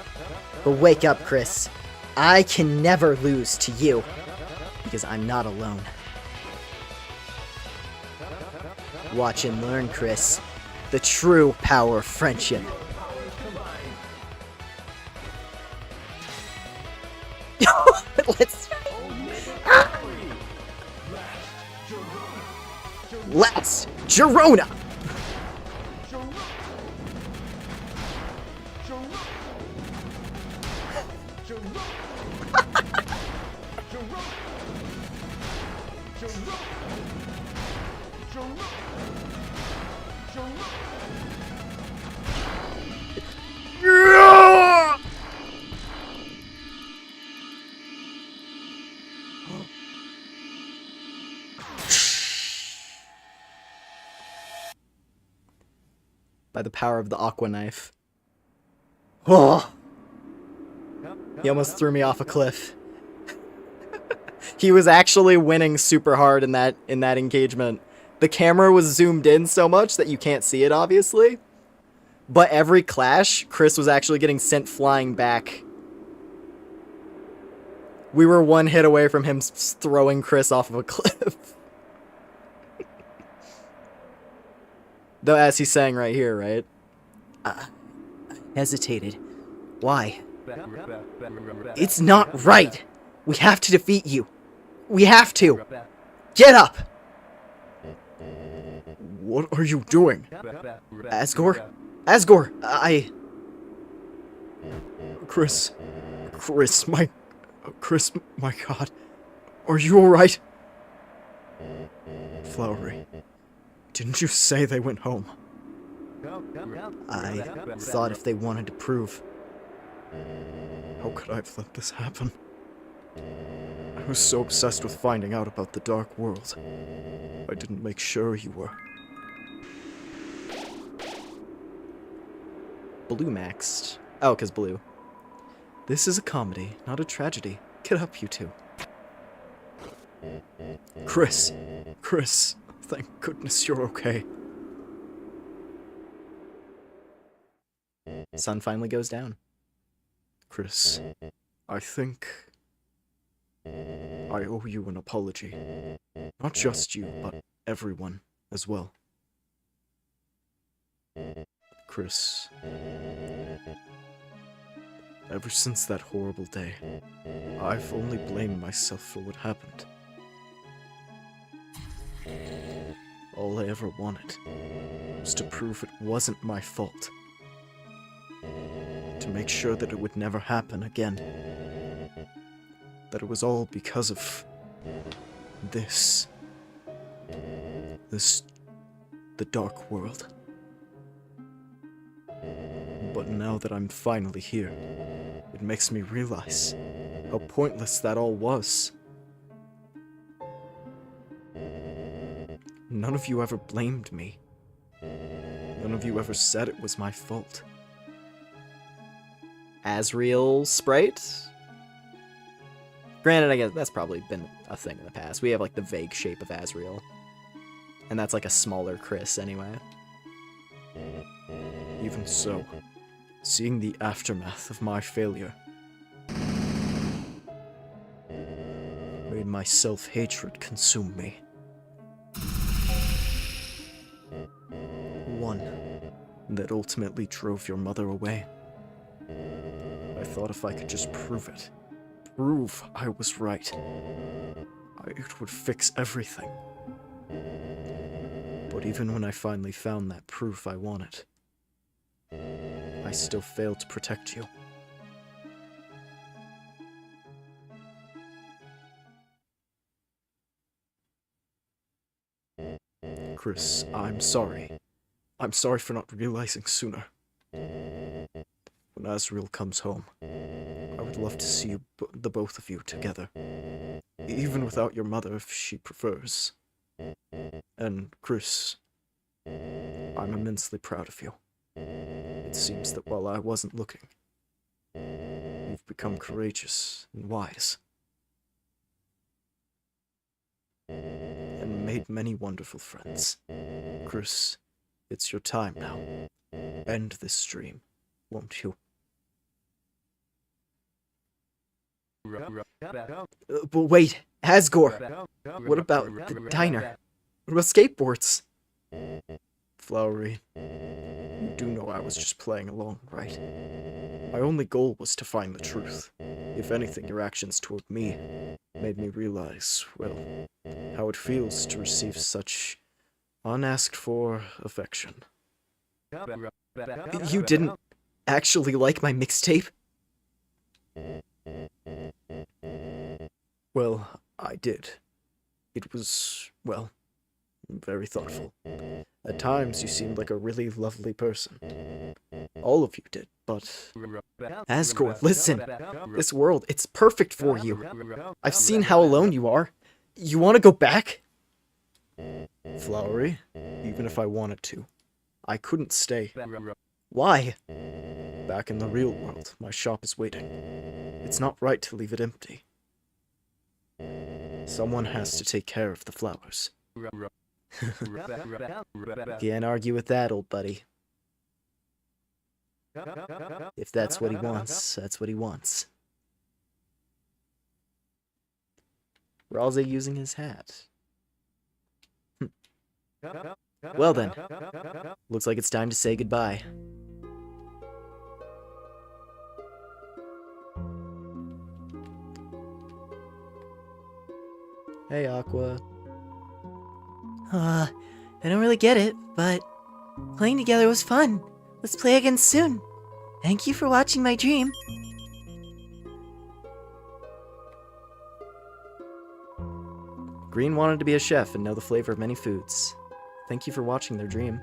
But wake up, Chris. I can never lose to you. Because I'm not alone. Watch and learn, Chris. The true power of friendship. Let's... Last Gerona!
By the power of the aqua knife. Oh! He almost threw me off a cliff. He was actually winning super hard in that engagement. The camera was zoomed in so much that you can't see it, obviously. But every clash, Chris was actually getting sent flying back. We were one hit away from him throwing Chris off of a cliff. Though, as he's saying right here, right?
Hesitated. Why? It's not right. We have to defeat you. We have to. Get up.
What are you doing?
Asgore? Asgore,
Chris, my God. Are you alright? Flowery, didn't you say they went home?
I thought if they wanted to prove.
How could I have let this happen? I was so obsessed with finding out about the dark world. I didn't make sure you were. Blue maxed. Oh, 'cause blue. This is a comedy, not a tragedy. Get up, you two. Chris, thank goodness you're okay. Sun finally goes down. Chris, I think I owe you an apology. Not just you, but everyone as well. Chris, ever since that horrible day, I've only blamed myself for what happened. All I ever wanted was to prove it wasn't my fault. To make sure that it would never happen again. That it was all because of this. The dark world. But now that I'm finally here, it makes me realize how pointless that all was. None of you ever blamed me. None of you ever said it was my fault. Asriel Sprite? Granted, I guess that's probably been a thing in the past. We have, like, the vague shape of Asriel. And that's, like, a smaller Chris, anyway. Even so, seeing the aftermath of my failure made my self-hatred consume me. One that ultimately drove your mother away. I thought if I could just prove I was right, it would fix everything. But even when I finally found that proof I wanted, I still failed to protect you. Chris, I'm sorry. I'm sorry for not realizing sooner. When Asriel comes home, I would love to see you the both of you together. Even without your mother if she prefers. And Chris, I'm immensely proud of you. It seems that while I wasn't looking, you've become courageous and wise. And made many wonderful friends. Chris, it's your time now. End this stream, won't you?
But wait, Asgore! What about the diner? What about skateboards?
Flowery, you do know I was just playing along, right? My only goal was to find the truth. If anything, your actions toward me made me realize, well, how it feels to receive such unasked-for affection.
You didn't actually like my mixtape?
Well, I did.
It was, well, very thoughtful. At times, you seemed like a really lovely person. All of you did, but... Asgore, listen! This world, it's perfect for you. I've seen how alone you are. You want to go back? Flowery, even if I wanted to, I couldn't stay. Why? Back in the real world, my shop is waiting. It's not right to leave it empty. Someone has to take care of the flowers. Can't argue with that, old buddy. If that's what he wants, that's what he wants. Ralsei using his hat. Well then, looks like it's time to say goodbye. Hey, Aqua.
I don't really get it, but playing together was fun. Let's play again soon. Thank you for watching my dream.
Green wanted to be a chef and know the flavor of many foods. Thank you for watching their dream.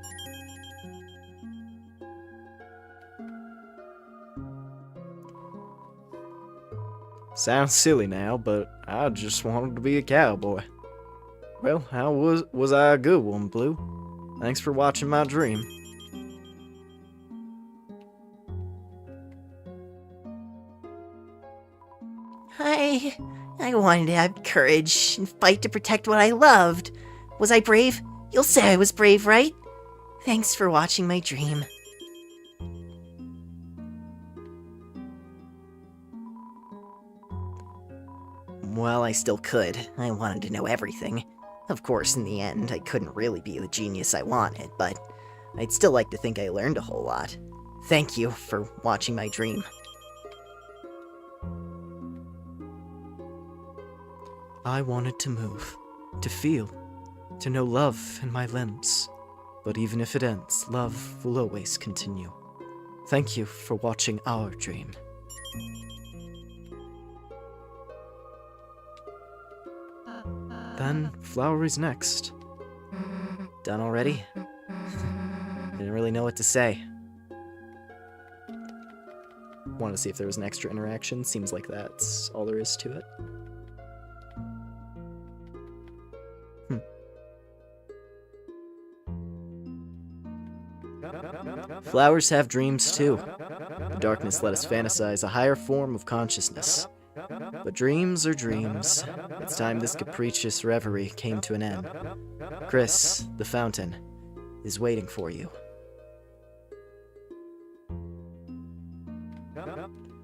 Sounds silly now, but I just wanted to be a cowboy. Well, how was I a good one, Blue? Thanks for watching my dream.
I wanted to have courage and fight to protect what I loved. Was I brave? You'll say I was brave, right? Thanks for watching my dream. Well, I still could. I wanted to know everything. Of course, in the end, I couldn't really be the genius I wanted, but I'd still like to think I learned a whole lot. Thank you for watching my dream.
I wanted to move, to feel, to know love in my limbs. But even if it ends, love will always continue. Thank you for watching our dream. Then, Flowery's next.
Done already? Didn't really know what to say.
Wanted to see if there was an extra interaction. Seems like that's all there is to it.
Flowers have dreams too. The darkness let us fantasize a higher form of consciousness. But dreams are dreams. It's time this capricious reverie came to an end. Chris, the fountain, is waiting for you.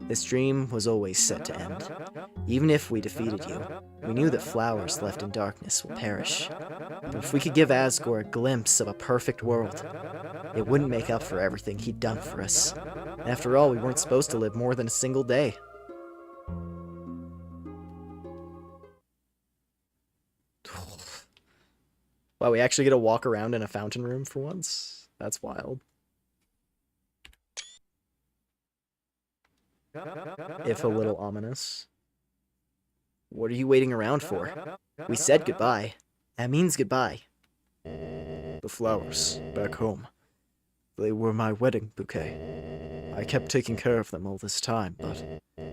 This dream was always set to end. Even if we defeated you, we knew that flowers left in darkness will perish. But if we could give Asgore a glimpse of a perfect world, it wouldn't make up for everything he'd done for us. After all, we weren't supposed to live more than a single day.
Wow, we actually get to walk around in a fountain room for once? That's wild. If a little ominous.
What are you waiting around for? We said goodbye. That means goodbye. The flowers, back home. They were my wedding bouquet. I kept taking care of them all this time, but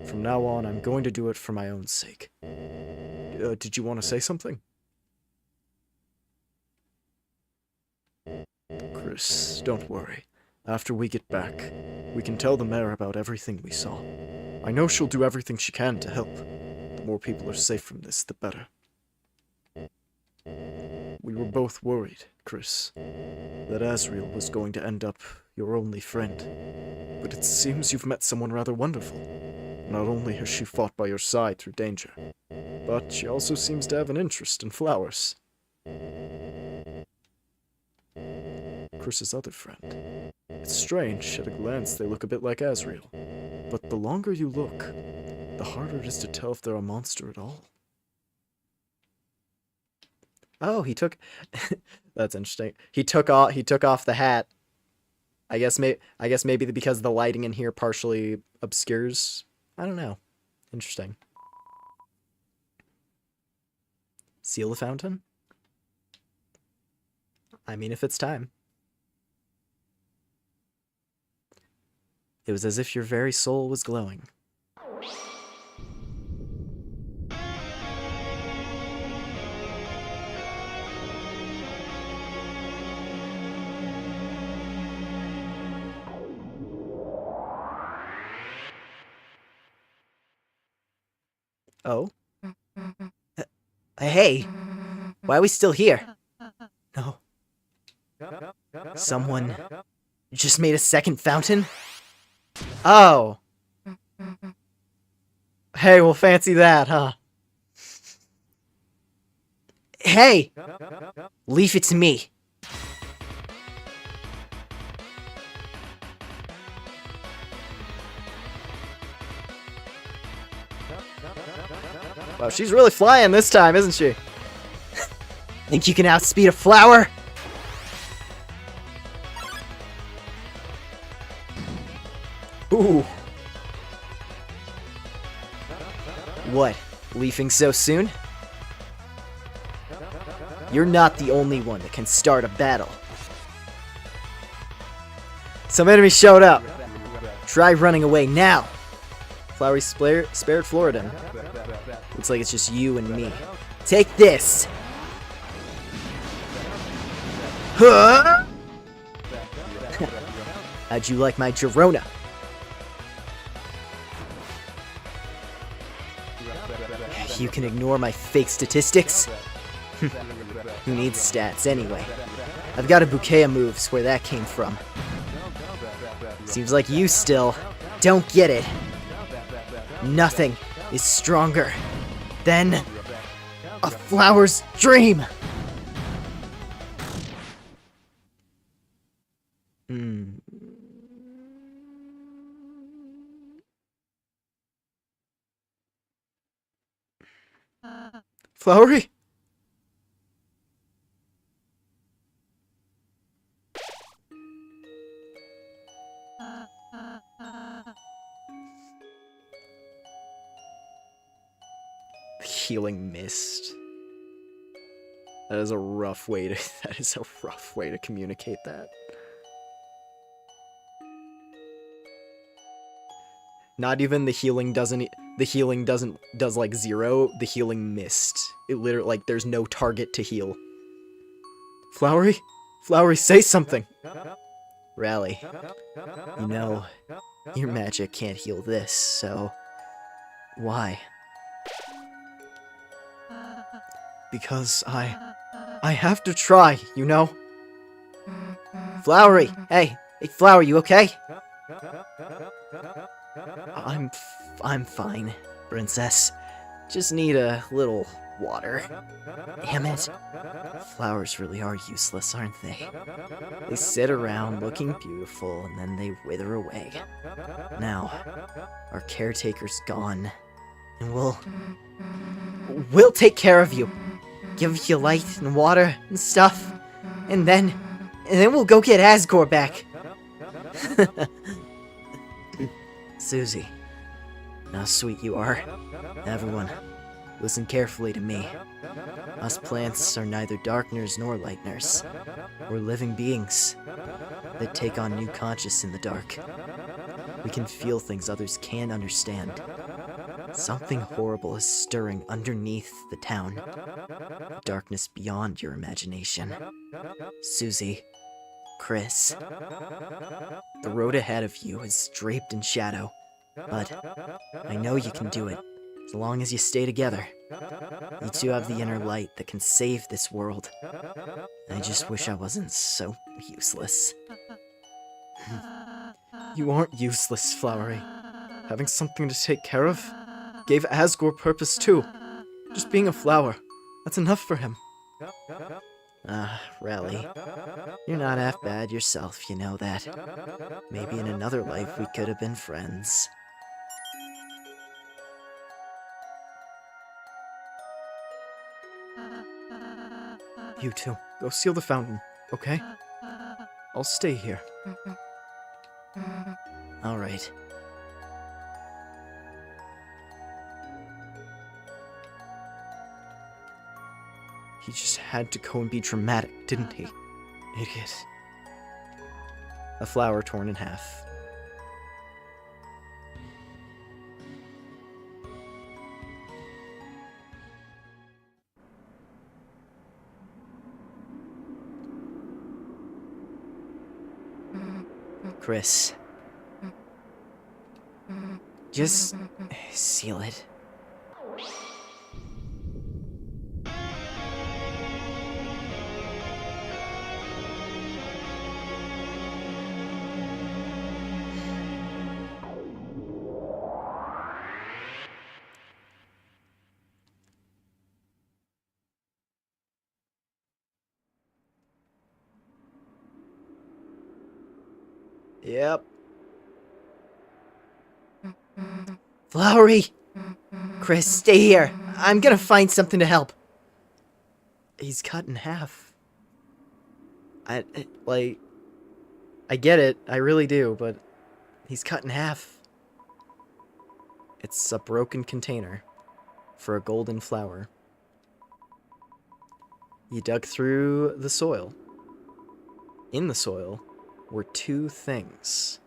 from now on, I'm going to do it for my own sake. Did you want to say something? Chris, don't worry. After we get back, we can tell the mayor about everything we saw. I know she'll do everything she can to help. The more people are safe from this, the better. We were both worried, Chris, that Asriel was going to end up your only friend. But it seems you've met someone rather wonderful. Not only has she fought by your side through danger, but she also seems to have an interest in flowers. Chris's other friend. It's strange, at a glance they look a bit like Asriel. But the longer you look, the harder it is to tell if they're a monster at all.
Oh, he took... That's interesting. He took off the hat. I guess maybe because the lighting in here partially obscures. I don't know. Interesting. Seal the fountain? I mean, if it's time. It was as if your very soul was glowing. Oh? Hey! Why are we still here? No. Someone just made a second fountain? Oh! Hey, well, fancy that, huh? Hey! Leave it to me. Wow, she's really flying this time, isn't she? Think you can outspeed a flower? Ooh. What? Leafing so soon? You're not the only one that can start a battle. Some enemy showed up. Try running away now. Flowery spared Floridon. Looks like it's just you and me. Take this! Huh? How'd you like my Jonah? You can ignore my fake statistics? Who needs stats anyway? I've got a bouquet of moves where that came from. Seems like you still don't get it. Nothing is stronger than a flower's dream! Flowery? Healing mist. That is a rough way to communicate that. Not even the healing does like 0, the healing mist. It literally, like, there's no target to heal. Flowery? Flowery, say something! Rally. You know, your magic can't heal this, so... why? Because I have to try, you know? Flowery! Hey, Flowery, you okay? I'm fine, princess. Just need a little water. Damn it. Flowers really are useless, aren't they? They sit around looking beautiful and then they wither away. Now, our caretaker's gone, and we'll take care of you. Give you light and water and stuff, and then we'll go get Asgore back. Susie, how sweet you are. Everyone, listen carefully to me. Us plants are neither darkeners nor lighteners. We're living beings that take on new conscious in the dark. We can feel things others can't understand. Something horrible is stirring underneath the town. Darkness beyond your imagination. Susie, Chris, the road ahead of you is draped in shadow, but I know you can do it, as long as you stay together. You two have the inner light that can save this world. I just wish I wasn't so useless. You aren't useless, Flowery. Having something to take care of gave Asgore purpose too. Just being a flower, that's enough for him. Rally. You're not half bad yourself, you know that. Maybe in another life we could have been friends. You two, go seal the fountain, okay? I'll stay here. Alright.
He just had to go and be dramatic, didn't he? Idiot.
A flower torn in half.
Chris. Just seal it.
Yep.
Flowery! Chris, stay here. I'm gonna find something to help.
He's cut in half. I get it. I really do, but he's cut in half. It's a broken container for a golden flower. You dug through the soil. In the soil were two things.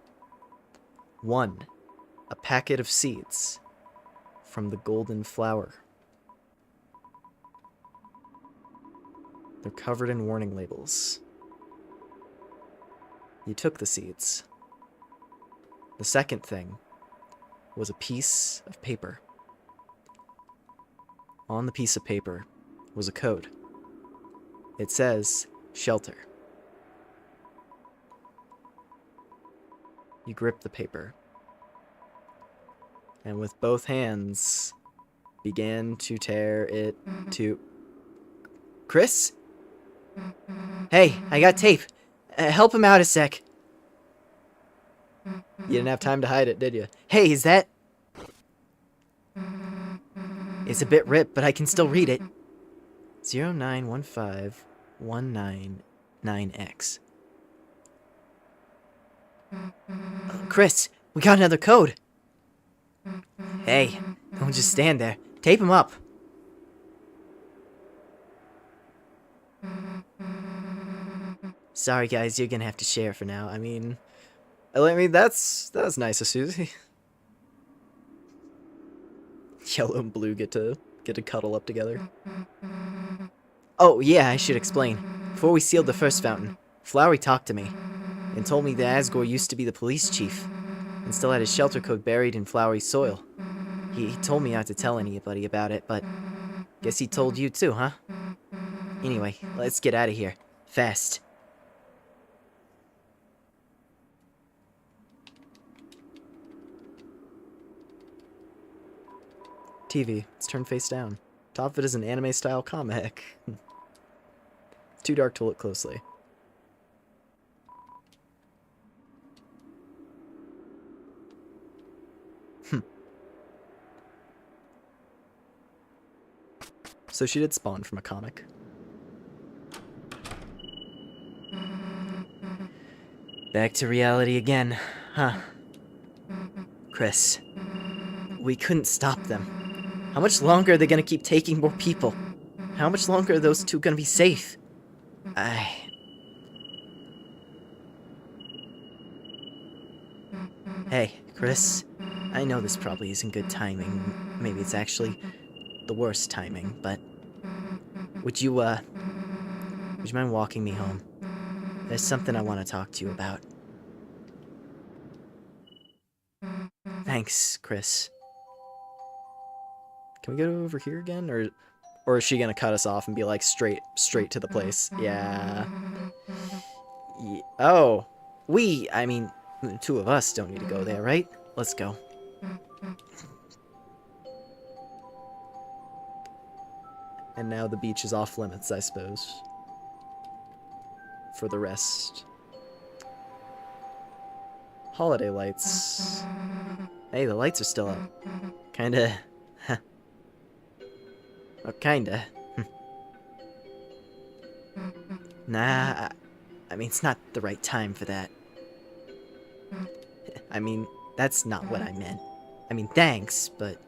One, a packet of seeds from the golden flower. They're covered in warning labels. You took the seeds. The second thing was a piece of paper. On the piece of paper was a code. It says, shelter. You grip the paper, and with both hands, began to tear it to...
Chris? Hey, I got tape. Help him out a sec.
You didn't have time to hide it, did you?
Hey, is that... It's a bit ripped, but I can still read it. 0915199X. Chris, we got another code. Hey, don't just stand there. Tape him up. Sorry, guys, you're gonna have to share for now.
I mean, that was nice of Susie. Yellow and blue get to cuddle up together.
Oh, yeah, I should explain. Before we sealed the first fountain, Flowery talked to me and told me that Asgore used to be the police chief and still had his shelter code buried in Flowery's soil. He told me not to tell anybody about it, but guess he told you too, huh? Anyway, let's get out of here. Fast.
TV. It's turned face down. Top of it is an anime-style comic. It's too dark to look closely. So she did spawn from a comic.
Back to reality again, huh? Chris, we couldn't stop them. How much longer are they gonna keep taking more people? How much longer are those two gonna be safe? Hey, Chris, I know this probably isn't good timing. Maybe it's actually the worst timing, but would you mind walking me home? There's something I want to talk to you about. Thanks, Chris.
Can we go over here again, or is she gonna cut us off and be like straight to the place? Yeah.
Oh, I mean, the two of us don't need to go there, right? Let's go.
And now the beach is off limits, I suppose. For the rest. Holiday lights. Hey, the lights are still up.
Kinda. Or kinda. Nah, I mean, it's not the right time for that. I mean, that's not what I meant. I mean, thanks, but...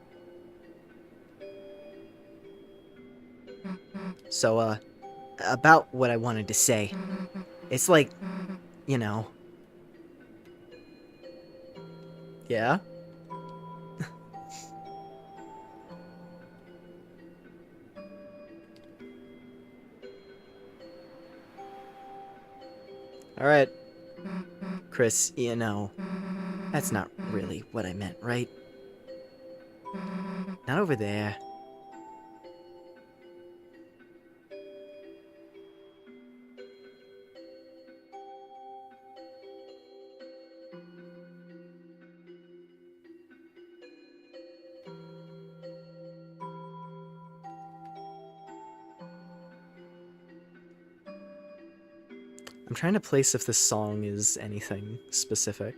So, about what I wanted to say. It's like, you know,
Yeah? Alright.
Chris, you know, that's not really what I meant, right? Not over there.
I'm trying to place if this song is anything specific.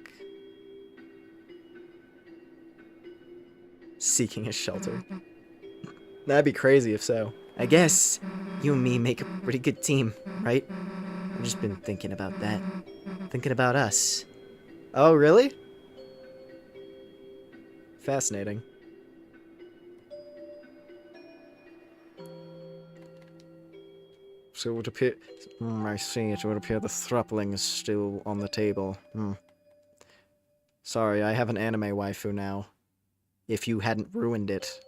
Seeking a shelter. That'd be crazy if so.
I guess you and me make a pretty good team, right? I've just been thinking about that. Thinking about us.
Oh, really? Fascinating. So it would appear... I see. It would appear the thrupling is still on the table. Sorry, I have an anime waifu now. If you hadn't ruined it.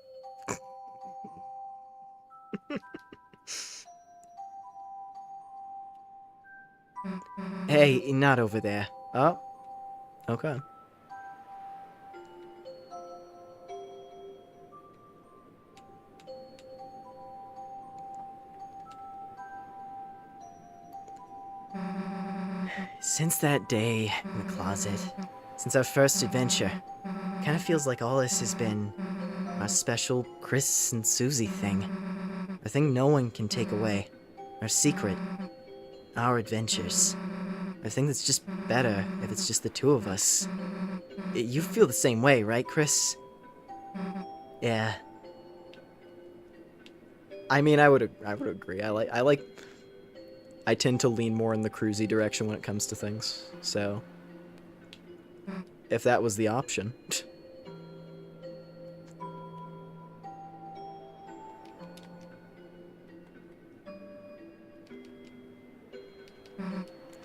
Hey, not over there.
Oh. Okay.
Since that day in the closet, since our first adventure, kind of feels like all this has been our special Chris and Susie thing. A thing no one can take away. Our secret. Our adventures. A thing that's just better if it's just the two of us. You feel the same way, right, Chris? Yeah.
I mean, I would agree. I tend to lean more in the cruisy direction when it comes to things. So, if that was the option.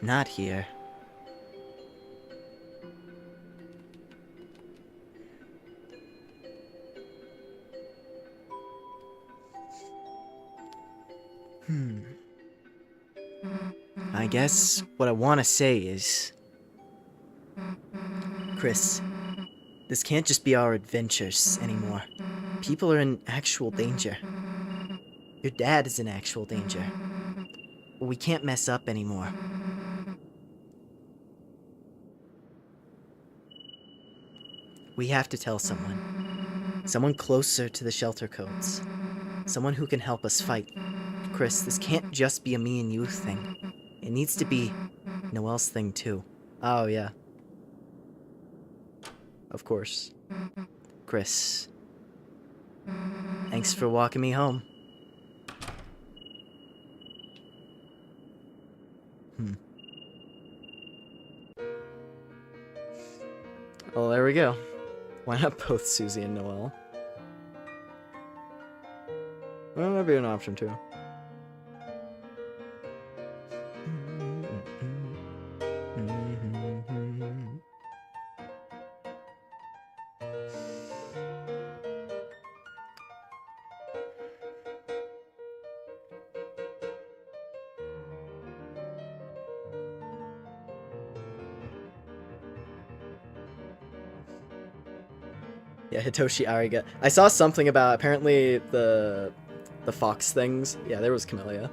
Not here. I guess what I want to say is... Chris, this can't just be our adventures anymore. People are in actual danger. Your dad is in actual danger. We can't mess up anymore. We have to tell someone. Someone closer to the shelter codes. Someone who can help us fight. Chris, this can't just be a me and you thing. It needs to be Noelle's thing too.
Oh, yeah. Of course.
Chris, thanks for walking me home.
Well, there we go. Why not both Susie and Noelle? Well, that'd be an option too. Yeah, Hitoshi Ariga. I saw something about apparently the fox things. Yeah, there was Camellia.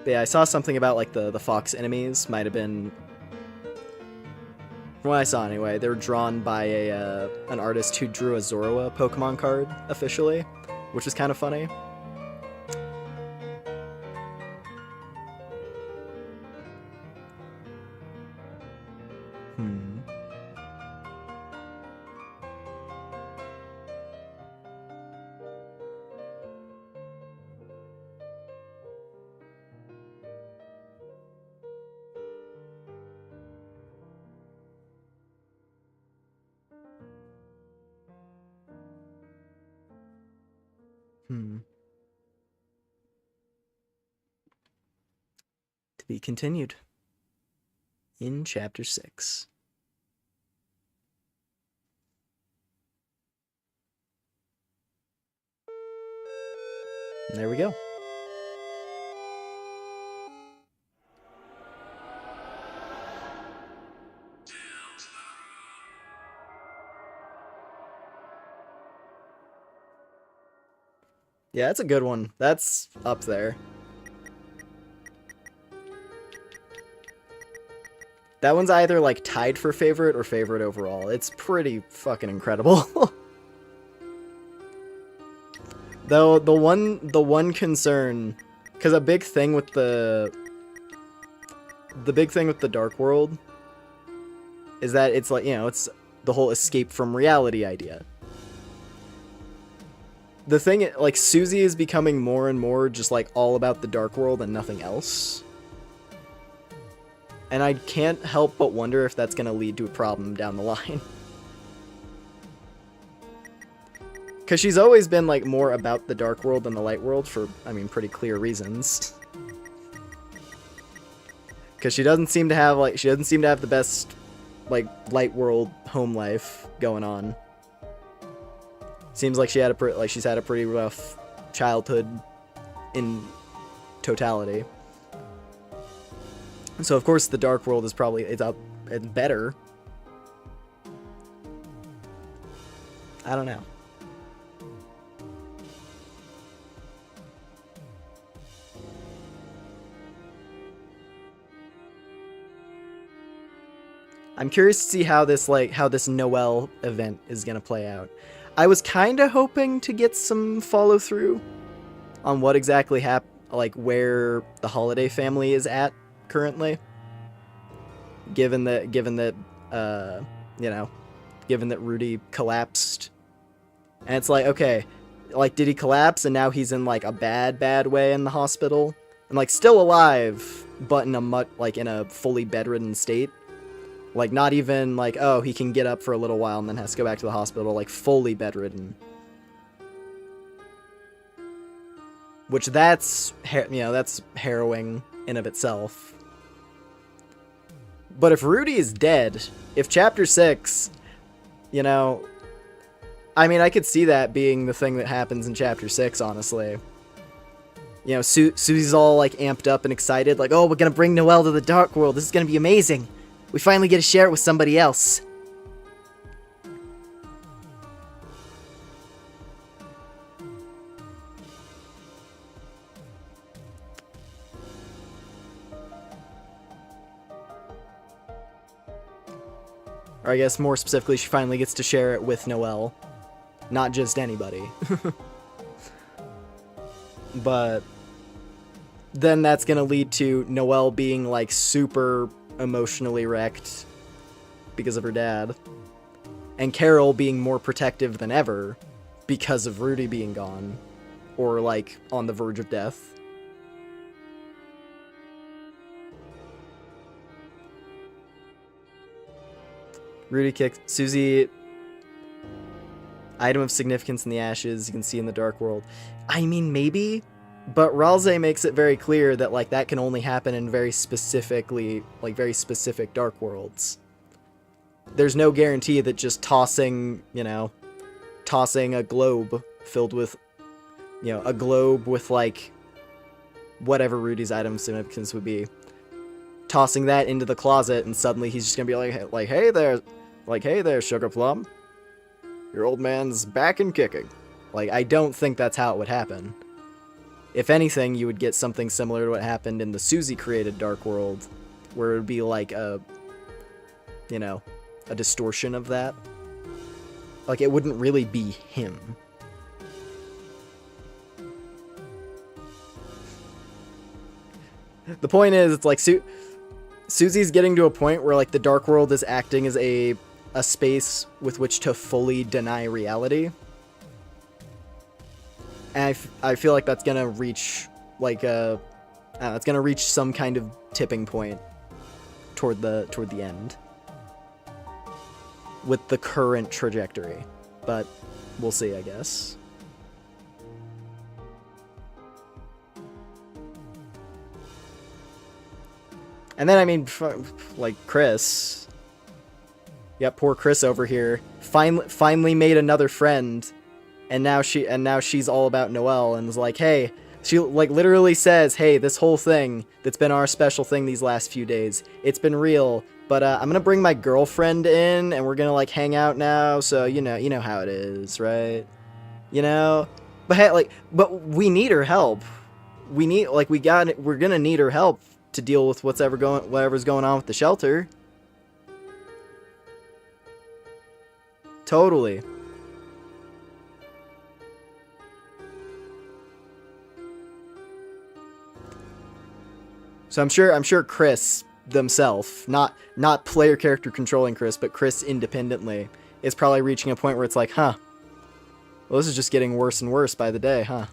But yeah, I saw something about like the fox enemies might have been, from what I saw anyway, they were drawn by an artist who drew a Zorua Pokemon card officially, which was kind of funny. To be continued in chapter 6. And there we go. Yeah, that's a good one. That's up there. That one's either like tied for favorite or favorite overall. It's pretty fucking incredible. Though the one concern, because a big thing with the big thing with the Dark World is that it's like, you know, it's the whole escape from reality idea. The thing, like, Susie is becoming more and more just like all about the Dark World and nothing else. And I can't help but wonder if that's gonna lead to a problem down the line. Because she's always been, like, more about the Dark World than the Light World for, I mean, pretty clear reasons. Because she doesn't seem to have, like, the best, like, Light World home life going on. Seems like she's had a pretty rough childhood in totality. So, of course, the Dark World is probably, it's better. I don't know. I'm curious to see how this Noel event is gonna play out. I was kind of hoping to get some follow through on what exactly where the Holiday family is at currently. Given that Rudy collapsed, and it's like, okay, like, did he collapse and now he's in like a bad way in the hospital and like still alive, but in a fully bedridden state. Like, not even like, oh, he can get up for a little while and then has to go back to the hospital, like, fully bedridden. Which that's harrowing in of itself. But if Rudy is dead, if Chapter 6, you know, I mean, I could see that being the thing that happens in Chapter 6, honestly. You know, Susie's all, like, amped up and excited, like, oh, we're gonna bring Noel to the Dark World, this is gonna be amazing. We finally get to share it with somebody else. Or I guess more specifically, she finally gets to share it with Noel. Not just anybody. But then that's gonna lead to Noel being, like, super emotionally wrecked because of her dad, and Carol being more protective than ever because of Rudy being gone, or like on the verge of death. Rudy kicks Susie. Item of significance in the ashes, you can see in the Dark World. I mean, maybe, but Ralze makes it very clear that, like, that can only happen in very specific Dark Worlds. There's no guarantee that just tossing a globe filled with, a globe with, like, whatever Rudy's item of significance would be, tossing that into the closet and suddenly he's just gonna be like, hey there, Sugar Plum. Your old man's back and kicking. Like, I don't think that's how it would happen. If anything, you would get something similar to what happened in the Susie-created Dark World, where it would be like a distortion of that. Like, it wouldn't really be him. The point is, it's like Susie's getting to a point where, like, the Dark World is acting as a space with which to fully deny reality. And I feel like that's gonna reach, like, it's gonna reach some kind of tipping point toward the end with the current trajectory. But we'll see, I guess. And then, I mean, like, Chris. Yep, poor Chris over here. Finally made another friend. And now she's all about Noelle and is like, hey, she, like, literally says, hey, this whole thing that's been our special thing these last few days, it's been real, but, I'm gonna bring my girlfriend in, and we're gonna, like, hang out now, so, you know how it is, right? You know? But, hey, like, but we need her help. We're gonna need her help to deal with whatever's going on with the shelter. Totally. So I'm sure Chris themselves, not player character controlling Chris, but Chris independently, is probably reaching a point where it's like, huh, well, this is just getting worse and worse by the day, huh?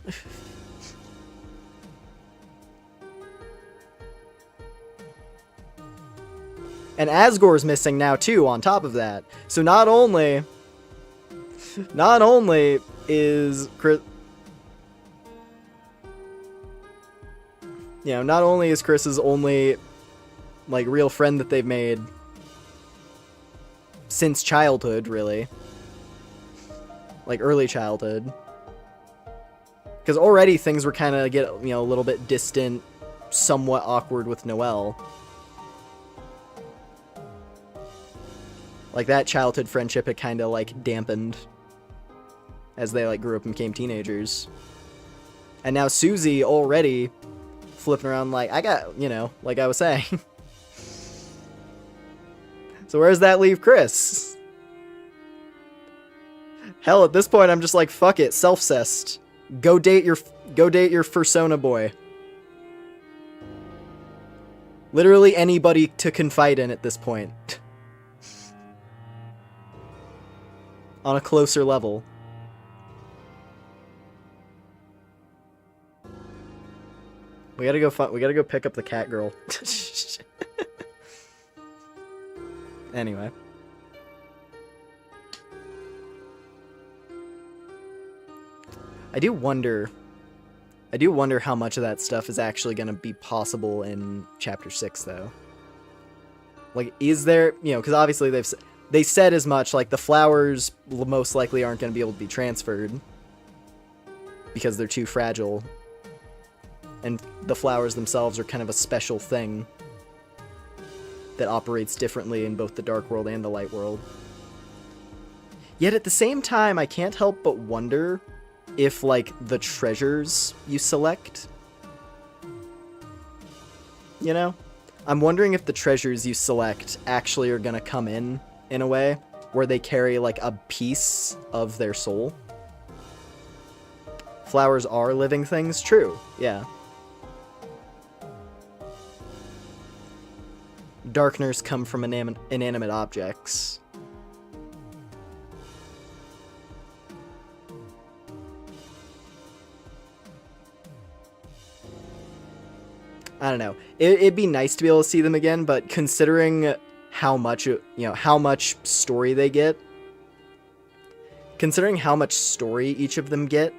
And Asgore's missing now too, on top of that. So not only is Chris, you know, not only is Chris's only, like, real friend that they've made since childhood, really. Like, early childhood. Because already things were kind of a little bit distant, somewhat awkward with Noelle. Like, that childhood friendship had kind of, like, dampened as they, like, grew up and became teenagers. And now Susie already flipping around like, I got, like I was saying. So where does that leave Chris? Hell, at this point, I'm just like, fuck it, self-cessed. Go date your fursona boy. Literally anybody to confide in at this point. On a closer level. We gotta go pick up the cat girl. Anyway. I do wonder how much of that stuff is actually gonna be possible in Chapter 6, though. Like, is there, because obviously they said as much, like, the flowers most likely aren't gonna be able to be transferred. Because they're too fragile. And the flowers themselves are kind of a special thing that operates differently in both the dark world and the light world. Yet at the same time, I can't help but wonder if, like, the treasures you select, I'm wondering if the treasures you select actually are gonna come in a way where they carry, like, a piece of their soul. Flowers are living things, true, yeah. Darkners come from inanimate objects. I don't know. It'd be nice to be able to see them again, but considering how much, how much story they get, considering how much story each of them get,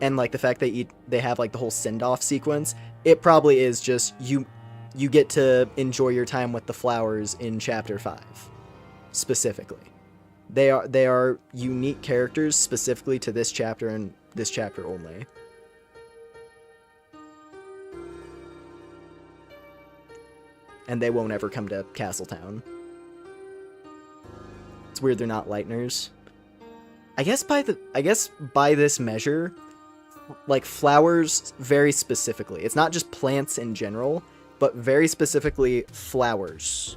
and, like, the fact they have, like, the whole send-off sequence, it probably is just you get to enjoy your time with the flowers in Chapter 5, specifically. They are unique characters specifically to this chapter and this chapter only. And they won't ever come to Castletown. It's weird they're not Lightners. I guess by this measure, like, flowers very specifically, it's not just plants in general, but very specifically flowers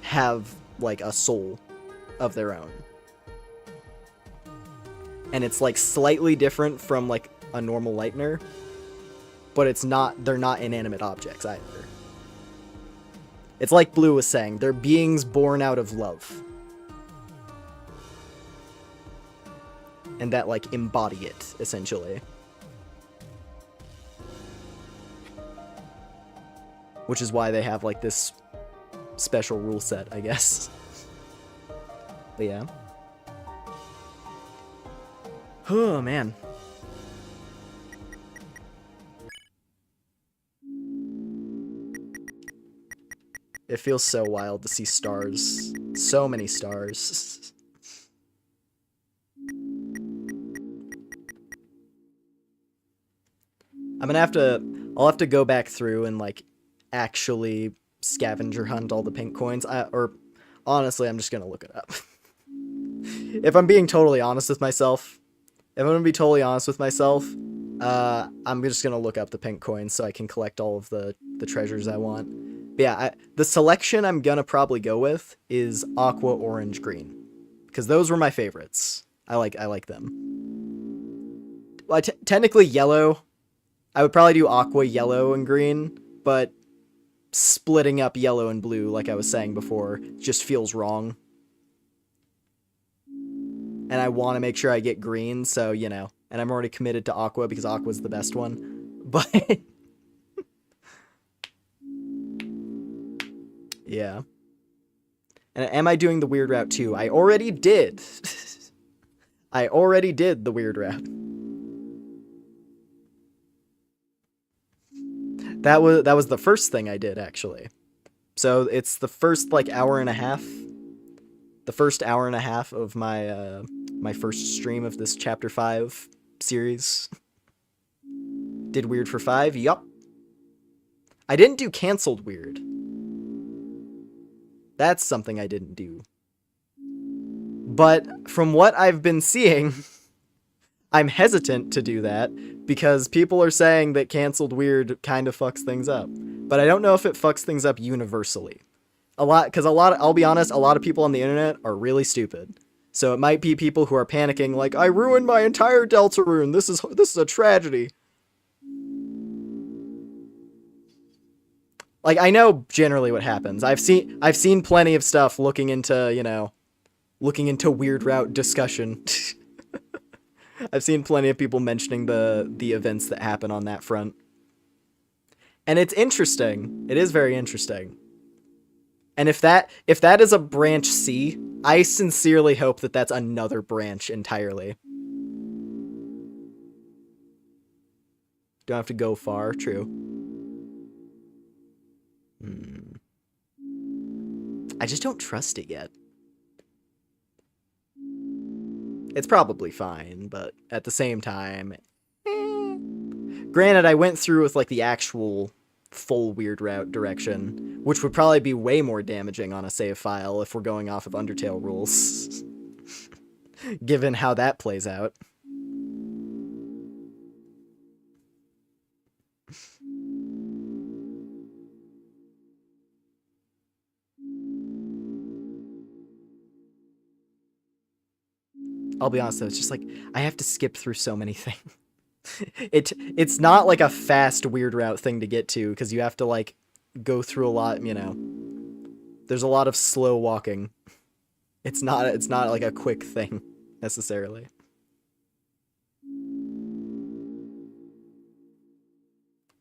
have, like, a soul of their own. And it's, like, slightly different from, like, a normal Lightner, but they're not inanimate objects either. It's like Blue was saying, they're beings born out of love. And that, like, embody it, essentially. Which is why they have, like, this special rule set, I guess. But yeah. Oh, man. It feels so wild to see stars. So many stars. I'll have to go back through and, like, actually scavenger hunt all the pink coins. Or, honestly, I'm just gonna look it up. If I'm being totally honest with myself, I'm just gonna look up the pink coins so I can collect all of the treasures I want. But yeah, the selection I'm gonna probably go with is aqua, orange, green, because those were my favorites. I like them. Well, technically yellow. I would probably do aqua, yellow, and green, but splitting up yellow and blue, like I was saying before, just feels wrong. And I want to make sure I get green, so, you know. And I'm already committed to aqua because aqua's the best one. But yeah. And am I doing the weird route too? I already did. I already did the weird route. That was the first thing I did, actually. So it's the first, like, hour and a half. The first hour and a half of my my first stream of this chapter 5 series. Did weird for 5? Yup. I didn't do canceled weird. That's something I didn't do. But from what I've been seeing, I'm hesitant to do that because people are saying that canceled weird kind of fucks things up. But I don't know if it fucks things up universally. I'll be honest, a lot of people on the internet are really stupid. So it might be people who are panicking like, I ruined my entire Delta rune. This is a tragedy. Like, I know generally what happens. I've seen plenty of stuff looking into weird route discussion. I've seen plenty of people mentioning the events that happen on that front. And it's interesting. It is very interesting. And if that is a branch C, I sincerely hope that that's another branch entirely. Don't have to go far, true. I just don't trust it yet. It's probably fine, but at the same time, Granted, I went through with, like, the actual full weird route direction, which would probably be way more damaging on a save file if we're going off of Undertale rules. Given how that plays out. I'll be honest though, it's just like, I have to skip through so many things. It's not like a fast weird route thing to get to, because you have to, like, go through a lot, you know. There's a lot of slow walking. It's not like a quick thing, necessarily.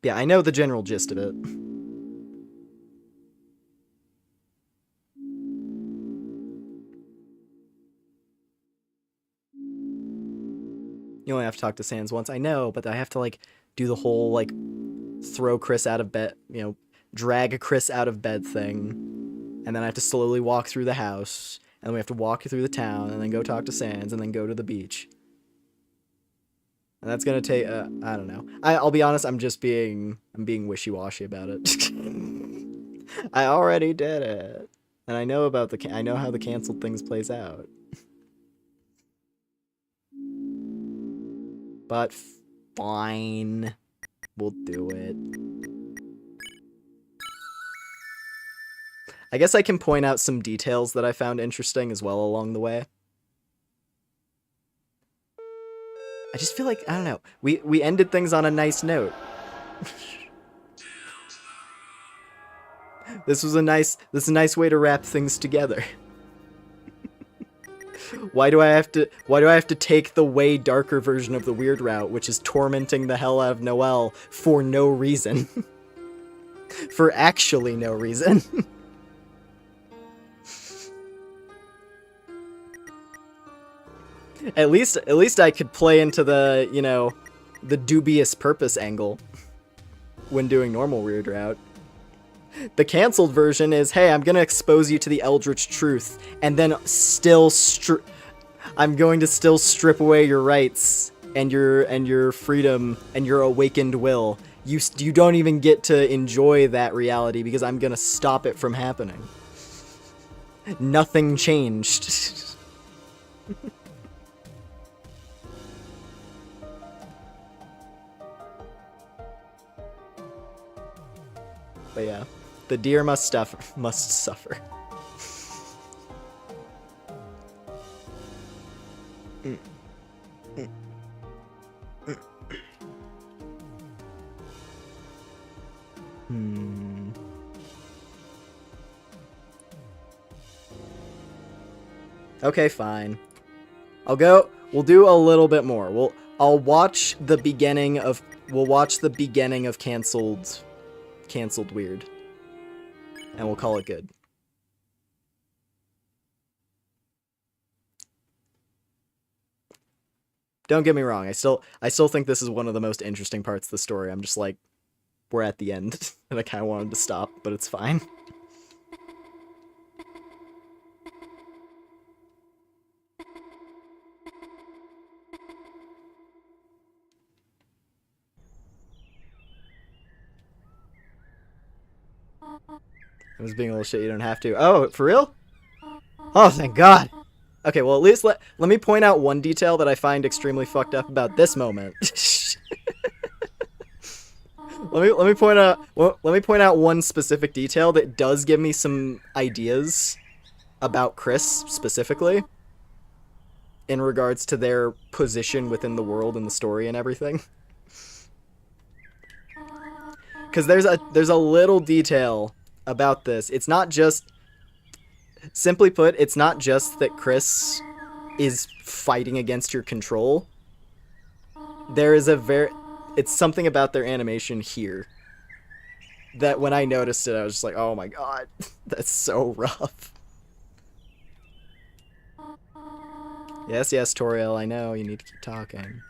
Yeah, I know the general gist of it. You only have to talk to Sans once. I know, but I have to, like, do the whole, like, throw Chris out of bed, you know, drag Chris out of bed thing. And then I have to slowly walk through the house. And then we have to walk through the town, and then go talk to Sans, and then go to the beach. And that's gonna take, I don't know. I'll be honest, I'm being wishy-washy about it. I already did it. And I know about I know how the canceled things plays out. But fine. We'll do it. I guess I can point out some details that I found interesting as well along the way. I just feel like, I don't know, we ended things on a nice note. This is a nice way to wrap things together. Why do I have to take the way darker version of the weird route, which is tormenting the hell out of Noelle for no reason? For actually no reason. At least I could play into the, you know, the dubious purpose angle when doing normal weird route. The canceled version is, hey, I'm gonna expose you to the eldritch truth, and then I'm going to still strip away your rights and your freedom and your awakened will. You don't even get to enjoy that reality because I'm gonna stop it from happening. Nothing changed. But yeah, the deer must suffer. Okay, fine. We'll do a little bit more. I'll watch the beginning of canceled weird. And we'll call it good. Don't get me wrong, I still think this is one of the most interesting parts of the story. I'm just like, we're at the end, and I kinda wanted to stop, but it's fine. I was being a little shit, you don't have to. Oh, for real? Oh, thank God. Okay, well, at least let me point out one detail that I find extremely fucked up about this moment. let me point out one specific detail that does give me some ideas about Chris specifically in regards to their position within the world and the story and everything. Because there's a little detail about this. It's not just, simply put, it's not just that Chris is fighting against your control. There is it's something about their animation here that when I noticed it, I was just like, oh my God, that's so rough. Yes, Toriel, I know, you need to keep talking.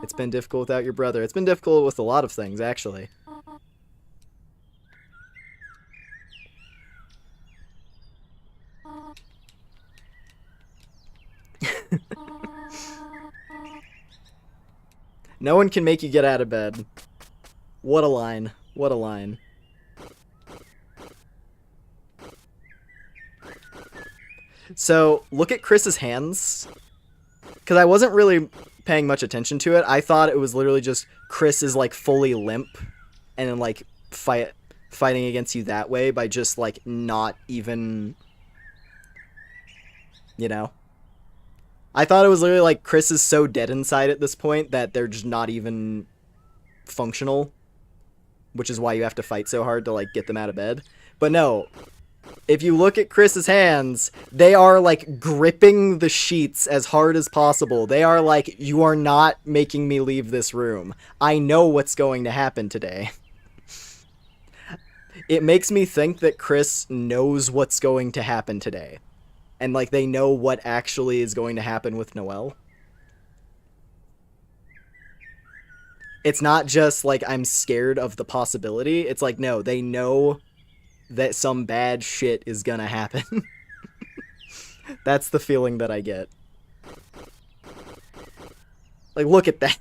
It's been difficult without your brother. It's been difficult with a lot of things, actually. No one can make you get out of bed. What a line. What a line. So, look at Chris's hands. Because I wasn't really paying much attention to it. I thought it was literally just Chris is, like, fully limp. And then, like, fighting against you that way by just, like, not even... You know? I thought it was literally like Chris is so dead inside at this point that they're just not even functional, which is why you have to fight so hard to like get them out of bed. But no, if you look at Chris's hands, they are like gripping the sheets as hard as possible. They are like, you are not making me leave this room. I know what's going to happen today. It makes me think that Chris knows what's going to happen today. And, like, they know what actually is going to happen with Noelle. It's not just, like, I'm scared of the possibility. It's like, no, they know that some bad shit is gonna happen. That's the feeling that I get. Like, look at that.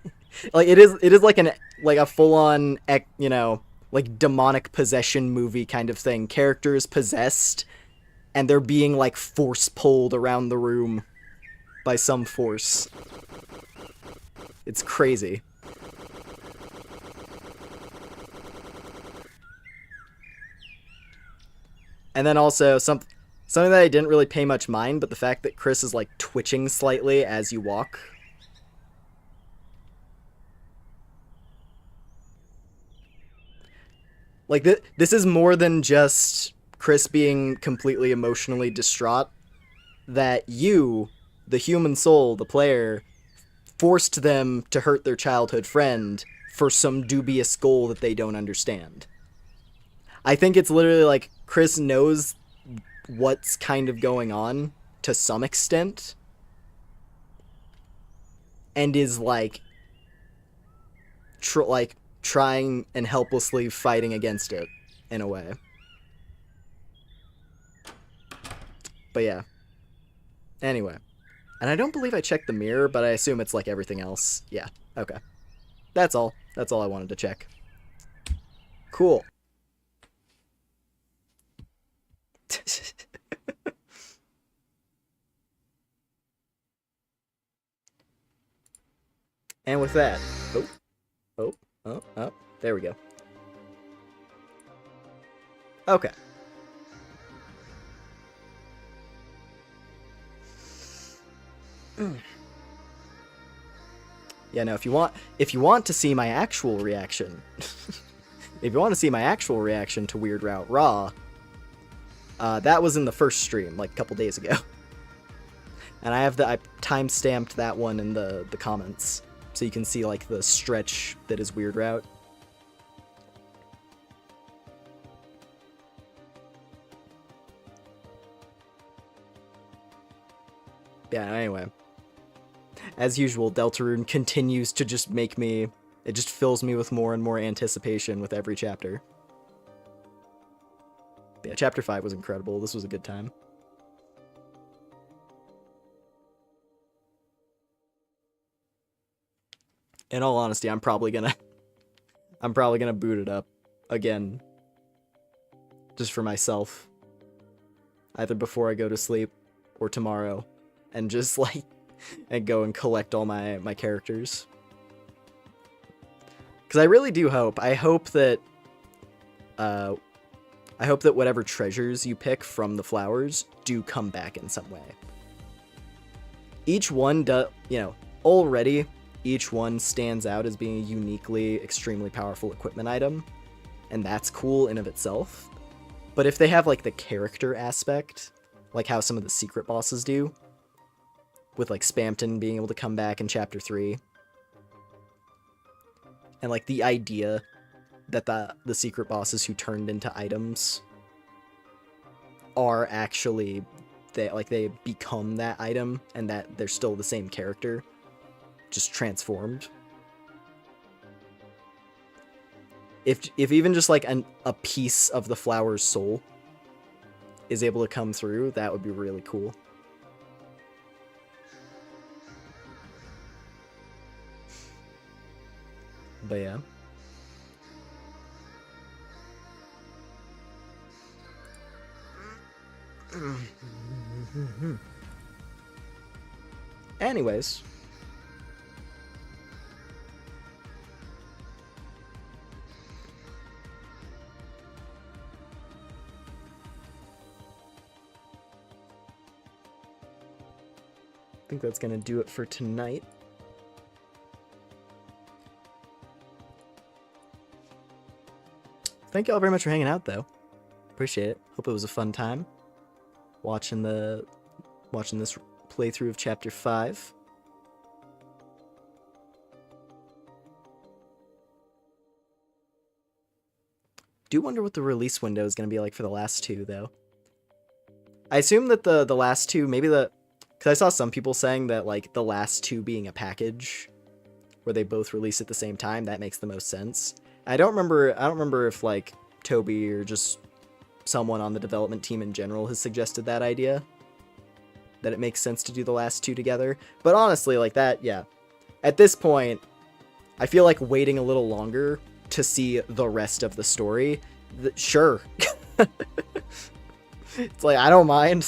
Like, it is like a full-on, you know, like, demonic possession movie kind of thing. Characters possessed... and they're being, like, force-pulled around the room by some force. It's crazy. And then also, something that I didn't really pay much mind, but the fact that Chris is, like, twitching slightly as you walk. Like, this is more than just... Chris being completely emotionally distraught, that you, the human soul, the player, forced them to hurt their childhood friend for some dubious goal that they don't understand. I think it's literally like Chris knows what's kind of going on to some extent and is like trying and helplessly fighting against it, in a way. But yeah. Anyway. And I don't believe I checked the mirror, but I assume it's like everything else. Yeah, okay. That's all. That's all I wanted to check. Cool. And with that... Oh, there we go. Okay. Yeah, no, if you want to see my actual reaction, if you want to see my actual reaction to Weird Route Raw, that was in the first stream, like a couple days ago. And I time-stamped that one in the comments, so you can see, like, the stretch that is Weird Route. Yeah, anyway. As usual, Deltarune continues to just make me... It just fills me with more and more anticipation with every chapter. But yeah, Chapter 5 was incredible. This was a good time. In all honesty, I'm probably gonna boot it up again. Just for myself. Either before I go to sleep or tomorrow. And just, like, and go and collect all my characters. Because I really do hope. I hope that whatever treasures you pick from the flowers do come back in some way. Each one already each one stands out as being a uniquely, extremely powerful equipment item. And that's cool in of itself. But if they have, like, the character aspect, like how some of the secret bosses do, with, like, Spamton being able to come back in Chapter 3. And, like, the idea that the secret bosses who turned into items are actually, they become that item, and that they're still the same character, just transformed. If even just, like, a piece of the flower's soul is able to come through, that would be really cool. But yeah. Anyways. I think that's gonna do it for tonight. Thank you all very much for hanging out, though. Appreciate it. Hope it was a fun time watching this playthrough of Chapter 5. Do wonder what the release window is going to be like for the last two, though. I assume that the last two, because I saw some people saying that, like, the last two being a package where they both release at the same time, that makes the most sense. I don't remember if, like, Toby or just someone on the development team in general has suggested that idea, that it makes sense to do the last two together. But honestly, like, that, yeah. At this point, I feel like waiting a little longer to see the rest of the story, sure. It's like, I don't mind.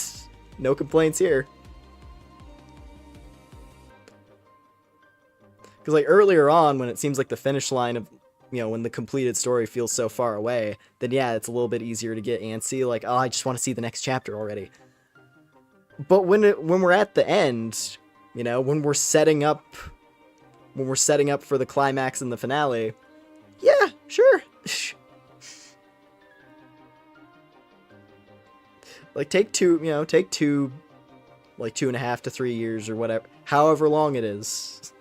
No complaints here. Because, like, earlier on, when it seems like the finish line of, when the completed story feels so far away, then yeah, it's a little bit easier to get antsy, like, oh, I just want to see the next chapter already. But when we're at the end, when we're setting up for the climax and the finale, yeah, sure. Like, take two, like 2.5 to 3 years or whatever, however long it is.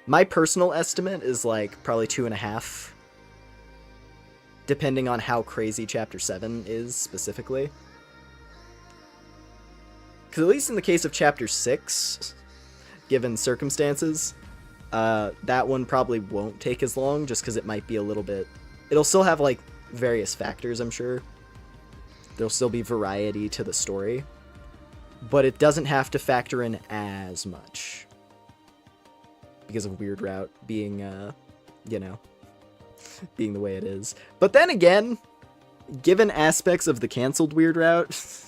My personal estimate is, like, probably 2.5. Depending on how crazy Chapter 7 is, specifically. Because at least in the case of Chapter 6, given circumstances, That one probably won't take as long, just because it might be a little bit... It'll still have, like, various factors, I'm sure. There'll still be variety to the story. But it doesn't have to factor in as much. Because of Weird Route being, you know, being the way it is. But then again, given aspects of the canceled Weird Route...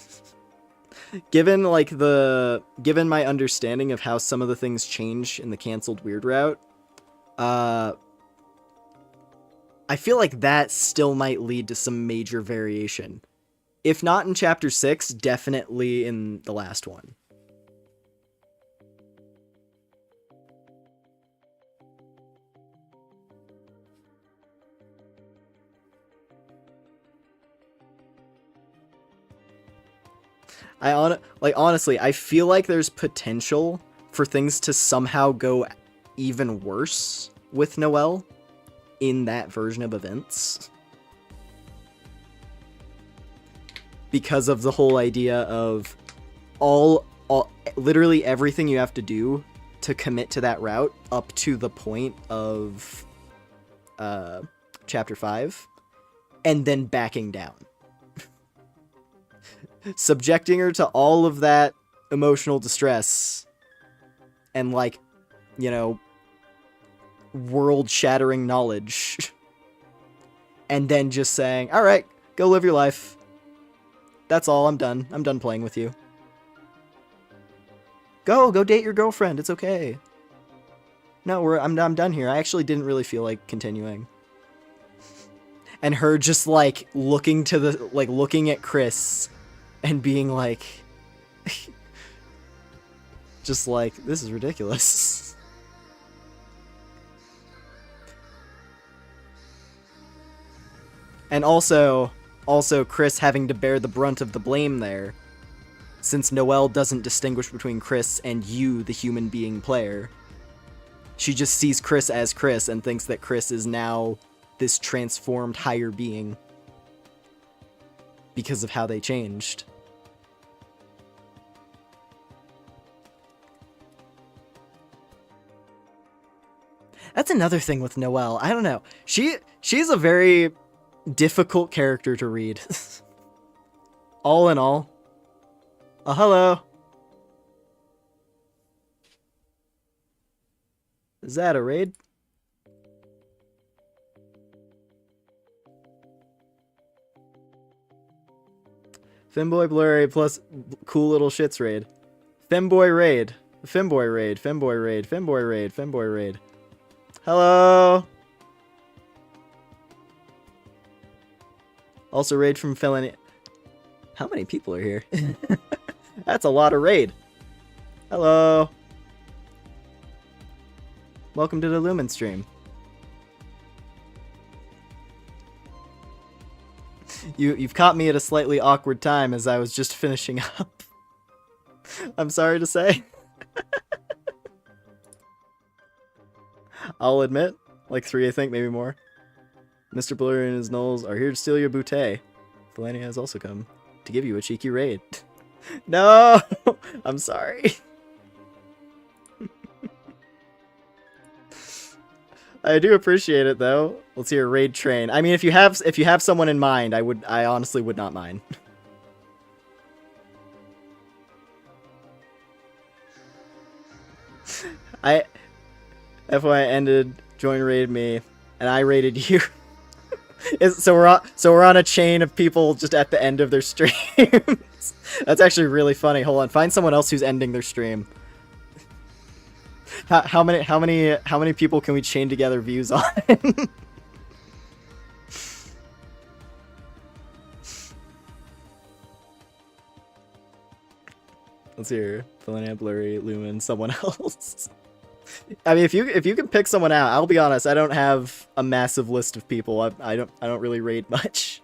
Given my understanding of how some of the things change in the canceled Weird Route, I feel like that still might lead to some major variation. If not in Chapter 6, definitely in the last one. Honestly, I feel like there's potential for things to somehow go even worse with Noelle in that version of events. Because of the whole idea of literally everything you have to do to commit to that route up to the point of Chapter 5, and then backing down. Subjecting her to all of that emotional distress and, like, you know, world-shattering knowledge. And then just saying, alright, go live your life. That's all, I'm done. I'm done playing with you. Go date your girlfriend, it's okay. No, I'm done here. I actually didn't really feel like continuing. And her just, like, looking at Chris... And being like... just like, this is ridiculous. And also Chris having to bear the brunt of the blame there. Since Noelle doesn't distinguish between Chris and you, the human being player. She just sees Chris as Chris and thinks that Chris is now this transformed higher being. Because of how they changed. That's another thing with Noelle. I don't know. She's a very difficult character to read. All in all. Oh, hello. Is that a raid? Femboy Blurry plus cool little shits raid. Femboy raid. Femboy raid. Femboy raid. Femboy raid. Femboy raid. Hello. Also raid from Felony. How many people are here? That's a lot of raid. Hello. Welcome to the Lumen stream. You've caught me at a slightly awkward time as I was just finishing up. I'm sorry to say. I'll admit, like 3 I think, maybe more. Mr. Blur and his gnolls are here to steal your bouquet. Felania has also come to give you a cheeky raid. No! I'm sorry. I do appreciate it though. Let's hear raid train. I mean, if you have someone in mind, I honestly would not mind. FYI ended, join raid me, and I raided you. So we're on a chain of people just at the end of their streams. That's actually really funny. Hold on, find someone else who's ending their stream. How many people can we chain together views on? Let's hear Felania, Blurry, Lumen, someone else. I mean, if you can pick someone out, I'll be honest, I don't have a massive list of people. I don't really raid much.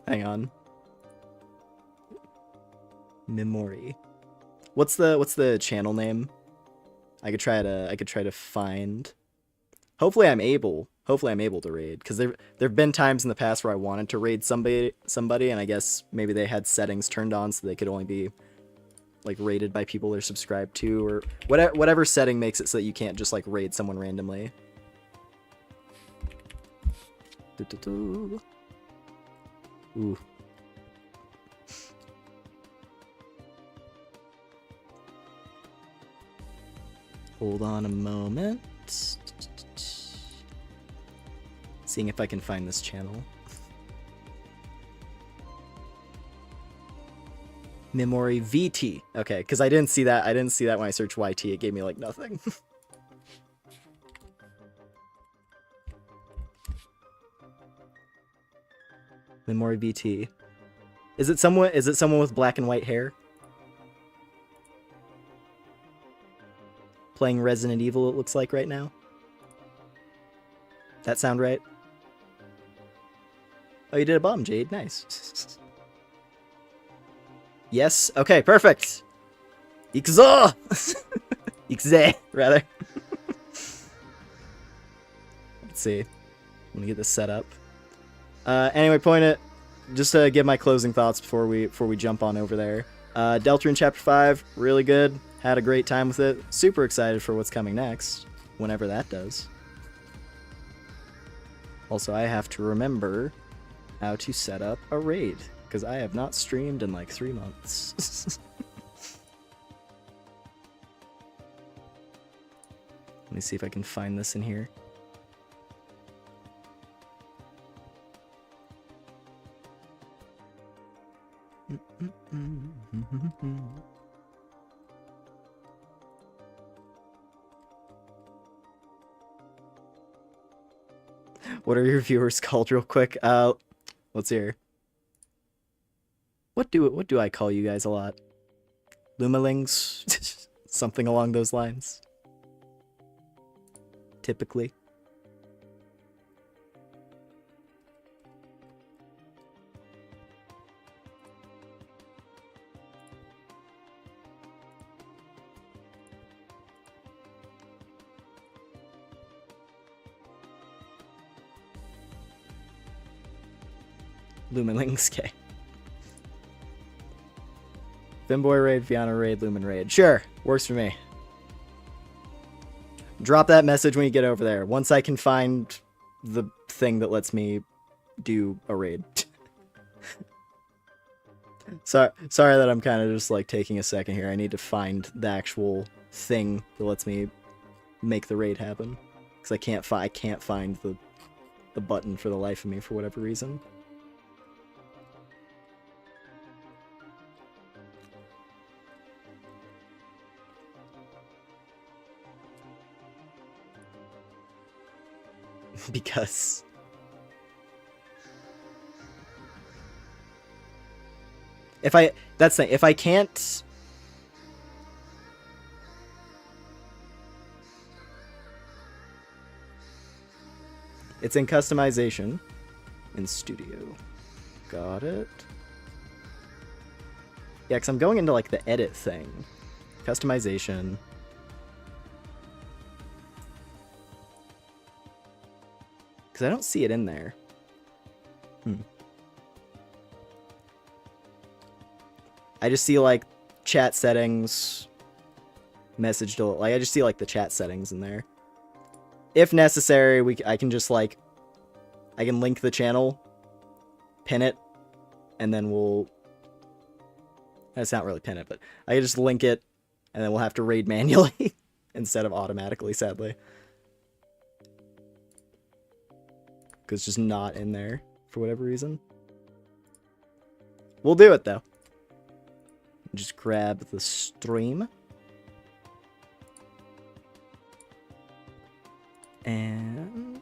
Hang on. Memory. What's the channel name? I could try to find. Hopefully I'm able to raid, because there've been times in the past where I wanted to raid somebody, and I guess maybe they had settings turned on so they could only be like raided by people they're subscribed to, or whatever setting makes it so that you can't just like raid someone randomly. Ooh. Hold on a moment. Seeing if I can find this channel. Memory VT. Okay, because I didn't see that. I didn't see that when I searched YT. It gave me like nothing. Memory VT. Is it someone with black and white hair? Playing Resident Evil, it looks like right now. That sound right? Oh, you did a bomb, Jade. Nice. Yes. Okay, perfect. Ixza! Ixze, rather. Let's see. I'm gonna get this set up. Anyway, just to give my closing thoughts before we jump on over there. Deltarune Chapter 5, really good. Had a great time with it. Super excited for what's coming next, whenever that does. Also, I have to remember how to set up a raid, because I have not streamed in like 3 months. Let me see if I can find this in here. What are your viewers called, real quick? Let's hear. What do I call you guys a lot? Lumalings? Something along those lines. Typically. Lumalings, okay. Finboy raid, Fiona raid, Lumen raid. Sure, works for me. Drop that message when you get over there. Once I can find the thing that lets me do a raid. Sorry that I'm kind of just like taking a second here. I need to find the actual thing that lets me make the raid happen. Because I can't find the button for the life of me for whatever reason. Because that's the thing, if I can't it's in customization in studio. Got it. Yeah, because I'm going into like the edit thing. Customization. Because I don't see it in there. I just see like chat settings, message delete. Like I just see like the chat settings in there. If necessary, I can just like I can link the channel, pin it, and then we'll. That's not really pin it, but I can just link it, and then we'll have to raid manually instead of automatically. Sadly. Because it's just not in there for whatever reason. We'll do it though. Just grab the stream. And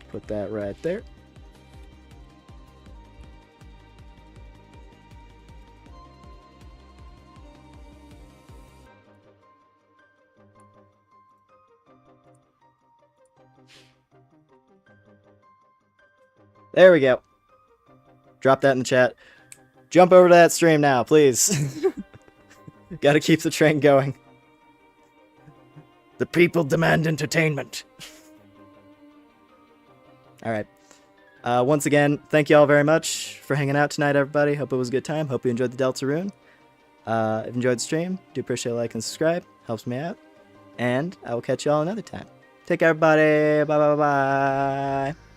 put that right there. There we go. Drop that in the chat. Jump over to that stream now, please. Gotta keep the train going. The people demand entertainment. All right. Once again, thank you all very much for hanging out tonight, everybody. Hope it was a good time. Hope you enjoyed the Deltarune. If you enjoyed the stream, do appreciate a like and subscribe. Helps me out. And I will catch you all another time. Take care, everybody. Bye, bye, bye, bye.